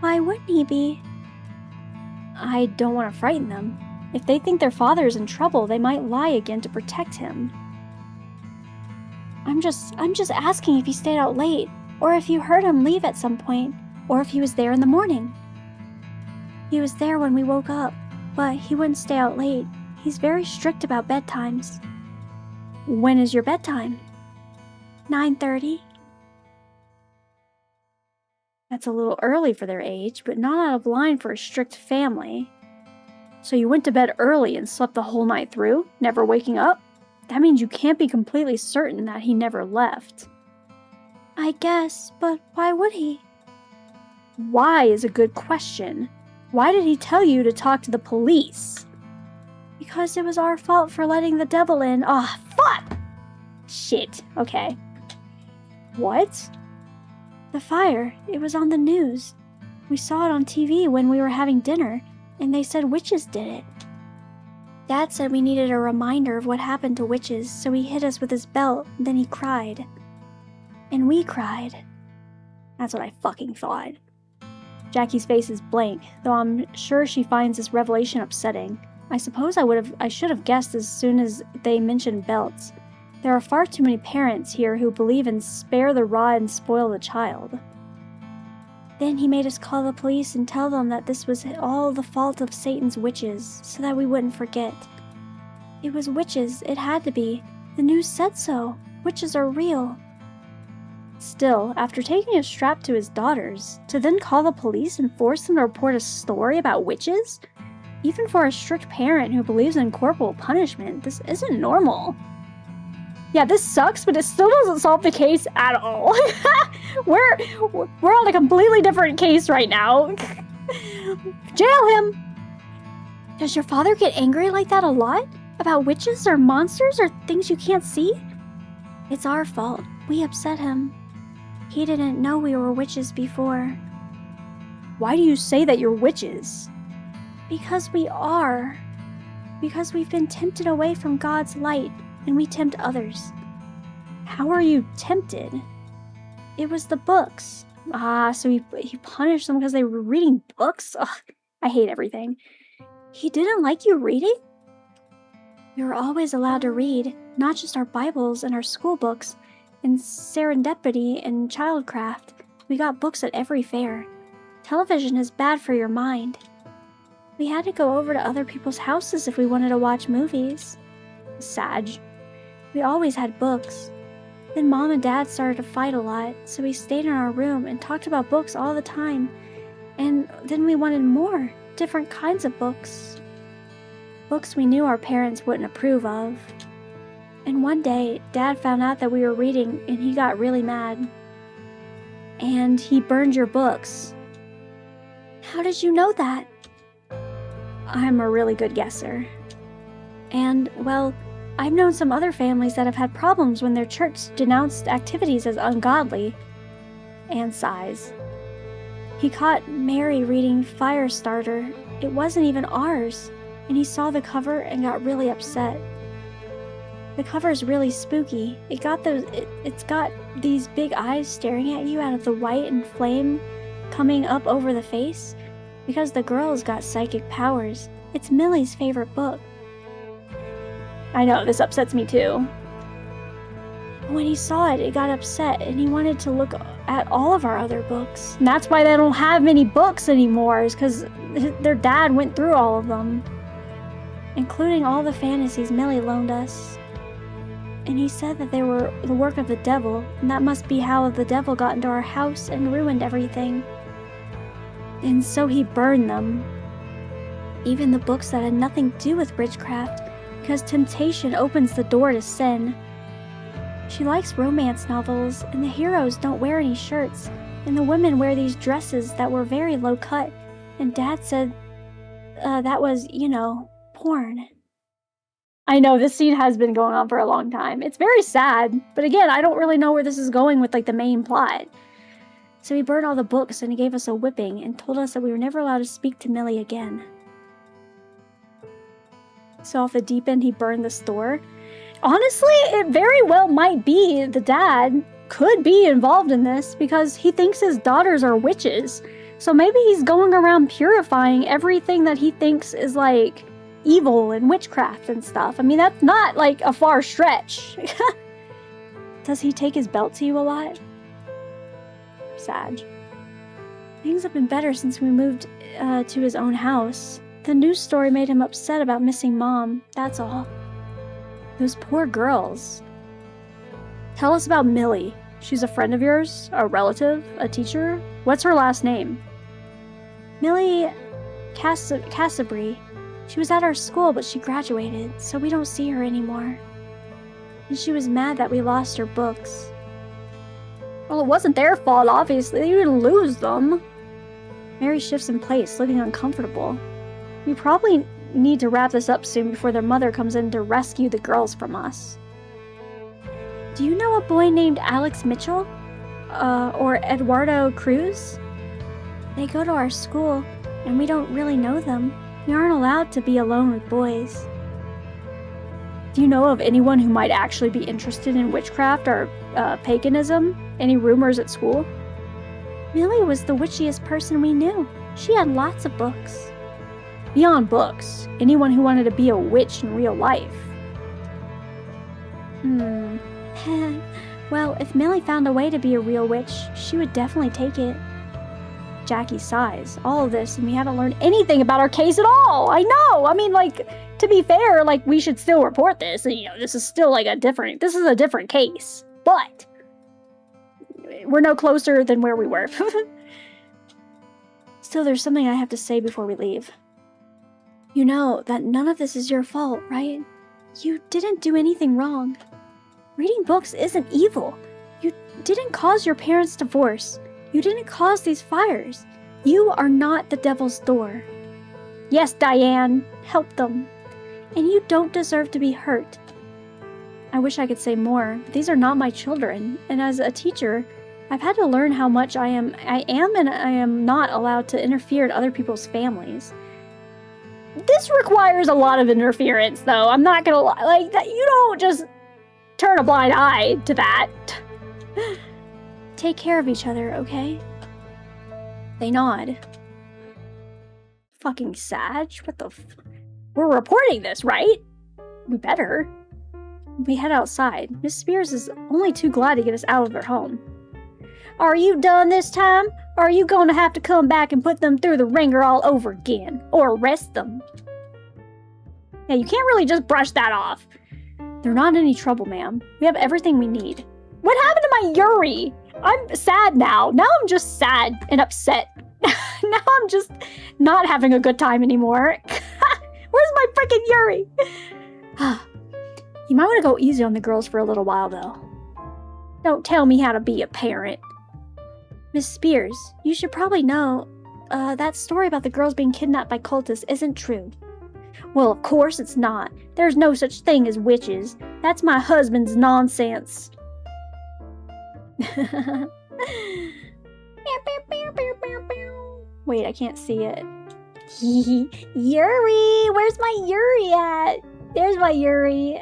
Why wouldn't he be? I don't want to frighten them. If they think their father is in trouble, they might lie again to protect him. I'm just asking if he stayed out late, or if you heard him leave at some point, or if he was there in the morning. He was there when we woke up, but he wouldn't stay out late. He's very strict about bedtimes. When is your bedtime? 9:30. That's a little early for their age, but not out of line for a strict family. So you went to bed early and slept the whole night through, never waking up? That means you can't be completely certain that he never left. I guess, but why would he? Why is a good question. Why did he tell you to talk to the police? Because it was our fault for letting the devil in. Ah, fuck! Shit, okay. What? The fire. It was on the news. We saw it on TV when we were having dinner, and they said witches did it. Dad said we needed a reminder of what happened to witches, so he hit us with his belt, and then he cried. And we cried. That's what I fucking thought. Jackie's face is blank, though I'm sure she finds this revelation upsetting. I suppose I should have guessed as soon as they mentioned belts. There are far too many parents here who believe in spare the rod and spoil the child. Then he made us call the police and tell them that this was all the fault of Satan's witches, so that we wouldn't forget. It was witches, it had to be. The news said so. Witches are real. Still, after taking a strap to his daughters, to then call the police and force them to report a story about witches? Even for a strict parent who believes in corporal punishment, this isn't normal. Yeah, this sucks, but it still doesn't solve the case at all. We're on a completely different case right now. Jail him! Does your father get angry like that a lot? About witches or monsters or things you can't see? It's our fault. We upset him. He didn't know we were witches before. Why do you say that you're witches? Because we are. Because we've been tempted away from God's light, and we tempt others. How are you tempted? It was the books. So he punished them because they were reading books? Ugh, I hate everything. He didn't like you reading? We were always allowed to read, not just our Bibles and our school books, and serendipity and childcraft. We got books at every fair. Television is bad for your mind. We had to go over to other people's houses if we wanted to watch movies. Sag. We always had books. Then Mom and Dad started to fight a lot, so we stayed in our room and talked about books all the time. And then we wanted more, different kinds of books. Books we knew our parents wouldn't approve of. And one day, Dad found out that we were reading and he got really mad. And he burned your books. How did you know that? I'm a really good guesser. And, well, I've known some other families that have had problems when their church denounced activities as ungodly. And sighs. He caught Mary reading Firestarter. It wasn't even ours. And he saw the cover and got really upset. The cover's really spooky. It's got these big eyes staring at you out of the white and flame coming up over the face. Because the girl's got psychic powers. It's Millie's favorite book. I know, this upsets me too. When he saw it, it got upset and he wanted to look at all of our other books. And that's why they don't have many books anymore, is because their dad went through all of them. Including all the fantasies Millie loaned us. And he said that they were the work of the devil, and that must be how the devil got into our house and ruined everything. And so he burned them. Even the books that had nothing to do with witchcraft, because temptation opens the door to sin. She likes romance novels, and the heroes don't wear any shirts, and the women wear these dresses that were very low cut, and Dad said that was, you know, porn. I know, this scene has been going on for a long time. It's very sad, but again, I don't really know where this is going with, like, the main plot. So he burned all the books and he gave us a whipping and told us that we were never allowed to speak to Millie again. So off the deep end, he burned the store. Honestly, it very well might be the dad could be involved in this because he thinks his daughters are witches. So maybe he's going around purifying everything that he thinks is, like, evil and witchcraft and stuff. I mean, that's not, like, a far stretch. Does he take his belt to you a lot? Sad. Things have been better since we moved to his own house. The news story made him upset about missing Mom, that's all. Those poor girls. Tell us about Millie. She's a friend of yours? A relative? A teacher? What's her last name? Millie Cassabri. She was at our school, but she graduated, so we don't see her anymore. And she was mad that we lost her books. Well, it wasn't their fault, obviously. You didn't lose them. Mary shifts in place, looking uncomfortable. We probably need to wrap this up soon before their mother comes in to rescue the girls from us. Do you know a boy named Alex Mitchell? Or Eduardo Cruz? They go to our school, and we don't really know them. We aren't allowed to be alone with boys. Do you know of anyone who might actually be interested in witchcraft or paganism? Any rumors at school? Millie was the witchiest person we knew. She had lots of books. Beyond books, anyone who wanted to be a witch in real life. Well, if Millie found a way to be a real witch, she would definitely take it. Jackie sighs. All of this, and we haven't learned anything about our case at all. I know. I mean, like, to be fair, like, we should still report this. And, you know, this is still like this is a different case. But we're no closer than where we were. Still, there's something I have to say before we leave. You know that none of this is your fault, right? You didn't do anything wrong. Reading books isn't evil. You didn't cause your parents' divorce. You didn't cause these fires. You are not the devil's door. Yes, Diane, help them. And you don't deserve to be hurt. I wish I could say more, but these are not my children, and as a teacher, I've had to learn how much I am and I am not allowed to interfere in other people's families. This requires a lot of interference, though. I'm not gonna lie. Like, that, you don't just turn a blind eye to that. Take care of each other, okay? They nod. Fucking Sag? What the We're reporting this, right? We better. We head outside. Miss Spears is only too glad to get us out of their home. Are you done this time? Or are you going to have to come back and put them through the ringer all over again? Or arrest them? Yeah, you can't really just brush that off. They're not in any trouble, ma'am. We have everything we need. What happened to my Yuri? I'm sad now. Now I'm just sad and upset. Now I'm just not having a good time anymore. Where's my freaking Yuri? You might want to go easy on the girls for a little while, though. Don't tell me how to be a parent. Miss Spears, you should probably know, that story about the girls being kidnapped by cultists isn't true. Well, of course it's not. There's no such thing as witches. That's my husband's nonsense. Wait, I can't see it. Yuri! Where's my Yuri at? There's my Yuri.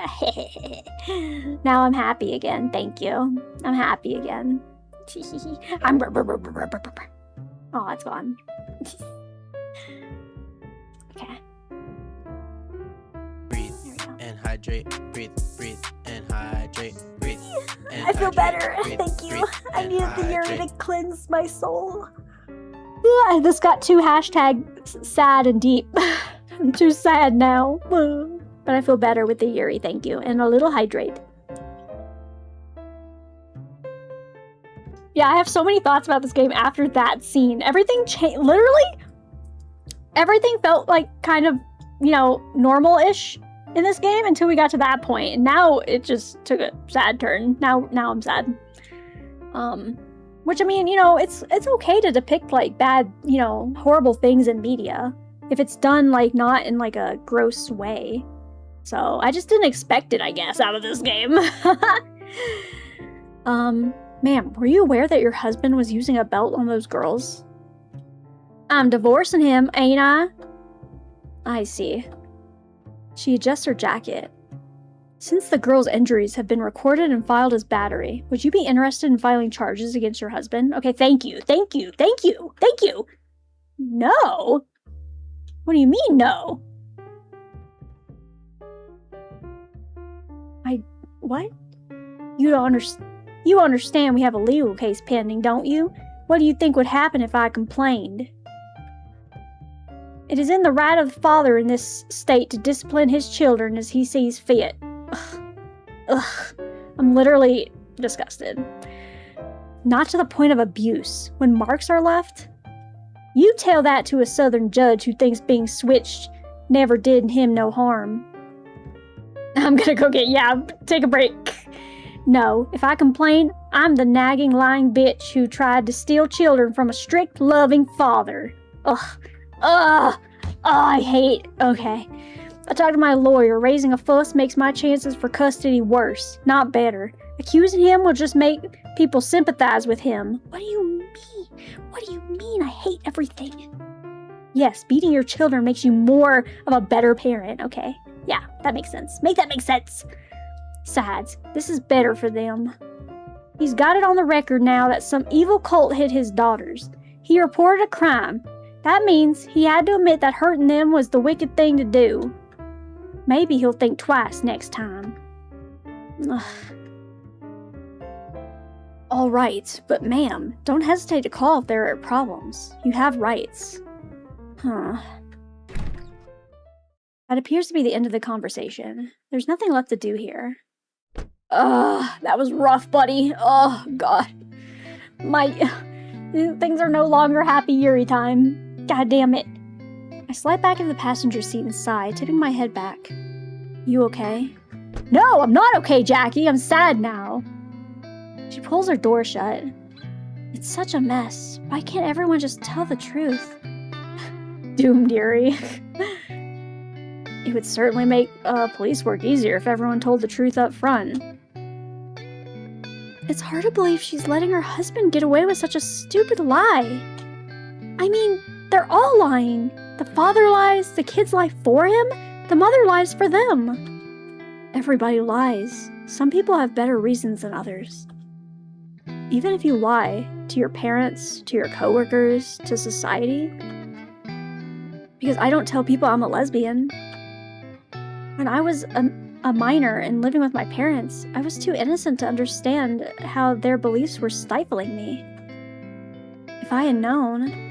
Now I'm happy again. Thank you. I'm happy again. I'm. Oh, it's gone. Okay. Breathe and hydrate. Breathe and hydrate. Breathe. And I feel better. Breathe, Thank you. breathe, I and needed the Yuri hydrate. to cleanse my soul. Yeah, this got too hashtag sad and deep. I'm too sad now. But I feel better with the Yuri, thank you. And a little hydrate. Yeah, I have so many thoughts about this game after that scene. Everything changed. Literally, everything felt like kind of, you know, normal-ish in this game until we got to that point. And now it just took a sad turn. Now I'm sad. Which, I mean, you know, it's okay to depict, like, bad, you know, horrible things in media. If it's done, like, not in, like, a gross way. So, I just didn't expect it, I guess, out of this game. Ma'am, were you aware that your husband was using a belt on those girls? I'm divorcing him, ain't I? I see. She adjusts her jacket. Since the girl's injuries have been recorded and filed as battery, would you be interested in filing charges against your husband? Okay, thank you. No? What do you mean, no? What? You understand we have a legal case pending, don't you? What do you think would happen if I complained? It is in the right of the father in this state to discipline his children as he sees fit. Ugh. I'm literally disgusted. Not to the point of abuse. When marks are left? You tell that to a southern judge who thinks being switched never did him no harm. I'm gonna go take a break. No, if I complain, I'm the nagging, lying bitch who tried to steal children from a strict, loving father. Okay. I talked to my lawyer. Raising a fuss makes my chances for custody worse, not better. Accusing him will just make people sympathize with him. What do you mean? I hate everything. Yes, beating your children makes you more of a better parent, okay? Yeah, that makes sense. Make that make sense. Besides, this is better for them. He's got it on the record now that some evil cult hit his daughters. He reported a crime. That means he had to admit that hurting them was the wicked thing to do. Maybe he'll think twice next time. Ugh. All right, but ma'am, don't hesitate to call if there are problems. You have rights. Huh. That appears to be the end of the conversation. There's nothing left to do here. That was rough, buddy. Oh, God. Things are no longer happy Yuri time. God damn it. I slide back into the passenger seat and sigh, tipping my head back. You okay? No, I'm not okay, Jackie. I'm sad now. She pulls her door shut. It's such a mess. Why can't everyone just tell the truth? Doomed, Yuri. It would certainly make police work easier if everyone told the truth up front. It's hard to believe she's letting her husband get away with such a stupid lie. I mean, they're all lying. The father lies, the kids lie for him, the mother lies for them. Everybody lies. Some people have better reasons than others. Even if you lie to your parents, to your coworkers, to society. Because I don't tell people I'm a lesbian. When I was a minor and living with my parents, I was too innocent to understand how their beliefs were stifling me. If I had known...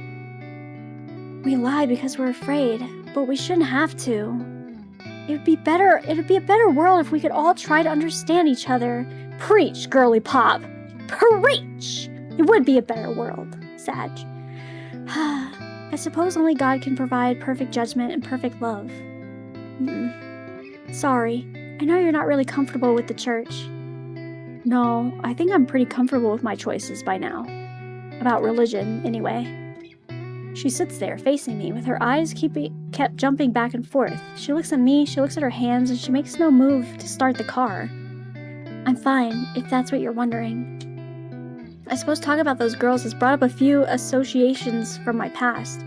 We lie because we're afraid, but we shouldn't have to. It would be a better world if we could all try to understand each other. Preach, girly pop. Preach! It would be a better world, Sag. I suppose only God can provide perfect judgment and perfect love. Sorry. I know you're not really comfortable with the church. No, I think I'm pretty comfortable with my choices by now. About religion, anyway. She sits there, facing me, with her eyes kept jumping back and forth. She looks at me, she looks at her hands, and she makes no move to start the car. I'm fine, if that's what you're wondering. I suppose talking about those girls has brought up a few associations from my past.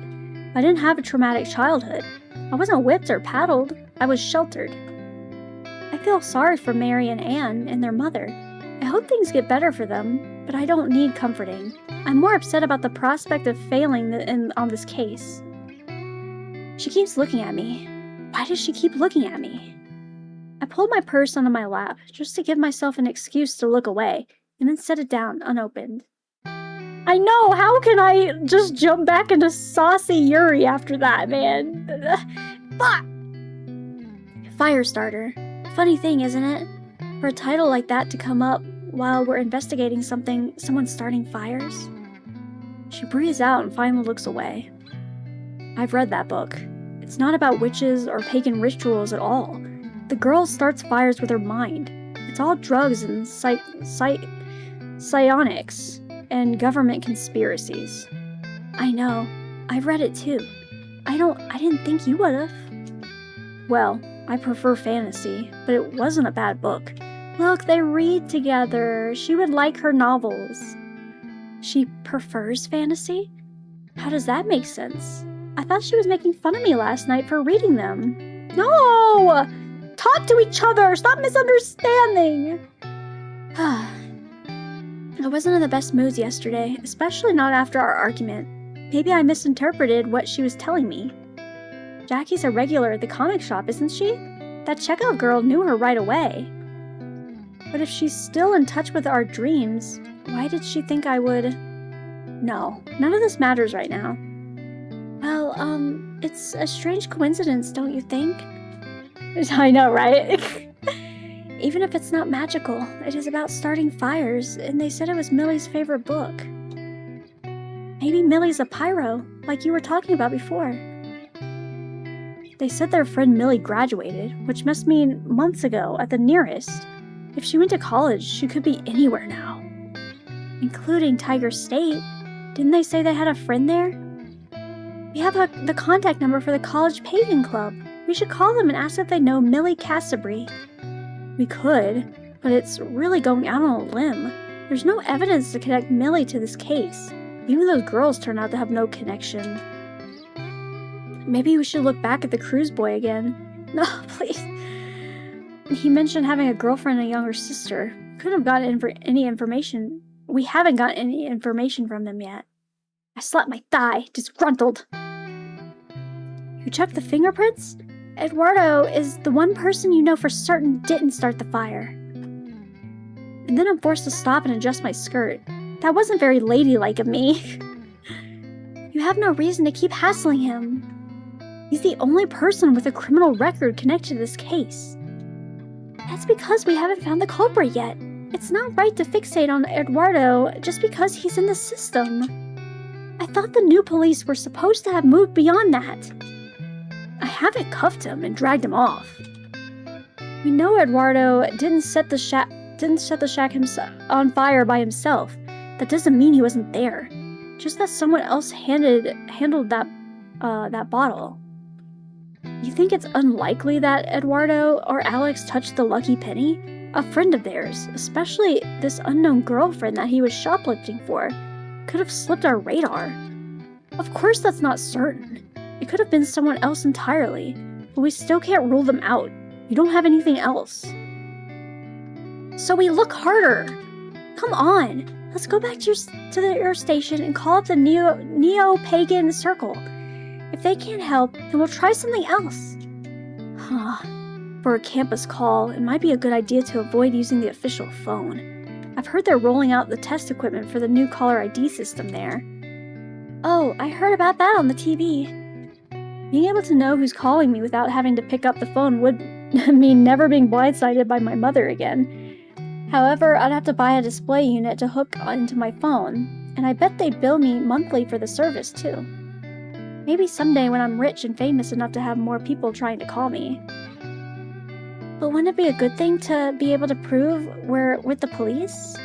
I didn't have a traumatic childhood. I wasn't whipped or paddled. I was sheltered. I feel sorry for Mary and Anne and their mother. I hope things get better for them, but I don't need comforting. I'm more upset about the prospect of failing on this case. She keeps looking at me. Why does she keep looking at me? I pulled my purse onto my lap, just to give myself an excuse to look away, and then set it down unopened. I know, how can I just jump back into saucy Yuri after that, man? Fuck! Firestarter. Funny thing, isn't it? For a title like that to come up while we're investigating someone starting fires? She breathes out and finally looks away. I've read that book. It's not about witches or pagan rituals at all. The girl starts fires with her mind. It's all drugs and psionics and government conspiracies. I know. I've read it too. I didn't think you would've. Well, I prefer fantasy, but it wasn't a bad book. Look, they read together. She would like her novels. She prefers fantasy? How does that make sense? I thought she was making fun of me last night for reading them. No! Talk to each other! Stop misunderstanding! I wasn't in the best moods yesterday, especially not after our argument. Maybe I misinterpreted what she was telling me. Jackie's a regular at the comic shop, isn't she? That checkout girl knew her right away. But if she's still in touch with our dreams, why did she think I would... No, none of this matters right now. Well, it's a strange coincidence, don't you think? I know, right? Even if it's not magical, it is about starting fires, and they said it was Millie's favorite book. Maybe Millie's a pyro, like you were talking about before. They said their friend Millie graduated, which must mean months ago at the nearest. If she went to college, she could be anywhere now. Including Tiger State. Didn't they say they had a friend there? We have the contact number for the college pagan club. We should call them and ask if they know Millie Cassabry. We could, but it's really going out on a limb. There's no evidence to connect Millie to this case. Even those girls turn out to have no connection. Maybe we should look back at the cruise boy again. No, please. He mentioned having a girlfriend and a younger sister. Couldn't have gotten any information. We haven't gotten any information from them yet. I slapped my thigh, disgruntled. You checked the fingerprints? Eduardo is the one person you know for certain didn't start the fire. And then I'm forced to stop and adjust my skirt. That wasn't very ladylike of me. You have no reason to keep hassling him. He's the only person with a criminal record connected to this case. That's because we haven't found the culprit yet. It's not right to fixate on Eduardo just because he's in the system. I thought the new police were supposed to have moved beyond that. I haven't cuffed him and dragged him off. We know Eduardo didn't set the shack on fire by himself. That doesn't mean he wasn't there. Just that someone else handled that bottle. You think it's unlikely that Eduardo or Alex touched the lucky penny? A friend of theirs, especially this unknown girlfriend that he was shoplifting for, could have slipped our radar. Of course that's not certain. It could have been someone else entirely, but we still can't rule them out. You don't have anything else. So we look harder. Come on, let's go back to your station and call up the neo-pagan circle. If they can't help, then we'll try something else. For a campus call, it might be a good idea to avoid using the official phone. I've heard they're rolling out the test equipment for the new caller ID system there. Oh, I heard about that on the TV. Being able to know who's calling me without having to pick up the phone would mean never being blindsided by my mother again. However, I'd have to buy a display unit to hook into my phone, and I bet they'd bill me monthly for the service too. Maybe someday when I'm rich and famous enough to have more people trying to call me. But wouldn't it be a good thing to be able to prove we're with the police?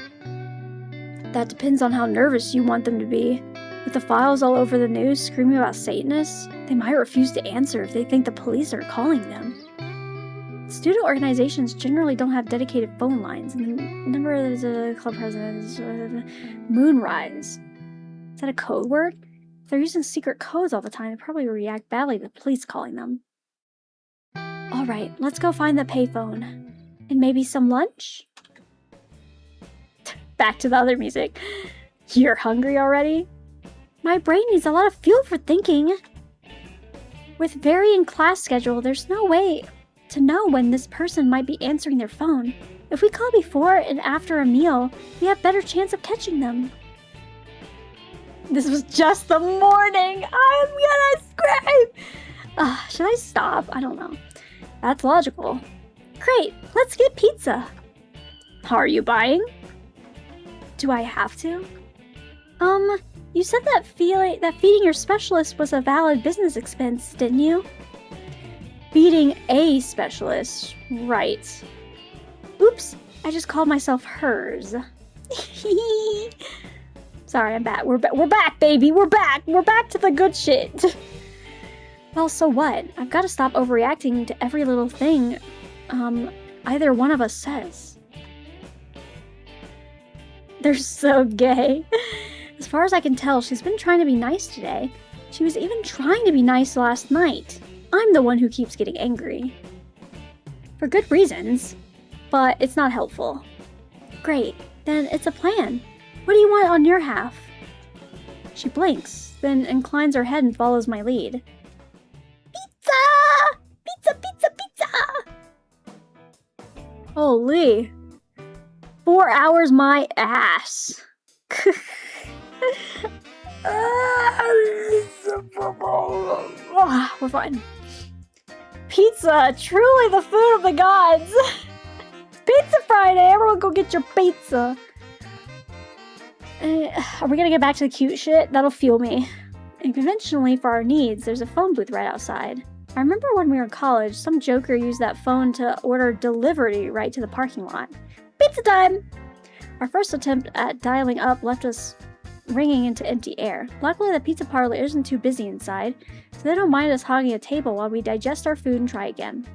That depends on how nervous you want them to be. With the files all over the news screaming about Satanists, they might refuse to answer if they think the police are calling them. Student organizations generally don't have dedicated phone lines, and the number of the club presidents Moonrise. Is that a code word? If they're using secret codes all the time, they probably react badly to the police calling them. Alright, let's go find the payphone. And maybe some lunch? Back to the other music. You're hungry already? My brain needs a lot of fuel for thinking. With varying class schedule, there's no way to know when this person might be answering their phone. If we call before and after a meal, we have better chance of catching them. This was just the morning. I'm gonna scream. Should I stop? I don't know. That's logical. Great, let's get pizza. Are you buying? Do I have to? You said that feeding your specialist was a valid business expense, didn't you? Feeding a specialist, right. Oops, I just called myself hers. Sorry, I'm back. We're back, baby. We're back. We're back to the good shit. Well, so what? I've got to stop overreacting to every little thing either one of us says. They're so gay. As far as I can tell, she's been trying to be nice today. She was even trying to be nice last night. I'm the one who keeps getting angry. For good reasons, but it's not helpful. Great, then it's a plan. What do you want on your half? She blinks, then inclines her head and follows my lead. Pizza! Pizza, pizza, pizza! Holy. 4 hours my ass. We're fine. Pizza, truly the food of the gods. Pizza Friday, everyone go get your pizza. Are we gonna get back to the cute shit? That'll fuel me. And conventionally, for our needs, there's a phone booth right outside. I remember when we were in college, some joker used that phone to order delivery right to the parking lot. Pizza time! Our first attempt at dialing up left us ringing into empty air. Luckily, the pizza parlor isn't too busy inside, so they don't mind us hogging a table while we digest our food and try again.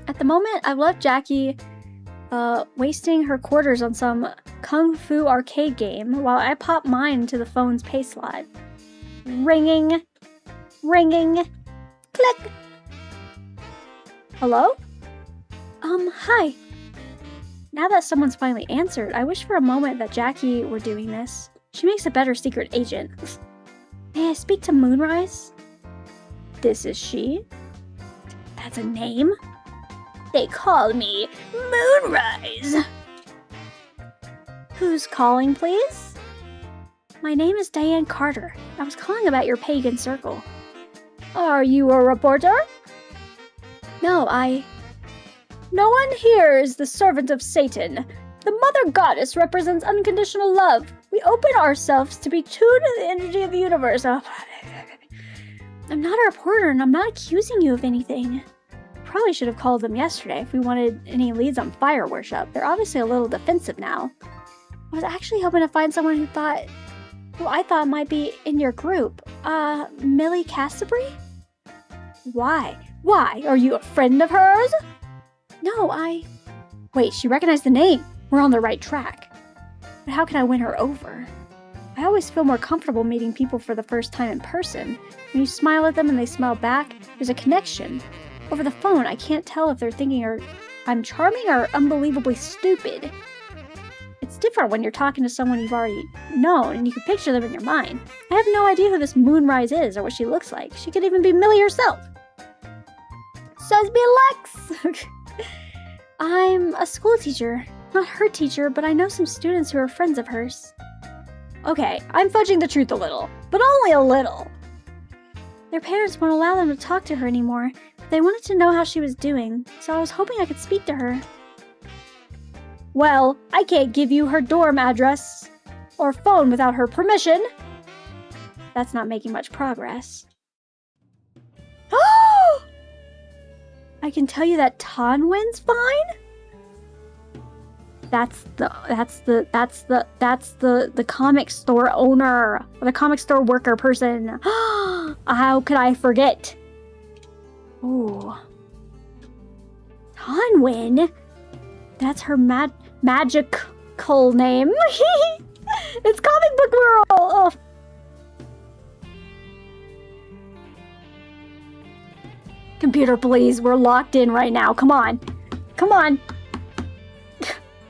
At the moment, I've left Jackie wasting her quarters on some kung fu arcade game while I pop mine into the phone's pay slot. Ringing. Ringing. Click. Hello? Hi. Now that someone's finally answered, I wish for a moment that Jackie were doing this. She makes a better secret agent. May I speak to Moonrise? This is she? That's a name? They call me Moonrise. Who's calling, please? My name is Diane Carter. I was calling about your pagan circle. Are you a reporter? No, No one here is the servant of Satan. The Mother Goddess represents unconditional love. We open ourselves to be tuned to the energy of the universe. I'm not a reporter, and I'm not accusing you of anything. Probably should have called them yesterday if we wanted any leads on fire worship. They're obviously a little defensive now. I was actually hoping to find someone who I thought might be in your group. Millie Castlebury? Why? Why? Are you a friend of hers? No, Wait, she recognized the name. We're on the right track. But how can I win her over? I always feel more comfortable meeting people for the first time in person. When you smile at them and they smile back, there's a connection. Over the phone, I can't tell if they're thinking I'm charming or unbelievably stupid. It's different when you're talking to someone you've already known and you can picture them in your mind. I have no idea who this Moonrise is or what she looks like. She could even be Millie herself. Says me Lex! I'm a school teacher. Not her teacher, but I know some students who are friends of hers. Okay, I'm fudging the truth a little, but only a little. Their parents won't allow them to talk to her anymore, but they wanted to know how she was doing, so I was hoping I could speak to her. Well, I can't give you her dorm address or phone without her permission. That's not making much progress. I I can tell you that Tonwin's fine. That's the comic store owner, or the comic store worker person. How could I forget? Ooh. Tonwin? That's her magical name. It's Comic Book World! Oh. Computer, please. We're locked in right now. Come on. Come on.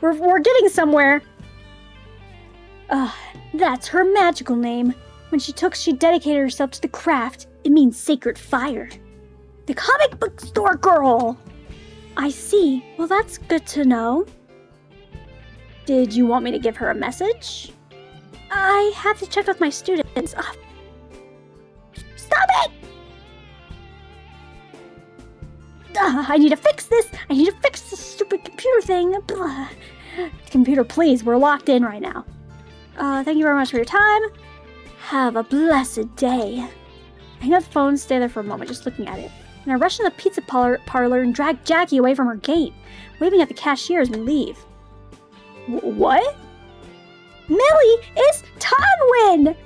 We're getting somewhere. That's her magical name. When she dedicated herself to the craft. It means sacred fire. The comic book store girl. I see. Well, that's good to know. Did you want me to give her a message? I have to check with my students. Stop it! I need to fix this. I need to fix this stupid computer thing. Computer, please. We're locked in right now. Thank you very much for your time. Have a blessed day. I hang up the phone, stay there for a moment, just looking at it. And I rush in the pizza parlor and drag Jackie away from her gate, waving at the cashier as we leave. What? Millie, it's Tonwin!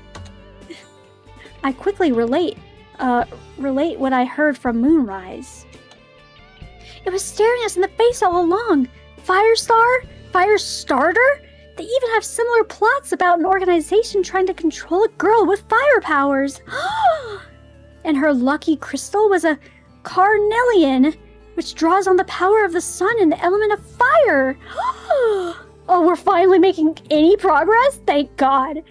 I quickly relate what I heard from Moonrise. It was staring us in the face all along. Firestarter? They even have similar plots about an organization trying to control a girl with fire powers. And her lucky crystal was a carnelian, which draws on the power of the sun and the element of fire. Oh, we're finally making any progress? Thank God.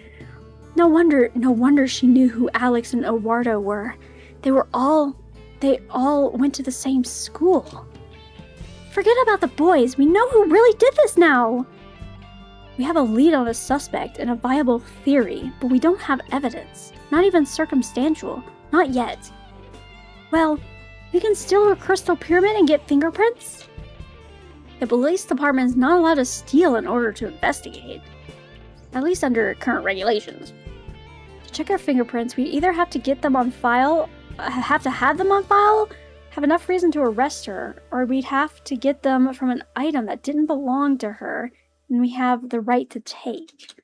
No wonder she knew who Alex and Eduardo were. They all went to the same school. Forget about the boys. We know who really did this now. We have a lead on a suspect and a viable theory, but we don't have evidence. Not even circumstantial. Not yet. Well, we can steal her crystal pyramid and get fingerprints? The police department is not allowed to steal in order to investigate. At least under current regulations. To check our fingerprints, we either have to get them on file, have enough reason to arrest her, or we'd have to get them from an item that didn't belong to her and we have the right to take.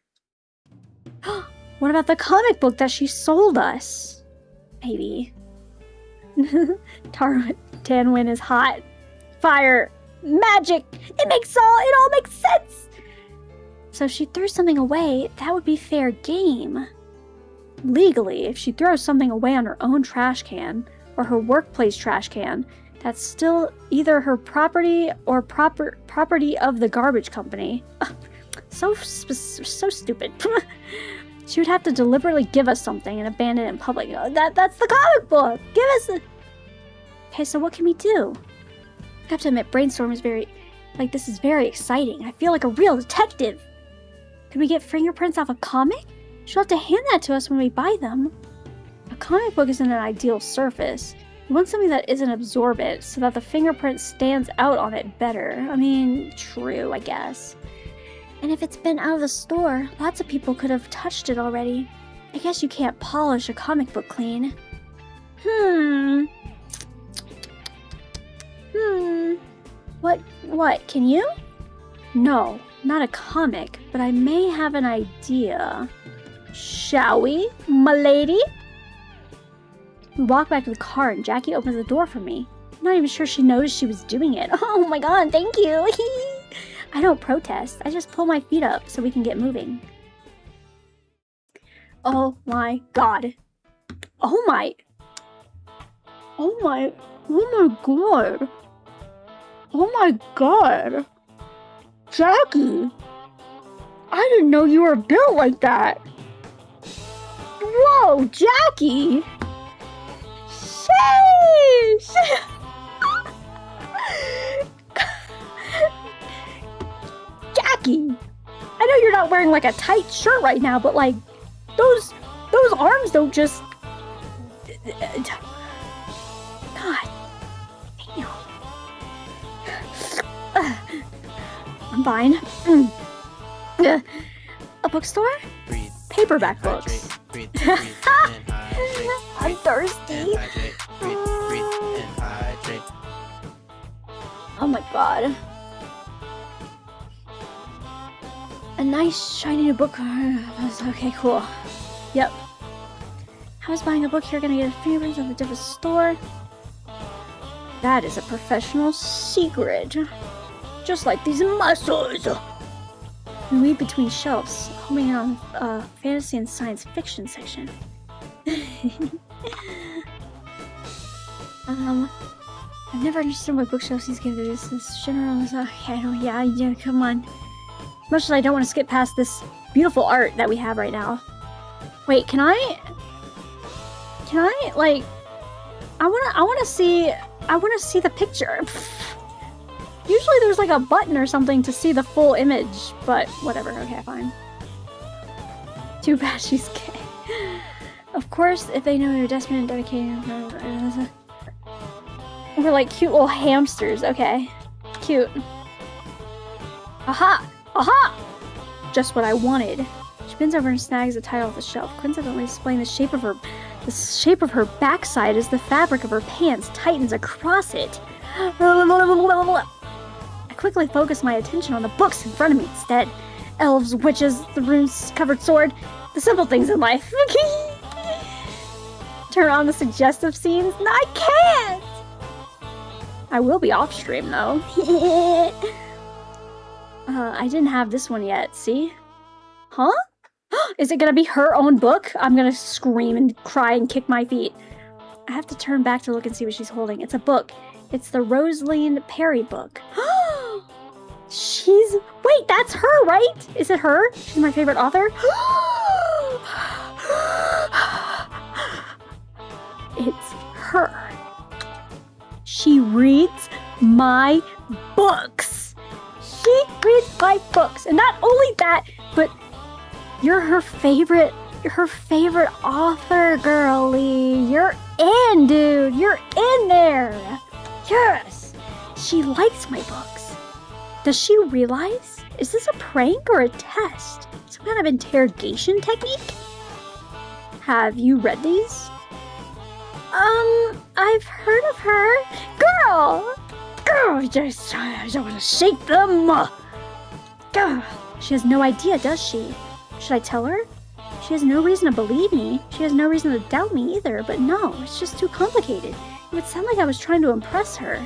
What about the comic book that she sold us? Maybe. Tonwin is hot. Fire. Magic. It all makes sense. So if she threw something away, that would be fair game. Legally, if she throws something away on her own trash can, or her workplace trash can, that's still either her property or property of the garbage company. So stupid. She would have to deliberately give us something and abandon it in public. That's the comic book! Give us the... Okay, so what can we do? I have to admit, Brainstorm is this is very exciting. I feel like a real detective. Could we get fingerprints off a comic? She'll have to hand that to us when we buy them. A comic book isn't an ideal surface. We want something that isn't absorbent so that the fingerprint stands out on it better. I mean, true, I guess. And if it's been out of the store, lots of people could have touched it already. I guess you can't polish a comic book clean. What, can you? No, not a comic, but I may have an idea. Shall we, my lady? We walk back to the car and Jackie opens the door for me. I'm not even sure she knows she was doing it. Oh my god, thank you! I don't protest, I just pull my feet up so we can get moving. Oh my god. Oh my god. Oh my god. Jackie! I didn't know you were built like that. Whoa, Jackie! Sheesh! Jackie! I know you're not wearing like a tight shirt right now, but like, those arms don't just... God. Damn. I'm fine. A bookstore? Breathe. Paperback books. Breathe, and hydrate. I'm thirsty. And hydrate. Breathe, and hydrate. Oh my god. A nice shiny new book. Okay, cool. Yep. How is buying a book here gonna get favors at the different store? That is a professional secret. Just like these muscles. We read between shelves, homing in on fantasy and science fiction section. I've never understood why bookshelves these give this general. Okay, I know, yeah, come on. As much as I don't want to skip past this beautiful art that we have right now. Wait, can I like? I wanna see the picture. Usually there's like a button or something to see the full image, but whatever. Okay, fine. Too bad she's gay. Of course, if they know you're desperate and dedicated. We're like cute little hamsters. Okay, cute. Aha! Aha! Just what I wanted. She bends over and snags a title off the shelf, coincidentally displaying the shape of her backside as the fabric of her pants tightens across it. I quickly focus my attention on the books in front of me instead. Elves, witches, the runes-covered sword, the simple things in life. Turn on the suggestive scenes? No, I can't! I will be off-stream, though. I didn't have this one yet, see? Huh? Is it gonna be her own book? I'm gonna scream and cry and kick my feet. I have to turn back to look and see what she's holding. It's a book. It's the Rosaline Perry book. Wait, that's her, right? Is it her? She's my favorite author? It's her. She reads my books. She reads my books. And not only that, but you're her favorite author, girly. You're in, dude. You're in there. Yes. She likes my books. Does she realize? Is this a prank or a test? Some kind of interrogation technique? Have you read these? I've heard of her. Girl, I just want to shake them. Girl, she has no idea, does she? Should I tell her? She has no reason to believe me. She has no reason to doubt me either, but no, it's just too complicated. It would sound like I was trying to impress her.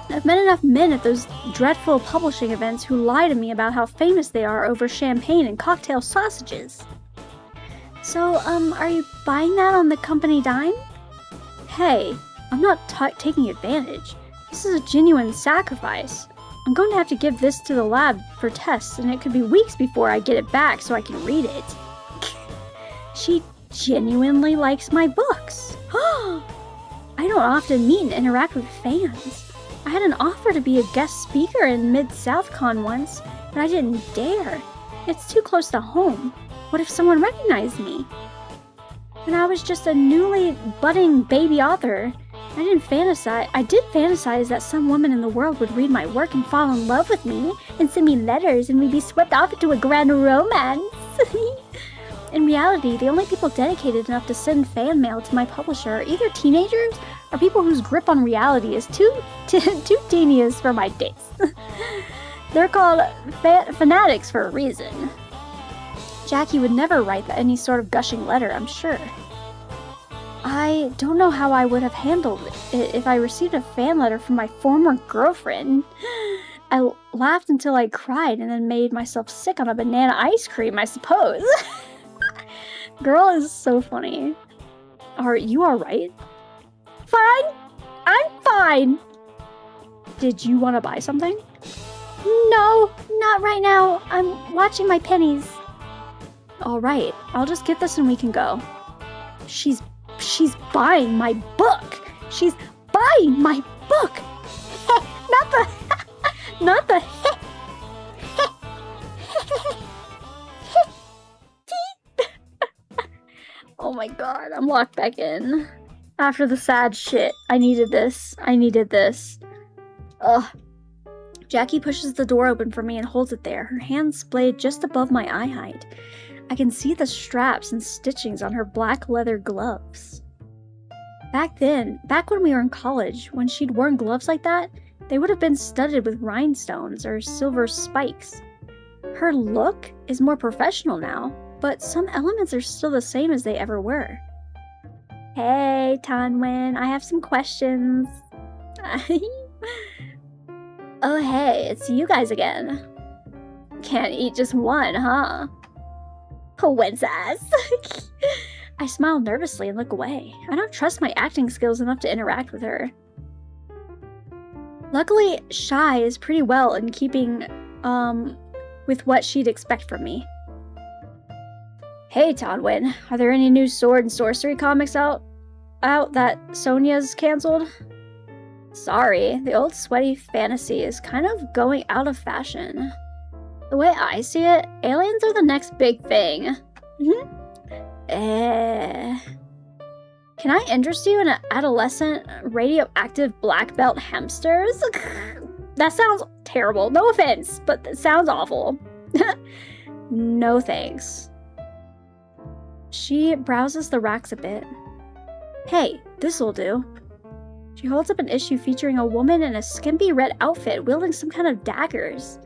I've met enough men at those dreadful publishing events who lie to me about how famous they are over champagne and cocktail sausages. So, are you buying that on the company dime? Hey, I'm not taking advantage. This is a genuine sacrifice. I'm going to have to give this to the lab for tests, and it could be weeks before I get it back so I can read it. She genuinely likes my books. I don't often meet and interact with fans. I had an offer to be a guest speaker in Mid-South-Con once, but I didn't dare. It's too close to home. What if someone recognized me? When I was just a newly budding baby author, I did fantasize that some woman in the world would read my work and fall in love with me and send me letters and we'd be swept off into a grand romance. In reality, the only people dedicated enough to send fan mail to my publisher are either teenagers or people whose grip on reality is too tedious for my taste. They're called fanatics for a reason. Jackie would never write any sort of gushing letter, I'm sure. I don't know how I would have handled it if I received a fan letter from my former girlfriend. I laughed until I cried and then made myself sick on a banana ice cream, I suppose. Girl is so funny. Are you alright? Fine. I'm fine. Did you want to buy something? No, not right now. I'm watching my pennies. Alright, I'll just get this and we can go. She's buying my book. She's buying my book. Not the Oh my god, I'm locked back in. After the sad shit, I needed this. Ugh. Jackie pushes the door open for me and holds it there, her hands splayed just above my eye height. I can see the straps and stitchings on her black leather gloves. Back then, back when we were in college, when she'd worn gloves like that, they would have been studded with rhinestones or silver spikes. Her look is more professional now, but some elements are still the same as they ever were. Hey, Tanwin, I have some questions. Oh hey, it's you guys again. Can't eat just one, huh? Princess. I smile nervously and look away. I don't trust my acting skills enough to interact with her. Luckily, Shy is pretty well in keeping, with what she'd expect from me. Hey, Tanwin, are there any new sword and sorcery comics out that Sonia's canceled? Sorry, the old sweaty fantasy is kind of going out of fashion. The way I see it, aliens are the next big thing. Can I interest you in an adolescent radioactive black belt hamsters? That sounds terrible. No offense, but that sounds awful. No thanks. She browses the racks a bit. Hey, this'll do. She holds up an issue featuring a woman in a skimpy red outfit wielding some kind of daggers.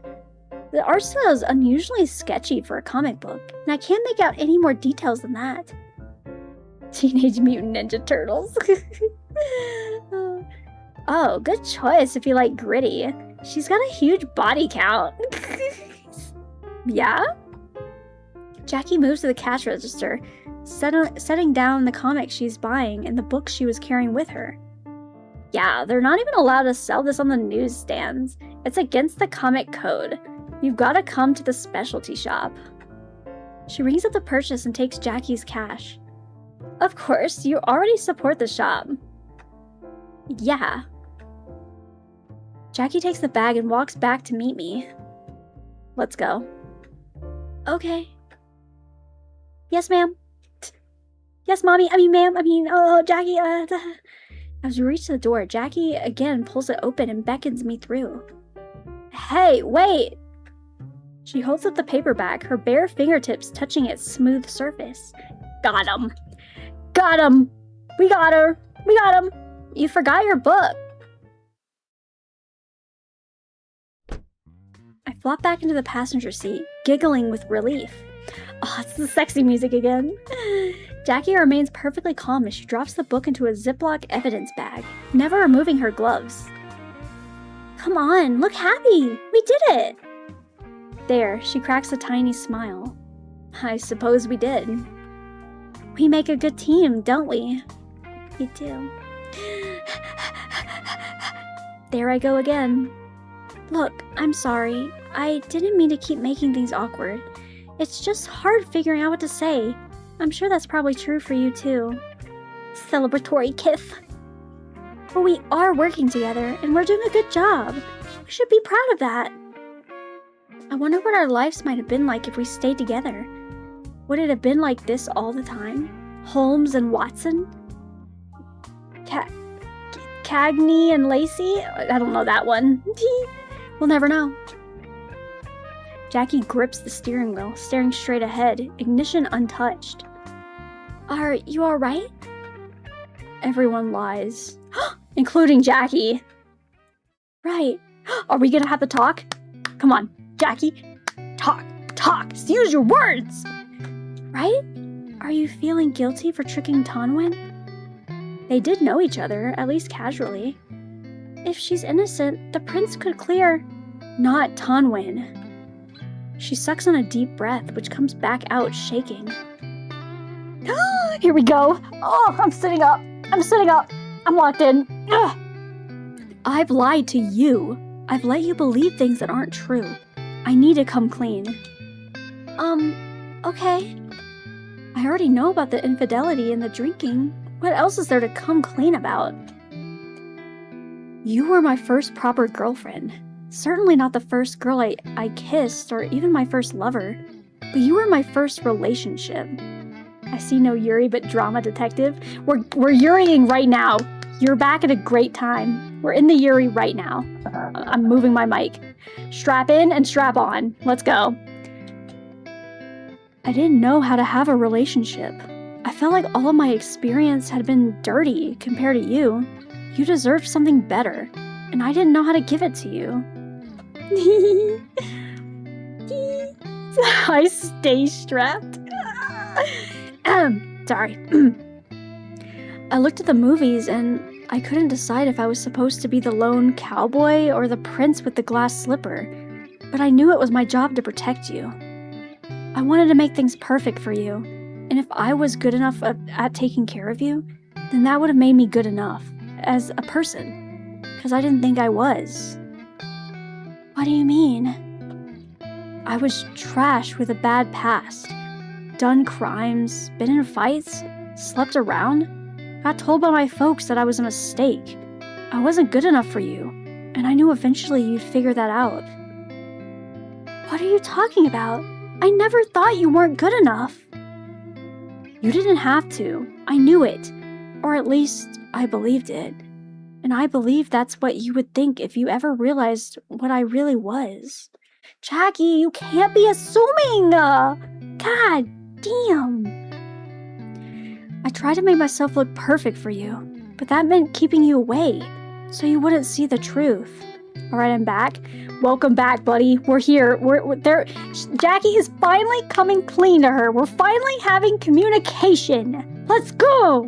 The art style is unusually sketchy for a comic book, and I can't make out any more details than that. Teenage Mutant Ninja Turtles. Oh, good choice if you like gritty. She's got a huge body count. Yeah? Jackie moves to the cash register, setting down the comic she's buying and the book she was carrying with her. Yeah, they're not even allowed to sell this on the newsstands. It's against the comic code. You've got to come to the specialty shop. She rings up the purchase and takes Jackie's cash. Of course, you already support the shop. Yeah. Jackie takes the bag and walks back to meet me. Let's go. Okay. Yes, ma'am. Yes, mommy. Jackie, As we reach the door, Jackie again pulls it open and beckons me through. Hey, wait! She holds up the paperback, her bare fingertips touching its smooth surface. Got him! Got him! We got her! We got him! You forgot your book! I flop back into the passenger seat, giggling with relief. Oh, it's the sexy music again. Jackie remains perfectly calm as she drops the book into a Ziploc evidence bag, never removing her gloves. Come on, look happy! We did it! There, she cracks a tiny smile. I suppose we did. We make a good team, don't we? We do. There I go again. Look, I'm sorry. I didn't mean to keep making things awkward. It's just hard figuring out what to say. I'm sure that's probably true for you too. Celebratory kiss. But we are working together, and we're doing a good job. We should be proud of that. I wonder what our lives might have been like if we stayed together. Would it have been like this all the time? Holmes and Watson? Cagney and Lacey? I don't know that one. We'll never know. Jackie grips the steering wheel, staring straight ahead, ignition untouched. Are you alright? Everyone lies. Including Jackie. Right. Are we gonna have to talk? Come on, Jackie. Talk. Use your words! Right? Are you feeling guilty for tricking Tanwin? They did know each other, at least casually. If she's innocent, the prince could clear. Not Tanwin. She sucks on a deep breath, which comes back out shaking. Here we go. Oh, I'm sitting up. I'm locked in. Ugh. I've lied to you. I've let you believe things that aren't true. I need to come clean. Okay. I already know about the infidelity and the drinking. What else is there to come clean about? You were my first proper girlfriend. Certainly not the first girl I kissed or even my first lover. But you were my first relationship. I see no Yuri but drama detective. We're Yuriing right now. You're back at a great time. We're in the Yuri right now. I'm moving my mic. Strap in and strap on. Let's go. I didn't know how to have a relationship. I felt like all of my experience had been dirty compared to you. You deserved something better, and I didn't know how to give it to you. I stay strapped. Sorry. I looked at the movies and I couldn't decide if I was supposed to be the lone cowboy or the prince with the glass slipper, but I knew it was my job to protect you. I wanted to make things perfect for you, and if I was good enough at taking care of you, then that would have made me good enough as a person, because I didn't think I was. What do you mean? I was trash with a bad past. Done crimes, been in fights, slept around, got told by my folks that I was a mistake. I wasn't good enough for you, and I knew eventually you'd figure that out. What are you talking about? I never thought you weren't good enough. You didn't have to. I knew it. Or at least, I believed it. And I believe that's what you would think if you ever realized what I really was. Jackie, you can't be assuming! God damn. I tried to make myself look perfect for you, but that meant keeping you away, so you wouldn't see the truth. Alright, I'm back. Welcome back, buddy. We're here. We're there. Jackie is finally coming clean to her. We're finally having communication. Let's go!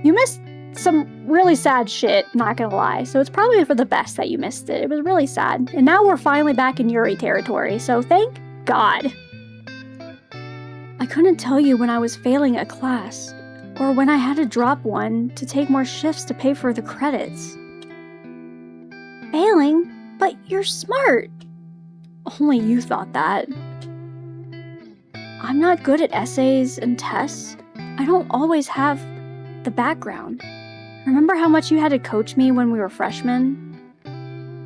You missed some really sad shit, not gonna lie. So it's probably for the best that you missed it. It was really sad. And now we're finally back in YURI territory, so thank God. I couldn't tell you when I was failing a class, or when I had to drop one to take more shifts to pay for the credits. Failing? But you're smart. Only you thought that. I'm not good at essays and tests. I don't always have the background. Remember how much you had to coach me when we were freshmen?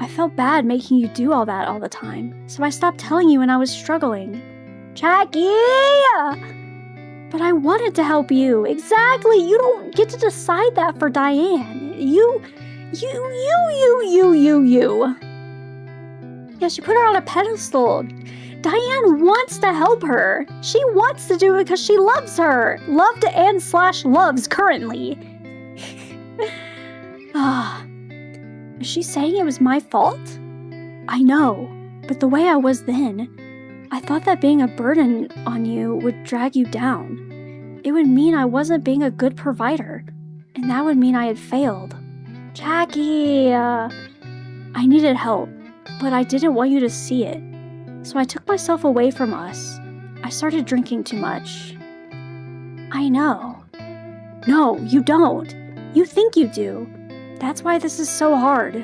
I felt bad making you do all that all the time, so I stopped telling you when I was struggling. Jackie! But I wanted to help you. Exactly. You don't get to decide that for Diane. You. Yeah, she put her on a pedestal. Diane wants to help her. She wants to do it because she loves her. Loved and / loves currently. Is she saying it was my fault? I know, but the way I was then, I thought that being a burden on you would drag you down. It would mean I wasn't being a good provider, and that would mean I had failed. Jackie! I needed help, but I didn't want you to see it. So I took myself away from us. I started drinking too much. I know. No, you don't. You think you do. That's why this is so hard.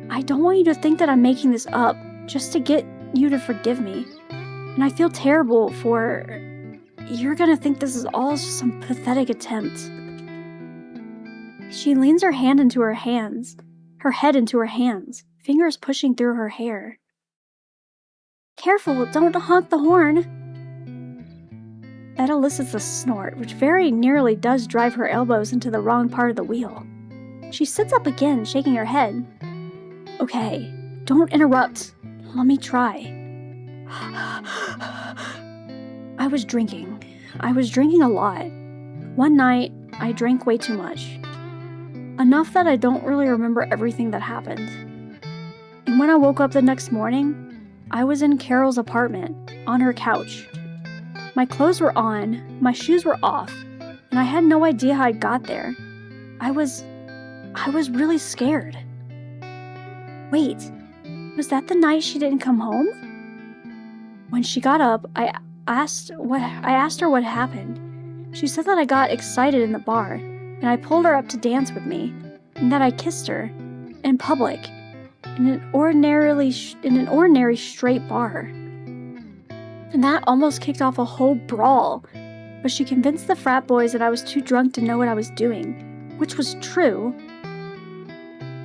I don't want you to think that I'm making this up just to get you to forgive me. And I feel terrible for... You're gonna think this is all just some pathetic attempt. She leans her hand into her hands, her head into her hands, fingers pushing through her hair. Careful, don't honk the horn. That elicits a snort, which very nearly does drive her elbows into the wrong part of the wheel. She sits up again, shaking her head. Okay, don't interrupt. Let me try. I was drinking. I was drinking a lot. One night, I drank way too much. Enough that I don't really remember everything that happened. And when I woke up the next morning, I was in Carol's apartment, on her couch. My clothes were on, my shoes were off, and I had no idea how I got there. I was really scared. Wait, was that the night she didn't come home? When she got up, I asked her what happened. She said that I got excited in the bar, and I pulled her up to dance with me, and that I kissed her in public, in an ordinary straight bar. And that almost kicked off a whole brawl, but she convinced the frat boys that I was too drunk to know what I was doing, which was true.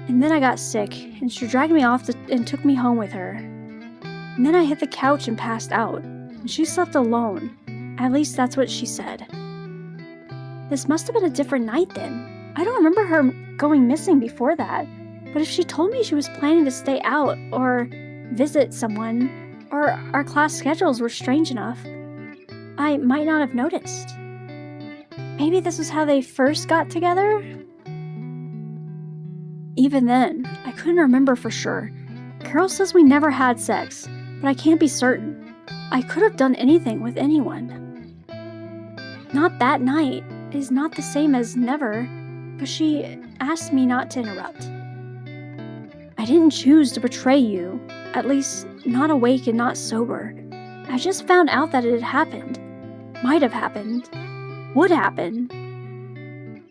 And then I got sick, and she dragged me off and took me home with her. And then I hit the couch and passed out, and she slept alone. At least that's what she said. This must have been a different night then. I don't remember her going missing before that. But if she told me she was planning to stay out, or visit someone, or our class schedules were strange enough. I might not have noticed. Maybe this was how they first got together? Even then, I couldn't remember for sure. Carol says we never had sex, but I can't be certain. I could have done anything with anyone. Not that night is not the same as never, but she asked me not to interrupt. I didn't choose to betray you, at least not awake and not sober. I just found out that it had happened. Might have happened. Would happen.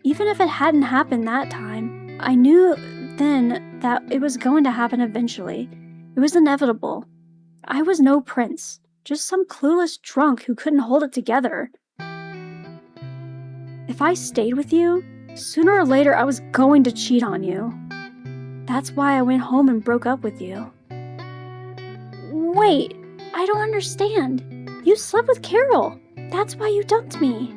Even if it hadn't happened that time, I knew then that it was going to happen eventually. It was inevitable. I was no prince, just some clueless drunk who couldn't hold it together. If I stayed with you, sooner or later I was going to cheat on you. That's why I went home and broke up with you. Wait, I don't understand. You slept with Carol. That's why you dumped me.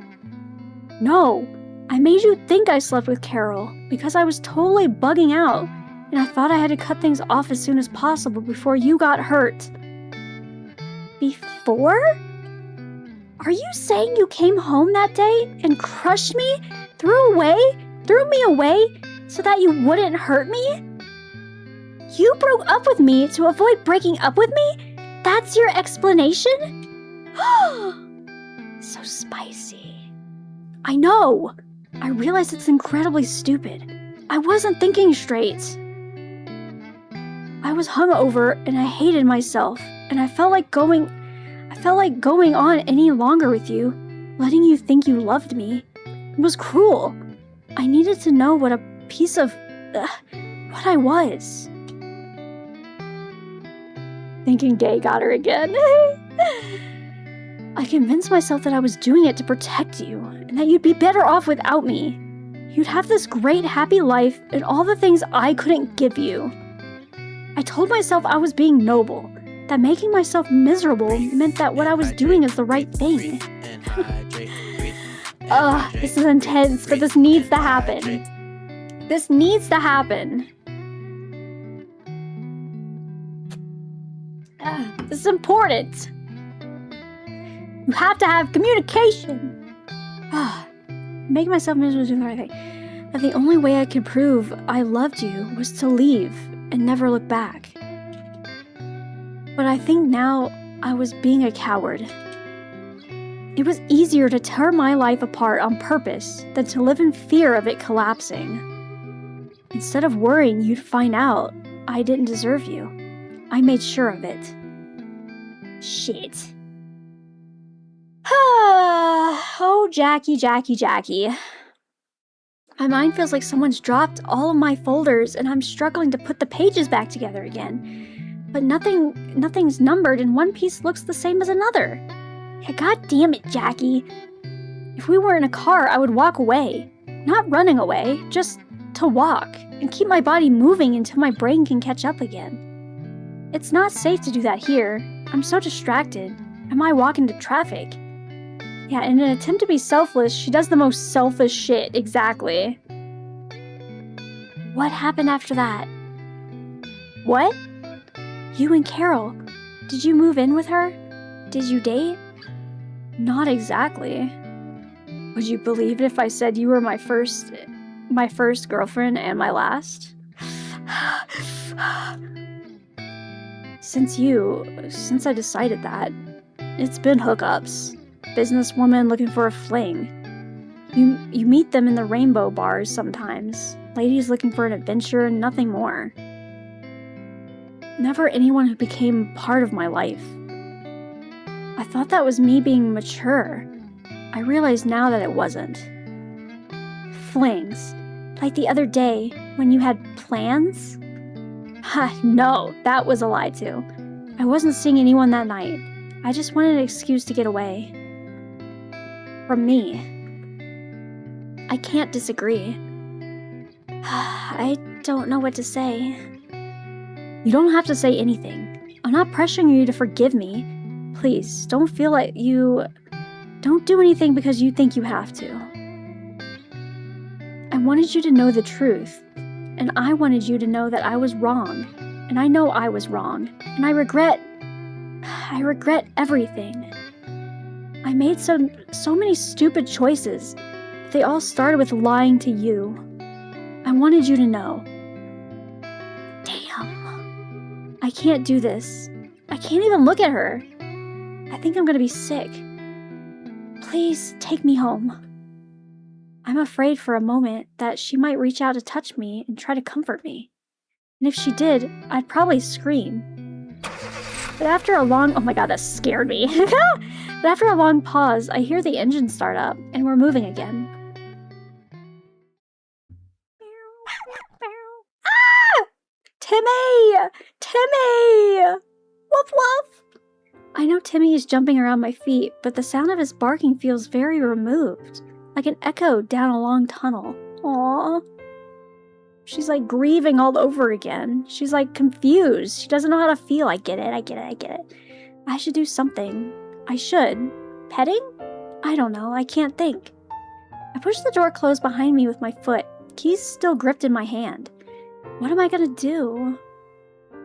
No, I made you think I slept with Carol because I was totally bugging out and I thought I had to cut things off as soon as possible before you got hurt. Before? Are you saying you came home that day and crushed me, threw me away so that you wouldn't hurt me? You broke up with me to avoid breaking up with me? That's your explanation? So spicy. I know. I realize it's incredibly stupid. I wasn't thinking straight. I was hungover and I hated myself, and I felt like going on any longer with you, letting you think you loved me. It was cruel. I needed to know what a piece of what I was. Thinking gay got her again. I convinced myself that I was doing it to protect you, and that you'd be better off without me. You'd have this great, happy life, and all the things I couldn't give you. I told myself I was being noble, that making myself miserable meant that what I was doing is the right thing. Ugh, this is intense, but this needs to happen. This needs to happen. This is important. You have to have communication. Making myself miserable doing the right thing. That the only way I could prove I loved you was to leave and never look back. But I think now I was being a coward. It was easier to tear my life apart on purpose than to live in fear of it collapsing. Instead of worrying you'd find out I didn't deserve you, I made sure of it. Shit. Oh, Jackie. My mind feels like someone's dropped all of my folders and I'm struggling to put the pages back together again. But nothing's numbered and one piece looks the same as another. Yeah, god damn it, Jackie. If we were in a car, I would walk away. Not running away, just to walk and keep my body moving until my brain can catch up again. It's not safe to do that here. I'm so distracted. I might walk into traffic. Yeah, in an attempt to be selfless, she does the most selfish shit, exactly. What happened after that? What? You and Carol. Did you move in with her? Did you date? Not exactly. Would you believe it if I said you were my first girlfriend and my last? Since I decided that, it's been hookups. Businesswoman looking for a fling. You meet them in the rainbow bars sometimes. Ladies looking for an adventure and nothing more. Never anyone who became part of my life. I thought that was me being mature. I realize now that it wasn't. Flings. Like the other day, when you had plans? No, that was a lie too. I wasn't seeing anyone that night. I just wanted an excuse to get away. From me. I can't disagree. I don't know what to say. You don't have to say anything. I'm not pressuring you to forgive me. Please, don't feel like you... Don't do anything because you think you have to. I wanted you to know the truth. And I wanted you to know that I was wrong. And I know I was wrong. And I regret... I regret everything. I made so many stupid choices. They all started with lying to you. I wanted you to know. Damn. I can't do this. I can't even look at her. I think I'm gonna be sick. Please take me home. I'm afraid for a moment that she might reach out to touch me and try to comfort me. And if she did, I'd probably scream. But after a long— oh my god, that scared me. But after a long pause, I hear the engine start up, and we're moving again. Ah! Timmy! Timmy! Woof woof! I know Timmy is jumping around my feet, but the sound of his barking feels very removed, like an echo down a long tunnel. Aww. She's like grieving all over again. She's like confused. She doesn't know how to feel. I get it. I should do something. I should. Petting? I don't know. I can't think. I push the door closed behind me with my foot, keys still gripped in my hand. What am I gonna do?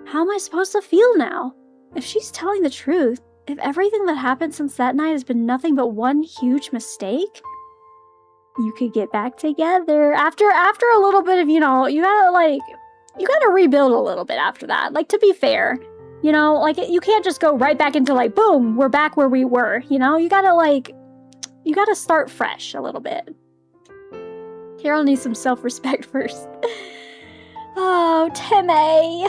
How am I supposed to feel now? If she's telling the truth, if everything that happened since that night has been nothing but one huge mistake, you could get back together. After a little bit of, you gotta rebuild a little bit after that. Like, to be fair, you can't just go right back into like, boom, we're back where we were, you gotta start fresh a little bit. Carol needs some self-respect first. Oh, Timmy.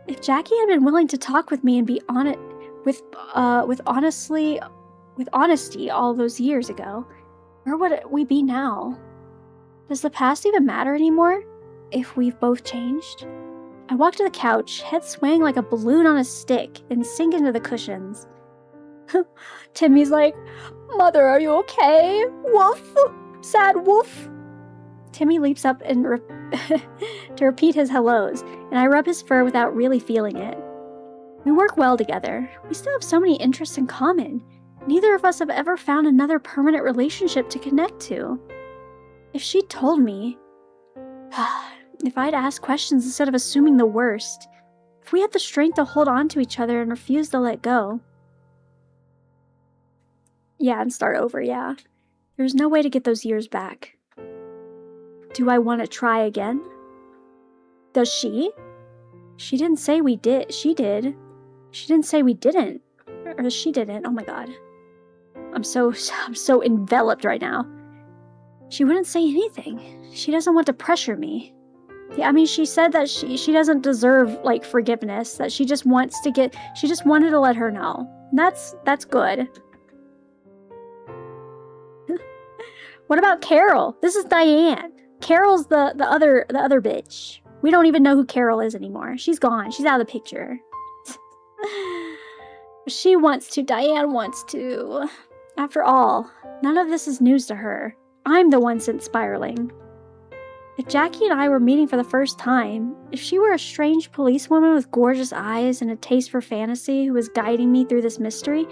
If Jackie had been willing to talk with me and be honest with honesty all those years ago, where would we be now? Does the past even matter anymore if we've both changed? I walk to the couch, head swaying like a balloon on a stick, and sink into the cushions. Timmy's like, Mother, are you okay? Woof! Sad woof! Timmy leaps up and to repeat his hellos, and I rub his fur without really feeling it. We work well together. We still have so many interests in common. Neither of us have ever found another permanent relationship to connect to. If she'd told me, if I'd asked questions instead of assuming the worst, if we had the strength to hold on to each other and refuse to let go. Yeah, and start over, yeah. There's no way to get those years back. Do I want to try again? Does she? She didn't say we did. She did. She didn't say we didn't. Or she didn't. Oh my god. I'm so enveloped right now. She wouldn't say anything. She doesn't want to pressure me. Yeah, I mean, she said that she doesn't deserve, like, forgiveness. That she just wants to get... She just wanted to let her know. That's good. What about Carol? This is Diane. Carol's the other bitch. We don't even know who Carol is anymore. She's gone. She's out of the picture. She wants to. Diane wants to. After all, none of this is news to her. I'm the one sent spiraling. If Jackie and I were meeting for the first time, if she were a strange policewoman with gorgeous eyes and a taste for fantasy who was guiding me through this mystery,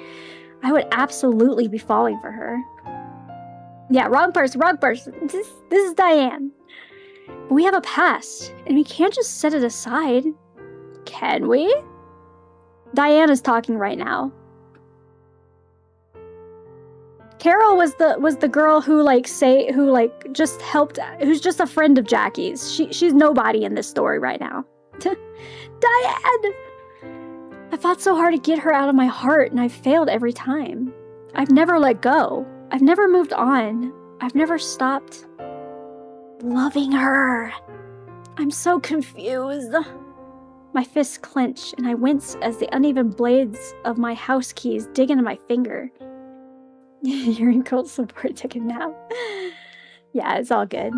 I would absolutely be falling for her. Yeah, wrong person. This is Diane. But we have a past, and we can't just set it aside. Can we? Diane is talking right now. Carol was the girl who just helped, who's just a friend of Jackie's. She's nobody in this story right now. Diane! I fought so hard to get her out of my heart, and I've failed every time. I've never let go. I've never moved on. I've never stopped loving her. I'm so confused. My fists clench, and I wince as the uneven blades of my house keys dig into my finger. You're in cold support, take a nap. Yeah, it's all good.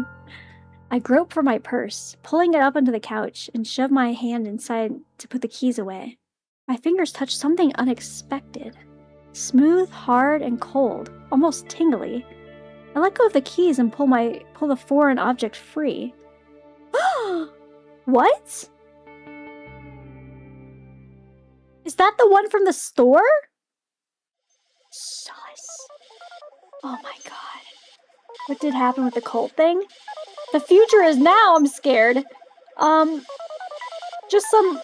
I grope for my purse, pulling it up onto the couch, and shove my hand inside to put the keys away. My fingers touch something unexpected. Smooth, hard, and cold, almost tingly. I let go of the keys and pull the foreign object free. What? Is that the one from the store? Sus. Oh my god. What did happen with the cult thing? The future is now, I'm scared. Just some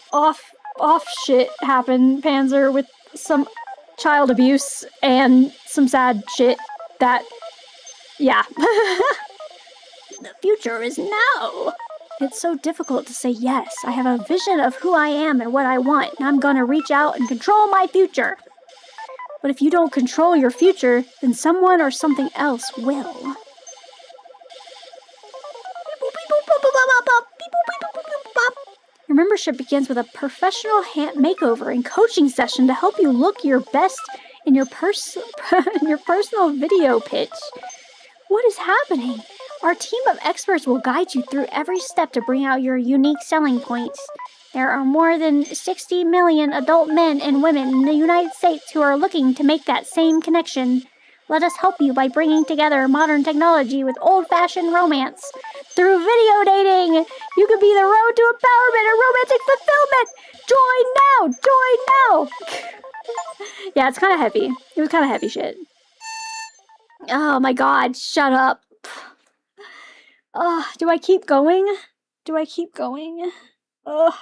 off shit happen, Panzer, with some child abuse and some sad shit that, yeah. The future is now. It's so difficult to say yes. I have a vision of who I am and what I want, and I'm gonna reach out and control my future. But if you don't control your future, then someone or something else will. Your membership begins with a professional hand makeover and coaching session to help you look your best in your personal video pitch. What is happening? Our team of experts will guide you through every step to bring out your unique selling points. There are more than 60 million adult men and women in the United States who are looking to make that same connection. Let us help you by bringing together modern technology with old-fashioned romance. Through video dating, you could be the road to empowerment and romantic fulfillment. Join now! Yeah, it's kind of heavy. It was kind of heavy shit. Oh my god, shut up. Do I keep going? Ugh.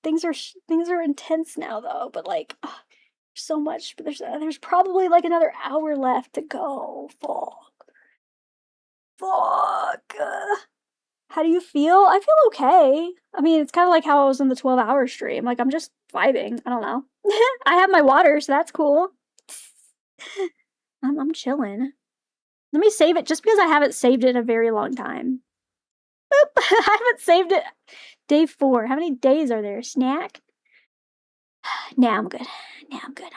Things are intense now though, but like, so much. But there's probably like another hour left to go. Fuck. How do you feel? I feel okay. I mean, it's kind of like how I was in the 12-hour stream. Like, I'm just vibing. I don't know. I have my water, so that's cool. I'm chilling. Let me save it just because I haven't saved it in a very long time. Boop. I haven't saved it. Day 4. How many days are there? Snack? Now I'm good. I'm good.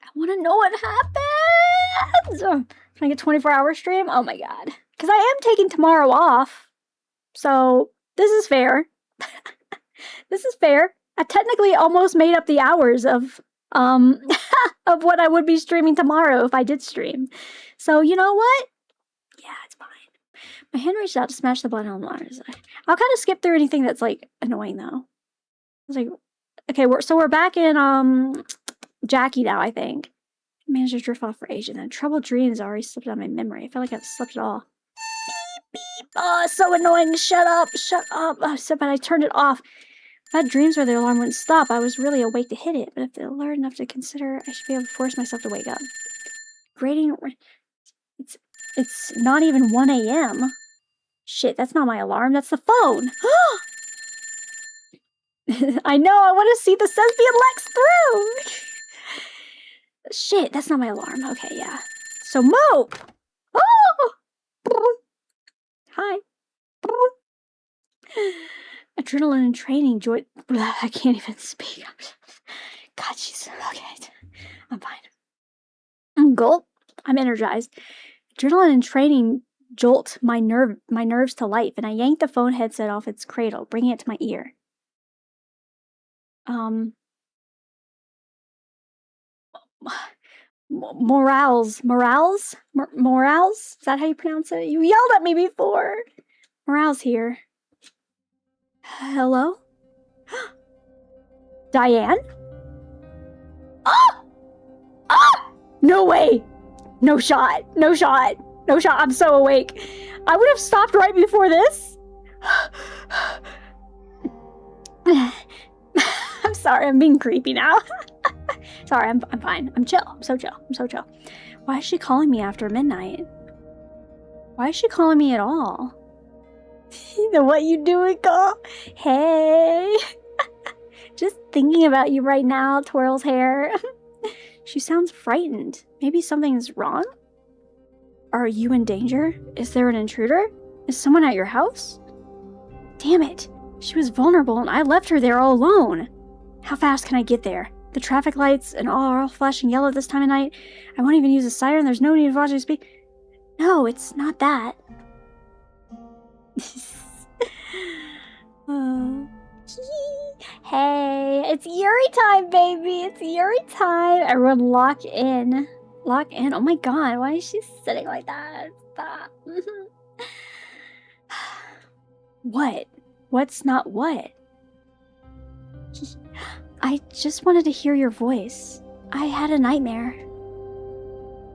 I want to know what happens. Can I get 24-hour stream? Oh my god. Because I am taking tomorrow off. So, this is fair. This is fair. I technically almost made up the hours of of what I would be streaming tomorrow if I did stream. So, you know what? Yeah, it's fine. My hand reached out to smash the button on the monitor. I'll kind of skip through anything that's, like, annoying, though. I was like, okay, we're back in, Jackie now, I think. Managed to drift off for ages, and troubled dreams already slipped out of my memory. I felt like I've slept it all. Beep, beep. Oh, it's so annoying. Shut up. But I turned it off. If I had dreams where the alarm wouldn't stop, I was really awake to hit it. But if they're alert enough to consider, I should be able to force myself to wake up. Grading... It's not even 1 a.m. Shit, that's not my alarm. That's the phone. I know, I want to see the Cespean Lex through. Shit, that's not my alarm. Okay, yeah. So mope. Oh! Hi. Adrenaline and training joy. I can't even speak. God, she's okay. I'm fine. Gulp. I'm energized. Adrenaline and training jolt my nerves to life, and I yanked the phone headset off its cradle, bringing it to my ear. Morales? Is that how you pronounce it? You yelled at me before. Morales here. Hello? Diane? Ah! Ah! No way! No shot. I'm so awake. I would have stopped right before this. I'm sorry, I'm being creepy now. Sorry, I'm fine. I'm chill. I'm so chill. Why is she calling me after midnight? Why is she calling me at all? You know what you doing, girl? Hey. Just thinking about you right now, twirls hair. She sounds frightened. Maybe something's wrong? Are you in danger? Is there an intruder? Is someone at your house? Damn it. She was vulnerable and I left her there all alone. How fast can I get there? The traffic lights and all are all flashing yellow this time of night. I won't even use a siren. There's no need to watch it speak. No, it's not that. Hey, it's Yuri time, baby. It's Yuri time. Everyone lock in. Oh my god, why is she sitting like that? Stop. What? What's not what? I just wanted to hear your voice. I had a nightmare.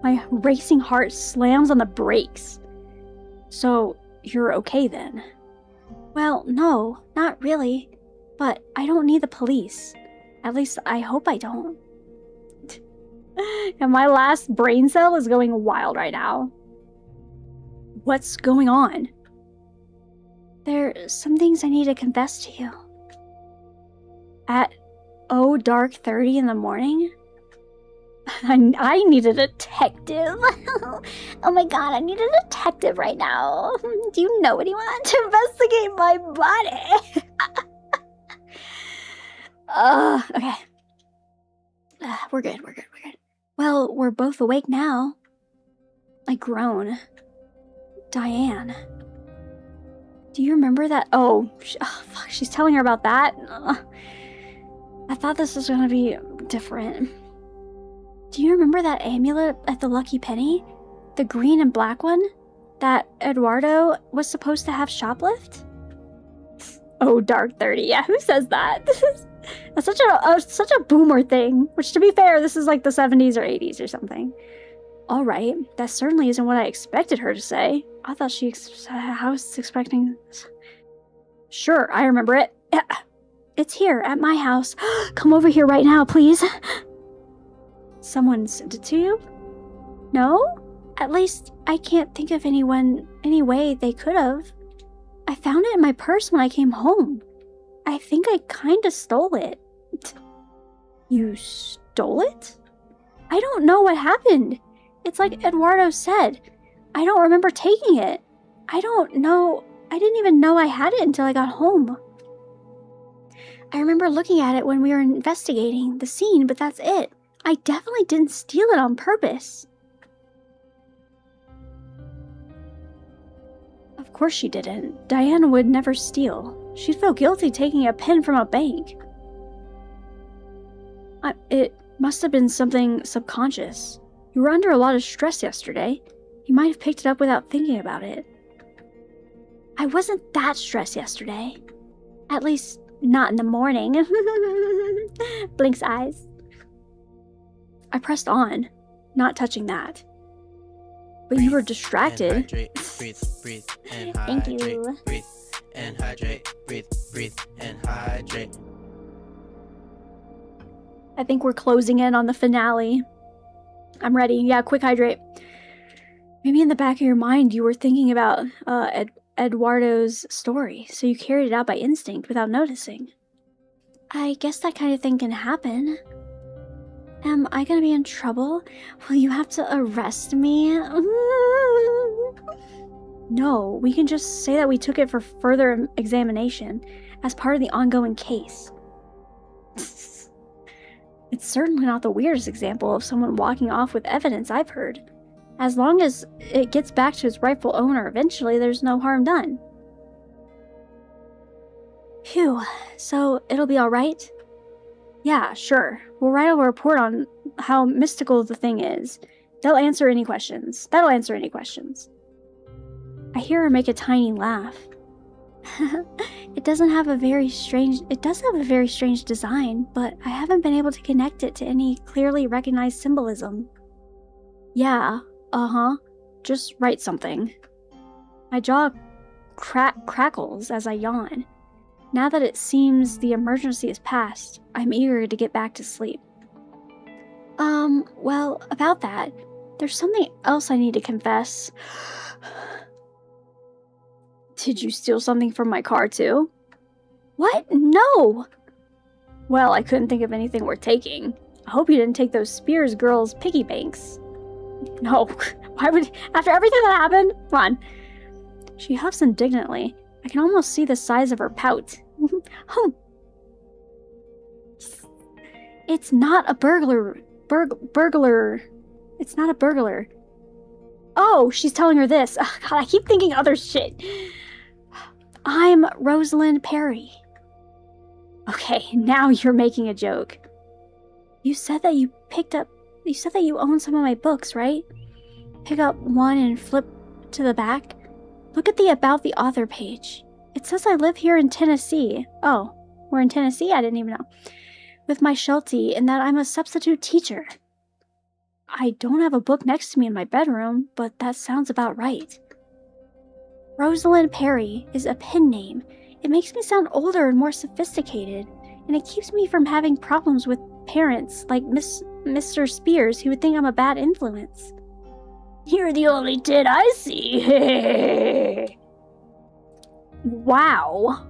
My racing heart slams on the brakes. So, you're okay then? Well, no, not really. But I don't need the police. At least I hope I don't. And my last brain cell is going wild right now. What's going on? There's some things I need to confess to you. At dark 30 in the morning? I need a detective. Oh my god, I need a detective right now. Do you know anyone to investigate my body? Okay. We're good. Well, we're both awake now. I groan. Diane. Do you remember that? Oh, fuck, she's telling her about that? I thought this was gonna be different. Do you remember that amulet at the Lucky Penny? The green and black one? That Eduardo was supposed to have shoplift? Oh, dark 30. Yeah, who says that? That's such a boomer thing. Which, to be fair, this is like the 70s or 80s or something. Alright, that certainly isn't what I expected her to say. I thought I was expecting... Sure, I remember it. Yeah, it's here, at my house. Come over here right now, please. Someone sent it to you? No? At least, I can't think of any way they could have. I found it in my purse when I came home. I think I kinda stole it. You stole it? I don't know what happened. It's like Eduardo said. I don't remember taking it. I don't know. I didn't even know I had it until I got home. I remember looking at it when we were investigating the scene, but that's it. I definitely didn't steal it on purpose. Of course she didn't. Diana would never steal. She'd feel guilty taking a pen from a bank. It must have been something subconscious. You were under a lot of stress yesterday. You might have picked it up without thinking about it. I wasn't that stressed yesterday. At least, not in the morning. Blinks eyes. I pressed on, not touching that. But you were distracted. And hydrate, breathe, and Thank hydrate, you. breathe, and hydrate, breathe, and hydrate. I think we're closing in on the finale. I'm ready. Yeah, quick hydrate. Maybe in the back of your mind you were thinking about Eduardo's story, so you carried it out by instinct without noticing. I guess that kind of thing can happen. Am I gonna be in trouble? Will you have to arrest me? No, we can just say that we took it for further examination as part of the ongoing case. It's certainly not the weirdest example of someone walking off with evidence I've heard. As long as it gets back to its rightful owner eventually, there's no harm done. Phew, so it'll be alright? Yeah, sure. We'll write a report on how mystical the thing is. That'll answer any questions. I hear her make a tiny laugh. It does have a very strange design, but I haven't been able to connect it to any clearly recognized symbolism. Yeah, just write something. My jaw crackles as I yawn. Now that it seems the emergency is past, I'm eager to get back to sleep. Well, about that, there's something else I need to confess. Did you steal something from my car too? What? No! Well, I couldn't think of anything worth taking. I hope you didn't take those Spears girls' piggy banks. No, why would... After everything that happened? Come on. She huffs indignantly. I can almost see the size of her pout. It's not a burglar. It's not a burglar. Oh, she's telling her this. Oh, God, I keep thinking other shit. I'm Rosalind Perry. Okay, now you're making a joke. You said that you own some of my books, right? Pick up one and flip to the back. Look at the About the Author page. It says I live here in Tennessee. Oh, we're in Tennessee? I didn't even know. With my Sheltie, and that I'm a substitute teacher. I don't have a book next to me in my bedroom, but that sounds about right. Rosalind Perry is a pen name It makes me sound older and more sophisticated, and it keeps me from having problems with parents like Mr. Spears, who would think I'm a bad influence. You're the only tit I see. Wow.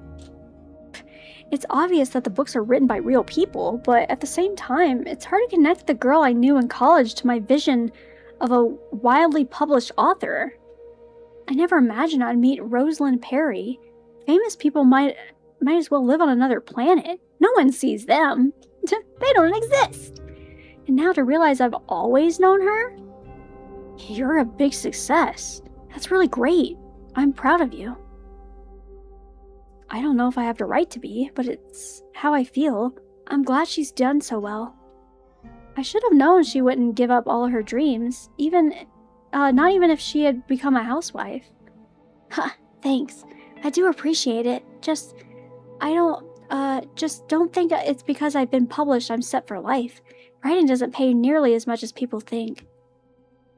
It's obvious that the books are written by real people, but at the same time, it's hard to connect the girl I knew in college to my vision of a wildly published author. I never imagined I'd meet Rosalind Perry. Famous people might as well live on another planet. No one sees them. They don't exist. And now to realize I've always known her? You're a big success. That's really great. I'm proud of you. I don't know if I have the right to be, but it's how I feel. I'm glad she's done so well. I should have known she wouldn't give up all her dreams, not even if she had become a housewife. Thanks. I do appreciate it. Just don't think it's because I've been published I'm set for life. Writing doesn't pay nearly as much as people think.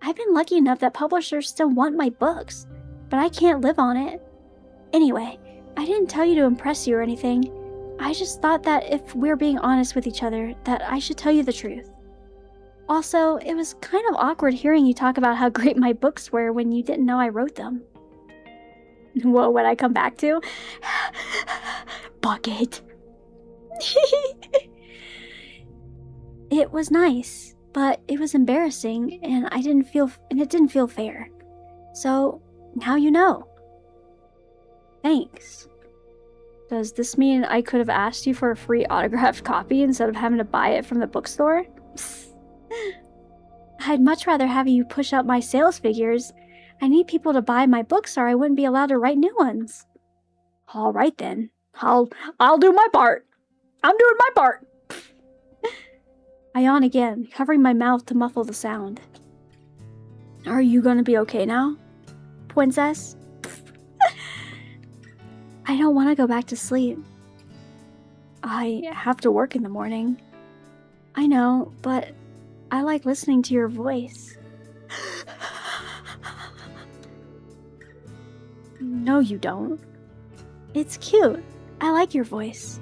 I've been lucky enough that publishers still want my books, but I can't live on it. Anyway, I didn't tell you to impress you or anything. I just thought that if we're being honest with each other, that I should tell you the truth. Also, it was kind of awkward hearing you talk about how great my books were when you didn't know I wrote them. What would I come back to? Bucket. It was nice, but it was embarrassing, and it didn't feel fair. So, now you know. Thanks. Does this mean I could have asked you for a free autographed copy instead of having to buy it from the bookstore? I'd much rather have you push up my sales figures. I need people to buy my books or I wouldn't be allowed to write new ones. All right then. I'll do my part. I'm doing my part. I yawn again, covering my mouth to muffle the sound. Are you gonna be okay now, princess? I don't want to go back to sleep. I have to work in the morning. I know, but I like listening to your voice. No, you don't. It's cute. I like your voice.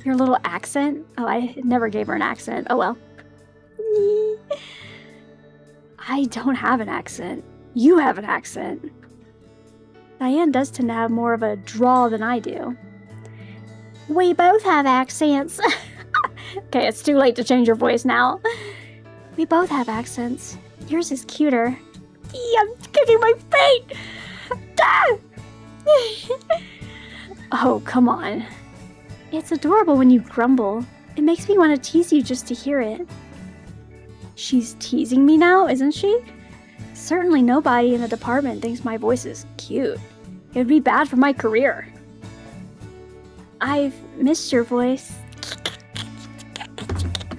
Your little accent. Oh, I never gave her an accent. Oh well. I don't have an accent. You have an accent. Diane does tend to have more of a drawl than I do. We both have accents. Okay, it's too late to change your voice now. We both have accents. Yours is cuter. I'm kicking my feet! Ah! Oh, come on. It's adorable when you grumble. It makes me want to tease you just to hear it. She's teasing me now, isn't she? Certainly nobody in the department thinks my voice is cute. It would be bad for my career. I've missed your voice.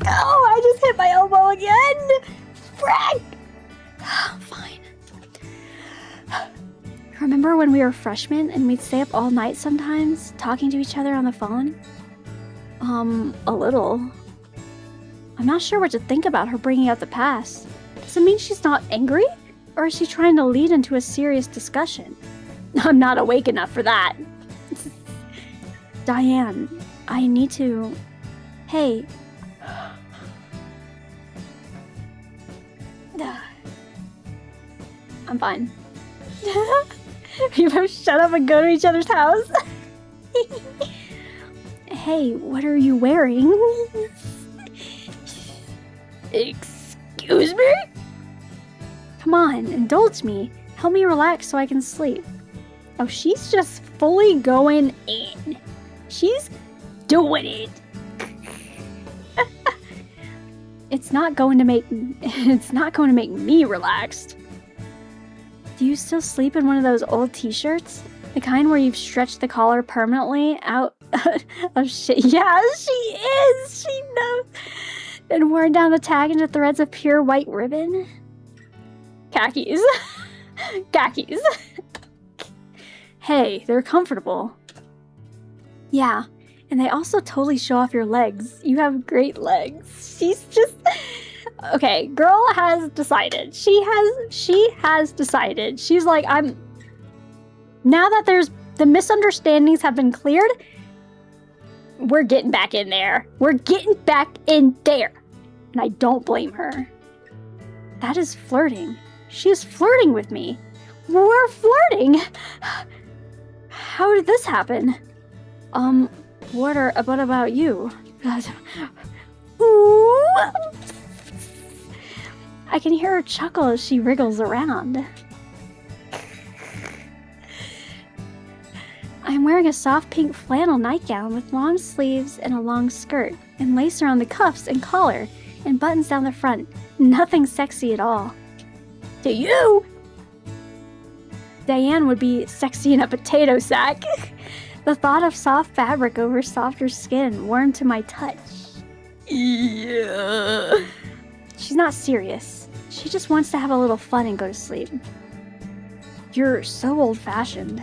Oh, I just hit my elbow again! Frick! Fine. Remember when we were freshmen and we'd stay up all night sometimes, talking to each other on the phone? A little. I'm not sure what to think about her bringing up the past. Does it mean she's not angry? Or is she trying to lead into a serious discussion? I'm not awake enough for that. Diane, I need to... Hey. I'm fine. You both shut up and go to each other's house. Hey, what are you wearing? Excuse me? Come on, indulge me. Help me relax so I can sleep. Oh, she's just fully going in. She's doing it. It's not going to make me relaxed. Do you still sleep in one of those old t-shirts? The kind where you've stretched the collar permanently out of shit. Yeah, she is. She knows. And worn down the tag into threads of pure white ribbon. Khakis. Khakis. Hey, they're comfortable. Yeah, and they also totally show off your legs. You have great legs. She's just... Okay, girl has decided. She has decided. She's like, now that there's the misunderstandings have been cleared, we're getting back in there. We're getting back in there. And I don't blame her. That is flirting. She is flirting with me. We're flirting. How did this happen? What about you? Ooh. I can hear her chuckle as she wriggles around. I'm wearing a soft pink flannel nightgown with long sleeves and a long skirt, and lace around the cuffs and collar, and buttons down the front. Nothing sexy at all. To you? Diane would be sexy in a potato sack. The thought of soft fabric over softer skin warmed to my touch. Yeah. She's not serious. She just wants to have a little fun and go to sleep. You're so old-fashioned.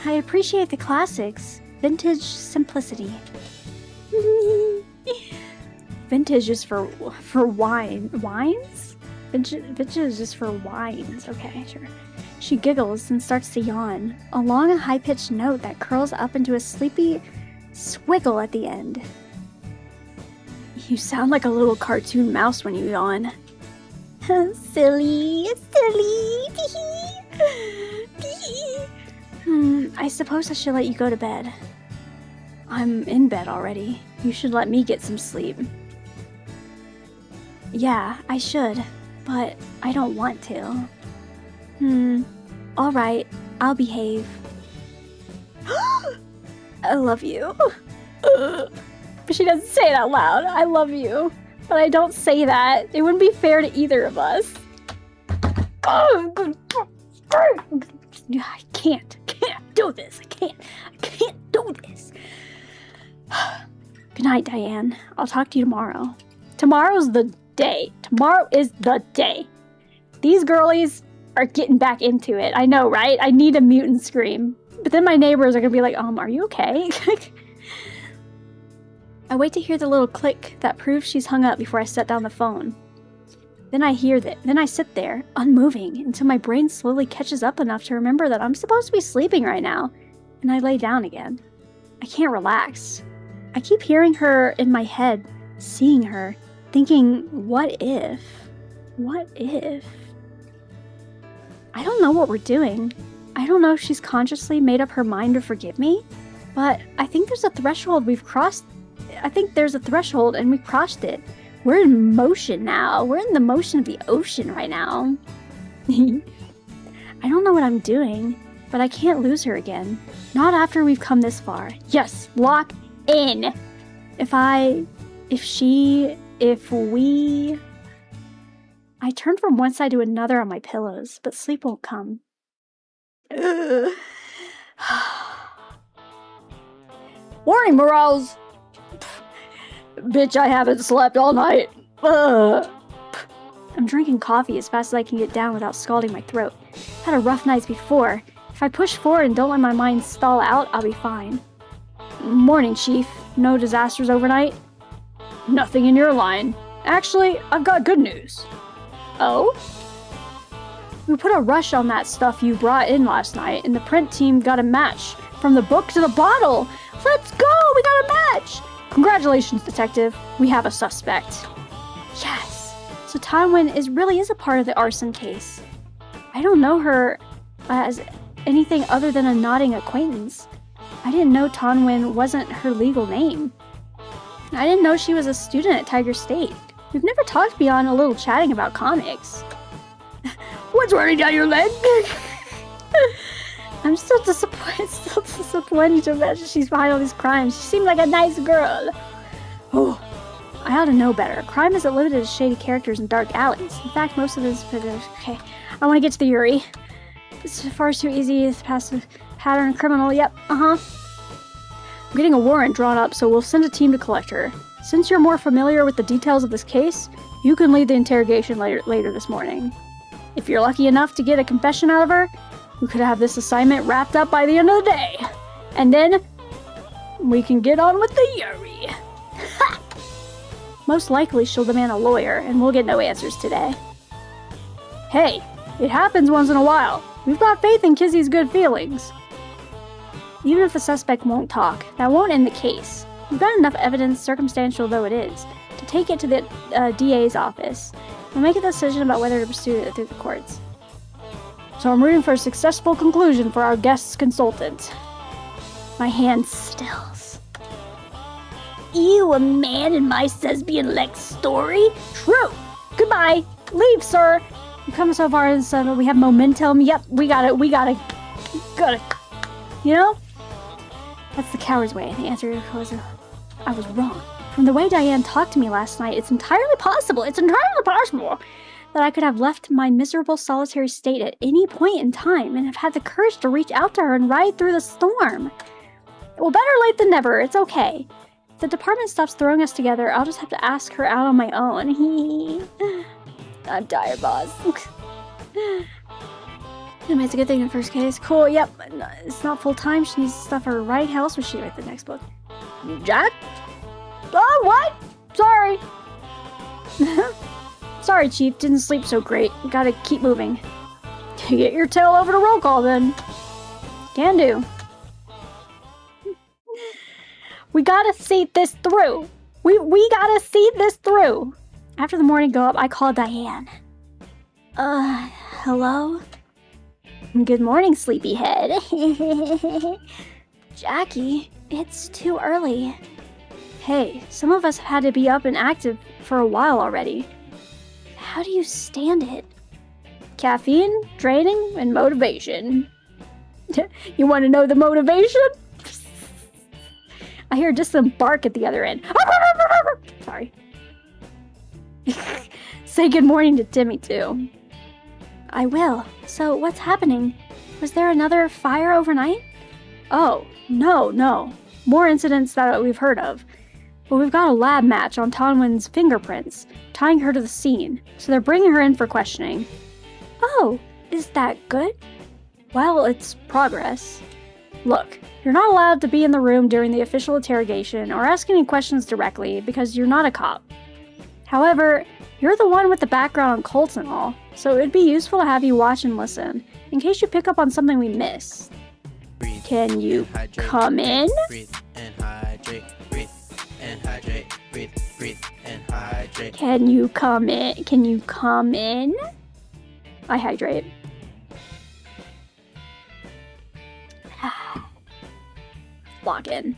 I appreciate the classics. Vintage simplicity. Vintage is for wines? Vintage is just for wines. Okay, sure. She giggles and starts to yawn, along a high-pitched note that curls up into a sleepy swiggle at the end. You sound like a little cartoon mouse when you yawn. Silly. I suppose I should let you go to bed. I'm in bed already. You should let me get some sleep. Yeah, I should, but I don't want to. Alright, I'll behave. I love you. She doesn't say it out loud. I love you. But I don't say that. It wouldn't be fair to either of us. I can't do this. I can't do this. Good night, Diane. I'll talk to you tomorrow. Tomorrow's the day. Tomorrow is the day. These girlies are getting back into it. I know, right? I need a mutant scream. But then my neighbors are gonna be like, are you okay? I wait to hear the little click that proves she's hung up before I set down the phone. Then I hear that. Then I sit there, unmoving, until my brain slowly catches up enough to remember that I'm supposed to be sleeping right now. And I lay down again. I can't relax. I keep hearing her in my head, seeing her, thinking, what if? What if? I don't know what we're doing. I don't know if she's consciously made up her mind to forgive me, but I think there's a threshold we've crossed. I think there's a threshold and we've crossed it. We're in motion now. We're in the motion of the ocean right now. I don't know what I'm doing, but I can't lose her again. Not after we've come this far. Yes, lock in. If we... I turn from one side to another on my pillows, but sleep won't come. Morning, Morals! Bitch, I haven't slept all night. I'm drinking coffee as fast as I can get down without scalding my throat. Had a rough night before. If I push forward and don't let my mind stall out, I'll be fine. Morning, Chief. No disasters overnight? Nothing in your line. Actually, I've got good news. Oh? We put a rush on that stuff you brought in last night, and the print team got a match. From the book to the bottle! Let's go! We got a match! Congratulations, Detective. We have a suspect. Yes! So Tanwen really is a part of the arson case. I don't know her as anything other than a nodding acquaintance. I didn't know Tanwen wasn't her legal name. I didn't know she was a student at Tiger State. We've never talked beyond a little chatting about comics. What's running down your leg? I'm still disappointed to imagine she's behind all these crimes. She seemed like a nice girl. Oh, I ought to know better. Crime isn't limited to shady characters and dark alleys. In fact, most of this... Okay, I want to get to the YURI. It's far too easy. It's past the pattern criminal. Yep, I'm getting a warrant drawn up, so we'll send a team to collect her. Since you're more familiar with the details of this case, you can lead the interrogation later this morning. If you're lucky enough to get a confession out of her, we could have this assignment wrapped up by the end of the day. And then, we can get on with the YURI. Ha! Most likely she'll demand a lawyer, and we'll get no answers today. Hey, it happens once in a while. We've got faith in Kizzy's good feelings. Even if the suspect won't talk, that won't end the case. We've got enough evidence, circumstantial though it is, to take it to the DA's office. We'll make a decision about whether to pursue it through the courts. So I'm rooting for a successful conclusion for our guest's consultant. My hand stills. You a man in my thespian-like story? True. Goodbye. Leave, sir. We've come so far and so we have momentum. Yep, we got it. Got it. You know? That's the coward's way. The answer was I was wrong. From the way Diane talked to me last night, it's entirely possible that I could have left my miserable solitary state at any point in time and have had the courage to reach out to her and ride through the storm. Well, better late than never. It's okay. If the department stops throwing us together, I'll just have to ask her out on my own. I'm tired, boss. Anyway, it's a good thing in the first case. Cool, yep. It's not full-time. She needs stuff for her writing house. Will she write the next book? Jack? Oh, what? Sorry. Sorry, Chief. Didn't sleep so great. Gotta keep moving. Get your tail over to roll call, then. Can do. We gotta see this through. We gotta see this through. After the morning go up, I call Diane. Hello? Good morning, sleepyhead. Jackie, it's too early. Hey, some of us have had to be up and active for a while already. How do you stand it? Caffeine, training, and motivation. You want to know the motivation? I hear a distant bark at the other end. Sorry. Say good morning to Timmy, too. I will. So, what's happening? Was there another fire overnight? Oh, no. More incidents that we've heard of. But we've got a lab match on Tonwin's fingerprints, tying her to the scene, so they're bringing her in for questioning. Oh, is that good? Well, it's progress. Look, you're not allowed to be in the room during the official interrogation or ask any questions directly because you're not a cop. However, you're the one with the background on cults and all, so it'd be useful to have you watch and listen, in case you pick up on something we missed. Breathe. Can you Hydrate. come in? Breathe and hydrate. Breathe and hydrate. Breathe and hydrate. Can you come in? Can you come in? I hydrate. Lock in.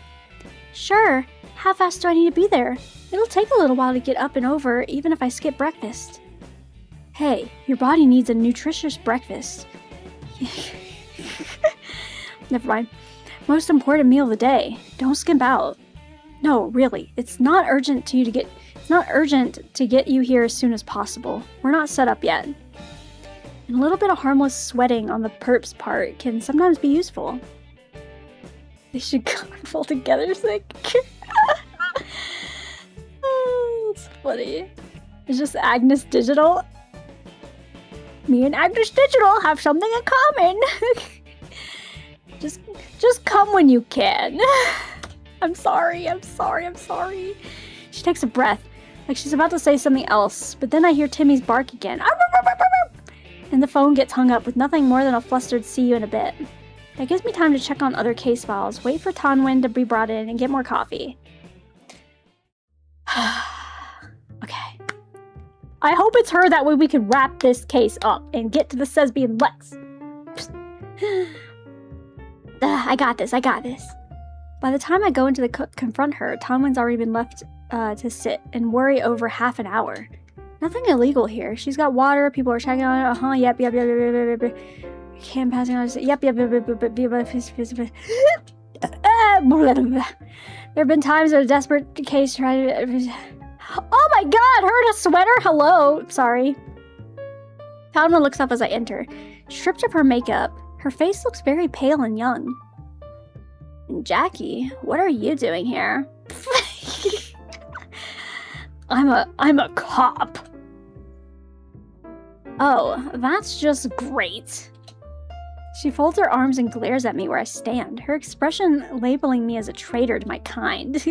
Sure. How fast do I need to be there? It'll take a little while to get up and over, even if I skip breakfast. Hey, your body needs a nutritious breakfast. Never mind. Most important meal of the day. Don't skimp out. No, really, it's not urgent to get you here as soon as possible. We're not set up yet. And a little bit of harmless sweating on the perp's part can sometimes be useful. They should carpool together, sick. It's funny. It's just Agnes Digital. Me and Agnes Digital have something in common. Just come when you can. I'm sorry. She takes a breath, like she's about to say something else, but then I hear Timmy's bark again. And the phone gets hung up with nothing more than a flustered "see you in a bit." That gives me time to check on other case files, wait for Tonwin to be brought in, and get more coffee. Okay. I hope it's her, that way we can wrap this case up and get to the Thesbian Lex. I got this. By the time I go into confront her, Tonwin's already been left to sit and worry over half an hour. Nothing illegal here. She's got water, people are checking on it, yep. Cam passing on, yep. There have been times in a desperate case trying to... Oh my god, her in a sweater? Hello. Sorry. Tonwin looks up as I enter. Stripped of her makeup, her face looks very pale and young. Jackie, what are you doing here? I'm a cop. Oh, that's just great. She folds her arms and glares at me where I stand, her expression labeling me as a traitor to my kind.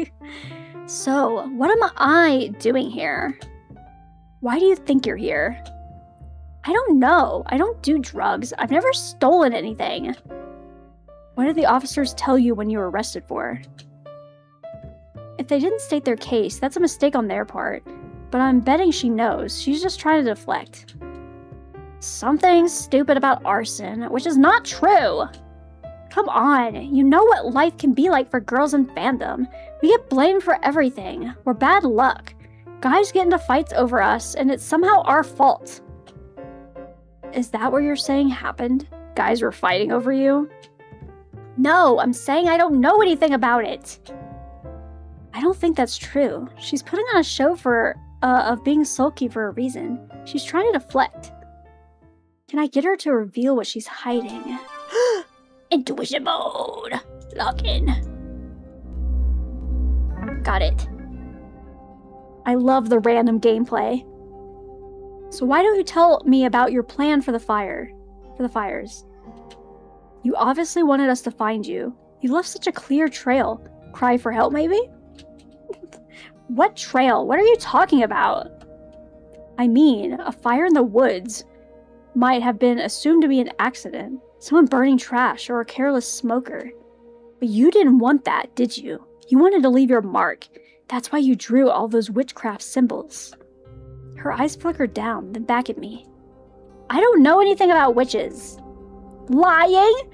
So, what am I doing here? Why do you think you're here? I don't know. I don't do drugs. I've never stolen anything. What did the officers tell you when you were arrested for? If they didn't state their case, that's a mistake on their part. But I'm betting she knows. She's just trying to deflect. Something stupid about arson, which is not true. Come on, you know what life can be like for girls in fandom. We get blamed for everything. We're bad luck. Guys get into fights over us, and it's somehow our fault. Is that what you're saying happened? Guys were fighting over you? No, I'm saying I don't know anything about it. I don't think that's true. She's putting on a show of being sulky for a reason. She's trying to deflect. Can I get her to reveal what she's hiding? Intuition mode! Lock in. Got it. I love the random gameplay. So why don't you tell me about your plan for the fires? You obviously wanted us to find you. You left such a clear trail. Cry for help, maybe? What trail? What are you talking about? I mean, a fire in the woods might have been assumed to be an accident. Someone burning trash or a careless smoker. But you didn't want that, did you? You wanted to leave your mark. That's why you drew all those witchcraft symbols. Her eyes flickered down, then back at me. I don't know anything about witches. Lying?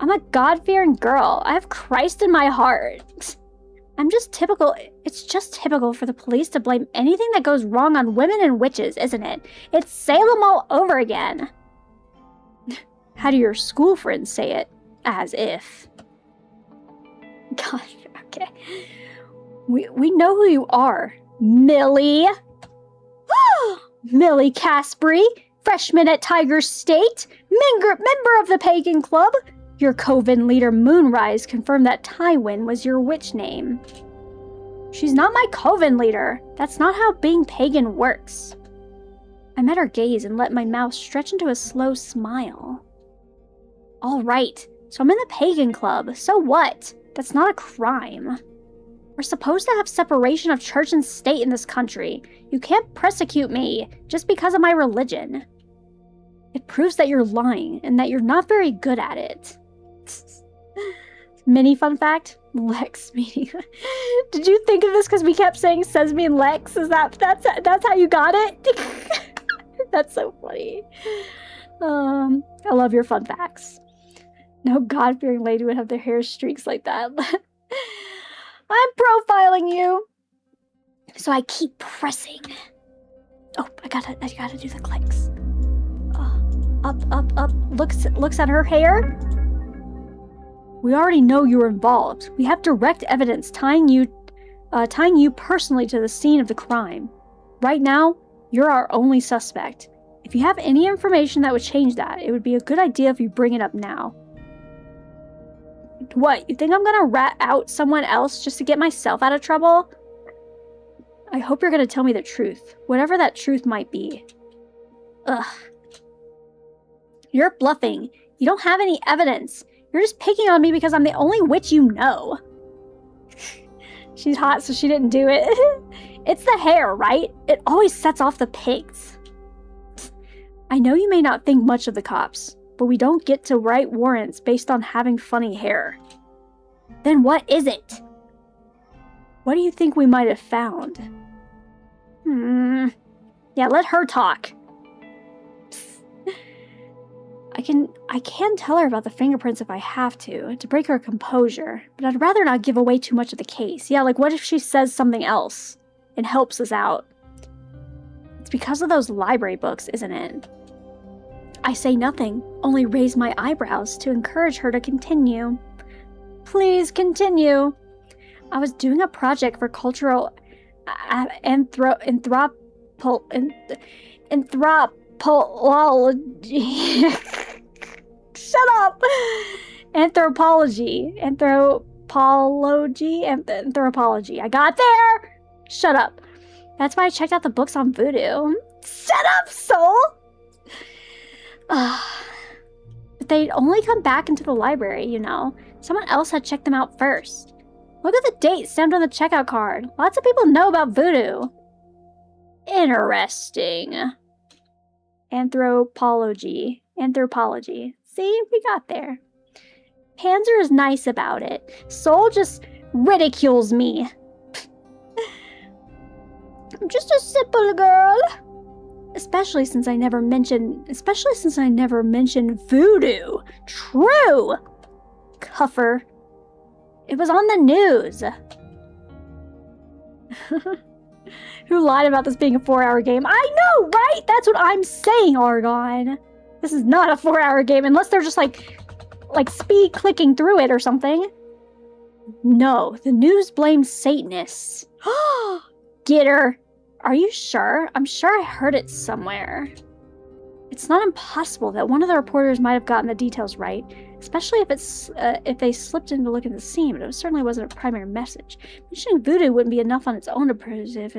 I'm a God-fearing girl. I have Christ in my heart. It's just typical for the police to blame anything that goes wrong on women and witches, isn't it? It's Salem all over again. How do your school friends say it? As if. God, okay. We know who you are. Millie. Millie Caspary, freshman at Tiger State, member of the Pagan Club. Your coven leader Moonrise confirmed that Tywin was your witch name. She's not my coven leader. That's not how being pagan works. I met her gaze and let my mouth stretch into a slow smile. All right, so I'm in the Pagan Club. So what? That's not a crime. We're supposed to have separation of church and state in this country. You can't persecute me just because of my religion. It proves that you're lying and that you're not very good at it. Mini fun fact, Lex meaning. Did you think of this because we kept saying says me and Lex? That's how you got it? That's so funny. I love your fun facts. No God-fearing lady would have their hair streaks like that. I'm profiling you. So I keep pressing. Oh, I gotta do the clicks. Up. Looks at her hair. We already know you were involved. We have direct evidence tying you personally to the scene of the crime. Right now, you're our only suspect. If you have any information that would change that, it would be a good idea if you bring it up now. What, you think I'm gonna rat out someone else just to get myself out of trouble? I hope you're gonna tell me the truth, whatever that truth might be. Ugh. You're bluffing. You don't have any evidence. You're just picking on me because I'm the only witch you know. She's hot, so she didn't do it. It's the hair, right? It always sets off the pigs. I know you may not think much of the cops, but we don't get to write warrants based on having funny hair. Then what is it? What do you think we might have found? Yeah, let her talk. I can tell her about the fingerprints if I have to break her composure, but I'd rather not give away too much of the case. Yeah, like what if she says something else and helps us out? It's because of those library books, isn't it? I say nothing, only raise my eyebrows to encourage her to continue. Please continue. I was doing a project for cultural anthropology. Shut up! Anthropology. I got there! Shut up. That's why I checked out the books on voodoo. Shut up, soul! But they'd only come back into the library, you know. Someone else had checked them out first. Look at the date stamped on the checkout card. Lots of people know about voodoo. Interesting. Anthropology. See, we got there. Panzer is nice about it. Soul just ridicules me. I'm just a simple girl. Especially since I never mentioned voodoo. True. Cuffer. It was on the news. Who lied about this being a 4-hour game? I know, right? That's what I'm saying, Argon. This is not a 4-hour game unless they're just like speed clicking through it or something. No, the news blames Satanists. Get her. Are you sure? I'm sure I heard it somewhere. It's not impossible that one of the reporters might have gotten the details right, especially if they slipped in to look at the scene, but it certainly wasn't a primary message. Mentioning voodoo wouldn't be enough on its own to prove if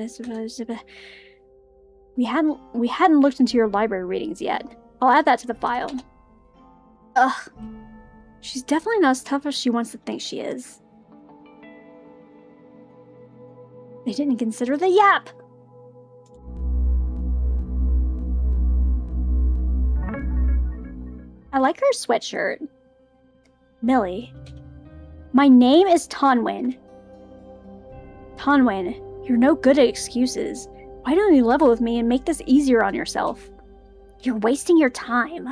we hadn't looked into your library readings yet. I'll add that to the file. Ugh. She's definitely not as tough as she wants to think she is. They didn't consider the yap! I like her sweatshirt. Millie. My name is Tonwin. Tonwin, you're no good at excuses. Why don't you level with me and make this easier on yourself? You're wasting your time.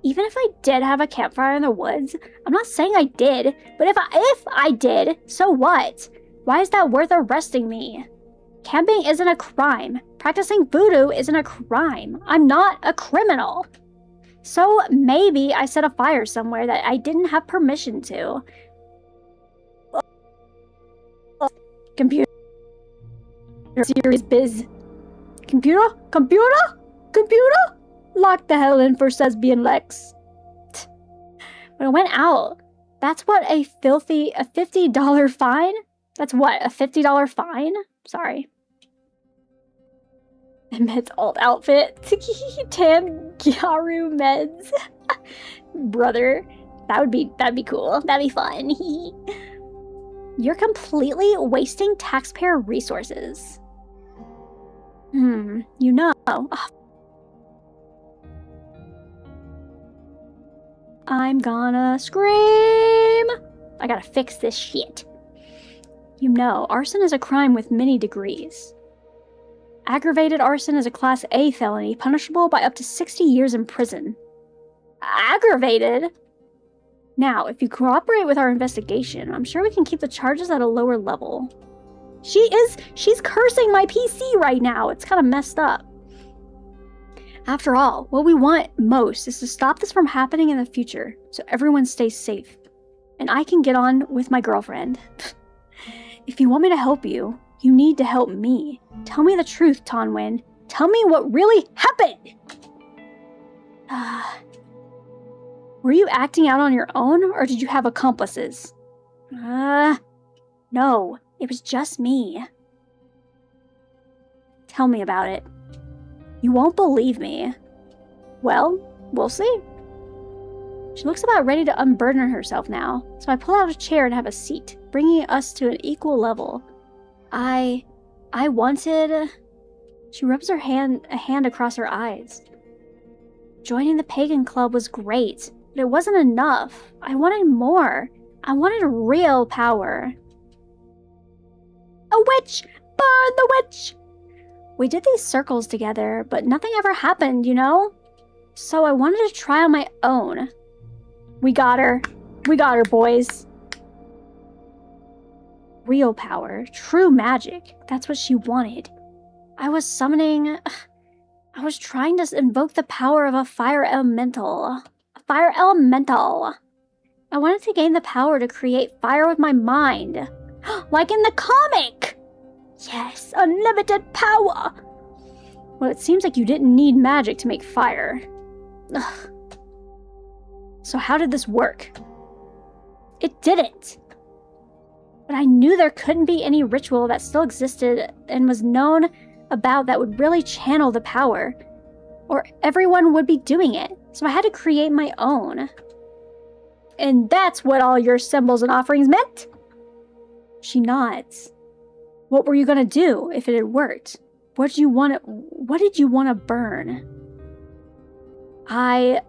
Even if I did have a campfire in the woods, I'm not saying I did, but if I did, so what? Why is that worth arresting me? Camping isn't a crime. Practicing voodoo isn't a crime. I'm not a criminal. So maybe I set a fire somewhere that I didn't have permission to. Computer. Serious biz. Computer? Lock the hell in for Lesbian Lex. When I went out, that's what a $50 fine? That's what, a $50 fine? Sorry. Meds alt outfit. Tan Gyaru meds. Brother. That'd be cool. That'd be fun. You're completely wasting taxpayer resources. You know. I'm gonna scream! I gotta fix this shit. You know, arson is a crime with many degrees. Aggravated arson is a Class A felony, punishable by up to 60 years in prison. Aggravated? Now, if you cooperate with our investigation, I'm sure we can keep the charges at a lower level. She's cursing my PC right now. It's kind of messed up. After all, what we want most is to stop this from happening in the future, so everyone stays safe. And I can get on with my girlfriend. If you want me to help you, you need to help me. Tell me the truth, Tonwin. Tell me what really happened! Were you acting out on your own, or did you have accomplices? No, it was just me. Tell me about it. You won't believe me. Well, we'll see. She looks about ready to unburden herself now, so I pull out a chair and have a seat, bringing us to an equal level. I wanted... She rubs a hand across her eyes. Joining the pagan club was great, but it wasn't enough. I wanted more. I wanted real power. A witch! Burn the witch! We did these circles together, but nothing ever happened, you know? So I wanted to try on my own. We got her. We got her, boys. Real power. True magic. That's what she wanted. I was summoning... I was trying to invoke the power of a fire elemental. A fire elemental. I wanted to gain the power to create fire with my mind. Like in the comic! Yes, unlimited power! Well, it seems like you didn't need magic to make fire. Ugh. So how did this work? It didn't. But I knew there couldn't be any ritual that still existed and was known about that would really channel the power, or everyone would be doing it. So I had to create my own. And that's what all your symbols and offerings meant? She nods. What were you gonna do if it had worked? What did you want to burn? I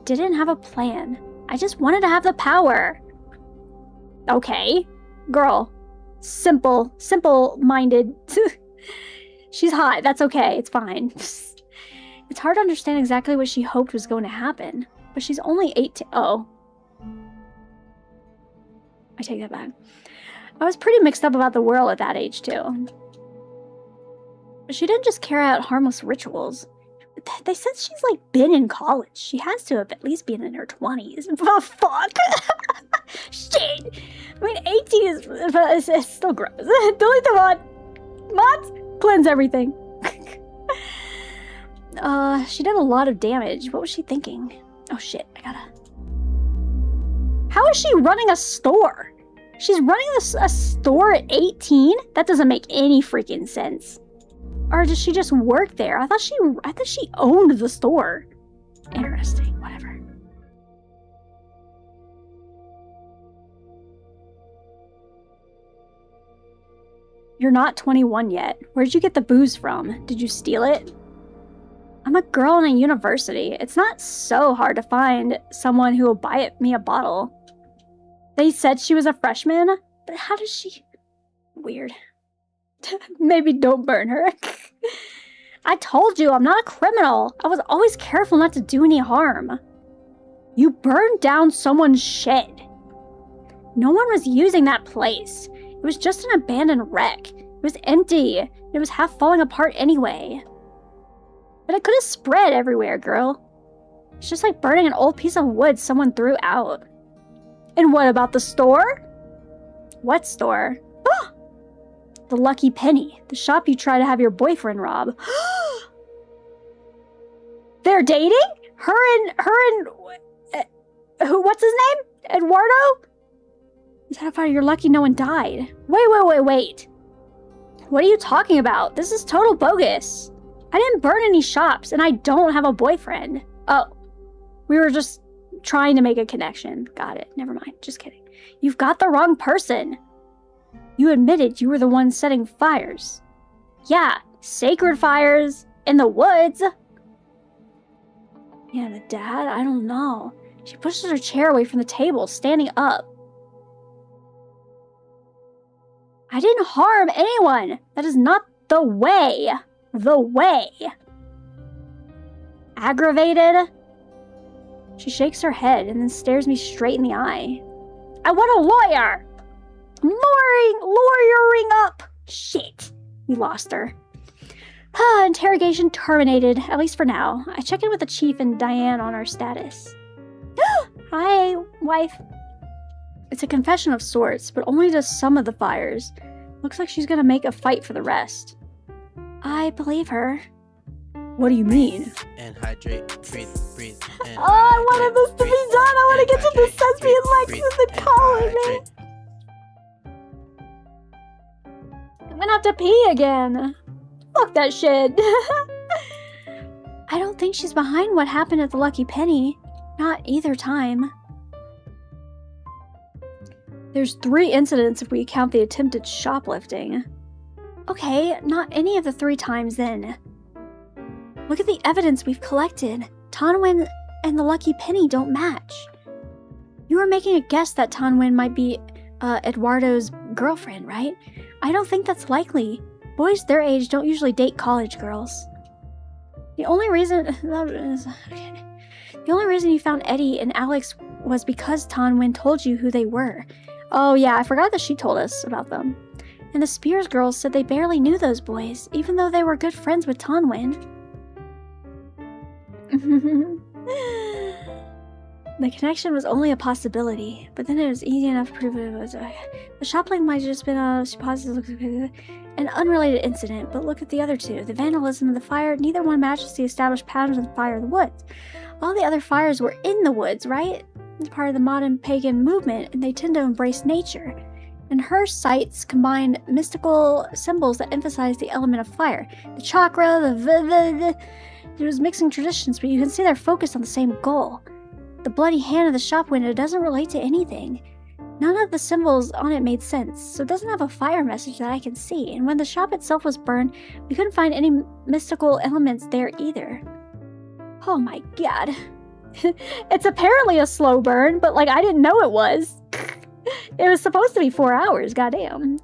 didn't have a plan. I just wanted to have the power. Okay. Girl. Simple-minded. She's hot. That's okay. It's fine. It's hard to understand exactly what she hoped was going to happen. But she's only 18. Oh. I take that back. I was pretty mixed up about the world at that age, too. But she didn't just carry out harmless rituals. They said she's, like, been in college. She has to have at least been in her 20s. Oh, fuck. Shit. I mean, 18 is it's still gross. Delete the mod. Mods? Cleanse everything. She did a lot of damage. What was she thinking? Oh, shit. I gotta... How is she running a store? She's running a store at 18? That doesn't make any freaking sense. Or does she just work there? I thought she owned the store. Interesting, whatever. You're not 21 yet. Where'd you get the booze from? Did you steal it? I'm a girl in a university. It's not so hard to find someone who will buy me a bottle. They said she was a freshman, but how does she... Weird. Maybe don't burn her. I told you, I'm not a criminal. I was always careful not to do any harm. You burned down someone's shed. No one was using that place. It was just an abandoned wreck. It was empty. It was half falling apart anyway. But it could have spread everywhere, girl. It's just like burning an old piece of wood someone threw out. And what about the store? What store? Oh! The Lucky Penny, the shop you try to have your boyfriend rob. They're dating? Her and who? What's his name? Eduardo? Is that how you're lucky no one died? Wait. What are you talking about? This is total bogus. I didn't burn any shops, and I don't have a boyfriend. Oh, we were just trying to make a connection. Got it. Never mind. Just kidding. You've got the wrong person. You admitted you were the one setting fires. Yeah, sacred fires in the woods. Yeah, the dad? I don't know. She pushes her chair away from the table, standing up. I didn't harm anyone. That is not the way. The way. Aggravated? She shakes her head and then stares me straight in the eye. I want a lawyer! Lawyering up! Shit. We lost her. Interrogation terminated, at least for now. I check in with the chief and Diane on our status. Hi, wife. It's a confession of sorts, but only to some of the fires. Looks like she's gonna make a fight for the rest. I believe her. What do you mean? And hydrate, breathe. And oh, I wanted this to be done. I want to get to the Sesame and Lex and the college, man. I'm gonna have to pee again. Fuck that shit. I don't think she's behind what happened at the Lucky Penny. Not either time. There's 3 incidents if we count the attempted shoplifting. Okay, not any of the 3 times then. Look at the evidence we've collected. Tanwin and the Lucky Penny don't match. You were making a guess that Tanwin might be Eduardo's girlfriend, right? I don't think that's likely. Boys their age don't usually date college girls. The only reason you found Eddie and Alex was because Tanwin told you who they were. Oh yeah, I forgot that she told us about them. And the Spears girls said they barely knew those boys, even though they were good friends with Tanwin. The connection was only a possibility, but then it was easy enough to prove it was. The shoplifting might have just been an unrelated incident, but look at the other 2. The vandalism and the fire, neither one matches the established patterns of the fire in the woods. All the other fires were in the woods, right? It's part of the modern pagan movement, and they tend to embrace nature. And her sites combined mystical symbols that emphasize the element of fire. The chakra, it was mixing traditions, but you can see they're focused on the same goal. The bloody hand of the shop window doesn't relate to anything. None of the symbols on it made sense, so it doesn't have a fire message that I can see. And when the shop itself was burned, we couldn't find any mystical elements there either. Oh my god. It's apparently a slow burn, but like I didn't know it was. It was supposed to be 4 hours, goddamn.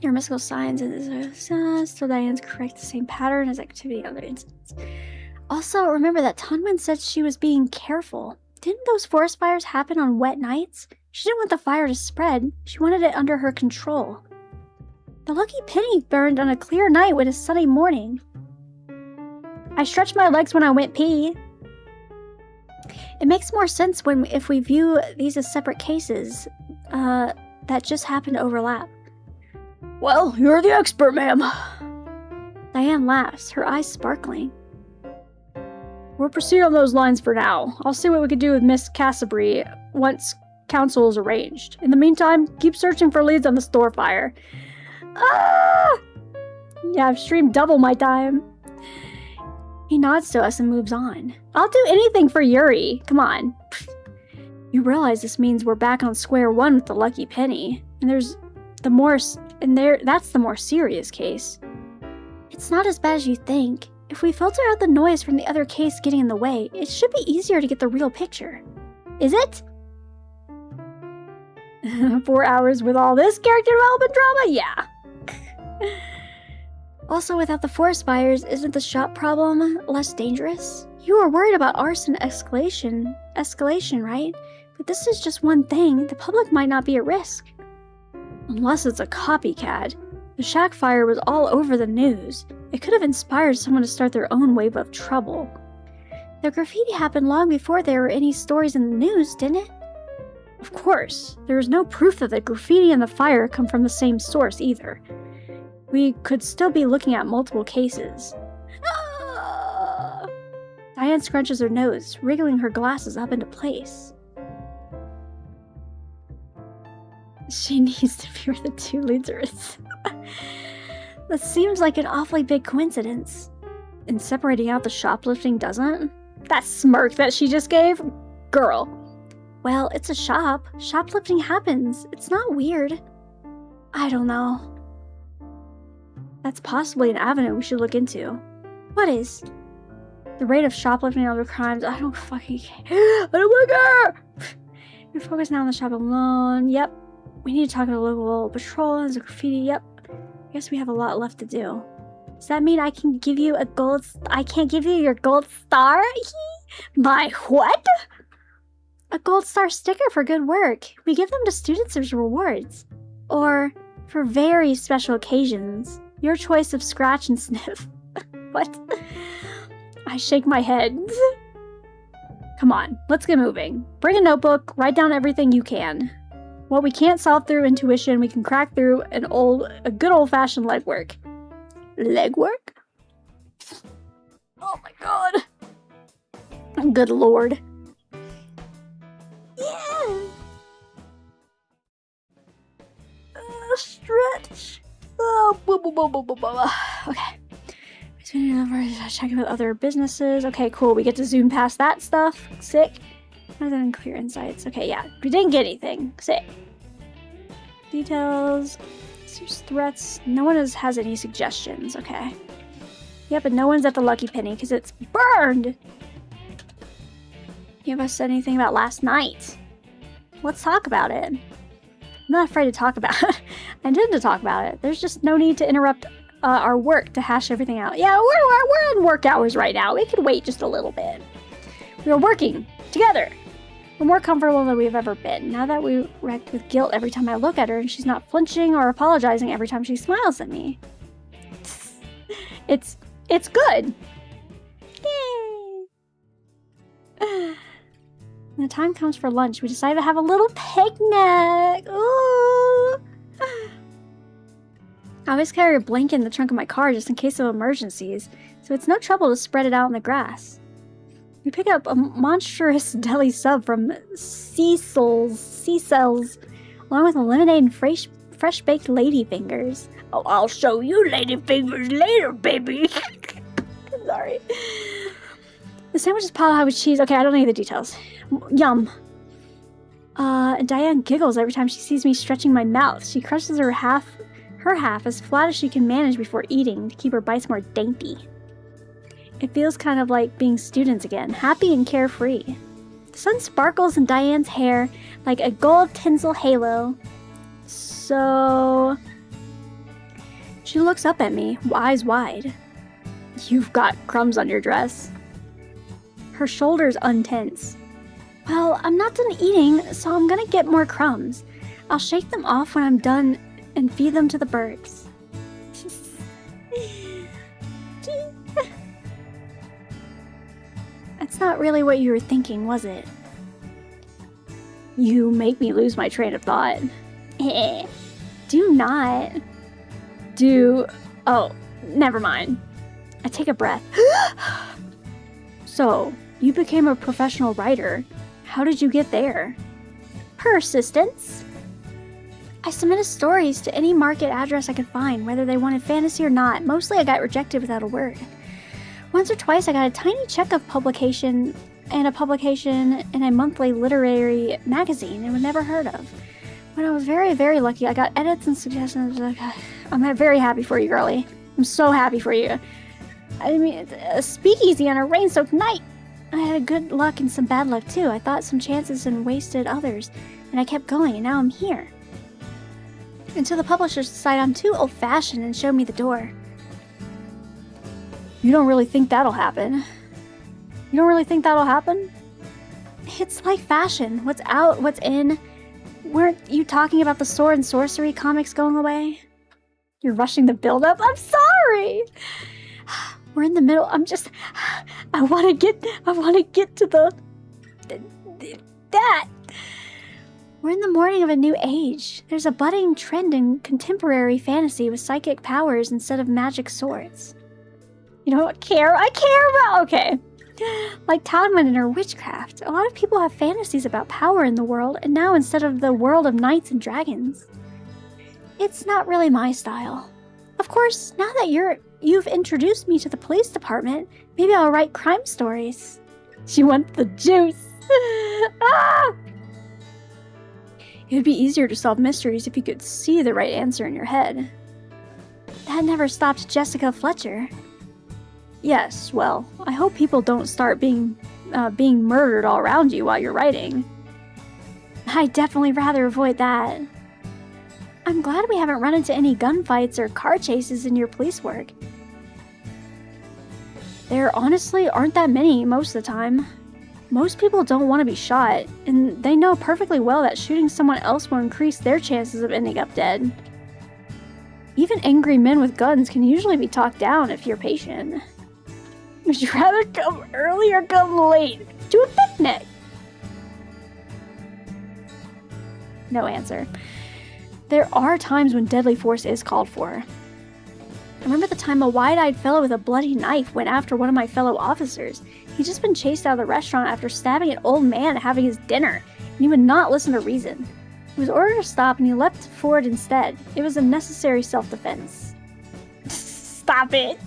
Your mystical signs and so Diane's correct, the same pattern as activity in other instances. Also, remember that Tunwin said she was being careful. Didn't those forest fires happen on wet nights? She didn't want the fire to spread. She wanted it under her control. The lucky penny burned on a clear night with a sunny morning. I stretched my legs when I went pee. It makes more sense if we view these as separate cases that just happen to overlap. Well, you're the expert, ma'am. Diane laughs, her eyes sparkling. We'll proceed on those lines for now. I'll see what we can do with Miss Cassabri once council is arranged. In the meantime, keep searching for leads on the store fire. Ah! Yeah, I've streamed double my time. He nods to us and moves on. I'll do anything for Yuri. Come on. You realize this means we're back on square one with the lucky penny. And that's the more serious case. It's not as bad as you think. If we filter out the noise from the other case getting in the way, it should be easier to get the real picture. Is it? 4 hours with all this character development drama? Yeah. Also, without the forest fires, isn't the shop problem less dangerous? You were worried about arson escalation, right? But this is just one thing. The public might not be at risk. Unless it's a copycat. The shack fire was all over the news. It could have inspired someone to start their own wave of trouble. The graffiti happened long before there were any stories in the news, didn't it? Of course. There is no proof that the graffiti and the fire come from the same source either. We could still be looking at multiple cases. Ah! Diane scrunches her nose, wriggling her glasses up into place. She needs to be where the two leads are. That seems like an awfully big coincidence. And separating out the shoplifting doesn't? That smirk that she just gave? Girl. Well, it's a shop. Shoplifting happens. It's not weird. I don't know. That's possibly an avenue we should look into. What is? The rate of shoplifting and other crimes. I don't fucking care. I don't want to care! We focus now on the shop alone. Yep. We need to talk to the local patrol. There's a graffiti. Yep. I guess we have a lot left to do. Does that mean I can give you a gold... I can't give you your gold star? My what? A gold star sticker for good work. We give them to students as rewards. Or for very special occasions. Your choice of scratch and sniff. What? I shake my head. Come on, let's get moving. Bring a notebook, write down everything you can. What we can't solve through intuition, we can crack through a good old-fashioned legwork. Legwork? Oh my god. Good lord. Yeah. Stretch. Okay. Checking with other businesses. Okay, cool. We get to zoom past that stuff. Sick. Other than clear insights. Okay, yeah. We didn't get anything. Sick. Details. There's threats. No one has any suggestions. Okay. Yeah, but no one's at the lucky penny because it's burned. You ever said anything about last night? Let's talk about it. I'm not afraid to talk about it. I intend to talk about it. There's just no need to interrupt our work to hash everything out. Yeah, we're in work hours right now. We could wait just a little bit. We're working together. We're more comfortable than we've ever been. Now that we're wrecked with guilt every time I look at her and she's not flinching or apologizing every time she smiles at me. It's good. Yay! When the time comes for lunch, we decide to have a little picnic. Ooh! I always carry a blanket in the trunk of my car just in case of emergencies, so it's no trouble to spread it out in the grass. We pick up a monstrous deli sub from Cecil's, along with a lemonade and fresh-baked ladyfingers. Oh, I'll show you ladyfingers later, baby. Sorry. The sandwich is piled high with cheese. Okay, I don't need the details. Yum. And Diane giggles every time she sees me stretching my mouth. She crunches her half as flat as she can manage before eating to keep her bites more dainty. It feels kind of like being students again, happy and carefree. The sun sparkles in Diane's hair like a gold tinsel halo. So... She looks up at me, eyes wide. You've got crumbs on your dress. Her shoulders untense. Well, I'm not done eating, so I'm gonna get more crumbs. I'll shake them off when I'm done and feed them to the birds. That's not really what you were thinking, was it? You make me lose my train of thought. Do not. Oh, never mind. I take a breath. So, you became a professional writer. How did you get there? Persistence. I submitted stories to any market address I could find, whether they wanted fantasy or not. Mostly I got rejected without a word. Once or twice I got a tiny check of publication and a publication in a monthly literary magazine I would never heard of. When I was very, very lucky, I got edits and suggestions. I'm very happy for you, girlie. I'm so happy for you. I mean, a speakeasy on a rain-soaked night. I had good luck and some bad luck too. I thought some chances and wasted others, and I kept going, and now I'm here. Until the publishers decide I'm too old-fashioned and showed me the door. You don't really think that'll happen? You don't really think that'll happen? It's like fashion. What's out, what's in. Weren't you talking about the sword and sorcery comics going away? You're rushing the build-up? I'm sorry! We're in the middle. I want to get to that. We're in the morning of a new age. There's a budding trend in contemporary fantasy with psychic powers instead of magic swords. You know what I care about? Okay. Like Talmud and her witchcraft. A lot of people have fantasies about power in the world, and now instead of the world of knights and dragons. It's not really my style. Of course, now that you've introduced me to the police department, maybe I'll write crime stories. She wants the juice. Ah! It would be easier to solve mysteries if you could see the right answer in your head. That never stopped Jessica Fletcher. Yes, well, I hope people don't start being murdered all around you while you're writing. I'd definitely rather avoid that. I'm glad we haven't run into any gunfights or car chases in your police work. There honestly aren't that many most of the time. Most people don't want to be shot, and they know perfectly well that shooting someone else will increase their chances of ending up dead. Even angry men with guns can usually be talked down if you're patient. Would you rather come early or come late to a picnic? No answer. There are times when deadly force is called for. I remember the time a wide-eyed fellow with a bloody knife went after one of my fellow officers. He'd just been chased out of the restaurant after stabbing an old man having his dinner, and he would not listen to reason. He was ordered to stop, and he leapt forward instead. It was a necessary self-defense. Stop it!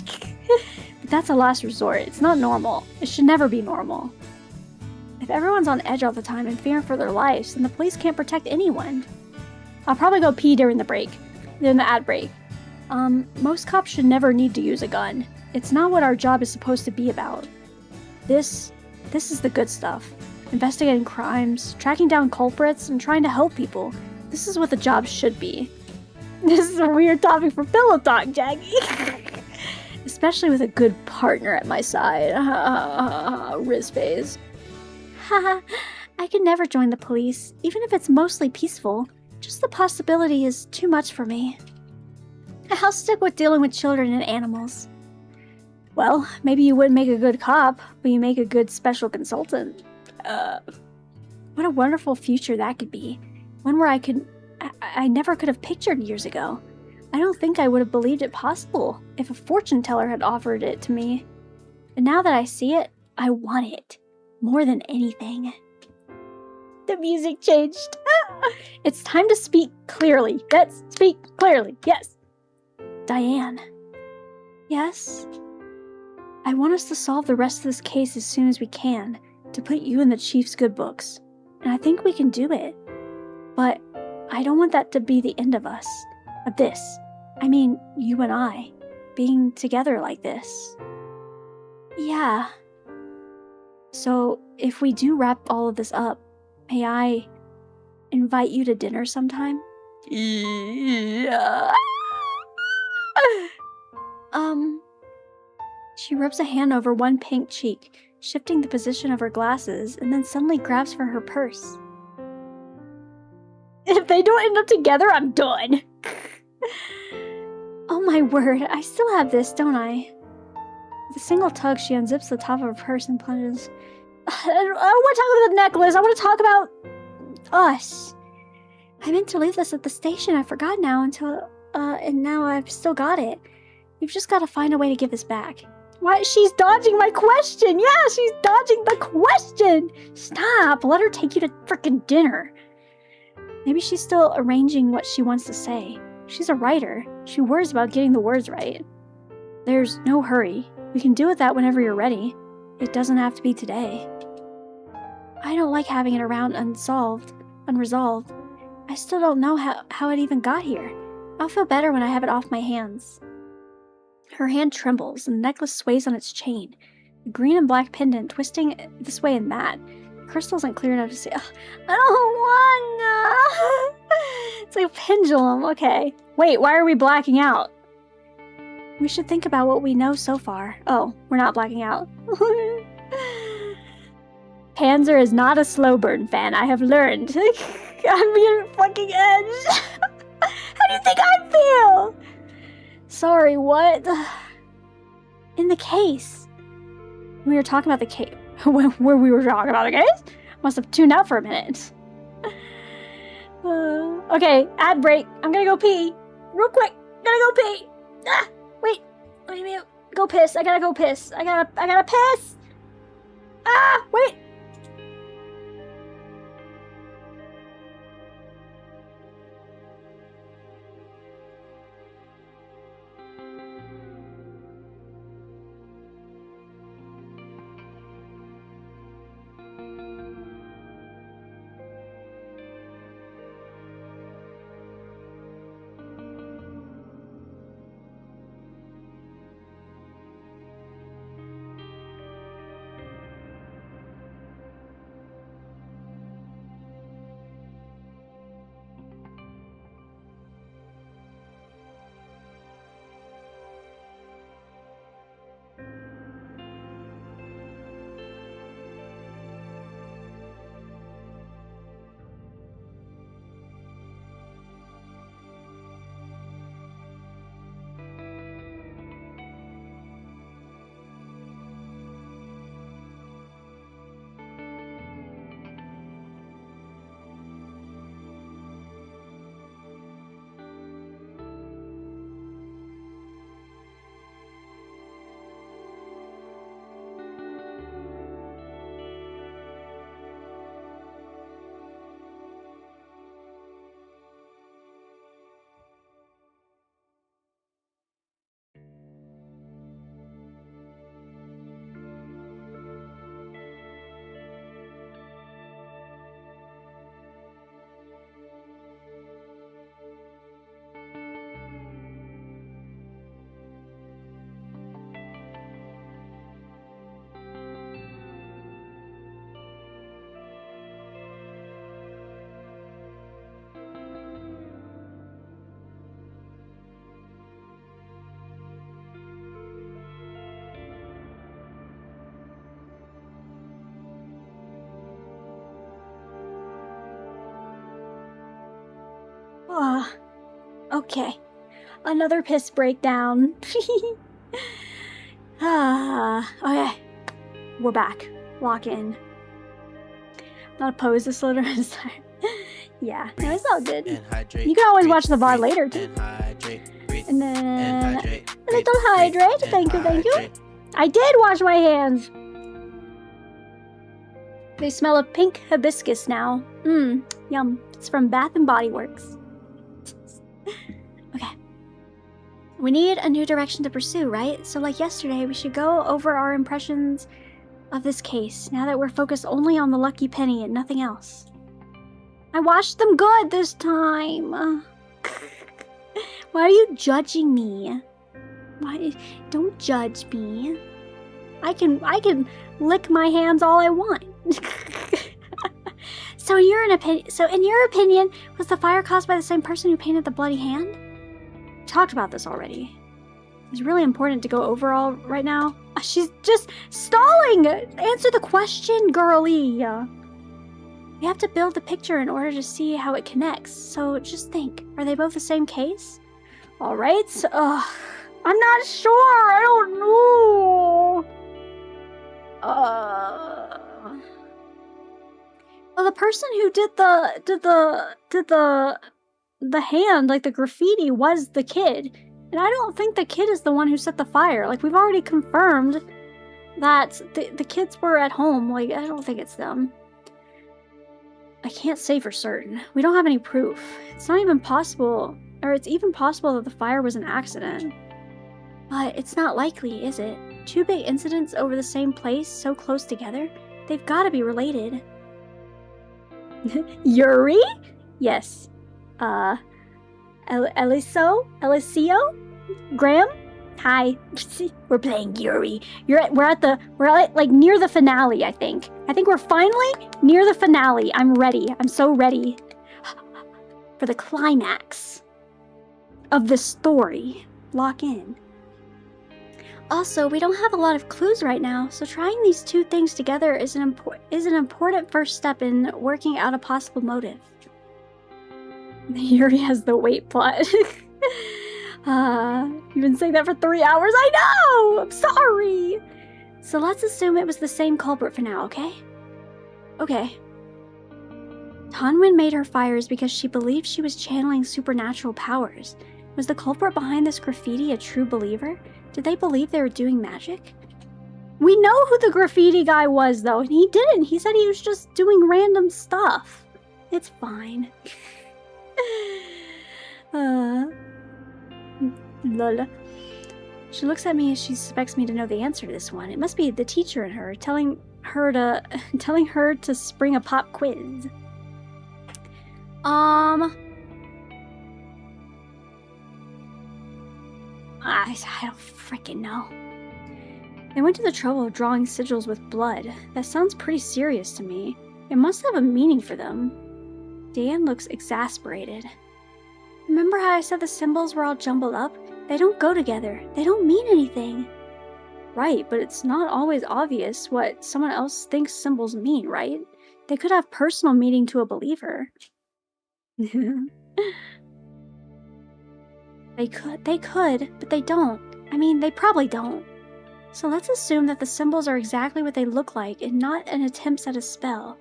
But that's a last resort. It's not normal. It should never be normal. If everyone's on edge all the time and fearing for their lives, then the police can't protect anyone. I'll probably go pee during the ad break. Most cops should never need to use a gun. It's not what our job is supposed to be about. This is the good stuff. Investigating crimes, tracking down culprits, and trying to help people. This is what the job should be. This is a weird topic for pillow talk, Jackie. Especially with a good partner at my side. Riz phase. Haha, I could never join the police, even if it's mostly peaceful. Just the possibility is too much for me. I'll stick with dealing with children and animals. Well, maybe you wouldn't make a good cop, but you make a good special consultant. What a wonderful future that could be. One where I never could have pictured years ago. I don't think I would have believed it possible if a fortune teller had offered it to me. But now that I see it, I want it. More than anything. The music changed. It's time to speak clearly. Let's speak clearly. Yes. Diane. Yes? I want us to solve the rest of this case as soon as we can, to put you in the Chief's good books. And I think we can do it. But I don't want that to be the end of us. Of this. I mean, you and I. Being together like this. Yeah. So, if we do wrap all of this up, may I invite you to dinner sometime? Yeah. She rubs a hand over one pink cheek, shifting the position of her glasses, and then suddenly grabs for her purse. If they don't end up together, I'm done. Oh my word, I still have this, don't I? With a single tug, she unzips the top of her purse and plunges. I don't want to talk about the necklace, I want to talk about us. I meant to leave this at the station, I forgot now and now I've still got it. We've just got to find a way to give this back. Why? She's dodging my question! Yeah, she's dodging the question! Stop! Let her take you to frickin' dinner. Maybe she's still arranging what she wants to say. She's a writer. She worries about getting the words right. There's no hurry. We can deal with that whenever you're ready. It doesn't have to be today. I don't like having it around unresolved. I still don't know how it even got here. I'll feel better when I have it off my hands. Her hand trembles, and the necklace sways on its chain. The green and black pendant twisting this way and that. The crystal isn't clear enough to say, I don't wanna. It's like a pendulum, okay. Wait, why are we blacking out? We should think about what we know so far. Oh, we're not blacking out. Panzer is not a slow burn fan, I have learned. I'm being fucking edged. How do you think I feel? Sorry, what? In the case. We were talking about the case. Where we were talking about the case? Must have tuned out for a minute. Okay, ad break. I'm gonna go pee. Real quick. Gotta go pee. Wait. Let me go piss. I gotta go piss. I gotta piss. Wait. Okay. Another piss breakdown. Okay. We're back. Lock in. Not opposed to slow down this time. Yeah, no, it's all good. And hydrate. You can always breathe, watch the VOD breathe, later too. And hydrate. Breathe, And then and hydrate. a little hydrate. Thank you, thank you. hydrate. I did wash my hands. They smell of pink hibiscus now. Yum. It's from Bath and Body Works. Okay. We need a new direction to pursue, right? So like yesterday, we should go over our impressions of this case, now that we're focused only on the lucky penny and nothing else. I watched them good this time. Why are you judging me? Why? Don't judge me. I can lick my hands all I want. So in your opinion, was the fire caused by the same person who painted the bloody hand? We talked about this already. It's really important to go over all right now. She's just stalling! Answer the question, girly! We have to build the picture in order to see how it connects. So just think, are they both the same case? Alright, I'm not sure, I don't know. Well, the person who did the hand, like the graffiti, was the kid. And I don't think the kid is the one who set the fire. Like, we've already confirmed that the kids were at home. Like, I don't think it's them. I can't say for certain. We don't have any proof. It's not even possible, or it's even possible that the fire was an accident. But it's not likely, is it? Two big incidents over the same place, so close together? They've got to be related. Yuri? Yes. Eliseo? Graham? Hi. We're playing Yuri. We're like near the finale, I think. I think we're finally near the finale. I'm ready. I'm so ready for the climax of the story. Lock in. Also, we don't have a lot of clues right now, so trying these two things together is an important first step in working out a possible motive. Yuri has the weight plot. You've been saying that for 3 hours. I know! I'm sorry! So let's assume it was the same culprit for now, okay? Okay. Tanwin made her fires because she believed she was channeling supernatural powers. Was the culprit behind this graffiti a true believer? Did they believe they were doing magic? We know who the graffiti guy was, though, and he didn't. He said he was just doing random stuff. It's fine. Lol. She looks at me as she suspects me to know the answer to this one. It must be the teacher in her, telling her to spring a pop quiz. I don't freaking know. They went to the trouble of drawing sigils with blood. That sounds pretty serious to me. It must have a meaning for them. Dan looks exasperated. Remember how I said the symbols were all jumbled up? They don't go together. They don't mean anything. Right, but it's not always obvious what someone else thinks symbols mean, right? They could have personal meaning to a believer. They could, but they don't. I mean, they probably don't. So let's assume that the symbols are exactly what they look like and not an attempt at a spell.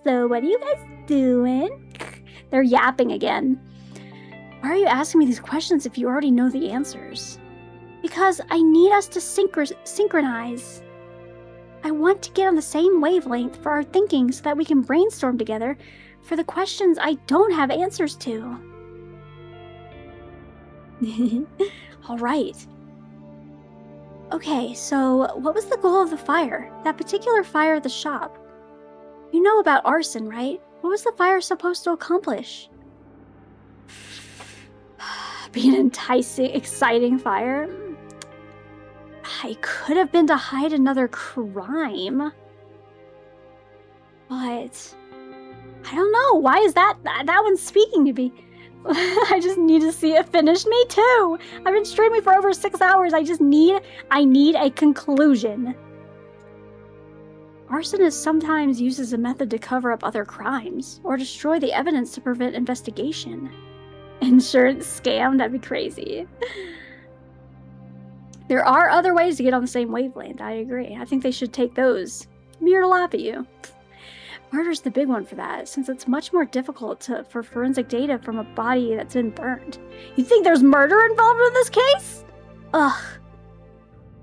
So what are you guys doing? They're yapping again. Why are you asking me these questions if you already know the answers? Because I need us to synchronize. I want to get on the same wavelength for our thinking so that we can brainstorm together for the questions I don't have answers to. Alright. Okay, so what was the goal of the fire? That particular fire at the shop? You know about arson, right? What was the fire supposed to accomplish? Be an enticing, exciting fire? I could have been to hide another crime. But I don't know. Why is that one's speaking to me? I just need to see it finish. Me too. I've been streaming for over 6 hours. I need a conclusion. Arson is sometimes used as a method to cover up other crimes or destroy the evidence to prevent investigation. Insurance scam? That'd be crazy. There are other ways to get on the same wavelength. I agree. I think they should take those. I'm here to laugh at you. Murder's the big one for that, since it's much more difficult for forensic data from a body that's been burned. You think there's murder involved in this case? Ugh.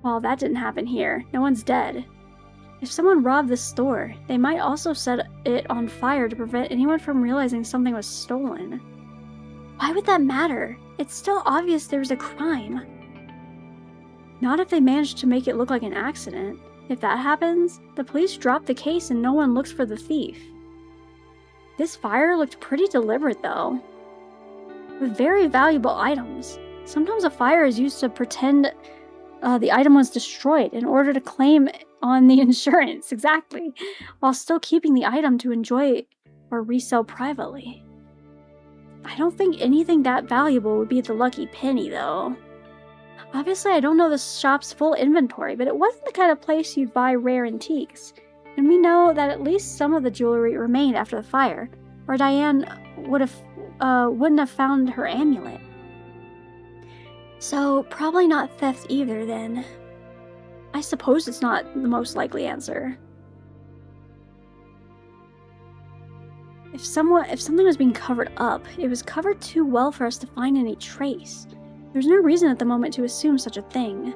Well, that didn't happen here. No one's dead. If someone robbed this store, they might also set it on fire to prevent anyone from realizing something was stolen. Why would that matter? It's still obvious there was a crime. Not if they managed to make it look like an accident. If that happens, the police drop the case and no one looks for the thief. This fire looked pretty deliberate though, with very valuable items. Sometimes a fire is used to pretend The item was destroyed in order to claim on the insurance, exactly, while still keeping the item to enjoy or resell privately. I don't think anything that valuable would be at the Lucky Penny, though. Obviously, I don't know the shop's full inventory, but it wasn't the kind of place you'd buy rare antiques. And we know that at least some of the jewelry remained after the fire, or Diane wouldn't have found her amulet. So, probably not theft either, then. I suppose it's not the most likely answer. If something was being covered up, it was covered too well for us to find any trace. There's no reason at the moment to assume such a thing.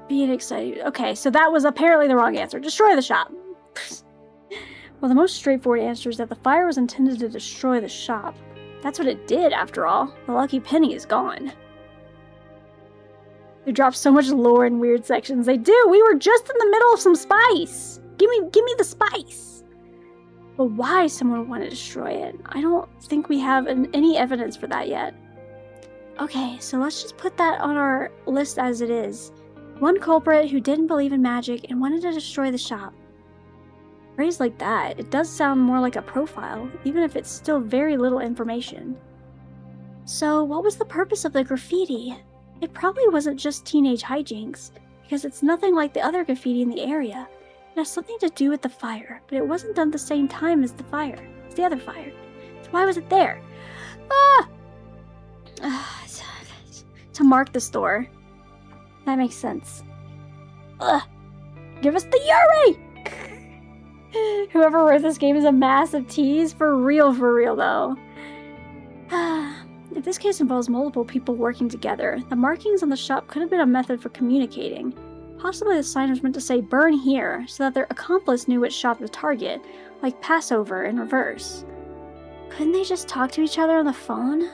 Being excited. Okay, so that was apparently the wrong answer. Destroy the shop. Well, the most straightforward answer is that the fire was intended to destroy the shop. That's what it did, after all. The Lucky Penny is gone. They drop so much lore in weird sections. They do! We were just in the middle of some spice! Give me the spice! But why someone would want to destroy it? I don't think we have any evidence for that yet. Okay, so let's just put that on our list as it is. One culprit who didn't believe in magic and wanted to destroy the shop. Phrase like that, it does sound more like a profile, even if it's still very little information. So, what was the purpose of the graffiti? It probably wasn't just teenage hijinks, because it's nothing like the other graffiti in the area. It has something to do with the fire, but it wasn't done at the same time as the other fire. So why was it there? To mark the store. That makes sense. Give us the YURI! Whoever wrote this game is a massive tease. For real though. If this case involves multiple people working together, the markings on the shop could have been a method for communicating. Possibly the sign was meant to say burn here, so that their accomplice knew which shop to target, like Passover in reverse. Couldn't they just talk to each other on the phone?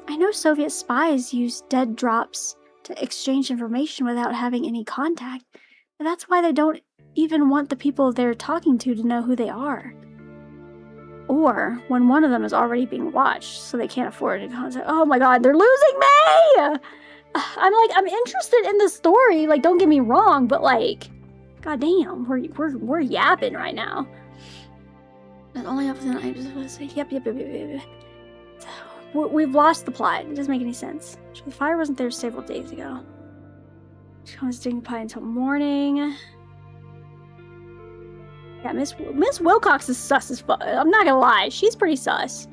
I know Soviet spies use dead drops to exchange information without having any contact, but that's why they don't even want the people they're talking to know who they are. Or when one of them is already being watched, so they can't afford to contact. Oh my god, they're losing me! I'm interested in the story, like, don't get me wrong, but like, goddamn, we're yapping right now. But only up to I just want to say, yep. We've lost the plot. It doesn't make any sense. The fire wasn't there several days ago. She was digging pie until morning. Yeah, Miss Wilcox is sus as fuck. I'm not gonna lie, she's pretty sus.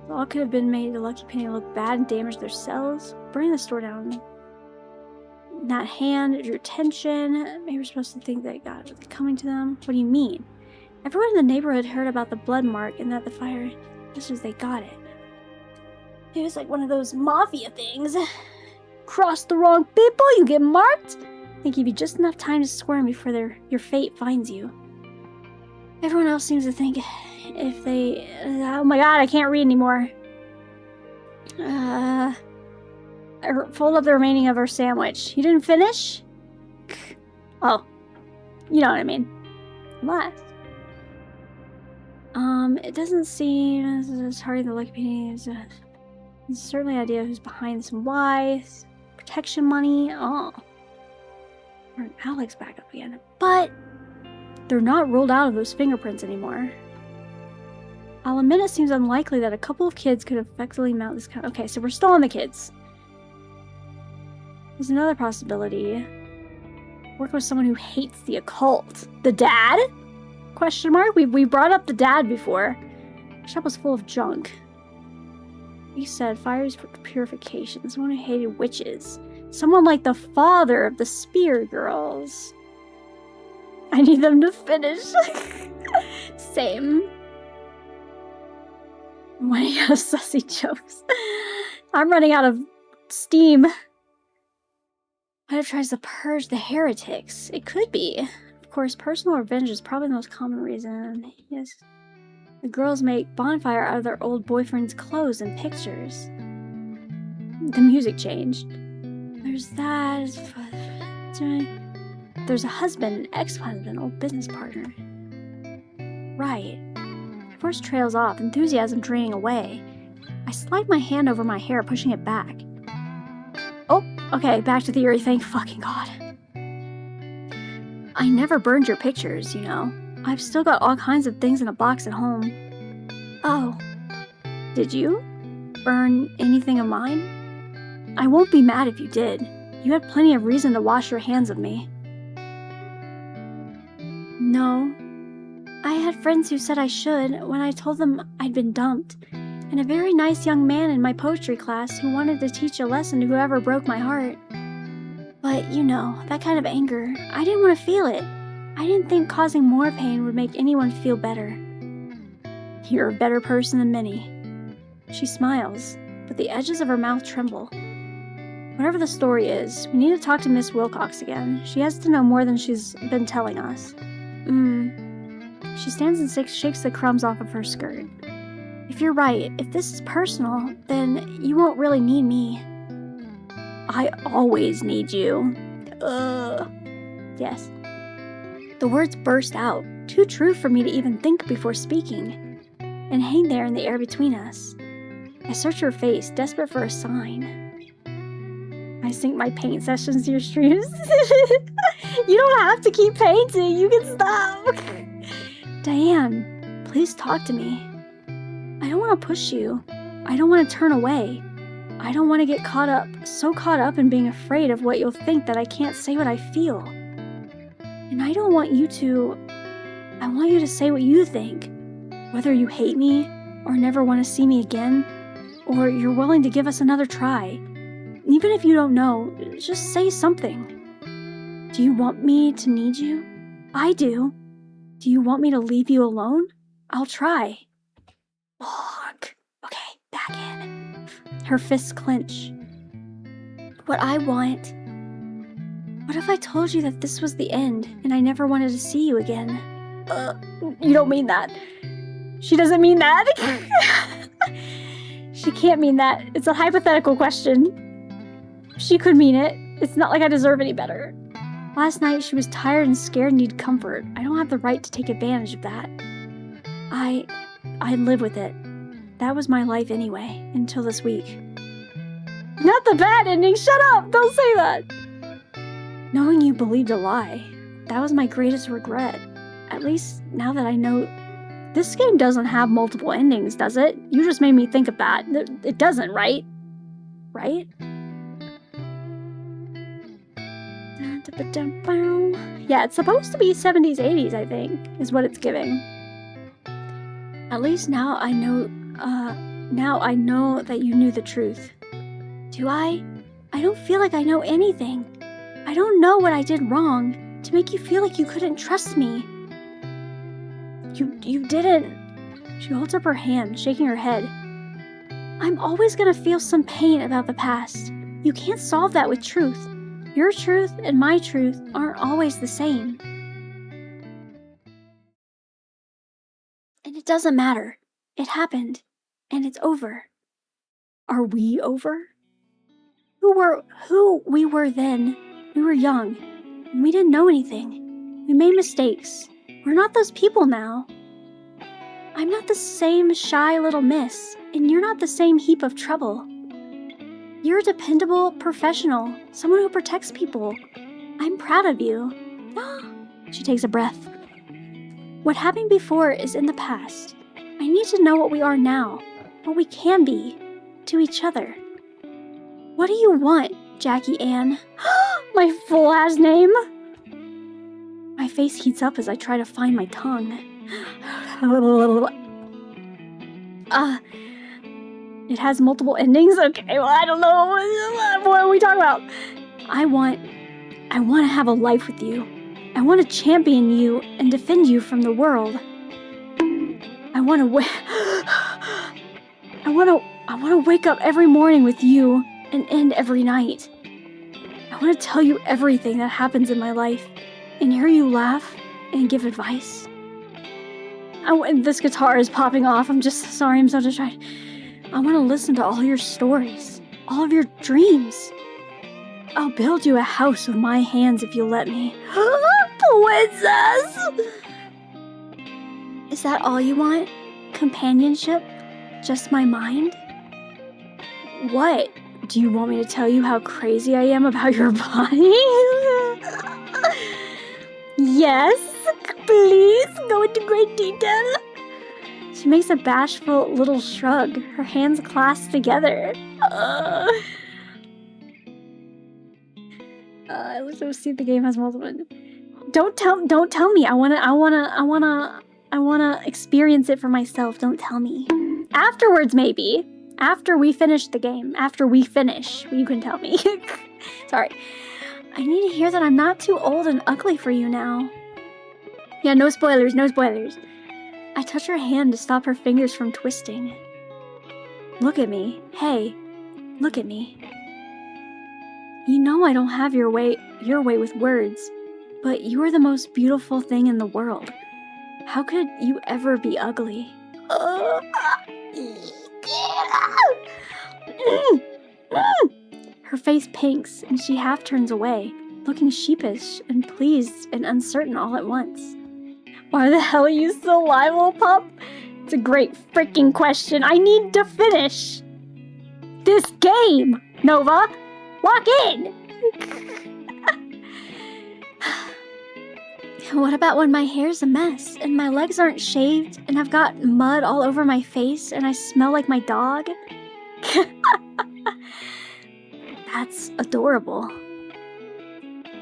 All could have been made the Lucky Penny look bad and damage their cells. Burning the store down. That hand drew attention. Maybe we're supposed to think that God was coming to them. What do you mean? Everyone in the neighborhood heard about the blood mark and that the fire, just as they got it. It was like one of those mafia things. Cross the wrong people, you get marked. They give you just enough time to squirm before your fate finds you. Everyone else seems to think if they... oh my god, I can't read anymore. Fold up the remaining of our sandwich. You didn't finish? Oh, you know what I mean. What? It doesn't seem as hard the Lucky Penny is. There's certainly an idea who's behind this and why. Protection money. Oh. Or Alex back up again. But they're not ruled out of those fingerprints anymore. I'll admit it seems unlikely that a couple of kids could effectively mount this kind. Okay, so we're still on the kids. There's another possibility. Work with someone who hates the occult. The dad? Question mark? We brought up the dad before. The shop was full of junk. He said fires for purification. Someone who hated witches. Someone like the father of the Spear Girls. I need them to finish. Same. I'm running out of sussy jokes. I'm running out of steam. What if it tries to purge the heretics? It could be. Of course, personal revenge is probably the most common reason. Yes. The girls make bonfire out of their old boyfriend's clothes and pictures. The music changed. There's that. There's a husband, an ex-husband, old business partner. Right. Force trails off, enthusiasm draining away. I slide my hand over my hair, pushing it back. Oh, Okay, back to the Yuri, thank fucking God. I never burned your pictures, you know. I've still got all kinds of things in a box at home. Oh, did you burn anything of mine? I won't be mad if you did. You had plenty of reason to wash your hands of me. No. I had friends who said I should when I told them I'd been dumped, and a very nice young man in my poetry class who wanted to teach a lesson to whoever broke my heart. But, you know, that kind of anger, I didn't want to feel it. I didn't think causing more pain would make anyone feel better. You're a better person than many. She smiles, but the edges of her mouth tremble. Whatever the story is, we need to talk to Miss Wilcox again. She has to know more than she's been telling us. She stands and shakes the crumbs off of her skirt. If you're right, if this is personal, then you won't really need me. I always need you. Yes. The words burst out, too true for me to even think before speaking, and hang there in the air between us. I search her face, desperate for a sign. I sync my paint sessions to your streams. You don't have to keep painting, you can stop. Diane, please talk to me. I don't want to push you. I don't want to turn away. I don't want to get so caught up in being afraid of what you'll think that I can't say what I feel. And I don't want you to... I want you to say what you think. Whether you hate me, or never want to see me again, or you're willing to give us another try. Even if you don't know, just say something. Do you want me to need you? I do. Do you want me to leave you alone? I'll try. Fuck. Okay, back in. Her fists clench. What I want... What if I told you that this was the end, and I never wanted to see you again? You don't mean that. She doesn't mean that. She can't mean that. It's a hypothetical question. She could mean it. It's not like I deserve any better. Last night she was tired and scared and needed comfort. I don't have the right to take advantage of that. I live with it. That was my life anyway, until this week. Not the bad ending! Shut up! Don't say that! Knowing you believed a lie, that was my greatest regret. At least now that I know... This game doesn't have multiple endings, does it? You just made me think of that. It doesn't, right? Right? Yeah, it's supposed to be 70s, 80s, I think, is what it's giving. At least now I know that you knew the truth. Do I? I don't feel like I know anything. I don't know what I did wrong to make you feel like you couldn't trust me. You didn't. She holds up her hand, shaking her head. I'm always gonna feel some pain about the past. You can't solve that with truth. Your truth and my truth aren't always the same. And it doesn't matter. It happened. And it's over. Are we over? Who we were then. We were young. And we didn't know anything. We made mistakes. We're not those people now. I'm not the same shy little miss, and you're not the same heap of trouble. You're a dependable professional, someone who protects people. I'm proud of you. She takes a breath. What happened before is in the past. I need to know what we are now, what we can be, to each other. What do you want, Jackie Ann? My full-ass name? My face heats up as I try to find my tongue. It has multiple endings? Okay, well, I don't know. What are we talking about? I want to have a life with you. I want to champion you and defend you from the world. I want to wake up every morning with you and end every night. I want to tell you everything that happens in my life and hear you laugh and give advice. This guitar is popping off. I'm just sorry. I'm so distracted. I want to listen to all your stories, all of your dreams. I'll build you a house with my hands if you'll let me. Princess! Is that all you want? Companionship? Just my mind? What Do you want me to tell you how crazy I am about your body? Yes, please go into great detail. She makes a bashful little shrug, her hands clasped together. Let's go see if the game has multiple. Don't tell me. I wanna experience it for myself. Don't tell me. Afterwards, maybe. After we finish the game. After we finish, you can tell me. Sorry. I need to hear that I'm not too old and ugly for you now. Yeah, no spoilers, no spoilers. I touch her hand to stop her fingers from twisting. Look at me. Hey, look at me. You know I don't have your way with words, but you are the most beautiful thing in the world. How could you ever be ugly? Her face pinks and she half turns away, looking sheepish and pleased and uncertain all at once. Why the hell are you still alive, little pup? It's a great freaking question. I need to finish this game, Nova. Lock in! What about when my hair's a mess and my legs aren't shaved and I've got mud all over my face and I smell like my dog? That's adorable.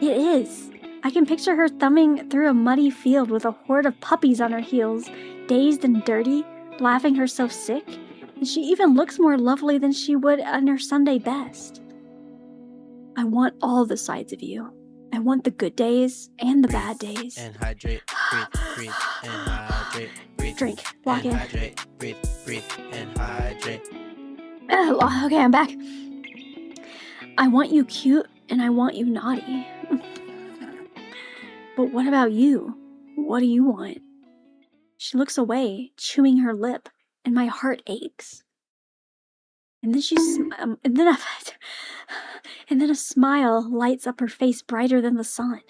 It is. I can picture her thumbing through a muddy field with a horde of puppies on her heels, dazed and dirty, laughing herself sick, and she even looks more lovely than she would on her Sunday best. I want all the sides of you. I want the good days and the bad days. And hydrate, breathe, and hydrate, breathe. Drink, lock in. Hydrate, breathe, and hydrate. Okay, I'm back. I want you cute and I want you naughty. But what about you? What do you want? She looks away, chewing her lip, and my heart aches. And then and then a smile lights up her face brighter than the sun.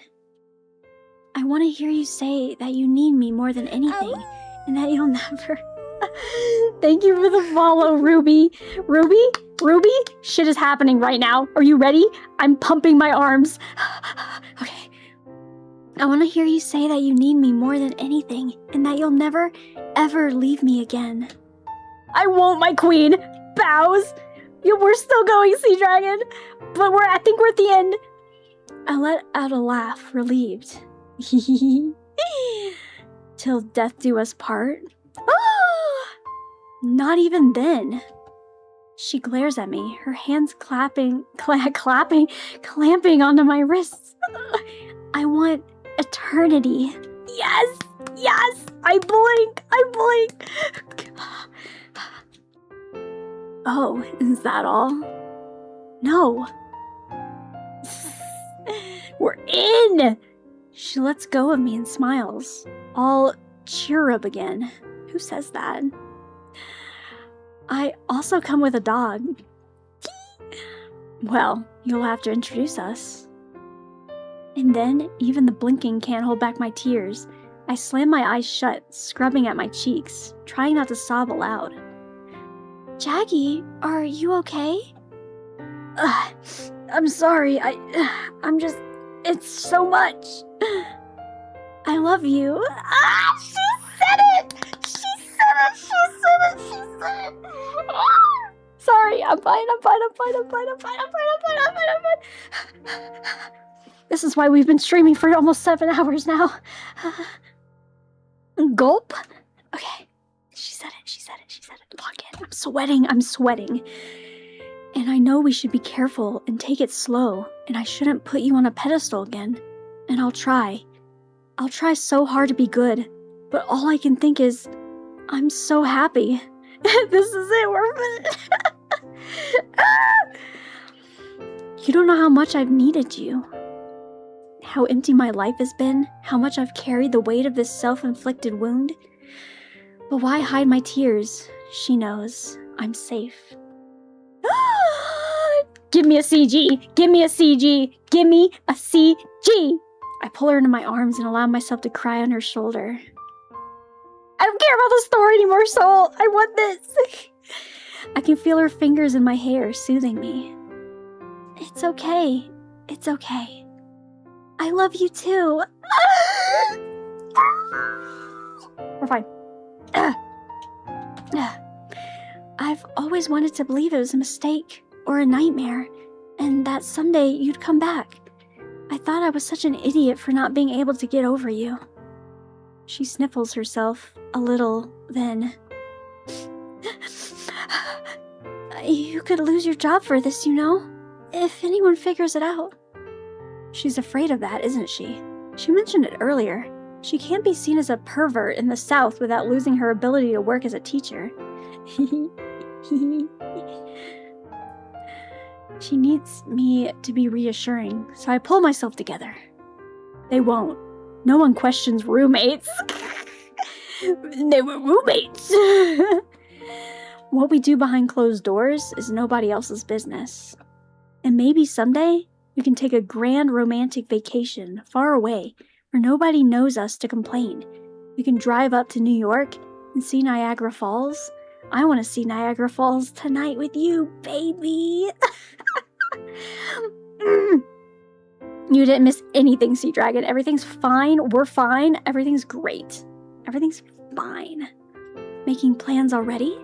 I want to hear you say that you need me more than anything, and that you'll never... Thank you for the follow, Ruby. Ruby? Shit is happening right now. Are you ready? I'm pumping my arms. Okay. I want to hear you say that you need me more than anything, and that you'll never, ever leave me again. I won't, my queen. Bows. Yeah, we're still going, Sea Dragon. But I think we're at the end. I let out a laugh, relieved. Till death do us part. Not even then. She glares at me, her hands clamping onto my wrists. I want eternity. Yes! I blink. Oh, is that all? No. We're in! She lets go of me and smiles, all cheer up again. Who says that? I also come with a dog. Well, you'll have to introduce us. And then, even the blinking can't hold back my tears. I slam my eyes shut, scrubbing at my cheeks, trying not to sob aloud. Jackie, are you okay? I'm sorry, I'm just... It's so much. I love you. She said it! Sorry, I'm fine. This is why we've been streaming for almost 7 hours now. Gulp. Okay. She said it. Lock in. I'm sweating. And I know we should be careful and take it slow, and I shouldn't put you on a pedestal again. And I'll try. I'll try so hard to be good, but all I can think is, I'm so happy. This is it, we're finished. You don't know how much I've needed you. How empty my life has been, how much I've carried the weight of this self-inflicted wound. But why hide my tears? She knows I'm safe. Give me a CG! Give me a CG! Give me a CG! I pull her into my arms and allow myself to cry on her shoulder. I don't care about the story anymore, Soul! I want this! I can feel her fingers in my hair, soothing me. It's okay. It's okay. I love you too. We're fine. I've always wanted to believe it was a mistake or a nightmare, and that someday you'd come back. I thought I was such an idiot for not being able to get over you. She sniffles herself a little, then... You could lose your job for this, you know? If anyone figures it out. She's afraid of that, isn't she? She mentioned it earlier. She can't be seen as a pervert in the South without losing her ability to work as a teacher. She needs me to be reassuring, so I pull myself together. They won't. No one questions roommates. They were roommates. What we do behind closed doors is nobody else's business. And maybe someday we can take a grand romantic vacation far away where nobody knows us to complain. We can drive up to New York and see Niagara Falls. I want to see Niagara Falls tonight with you, baby. You didn't miss anything, Sea Dragon. Everything's fine. We're fine. Everything's great. Everything's fine. Making plans already?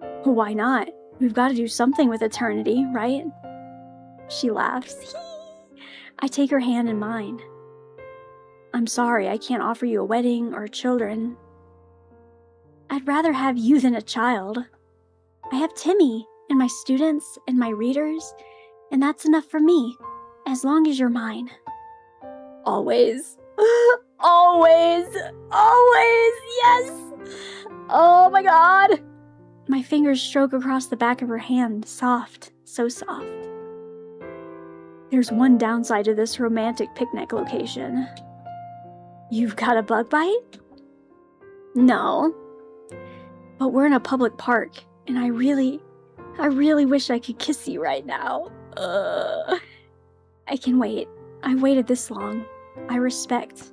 Well, why not? We've got to do something with eternity, right? She laughs. I take her hand in mine. I'm sorry, I can't offer you a wedding or children. I'd rather have you than a child. I have Timmy and my students and my readers, and that's enough for me, as long as you're mine. Always. Always. Always. Yes. Oh my god. My fingers stroke across the back of her hand, soft, so soft. There's one downside to this romantic picnic location. You've got a bug bite? No. But we're in a public park, and I really wish I could kiss you right now. I can wait. I waited this long. I respect.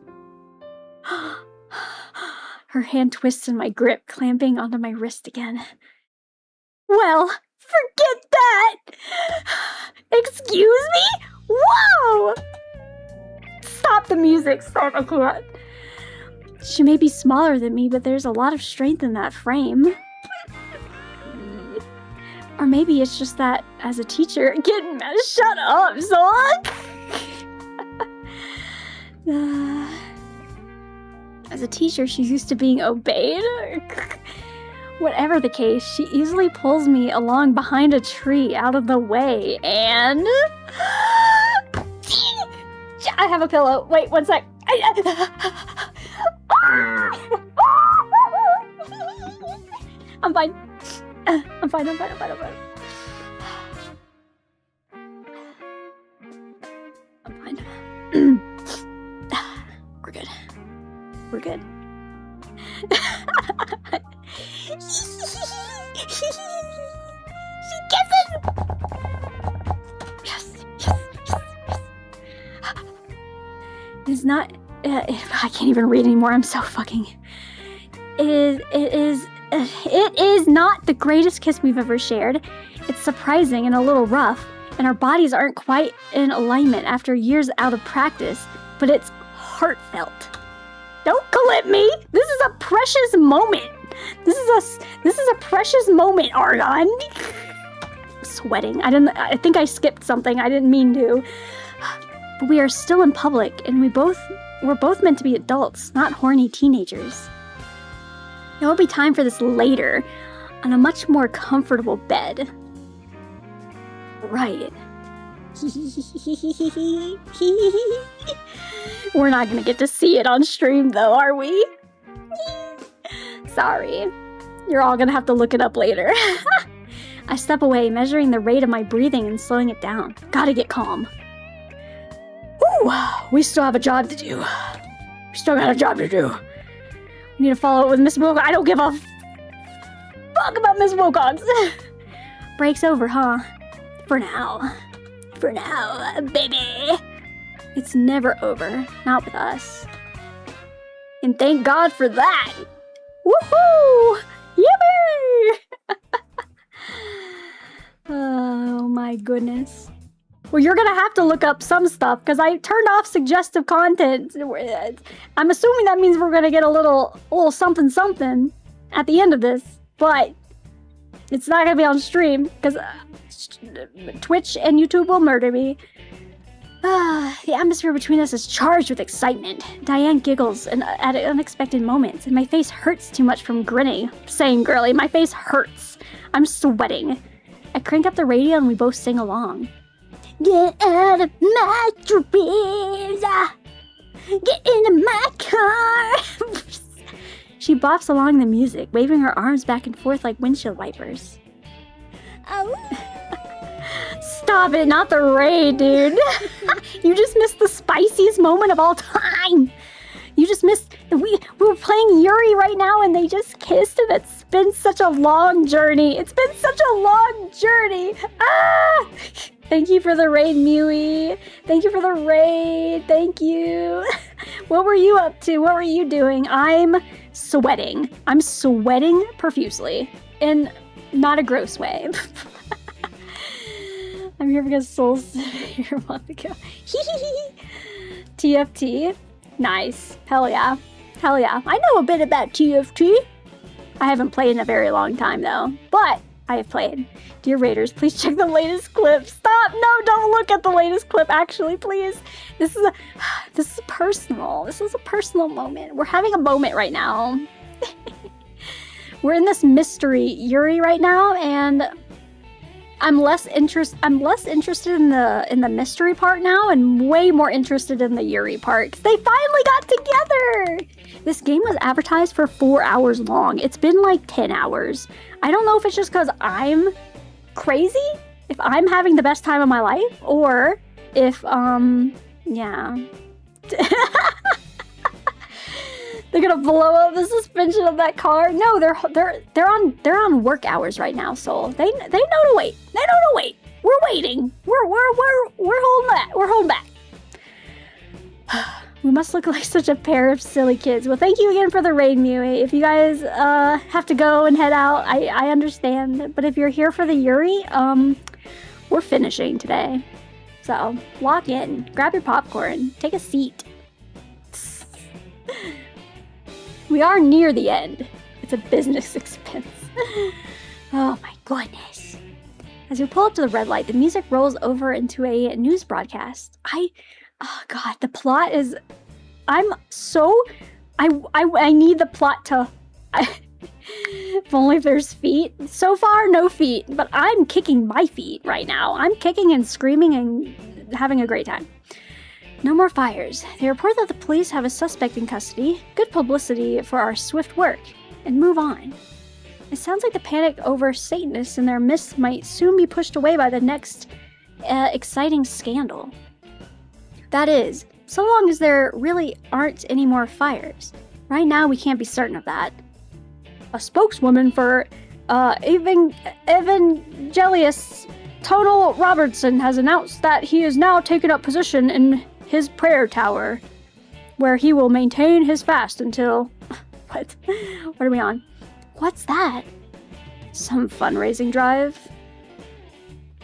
Her hand twists in my grip, clamping onto my wrist again. Well, forget that! Excuse me? Whoa! Stop the music, stop, I can't. She may be smaller than me, but there's a lot of strength in that frame. Or maybe it's just that, as a teacher, shut up, son! As a teacher, she's used to being obeyed. Whatever the case, she easily pulls me along behind a tree out of the way, and... I have a pillow. Wait, one sec. I'm fine. I'm fine. We're good. She kisses! Yes. It's not... I can't even read anymore. I'm so fucking... It is not the greatest kiss we've ever shared. It's surprising and a little rough, and our bodies aren't quite in alignment after years out of practice, but it's heartfelt. Don't clip me! This is a precious moment! This is a precious moment, Argon! I'm sweating. I think I skipped something. I didn't mean to. But we are still in public, and we're both meant to be adults, not horny teenagers. There will be time for this later, on a much more comfortable bed. Right. We're not gonna get to see it on stream though, are we? Sorry. You're all gonna have to look it up later. I step away, measuring the rate of my breathing and slowing it down. Gotta get calm. Ooh, we still have a job to do. We still got a job to do. We need to follow it with Miss Wilcox. I don't give a fuck about Miss Wilcox. Break's over, huh? For now. For now, baby. It's never over. Not with us. And thank God for that. Woohoo! Yippee! Oh my goodness. Well, you're gonna have to look up some stuff because I turned off suggestive content. I'm assuming that means we're gonna get a little something something at the end of this, but it's not gonna be on stream because Twitch and YouTube will murder me. The atmosphere between us is charged with excitement. Diane giggles at unexpected moments, and my face hurts too much from grinning. Same, girly, my face hurts. I'm sweating. I crank up the radio and we both sing along. Get out of my dreams. Get into my car. She bops along the music, waving her arms back and forth like windshield wipers. Oh. Stop it, not the raid, dude. You just missed the spiciest moment of all time. You just missed, we were playing Yuri right now and they just kissed and it's been such a long journey. It's been such a long journey. Ah! Thank you for the raid, Mewy. Thank you for the raid. Thank you. What were you up to? What were you doing? I'm sweating. I'm sweating profusely in not a gross way. I'm here because Soul's here a month ago. TFT. Nice. Hell yeah. Hell yeah. I know a bit about TFT. I haven't played in a very long time though, but I have played. Dear Raiders, please check the latest clip. Stop! No, don't look at the latest clip, actually, please. This is personal. This is a personal moment. We're having a moment right now. We're in this mystery Yuri right now, and I'm less interested in the mystery part now, and way more interested in the Yuri part, 'cause they finally got together. This game was advertised for 4 hours long. It's been like 10 hours. I don't know if it's just because I'm crazy, if I'm having the best time of my life, or if yeah. They're gonna blow up the suspension of that car. No, they're on work hours right now, Soul. They know to wait. They know to wait. We're waiting. We're holding back. We're holding back. We must look like such a pair of silly kids. Well, thank you again for the raid, Mewy. If you guys have to go and head out, I understand. But if you're here for the Yuri, we're finishing today. So lock in, grab your popcorn, take a seat. We are near the end. It's a business expense. Oh my goodness. As we pull up to the red light, the music rolls over into a news broadcast. Oh god, the plot is... I need the plot to... If only if there's feet. So far, no feet, but I'm kicking my feet right now. I'm kicking and screaming and having a great time. No more fires. They report that the police have a suspect in custody. Good publicity for our swift work. And move on. It sounds like the panic over Satanists and their myths might soon be pushed away by the next exciting scandal. That is, so long as there really aren't any more fires. Right now, we can't be certain of that. A spokeswoman for Evangelius Tonal Robertson has announced that he has now taken up position in his prayer tower, where he will maintain his fast until... What? What are we on? What's that? Some fundraising drive?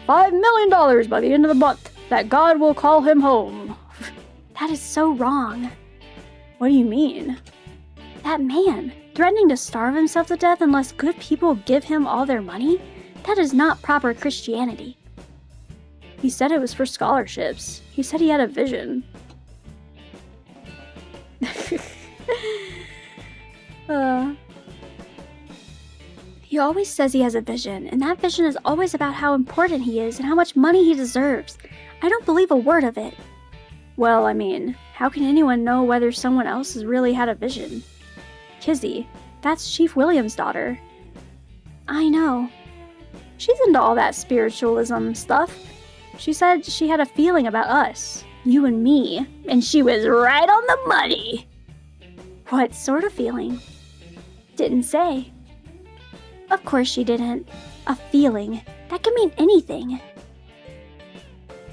$5 million by the end of the month, that God will call him home. That is so wrong. What do you mean? That man, threatening to starve himself to death unless good people give him all their money? That is not proper Christianity. He said it was for scholarships. He said he had a vision. He always says he has a vision, and that vision is always about how important he is and how much money he deserves. I don't believe a word of it. Well, I mean, how can anyone know whether someone else has really had a vision? Kizzy, that's Chief William's daughter. I know. She's into all that spiritualism stuff. She said she had a feeling about us, you and me, and she was right on the money. What sort of feeling? Didn't say. Of course she didn't. A feeling. That could mean anything.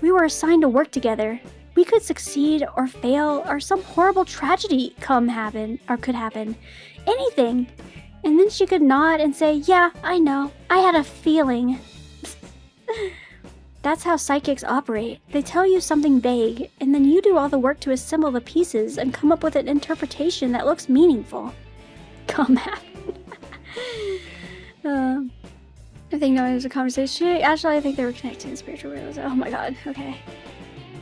We were assigned to work together. We could succeed or fail, or some horrible tragedy could happen. Anything. And then she could nod and say, yeah, I know. I had a feeling. That's how psychics operate. They tell you something vague, and then you do all the work to assemble the pieces and come up with an interpretation that looks meaningful. Come at. I think no, it was a conversation. Actually, I think they were connected in spiritual worlds. Oh my god, okay.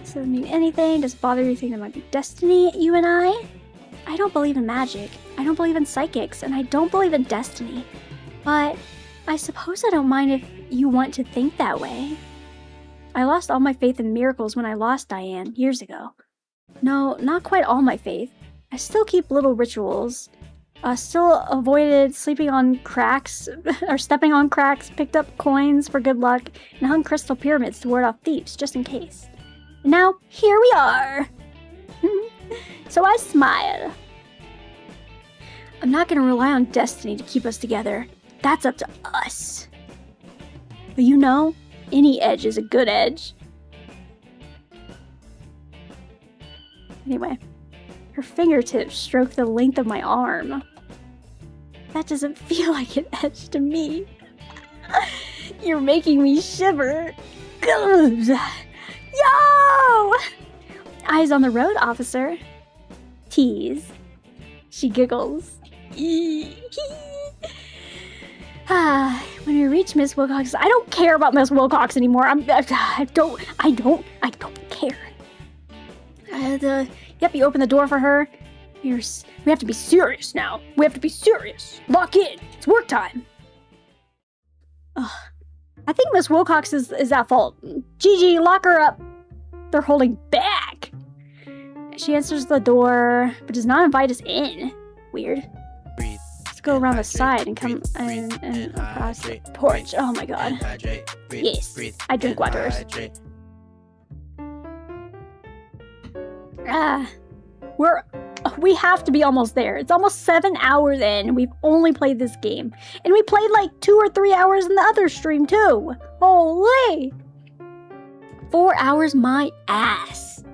So doesn't mean anything. Does it bother you to think there might be destiny, you and I? I don't believe in magic. I don't believe in psychics, and I don't believe in destiny. But I suppose I don't mind if you want to think that way. I lost all my faith in miracles when I lost Diane years ago. No, not quite all my faith. I still keep little rituals. Still avoided sleeping on cracks, or stepping on cracks, picked up coins for good luck, and hung crystal pyramids to ward off thieves, just in case. And now, here we are! So I smile. I'm not gonna rely on destiny to keep us together. That's up to us. But you know, any edge is a good edge. Anyway, her fingertips stroke the length of my arm. That doesn't feel like an edge to me. You're making me shiver. Yo! Eyes on the road, officer. Tease. She giggles. When we reach Miss Wilcox, I don't care about Miss Wilcox anymore. I don't care. Yep, you open the door for her. We have to be serious now. We have to be serious. Lock in. It's work time. Ugh. I think Miss Wilcox is at fault. Gigi, lock her up. They're holding back. She answers the door, but does not invite us in. Weird. Breathe. Let's go around the side and come and across the porch. Oh my god. Yes, I drink waters. We have to be almost there. It's almost 7 hours in. We've only played this game. And we played like 2 or 3 hours in the other stream too. Holy! 4 hours my ass.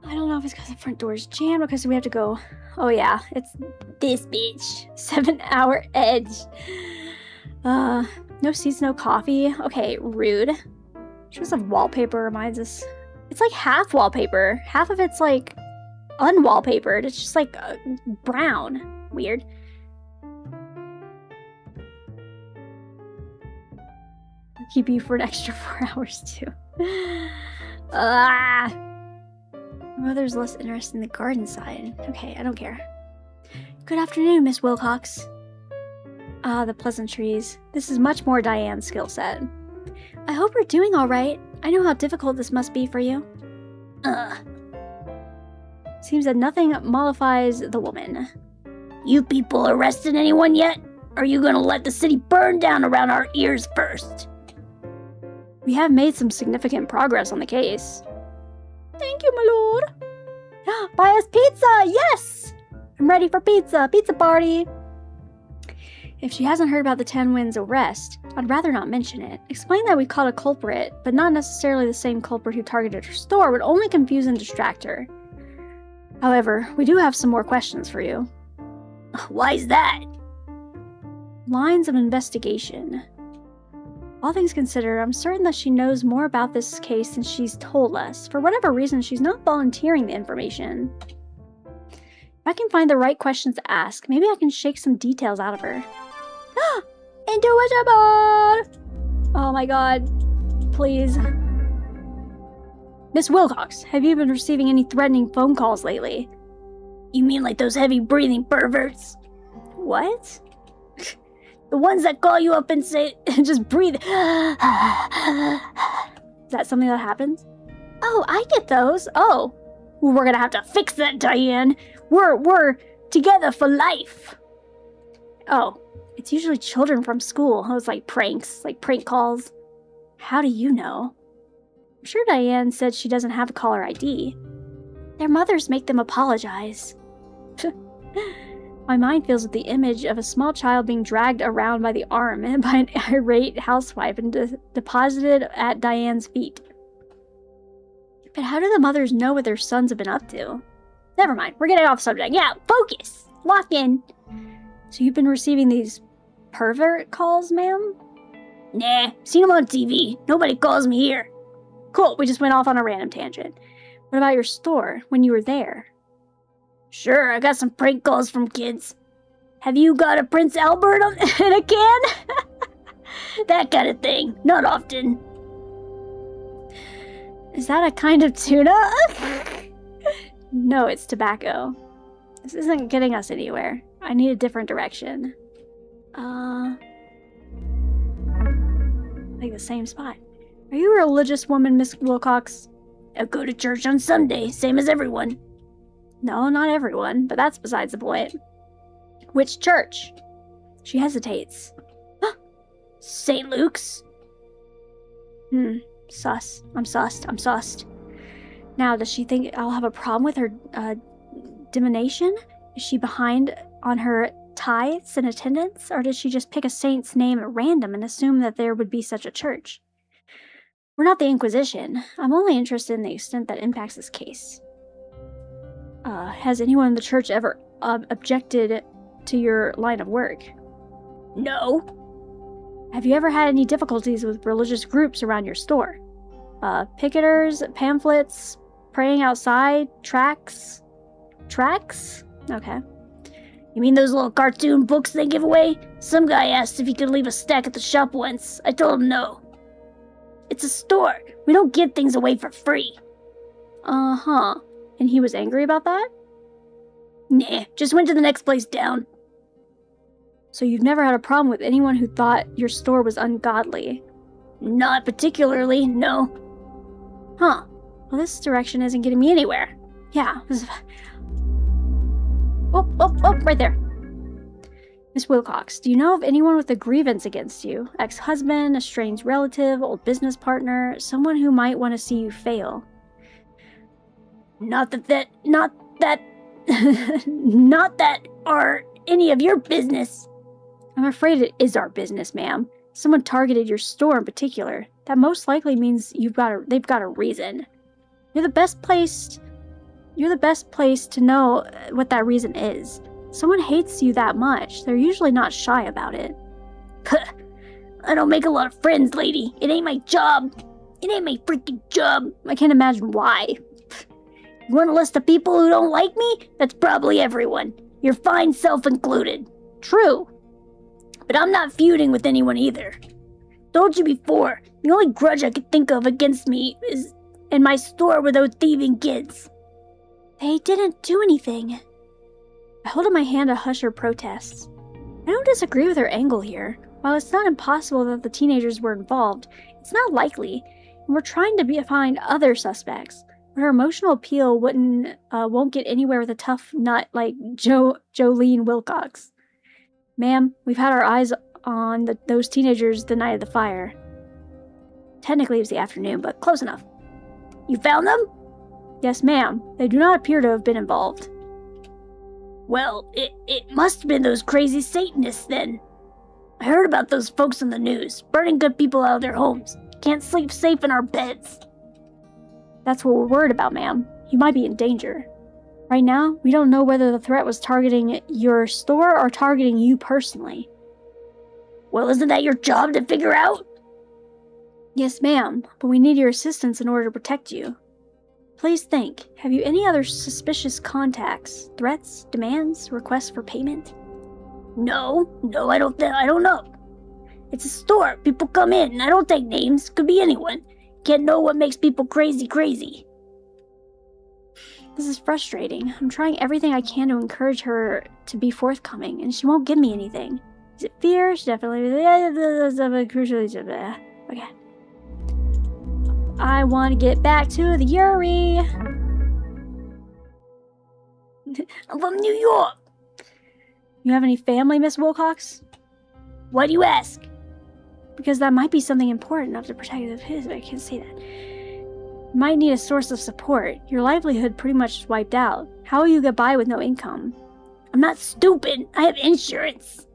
I don't know if it's because the front door is jammed or because we have to go. Oh yeah, it's this bitch. 7 hour edge. No seats, no coffee. Okay, rude. Choice of wallpaper reminds us. It's like half wallpaper. Half of it's like unwallpapered. It's just like brown. Weird. I'll keep you for an extra 4 hours too. My mother's less interested in the garden side. Okay, I don't care. Good afternoon, Miss Wilcox. Ah, the pleasantries. This is much more Diane's skill set. I hope you're doing all right. I know how difficult this must be for you. Seems that nothing mollifies the woman. You people arrested anyone yet? Or are you gonna let the city burn down around our ears first? We have made some significant progress on the case. Thank you, my lord. Buy us pizza, yes! I'm ready for pizza, pizza party. If she hasn't heard about the 10 Winds arrest, I'd rather not mention it. Explain that we caught a culprit, but not necessarily the same culprit who targeted her store, would only confuse and distract her. However, we do have some more questions for you. Why's that? Lines of investigation. All things considered, I'm certain that she knows more about this case than she's told us. For whatever reason, she's not volunteering the information. If I can find the right questions to ask, maybe I can shake some details out of her. Intuitable! Oh my god. Please. Miss Wilcox, have you been receiving any threatening phone calls lately? You mean like those heavy breathing perverts? What? The ones that call you up and say, just breathe. Is that something that happens? Oh, I get those. Oh. We're gonna have to fix that, Diane. We're together for life. Oh, it's usually children from school. Oh, it's like pranks, like prank calls. How do you know? I'm sure Diane said she doesn't have a caller ID. Their mothers make them apologize. My mind fills with the image of a small child being dragged around by the arm by an irate housewife and deposited at Diane's feet. But how do the mothers know what their sons have been up to? Never mind, we're getting off subject. Yeah, focus! Lock in! So you've been receiving these pervert calls, ma'am? Nah, seen him on TV. Nobody calls me here. Cool, we just went off on a random tangent. What about your store, when you were there? Sure, I got some prank calls from kids. Have you got a Prince Albert in a can? That kind of thing. Not often. Is that a kind of tuna? No, it's tobacco. This isn't getting us anywhere. I need a different direction. Like the same spot. Are you a religious woman, Miss Wilcox? I go to church on Sunday, same as everyone. No, not everyone, but that's besides the point. Which church? She hesitates. St. Luke's? Sus. I'm sussed. Now, does she think I'll have a problem with her, divination? Is she behind on her tithes and attendance? Or did she just pick a saint's name at random and assume that there would be such a church? We're not the Inquisition. I'm only interested in the extent that impacts this case. Has anyone in the church ever, objected to your line of work? No. Have you ever had any difficulties with religious groups around your store? Picketers, pamphlets, praying outside, tracts? Tracts? Okay. You mean those little cartoon books they give away? Some guy asked if he could leave a stack at the shop once. I told him no. It's a store. We don't give things away for free. Uh-huh. And he was angry about that? Nah, just went to the next place down. So you've never had a problem with anyone who thought your store was ungodly? Not particularly, no. Huh. Well, this direction isn't getting me anywhere. Yeah. Oh, right there. Miss Wilcox, do you know of anyone with a grievance against you? Ex-husband, a strange relative, old business partner, someone who might want to see you fail? Not that are any of your business. I'm afraid it is our business, ma'am. Someone targeted your store in particular. That most likely means they've got a reason. You're the best place to know what that reason is. Someone hates you that much. They're usually not shy about it. I don't make a lot of friends, lady. It ain't my job. It ain't my freaking job. I can't imagine why. You want a list of people who don't like me? That's probably everyone. Your fine self included. True. But I'm not feuding with anyone either. Told you before, the only grudge I could think of against me is in my store with those thieving kids. They didn't do anything. I hold up my hand to hush her protests. I don't disagree with her angle here. While it's not impossible that the teenagers were involved, it's not likely, and we're trying to find other suspects. But her emotional appeal won't get anywhere with a tough nut like Jolene Wilcox. Ma'am, we've had our eyes on those teenagers the night of the fire. Technically it was the afternoon, but close enough. You found them? Yes, ma'am. They do not appear to have been involved. Well, it must have been those crazy Satanists then. I heard about those folks on the news, burning good people out of their homes. Can't sleep safe in our beds. That's what we're worried about, ma'am. You might be in danger. Right now, we don't know whether the threat was targeting your store or targeting you personally. Well, isn't that your job to figure out? Yes, ma'am, but we need your assistance in order to protect you. Please think, have you any other suspicious contacts, threats, demands, requests for payment? No, I don't know. It's a store. People come in. I don't take names. Could be anyone. Can't know what makes people crazy. This is frustrating. I'm trying everything I can to encourage her to be forthcoming, and she won't give me anything. Is it fear? She definitely... Okay. I want to get back to the YURI. I'm from New York. You have any family, Miss Wilcox? Why do you ask? Because that might be something important enough to protect his. I can't say that. You might need a source of support. Your livelihood pretty much is wiped out. How will you get by with no income? I'm not stupid. I have insurance.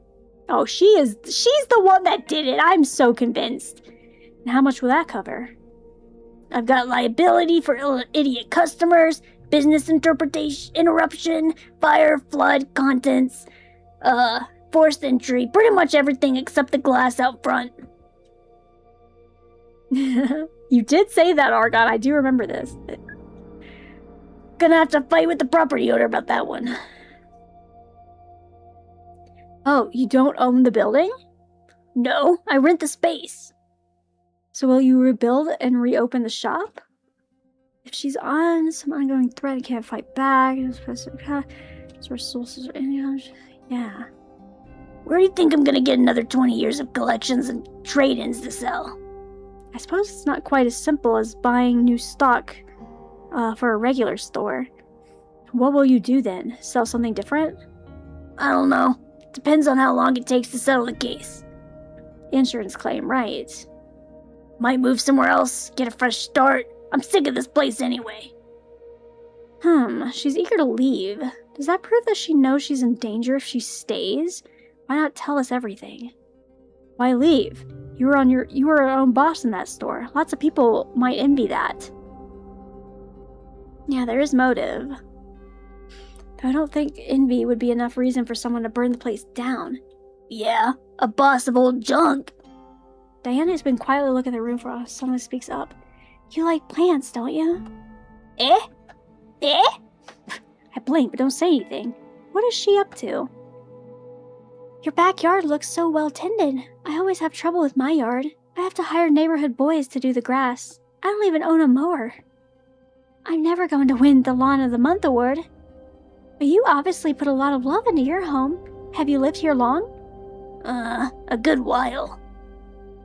Oh, she's the one that did it. I'm so convinced. And how much will that cover? I've got liability for idiot customers, business interruption, fire, flood, contents, forced entry, pretty much everything except the glass out front. You did say that, Argon. I do remember this. Gonna have to fight with the property owner about that one. Oh, you don't own the building? No, I rent the space. So will you rebuild and reopen the shop? If she's on some ongoing threat and can't fight back, resources or anything. Yeah. Where do you think I'm gonna get another 20 years of collections and trade-ins to sell? I suppose it's not quite as simple as buying new stock for a regular store. What will you do then? Sell something different? I don't know. Depends on how long it takes to settle the case. Insurance claim, right. Might move somewhere else, get a fresh start. I'm sick of this place anyway. She's eager to leave. Does that prove that she knows she's in danger if she stays? Why not tell us everything? Why leave? You were your own boss in that store. Lots of people might envy that. Yeah, there is motive. Though I don't think envy would be enough reason for someone to burn the place down. Yeah, a boss of old junk. Diana has been quietly looking at the room for someone speaks up. You like plants, don't you? Eh? I blink, but don't say anything. What is she up to? Your backyard looks so well tended. I always have trouble with my yard. I have to hire neighborhood boys to do the grass. I don't even own a mower. I'm never going to win the Lawn of the Month award. But you obviously put a lot of love into your home. Have you lived here long? A good while.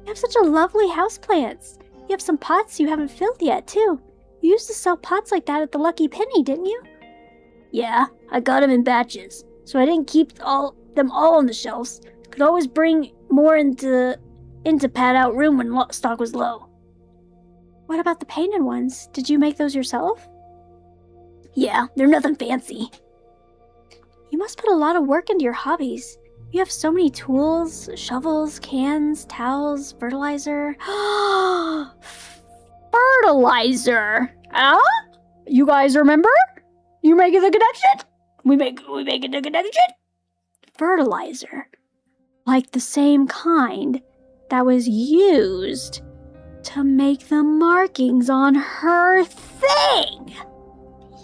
You have such a lovely houseplants. You have some pots you haven't filled yet, too. You used to sell pots like that at the Lucky Penny, didn't you? Yeah, I got them in batches, so I didn't keep them all on the shelves. Could always bring more into pad out room when stock was low. What about the painted ones? Did you make those yourself? Yeah, they're nothing fancy. You must put a lot of work into your hobbies. You have so many tools, shovels, cans, towels, fertilizer. Fertilizer! Huh? You guys remember? You making the connection? We making the connection? Fertilizer. Like the same kind that was used to make the markings on her thing.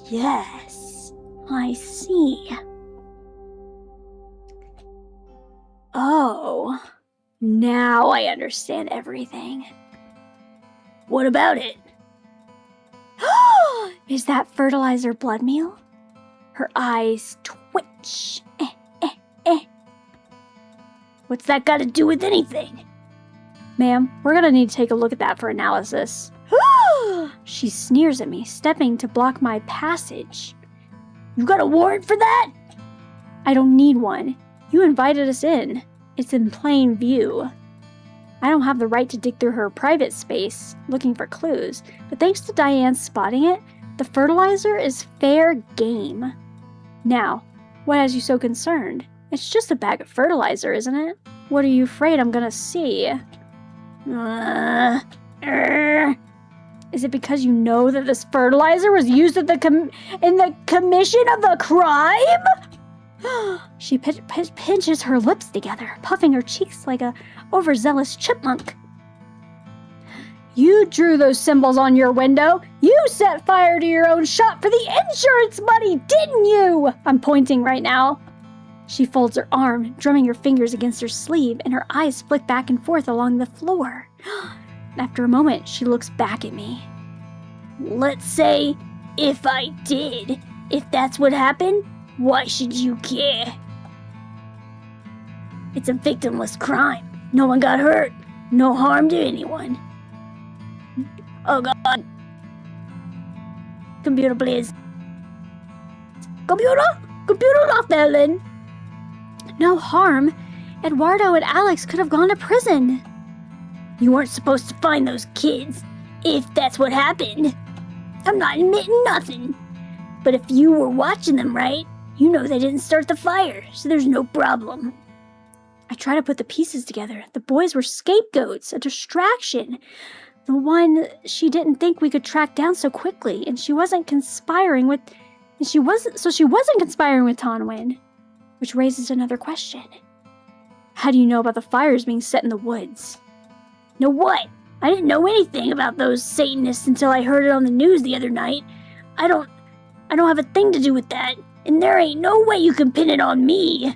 Yes, I see. Oh, now I understand everything. What about it? Is that fertilizer blood meal? Her eyes twitch. What's that got to do with anything? Ma'am, we're gonna need to take a look at that for analysis. She sneers at me, stepping to block my passage. You got a warrant for that? I don't need one. You invited us in. It's in plain view. I don't have the right to dig through her private space, looking for clues, but thanks to Diane spotting it, the fertilizer is fair game. Now, what has you so concerned? It's just a bag of fertilizer, isn't it? What are you afraid I'm gonna see? Is it because you know that this fertilizer was used in the commission of the crime? She pinches her lips together, puffing her cheeks like a overzealous chipmunk. You drew those symbols on your window. You set fire to your own shop for the insurance money, didn't you? I'm pointing right now. She folds her arm, drumming her fingers against her sleeve, and her eyes flick back and forth along the floor. After a moment, she looks back at me. Let's say, if I did, if that's what happened, why should you care? It's a victimless crime. No one got hurt. No harm to anyone. Oh God. Computer, please. Computer not failing. No harm. Eduardo and Alex could have gone to prison. You weren't supposed to find those kids, if that's what happened. I'm not admitting nothing. But if you were watching them right, you know they didn't start the fire, so there's no problem. I try to put the pieces together. The boys were scapegoats, a distraction. The one she didn't think we could track down so quickly, and she wasn't conspiring with Tonwin. Which raises another question. How do you know about the fires being set in the woods? Know what? I didn't know anything about those Satanists until I heard it on the news the other night. I don't have a thing to do with that, and there ain't no way you can pin it on me.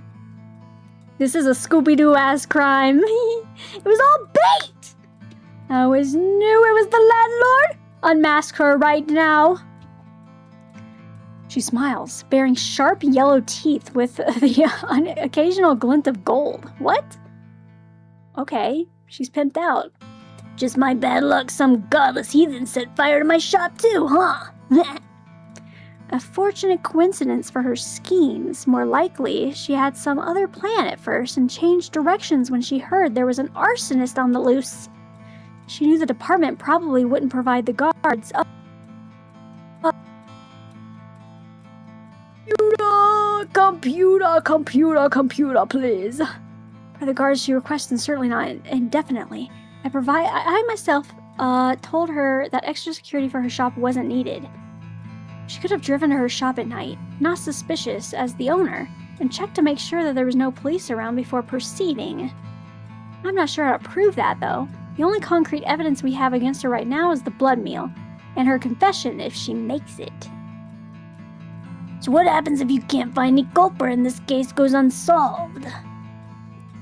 This is a Scooby-Doo ass crime. It was all bait! I always knew it was the landlord. Unmask her right now. She smiles, bearing sharp yellow teeth with the occasional glint of gold. What? Okay, she's pimped out. Just my bad luck some godless heathen set fire to my shop too, huh? A fortunate coincidence for her schemes. More likely, she had some other plan at first and changed directions when she heard there was an arsonist on the loose. She knew the department probably wouldn't provide the guards. Computer, please. For the guards she requested, certainly not indefinitely. I myself told her that extra security for her shop wasn't needed. She could have driven to her shop at night, not suspicious as the owner, and checked to make sure that there was no police around before proceeding. I'm not sure how to prove that, though. The only concrete evidence we have against her right now is the blood meal, and her confession if she makes it. So what happens if you can't find any culprit and this case goes unsolved?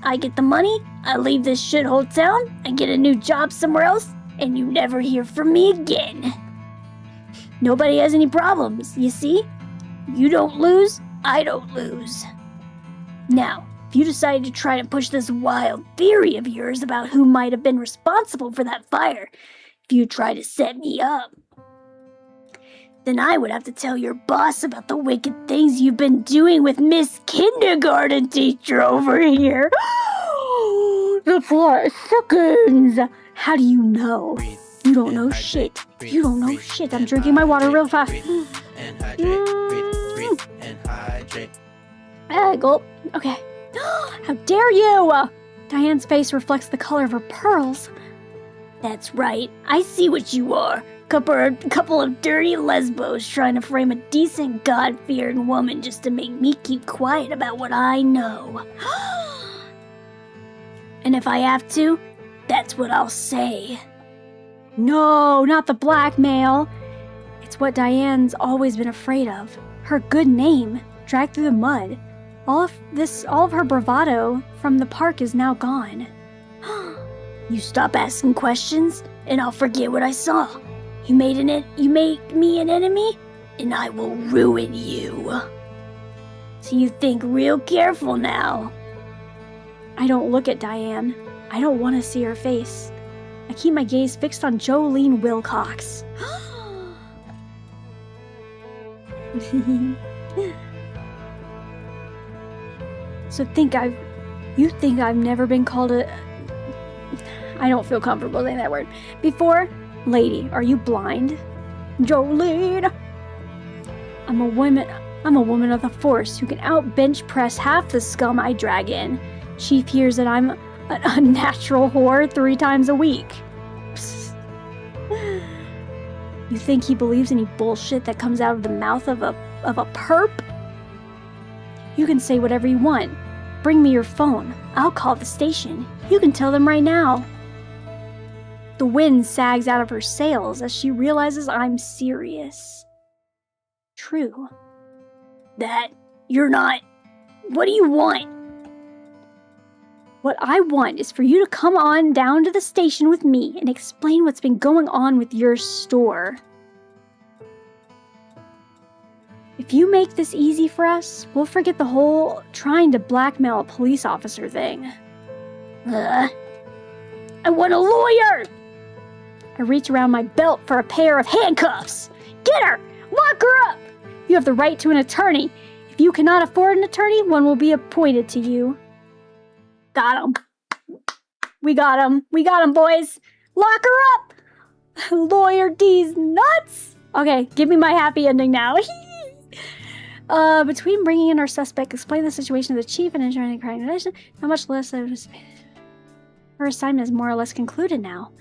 I get the money, I leave this shithole town, I get a new job somewhere else, and you never hear from me again. Nobody has any problems, you see? You don't lose, I don't lose. Now, if you decide to try to push this wild theory of yours about who might have been responsible for that fire, if you try to set me up, then I would have to tell your boss about the wicked things you've been doing with Miss Kindergarten Teacher over here. The plot thickens. How do you know? You don't know shit. You don't know shit. I'm drinking my water real fast. And hydrate, and hydrate. Gulp. Okay. How dare you! Diane's face reflects the color of her pearls. That's right. I see what you are. Couple of dirty lesbos trying to frame a decent, God-fearing woman just to make me keep quiet about what I know. And if I have to, that's what I'll say. No, not the blackmail. It's what Diane's always been afraid of. Her good name, dragged through the mud. All of her bravado from the park is now gone. You stop asking questions, and I'll forget what I saw. You make me an enemy, and I will ruin you. So you think real careful now. I don't look at Diane. I don't want to see her face. I keep my gaze fixed on Jolene Wilcox. You think I've never been called a... I don't feel comfortable saying that word. Before? Lady, are you blind? Jolene! I'm a woman of the force who can out-bench press half the scum I drag in. Chief hears that I'm an unnatural whore 3 times a week. Psst. You think he believes any bullshit that comes out of the mouth of a perp? You can say whatever you want. Bring me your phone. I'll call the station. You can tell them right now. The wind sags out of her sails as she realizes I'm serious. True. That you're not. What do you want? What I want is for you to come on down to the station with me and explain what's been going on with your store. If you make this easy for us, we'll forget the whole trying to blackmail a police officer thing. I want a lawyer! I reach around my belt for a pair of handcuffs. Get her! Lock her up! You have the right to an attorney. If you cannot afford an attorney, one will be appointed to you. Got him. We got him. We got him, boys. Lock her up! Lawyer D's nuts! Okay, give me my happy ending now. Between bringing in our suspect, explain the situation to the chief and ensuring the crime condition, how much less her assignment is more or less concluded now.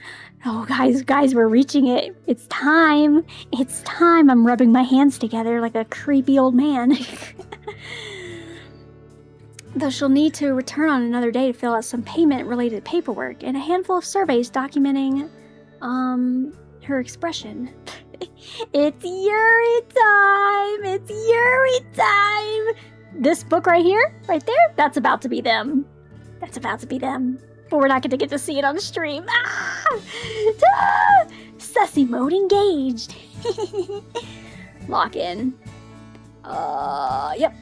Oh, guys, we're reaching it. It's time. It's time. I'm rubbing my hands together like a creepy old man. Though she'll need to return on another day to fill out some payment-related paperwork and a handful of surveys documenting Her expression. It's Yuri time! It's Yuri time! This book right here, right there, that's about to be them. That's about to be them. But we're not going to get to see it on the stream. Sussy mode engaged. Lock in. Yep.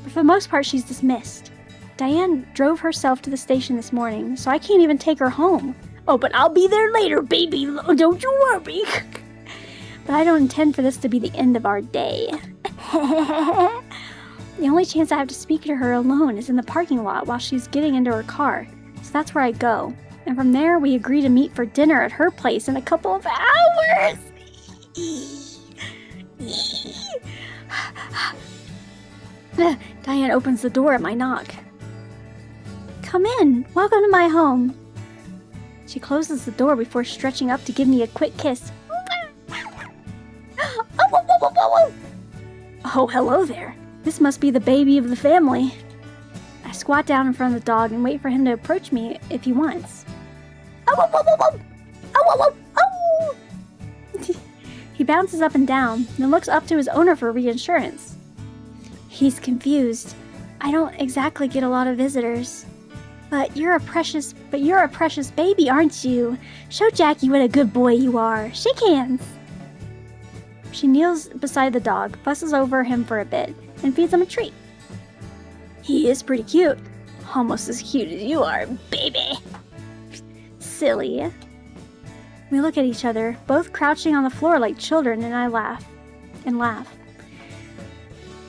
But for the most part, she's dismissed. Diane drove herself to the station this morning, so I can't even take her home. Oh, but I'll be there later, baby. Don't you worry. But I don't intend for this to be the end of our day. The only chance I have to speak to her alone is in the parking lot while she's getting into her car. So that's where I go. And from there, we agree to meet for dinner at her place in a couple of hours. Diane opens the door at my knock. Come in. Welcome to my home. She closes the door before stretching up to give me a quick kiss. Oh, hello there. This must be the baby of the family. I squat down in front of the dog and wait for him to approach me if he wants. He bounces up and down, then looks up to his owner for reassurance. He's confused. I don't exactly get a lot of visitors. But you're a precious baby, aren't you? Show Jackie what a good boy you are. Shake hands. She kneels beside the dog, fusses over him for a bit, and feeds him a treat. He is pretty cute. Almost as cute as you are, baby. Silly. We look at each other, both crouching on the floor like children, and I laugh.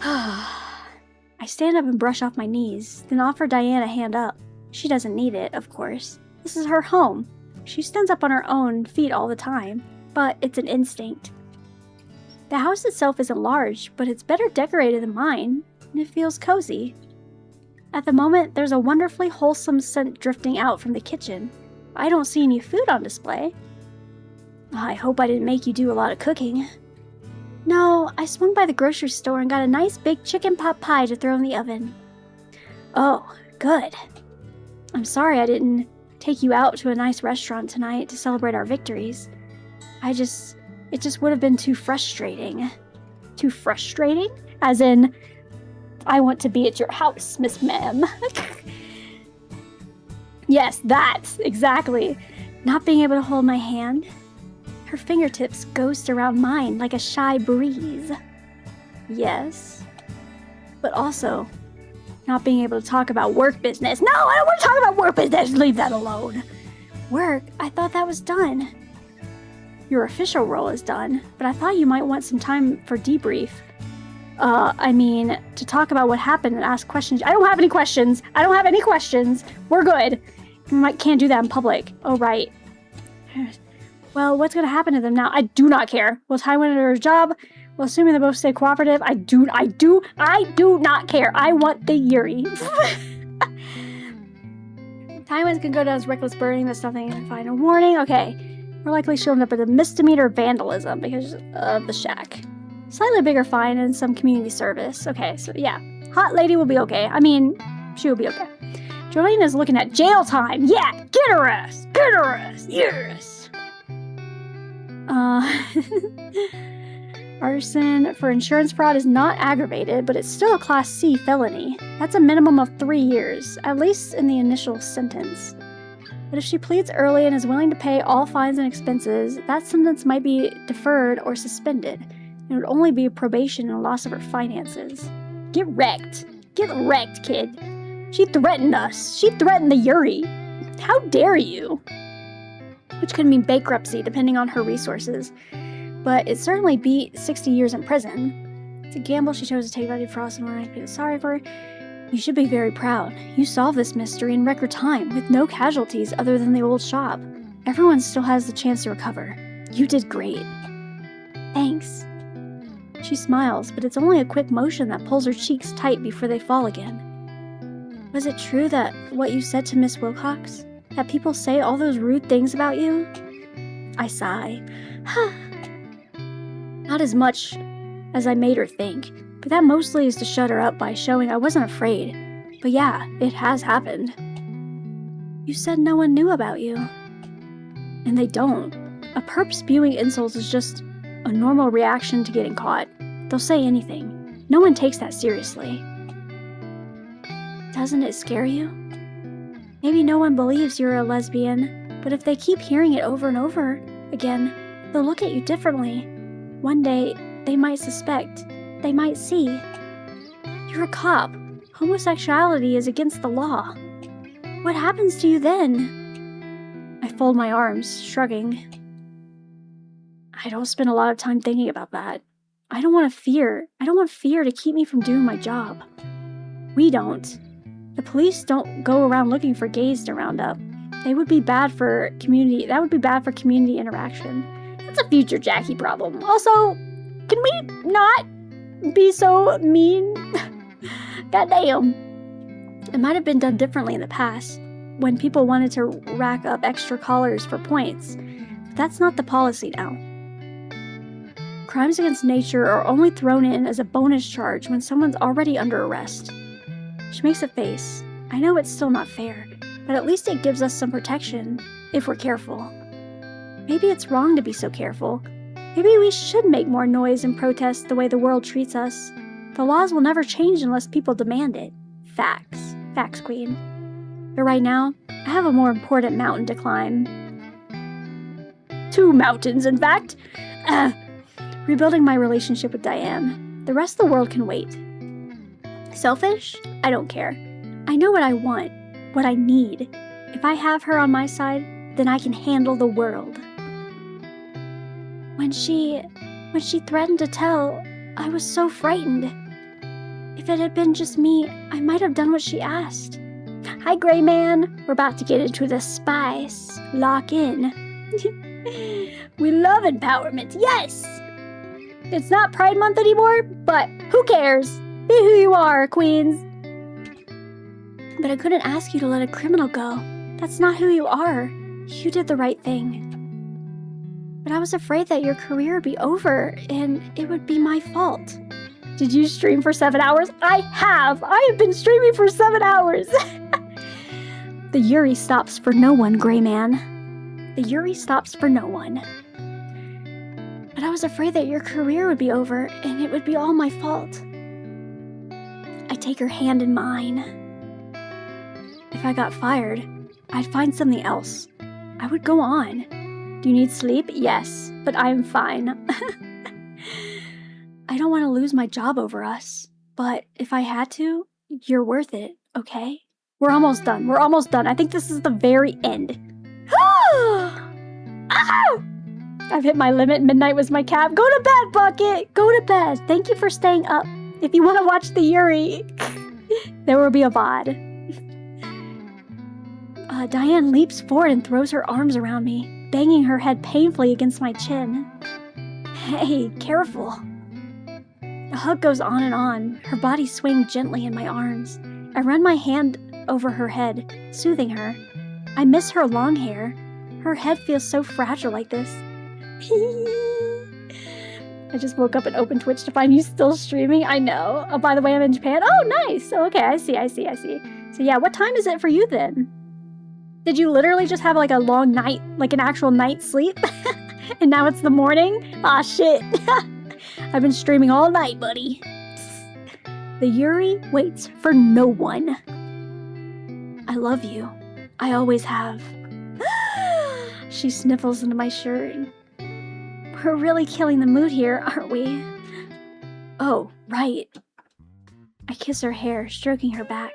I stand up and brush off my knees, then offer Diane a hand up. She doesn't need it, of course. This is her home. She stands up on her own feet all the time, but it's an instinct. The house itself isn't large, but it's better decorated than mine, and it feels cozy. At the moment, there's a wonderfully wholesome scent drifting out from the kitchen. I don't see any food on display. I hope I didn't make you do a lot of cooking. No, I swung by the grocery store and got a nice big chicken pot pie to throw in the oven. Oh, good. I'm sorry I didn't take you out to a nice restaurant tonight to celebrate our victories. It just would have been too frustrating. Too frustrating? As in, I want to be at your house, Miss Ma'am. Yes, that, exactly. Not being able to hold my hand. Her fingertips ghost around mine like a shy breeze. Yes. But also, not being able to talk about work business. No, I don't want to talk about work business. Leave that alone. Work? I thought that was done. Your official role is done, but I thought you might want some time for debrief. To talk about what happened and ask questions. I don't have any questions. We're good. Can't do that in public. Oh, right. Well, what's going to happen to them now? I do not care. Will Ty win her job? Well, assuming they both stay cooperative, I do not care. I want the Yuri. Tywin's can go down as reckless burning. That's nothing to find a warning. Okay. More likely she'll end up with a misdemeanor vandalism because of the shack. Slightly bigger fine and some community service. Okay, so yeah. Hot lady will be okay. She will be okay. Jolene is looking at jail time. Yeah, get her ass. Yes. Arson for insurance fraud is not aggravated, but it's still a Class C felony. That's a minimum of 3 years, at least in the initial sentence. But if she pleads early and is willing to pay all fines and expenses, that sentence might be deferred or suspended. It would only be probation and loss of her finances. Get wrecked. Get wrecked, kid. She threatened us. She threatened the Yuri. How dare you? Which could mean bankruptcy, depending on her resources. But it certainly beat 60 years in prison. It's a gamble she chose to take by defrost and I feel sorry for her. You should be very proud. You solved this mystery in record time, with no casualties other than the old shop. Everyone still has the chance to recover. You did great. Thanks. She smiles, but it's only a quick motion that pulls her cheeks tight before they fall again. Was it true that what you said to Miss Wilcox? That people say all those rude things about you? I sigh. Not as much as I made her think, but that mostly is to shut her up by showing I wasn't afraid. But yeah, it has happened. You said no one knew about you. And they don't. A perp spewing insults is just a normal reaction to getting caught. They'll say anything. No one takes that seriously. Doesn't it scare you? Maybe no one believes you're a lesbian, but if they keep hearing it over and over again, they'll look at you differently. One day, they might suspect. They might see. You're a cop. Homosexuality is against the law. What happens to you then? I fold my arms, shrugging. I don't spend a lot of time thinking about that. I don't want fear to keep me from doing my job. We don't. The police don't go around looking for gays to round up. That would be bad for community interaction. That's a future Jackie problem. Also, can we not be so mean? Goddamn. It might have been done differently in the past, when people wanted to rack up extra collars for points. But that's not the policy now. Crimes against nature are only thrown in as a bonus charge when someone's already under arrest. She makes a face. I know it's still not fair, but at least it gives us some protection, if we're careful. Maybe it's wrong to be so careful. Maybe we should make more noise and protest the way the world treats us. The laws will never change unless people demand it. Facts. Facts, Queen. But right now, I have a more important mountain to climb. 2 mountains, in fact. Rebuilding my relationship with Diane. The rest of the world can wait. Selfish? I don't care. I know what I want, what I need. If I have her on my side, then I can handle the world. When she threatened to tell, I was so frightened. If it had been just me, I might have done what she asked. Hi, Gray Man. We're about to get into the spice. Lock in. We love empowerment, yes! It's not Pride Month anymore, but who cares? Be who you are, Queens. But I couldn't ask you to let a criminal go. That's not who you are. You did the right thing. But I was afraid that your career would be over, and it would be my fault. Did you stream for 7 hours? I have! I have been streaming for 7 hours! The YURI stops for no one, Gray Man. The YURI stops for no one. But I was afraid that your career would be over, and it would be all my fault. I take her hand in mine. If I got fired, I'd find something else. I would go on. Do you need sleep? Yes, but I am fine. I don't want to lose my job over us, but if I had to, you're worth it, okay? We're almost done. We're almost done. I think this is the very end. I've hit my limit. Midnight was my cap. Go to bed, Bucket! Go to bed. Thank you for staying up. If you want to watch the YURI, there will be a VOD. Diane leaps forward and throws her arms around me, banging her head painfully against my chin. Hey, careful. The hug goes on and on, her body swaying gently in my arms. I run my hand over her head, soothing her. I miss her long hair. Her head feels so fragile like this. I just woke up and opened Twitch to find you still streaming. I know. Oh, by the way, I'm in Japan. Oh, nice. Oh, okay, I see. So yeah, what time is it for you then? Did you literally just have like a long night, like an actual night's sleep? And now it's the morning? Aw, shit. I've been streaming all night, buddy. The YURI waits for no one. I love you. I always have. She sniffles into my shirt. We're really killing the mood here, aren't we? Oh, right. I kiss her hair, stroking her back.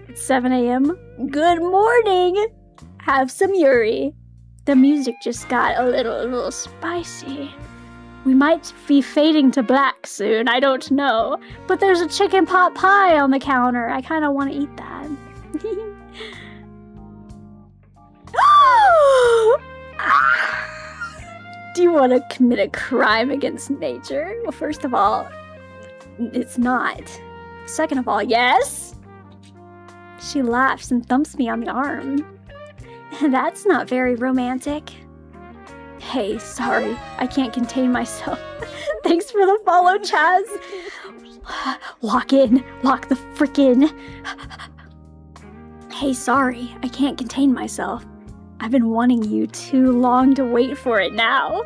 It's 7 a.m. Good morning! Have some YURI. The music just got a little spicy. We might be fading to black soon, I don't know. But there's a chicken pot pie on the counter. I kind of want to eat that. Do you want to commit a crime against nature? Well, first of all, it's not. Second of all, yes? She laughs and thumps me on the arm. That's not very romantic. Hey, sorry. I can't contain myself. Thanks for the follow, Chaz. Lock in. Lock the frickin'. Hey, sorry. I can't contain myself. I've been wanting you too long to wait for it now.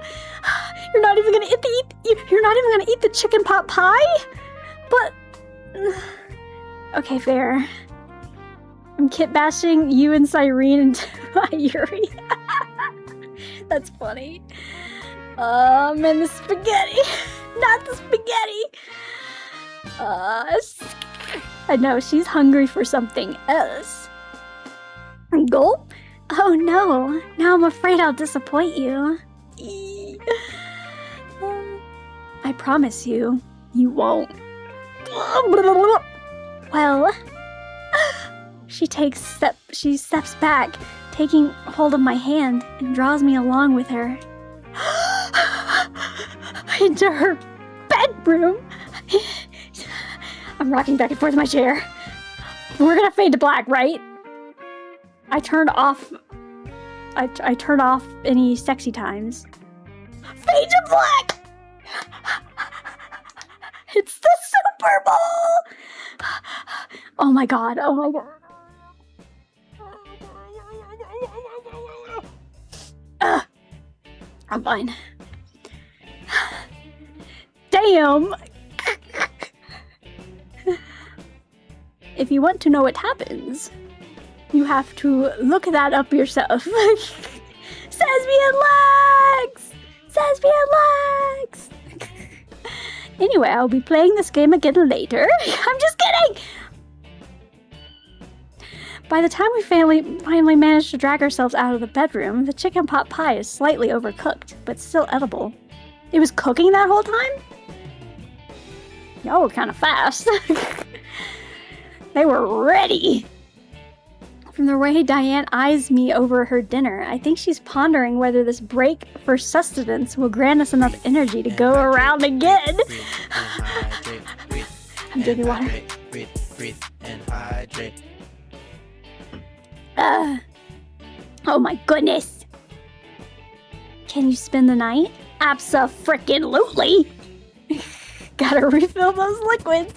You're not even gonna you're not even gonna eat the chicken pot pie? But okay, fair. I'm kit bashing you and Cyrene into my Yuri. That's funny. And the spaghetti. Not the spaghetti. I know she's hungry for something else. Gulp? Oh no. Now I'm afraid I'll disappoint you. I promise you, you won't. Well, she steps back, taking hold of my hand and draws me along with her into her bedroom. I'm rocking back and forth in my chair. We're gonna fade to black, right? I turned off any sexy times. Fade to black! It's the Super Bowl! Oh my god, oh my god. I'm fine. Damn! If you want to know what happens, you have to look that up yourself. Sesame legs! Sesame legs! Anyway, I'll be playing this game again later. I'm just kidding! By the time we finally managed to drag ourselves out of the bedroom, the chicken pot pie is slightly overcooked, but still edible. It was cooking that whole time? Y'all were kind of fast. They were ready. From the way Diane eyes me over her dinner, I think she's pondering whether this break for sustenance will grant us enough energy to go around again. I'm drinking water. Breathe and hydrate. Oh my goodness. Can you spend the night? Abso-frickin-lutely. Gotta refill those liquids.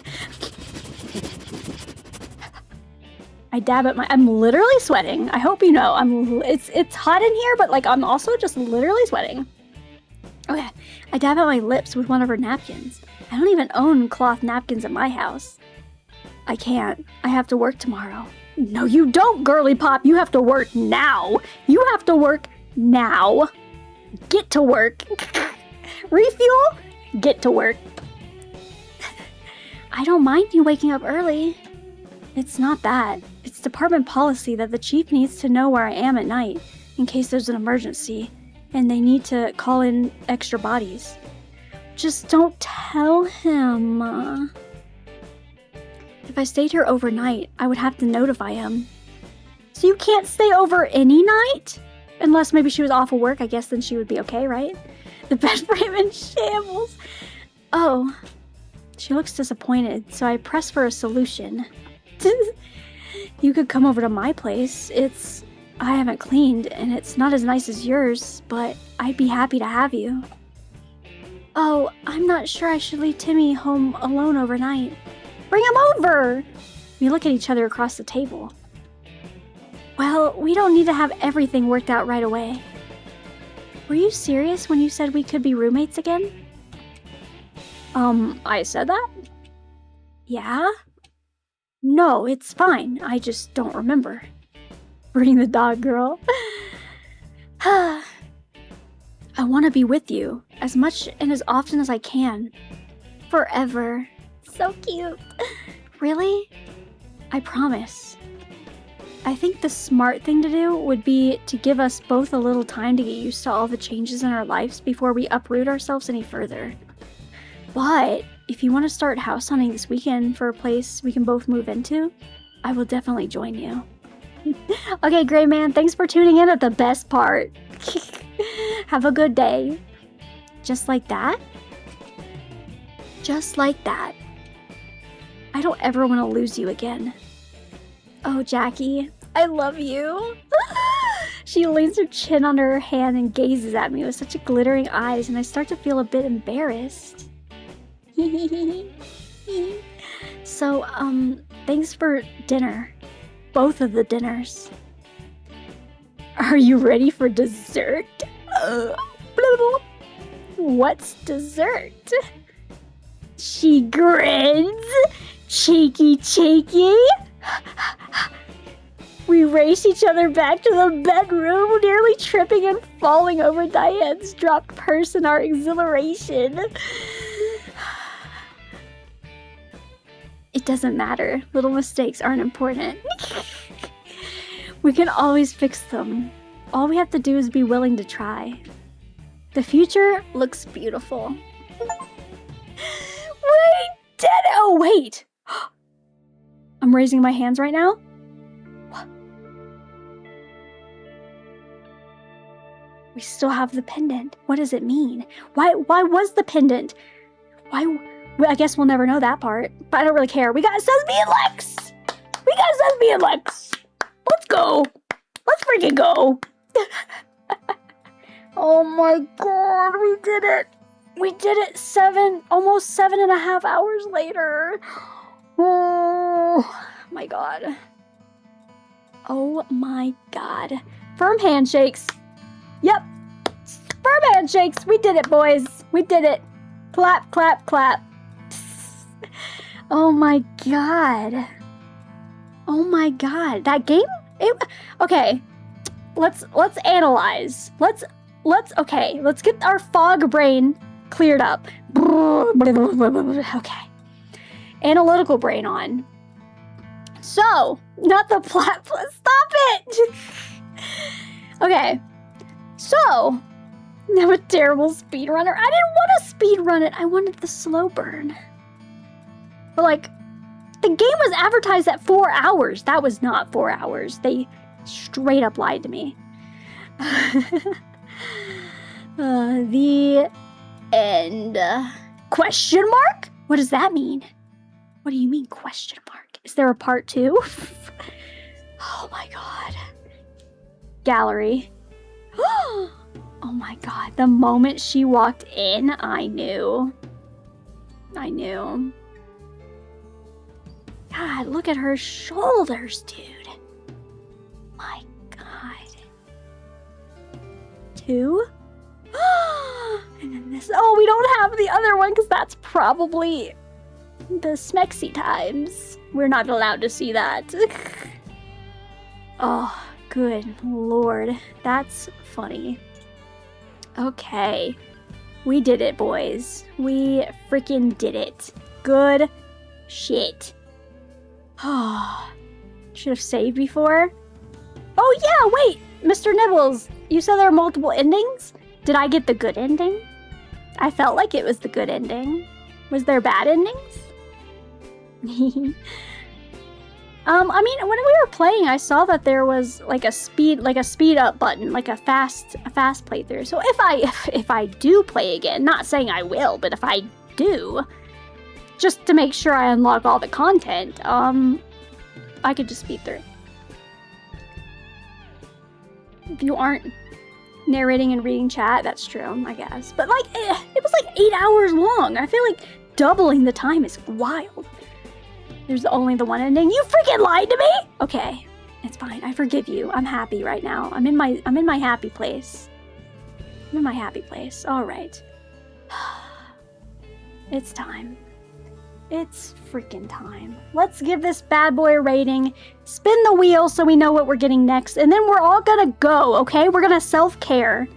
I dab at I'm literally sweating. I hope you know. It's hot in here, but like I'm also just literally sweating. Okay, I dab at my lips with one of her napkins. I don't even own cloth napkins at my house. I can't. I have to work tomorrow. No, you don't, girly pop. You have to work now. You have to work now. Get to work. Refuel? Get to work. I don't mind you waking up early. It's not that. It's department policy that the chief needs to know where I am at night in case there's an emergency and they need to call in extra bodies. Just don't tell him. If I stayed here overnight, I would have to notify him. So you can't stay over any night? Unless maybe she was off of work, I guess then she would be okay, right? The bed frame in shambles. Oh, she looks disappointed, so I press for a solution. You could come over to my place. I haven't cleaned, and it's not as nice as yours, but I'd be happy to have you. Oh, I'm not sure I should leave Timmy home alone overnight. Bring him over! We look at each other across the table. Well, we don't need to have everything worked out right away. Were you serious when you said we could be roommates again? I said that? Yeah? No, it's fine. I just don't remember. Bring the dog, girl. I want to be with you as much and as often as I can. Forever. So cute. Really? I promise. I think the smart thing to do would be to give us both a little time to get used to all the changes in our lives before we uproot ourselves any further. But if you want to start house hunting this weekend for a place we can both move into, I will definitely join you. Okay, Gray Man, thanks for tuning in at the best part. Have a good day. Just like that? Just like that. I don't ever want to lose you again. Oh, Jackie, I love you. She leans her chin under her hand and gazes at me with such glittering eyes, and I start to feel a bit embarrassed. So, thanks for dinner. Both of the dinners. Are you ready for dessert? What's dessert? She grins. Cheeky. We race each other back to the bedroom, nearly tripping and falling over Diane's dropped purse in our exhilaration. It doesn't matter. Little mistakes aren't important. We can always fix them. All we have to do is be willing to try. The future looks beautiful. We did it! Oh, wait! I'm raising my hands right now. We still have the pendant. What does it mean? Why was the pendant? Well, I guess we'll never know that part, but I don't really care. We got Sesame and Lex! Let's go! Let's freaking go! Oh my god, we did it! We did it almost 7.5 hours later. Oh my god. Oh my god. Firm handshakes. Yep. Firm handshakes. We did it, boys. We did it. Clap, clap, clap. Oh my god. Oh my god. That game? Okay. Let's analyze. Let's get our fog brain cleared up. Okay. Analytical brain on. So, not the platform. Stop it! Okay. So, I'm a terrible speedrunner. I didn't want to speedrun it. I wanted the slow burn. But like, the game was advertised at 4 hours. That was not 4 hours. They straight up lied to me. The end. Question mark? What does that mean? What do you mean question mark? Is there a part 2? Oh my god. Gallery. Oh my god. The moment she walked in, I knew. God, look at her shoulders, dude. My god. 2? And then this. Oh, we don't have the other one because that's probably the Smexy times. We're not allowed to see that. Oh, good lord. That's funny. Okay. We did it, boys. We freaking did it. Good shit. Oh, should have saved before. Oh yeah, wait, Mr. Nibbles, you said there are multiple endings? Did I get the good ending? I felt like it was the good ending. Was there bad endings? I mean, when we were playing, I saw that there was like a speed up button, like a fast playthrough. So if I do play again, not saying I will, but if I do, just to make sure I unlock all the content, I could just speed through. If you aren't narrating and reading chat, that's true, I guess. But like, it was like 8 hours long. I feel like doubling the time is wild. There's only the one ending. You freaking lied to me! Okay, it's fine. I forgive you. I'm happy right now. I'm in my happy place. I'm in my happy place. All right. It's time. It's freaking time. Let's give this bad boy a rating. Spin the wheel so we know what we're getting next. And then we're all gonna go, okay? We're gonna self-care.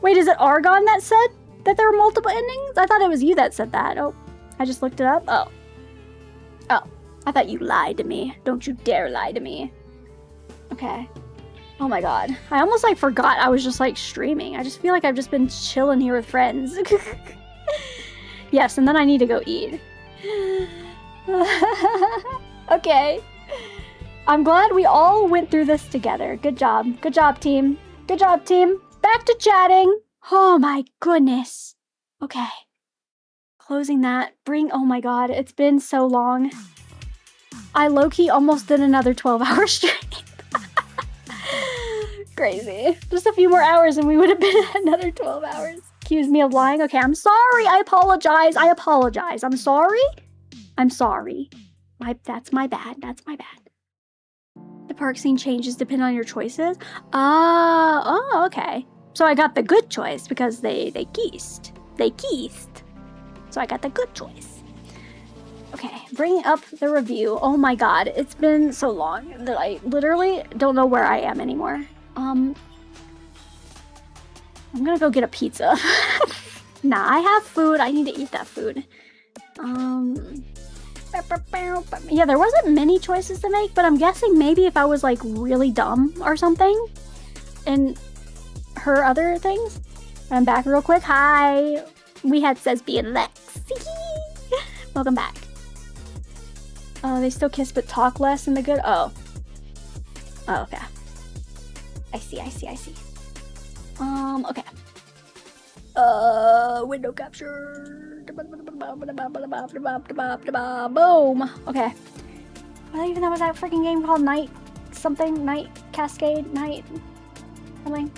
Wait, is it Argon that said that there were multiple endings? I thought it was you that said that. Oh, I just looked it up. Oh, I thought you lied to me. Don't you dare lie to me. Okay. Oh my god. I almost like forgot I was just like streaming. I just feel like I've just been chilling here with friends. Yes, and then I need to go eat. Okay. I'm glad we all went through this together. Good job. Good job, team. Good job, team. Back to chatting. Oh my goodness. Okay. Closing that. Oh my god, it's been so long. I low-key almost did another 12-hour stream. Crazy. Just a few more hours and we would have been at another 12 hours. Accuse me of lying? Okay, I'm sorry. I apologize. I'm sorry. That's my bad. The park scene changes depending on your choices. Oh, okay. So I got the good choice because they keist. They keist. So I got the good choice. Okay, bringing up the review. Oh my god, it's been so long that I literally don't know where I am anymore. I'm gonna go get a pizza. Nah, I have food. I need to eat that food. Yeah, there wasn't many choices to make, but I'm guessing maybe if I was like really dumb or something and her other things. I'm back real quick. Hi. We had Sesby and Lex. Welcome back. They still kiss but talk less in the good. Oh, okay. I see. Okay. Window capture. Boom. Okay. What even was that freaking game called? Night something? Night Cascade? Night something?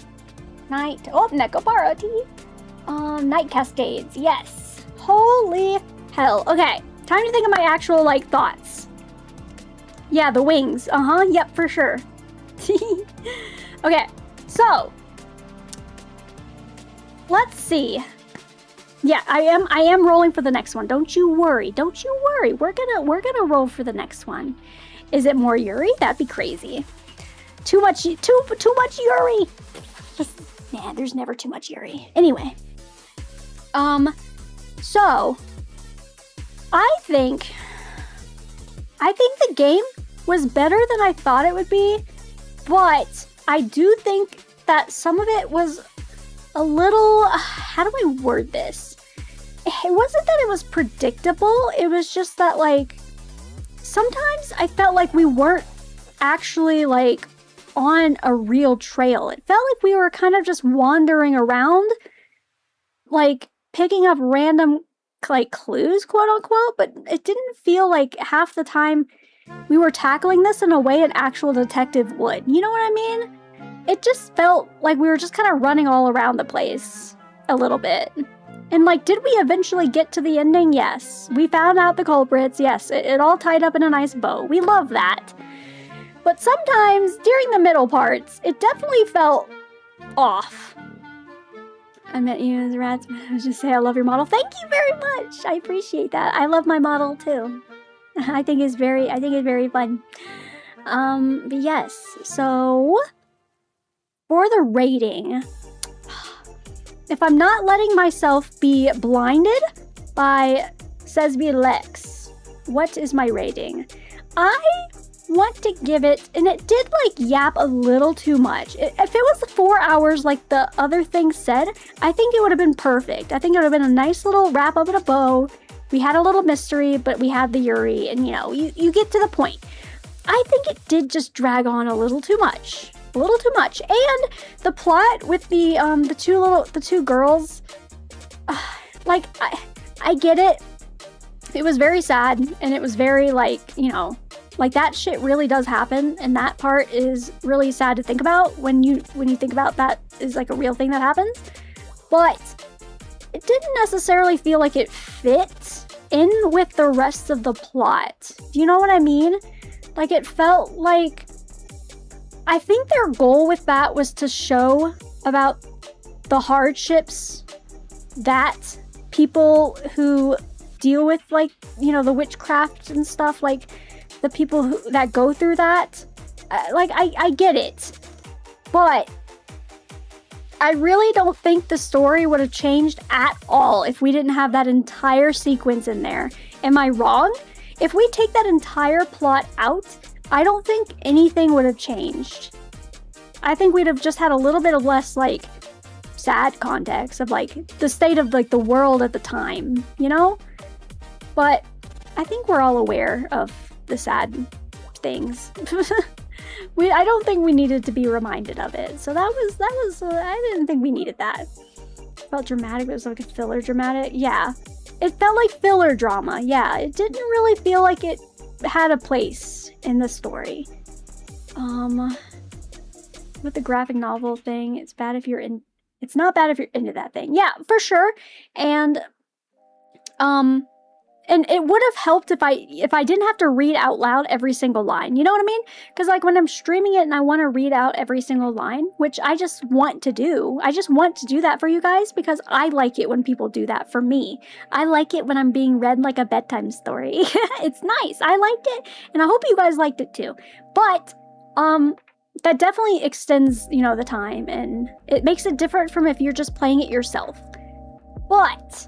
Night. Oh, Nekobara T. Night Cascades. Yes. Holy hell. Okay. Time to think of my actual, like, thoughts. Yeah, the wings. Yep, for sure. Okay. So. Let's see. Yeah, I am rolling for the next one. Don't you worry. Don't you worry. We're gonna roll for the next one. Is it more Yuri? That'd be crazy. Too much Yuri. Nah, there's never too much Yuri. Anyway. So I think the game was better than I thought it would be, but I do think that some of it was a little, how do I word this? It wasn't that it was predictable, it was just that, like, sometimes I felt like we weren't actually, like, on a real trail. It felt like we were kind of just wandering around, like, picking up random, like, clues, quote unquote, but it didn't feel like half the time we were tackling this in a way an actual detective would. You know what I mean? It just felt like we were just kind of running all around the place a little bit. And, like, did we eventually get to the ending? Yes. We found out the culprits. Yes, it all tied up in a nice bow. We love that. But sometimes, during the middle parts, it definitely felt off. I met you as rats. I was just say I love your model. Thank you very much. I appreciate that. I love my model too. I think it's very fun. But yes. So for the rating, if I'm not letting myself be blinded by Sesby Lex, what is my rating? I want to give it, and it did like yap a little too much. If it was 4 hours like the other thing said, I think it would have been perfect. I think it would have been a nice little wrap up in a bow. We had a little mystery, but we had the Yuri, and you know, you get to the point. I think it did just drag on a little too much. A little too much. And the plot with the two girls, like, I get it. It was very sad, and it was very, like, you know, like, that shit really does happen, and that part is really sad to think about when you think about that is like a real thing that happens. But it didn't necessarily feel like it fit in with the rest of the plot. Do you know what I mean? Like, it felt like, I think their goal with that was to show about the hardships that people who deal with, like, you know, the witchcraft and stuff, like, the people that go through that, like, I get it, but I really don't think the story would have changed at all if we didn't have that entire sequence in there. Am I wrong? If we take that entire plot out, I don't think anything would have changed. I think we'd have just had a little bit of less, like, sad context of, like, the state of, like, the world at the time, you know? But I think we're all aware of the sad things. I don't think we needed to be reminded of it. So that was I didn't think we needed that. It felt dramatic. It was like a filler dramatic. Yeah. It felt like filler drama. Yeah. It didn't really feel like it had a place in the story. With the graphic novel thing, it's not bad if you're into that thing. Yeah, for sure. And and it would have helped if I didn't have to read out loud every single line. You know what I mean? Because like when I'm streaming it and I want to read out every single line, which I just want to do. I just want to do that for you guys because I like it when people do that for me. I like it when I'm being read like a bedtime story. It's nice. I liked it, and I hope you guys liked it too. But that definitely extends, you know, the time, and it makes it different from if you're just playing it yourself. But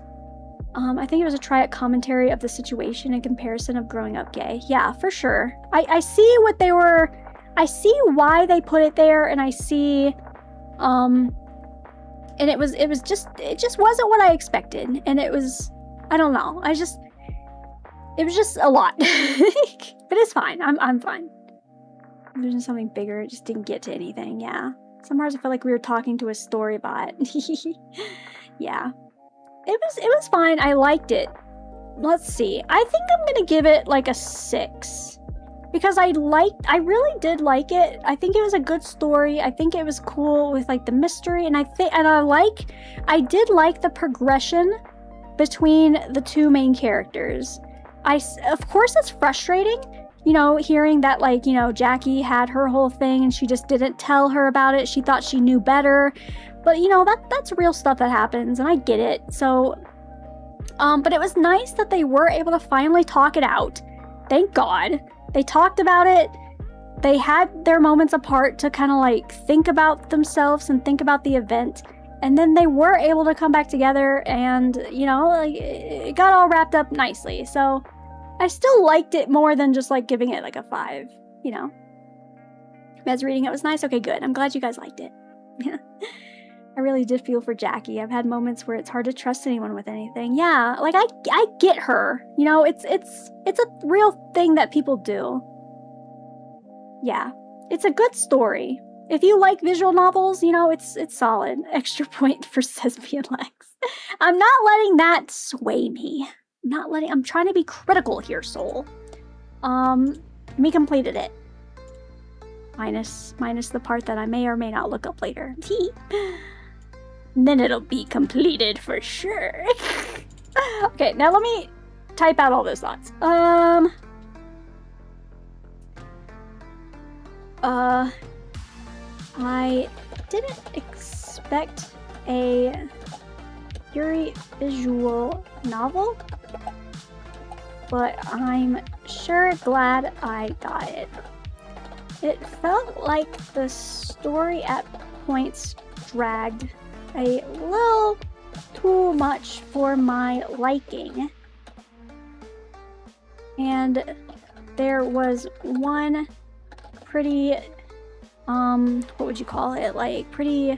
I think it was a try-out commentary of the situation in comparison of growing up gay. Yeah, for sure. I see what they were... I see why they put it there, and I see... and it just wasn't what I expected. And it was... I don't know. It was just a lot. But it's fine. I'm fine. There's something bigger. It just didn't get to anything. Yeah. Sometimes I felt like we were talking to a story bot. Yeah. It was fine. I liked it. Let's see. I think I'm gonna give it like a 6. Because I really did like it. I think it was a good story. I think it was cool with like the mystery, and I did like the progression between the two main characters. Of course it's frustrating, you know, hearing that like, you know, Jackie had her whole thing and she just didn't tell her about it. She thought she knew better. But, you know, that's real stuff that happens, and I get it. So, but it was nice that they were able to finally talk it out. Thank God. They talked about it. They had their moments apart to kind of like think about themselves and think about the event. And then they were able to come back together, and, you know, like, it got all wrapped up nicely. So, I still liked it more than just like giving it like a 5, you know. You guys reading it was nice? Okay, good. I'm glad you guys liked it. I really did feel for Jackie. I've had moments where it's hard to trust anyone with anything. Yeah, like I get her. You know, it's a real thing that people do. Yeah, it's a good story. If you like visual novels, you know, it's solid. Extra point for Sesame Lex. I'm not letting that sway me. I'm trying to be critical here, Soul. Me completed it. Minus the part that I may or may not look up later. Then it'll be completed for sure. Okay, now let me type out all those thoughts. I didn't expect a YURI visual novel, but I'm sure glad I got it. It felt like the story at points dragged a little too much for my liking. And there was one pretty, what would you call it? Like, pretty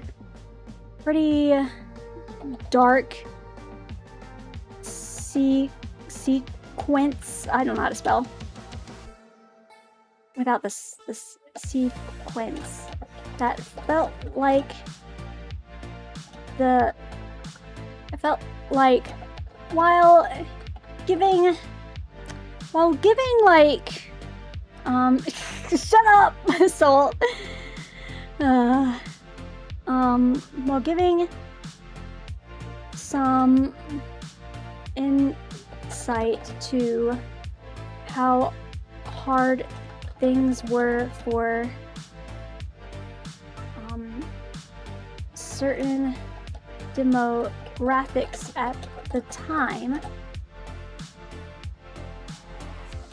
dark sequence. I don't know how to spell. Without this sequence. That felt like I felt like while giving like shut up, Soul. While giving some insight to how hard things were for certain demographics at the time,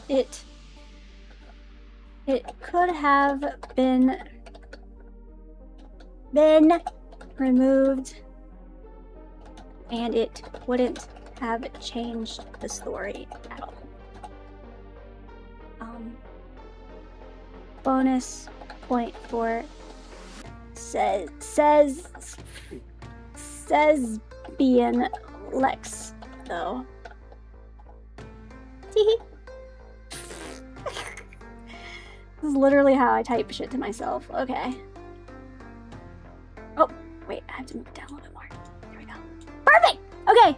it could have been removed, and it wouldn't have changed the story at all. Bonus point for says being Lex, though. This is literally how I type shit to myself. Okay. Oh, wait, I have to move it down a little bit more. There we go. Perfect! Okay,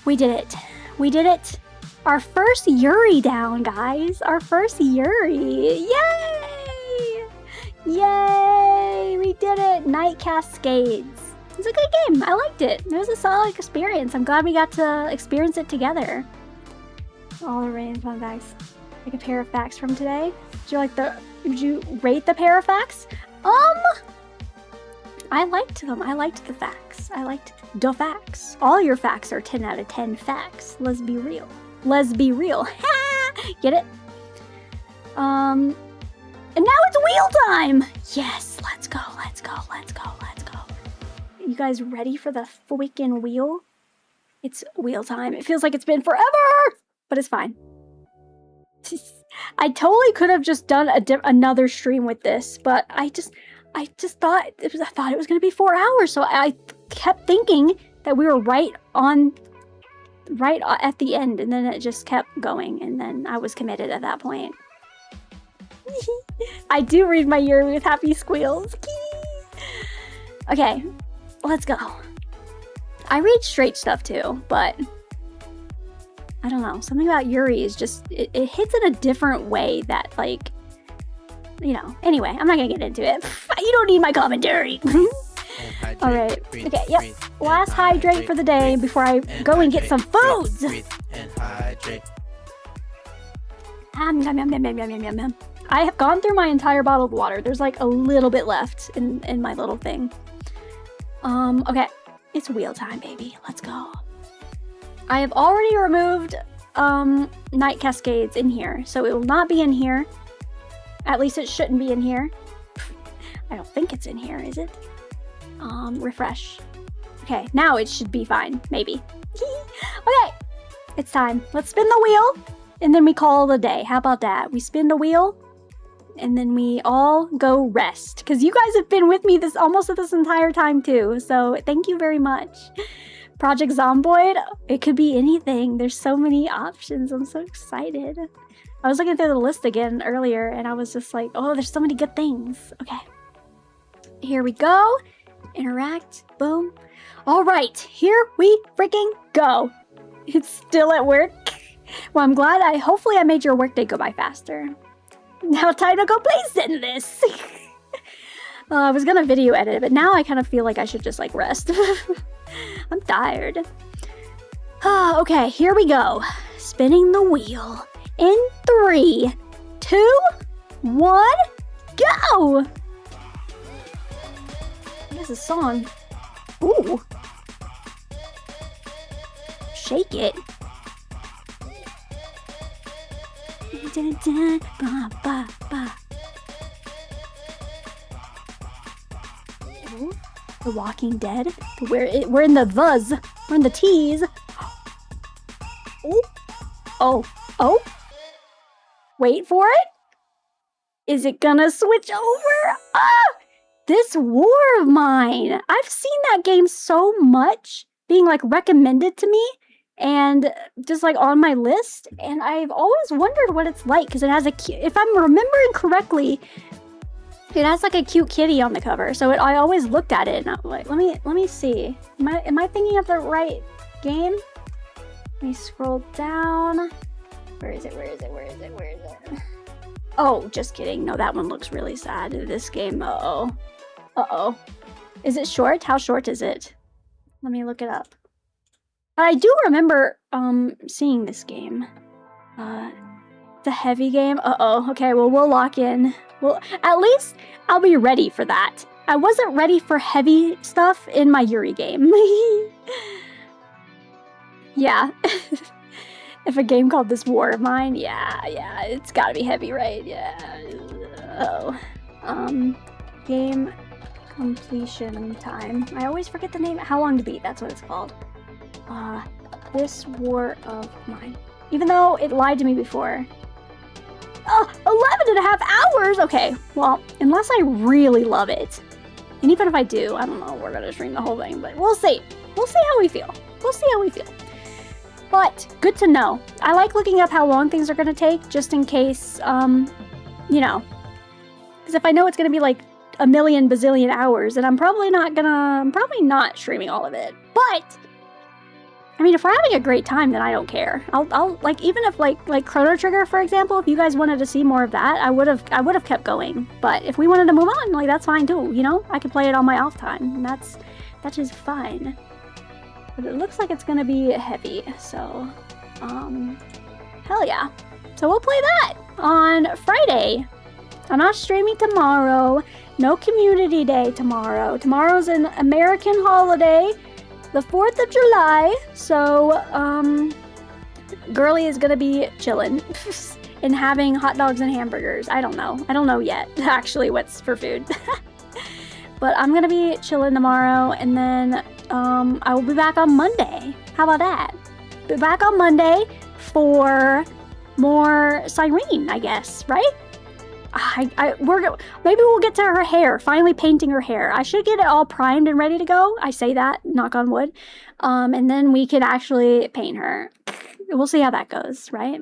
we did it. We did it. Our first YURI down, guys. Our first YURI. Yay! Yay! We did it. Night Cascades. It's a good game. I liked it. It was a solid experience. I'm glad we got to experience it together. All the random fun facts. Like a pair of facts from today. Would you rate the pair of facts? I liked them. I liked the facts. I liked the facts. All your facts are 10 out of 10 facts. Let's be real. Let's be real. Get it? And now it's wheel time! Yes, let's go, let's go, let's go, let's go. You guys ready for the freaking wheel? It's wheel time. It feels like it's been forever, but it's fine. I totally could have just done another stream with this, but I just thought it was gonna be 4 hours, so I kept thinking that we were right at the end, and then it just kept going, and then I was committed at that point. I do read my YURI with happy squeals. Okay, let's go. I read straight stuff too, but I don't know. Something about YURI is just, it hits in a different way that, like, you know. Anyway, I'm not gonna get into it. You don't need my commentary. Alright, okay, yep. Last hydrate for the day before I go and get some foods. I have gone through my entire bottle of water. There's like a little bit left in my little thing. Okay. It's wheel time, baby. Let's go. I have already removed night cascades in here, so it will not be in here. At least it shouldn't be in here. I don't think it's in here, is it? Refresh. Okay, now it should be fine, maybe. Okay, it's time. Let's spin the wheel, and then we call it a day. How about that? We spin the wheel, and then we all go rest. Because you guys have been with me almost this entire time too, so thank you very much. Project Zomboid, it could be anything. There's so many options. I'm so excited. I was looking through the list again earlier, and I was just like, oh, there's so many good things. Okay. Here we go. Interact. Boom. All right. Here we freaking go. It's still at work. Well, I'm glad hopefully I made your workday go by faster. Now time to go play Zenless. I was gonna video edit it, but now I kind of feel like I should just like rest. I'm tired. Okay, here we go. Spinning the wheel. In 3, 2, 1, go! There's a song. Ooh. Shake it. Ooh. The Walking Dead. We're in the Vuz. We're in the T's. Ooh. Oh. Oh. Wait for it. Is it gonna switch over? Ah! This War of Mine. I've seen that game so much being like recommended to me and just like on my list, and I've always wondered what it's like because it has if I'm remembering correctly, it has like a cute kitty on the cover. So I always looked at it and I'm like, let me see. Am I thinking of the right game? Let me scroll down. Where is it? Where is it? Where is it? Where is it? Oh, just kidding. No, that one looks really sad. This game. Uh-oh. Uh-oh. Is it short? How short is it? Let me look it up. I do remember seeing this game. It's a heavy game. Uh-oh. Okay, well, we'll lock in. Well, at least I'll be ready for that. I wasn't ready for heavy stuff in my YURI game. Yeah. If a game called this War of Mine, yeah, it's gotta be heavy, right? Yeah. Oh. Game completion time. I always forget the name. How long to beat? That's what it's called. This War of Mine. Even though it lied to me before. 11 and a half hours! Okay, well, unless I really love it. And even if I do, I don't know, we're gonna stream the whole thing, but we'll see. We'll see how we feel. We'll see how we feel. But, good to know. I like looking up how long things are gonna take, just in case, you know. Because if I know it's gonna be like a million bazillion hours, then I'm probably not streaming all of it. But, I mean, if we're having a great time, then I don't care. I'll like, even if like Chrono Trigger, for example, if you guys wanted to see more of that, I would have kept going. But if we wanted to move on, like, that's fine too, you know? I could play it on my off time, and that is fine. But it looks like it's gonna be heavy, so, Hell yeah. So we'll play that on Friday. I'm not streaming tomorrow. No community day tomorrow. Tomorrow's an American holiday, the 4th of July. So, Girly is gonna be chilling and having hot dogs and hamburgers. I don't know yet, actually, what's for food. But I'm gonna be chilling tomorrow, and then I will be back on Monday. How about that? Be back on Monday for more Cyrene, I guess, right? Maybe we'll get to her hair, finally painting her hair. I should get it all primed and ready to go. I say that, knock on wood. And then we can actually paint her. We'll see how that goes, right?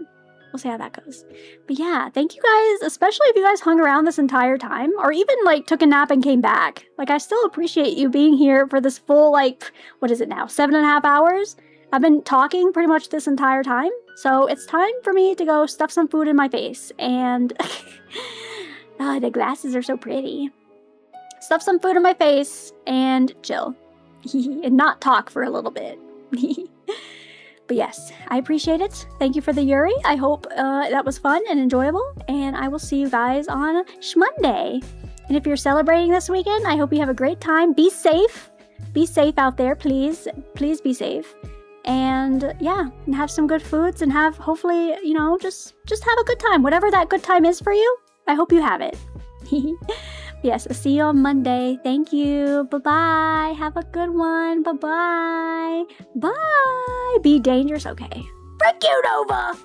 We'll see how that goes. But yeah, thank you guys, especially if you guys hung around this entire time, or even like took a nap and came back. Like, I still appreciate you being here for this full, like, what is it now, 7.5 hours? I've been talking pretty much this entire time. So it's time for me to go stuff some food in my face. And oh, the glasses are so pretty. Stuff some food in my face and chill. And not talk for a little bit. But yes, I appreciate it. Thank you for the Yuri. I hope that was fun and enjoyable. And I will see you guys on Monday. And if you're celebrating this weekend, I hope you have a great time. Be safe. Be safe out there, please. Please be safe. And yeah, and have some good foods and have, hopefully, you know, just have a good time. Whatever that good time is for you, I hope you have it. Yes, I'll see you on Monday. Thank you. Bye-bye. Have a good one. Bye-bye. Bye. Be dangerous. Okay. Freak you, Nova.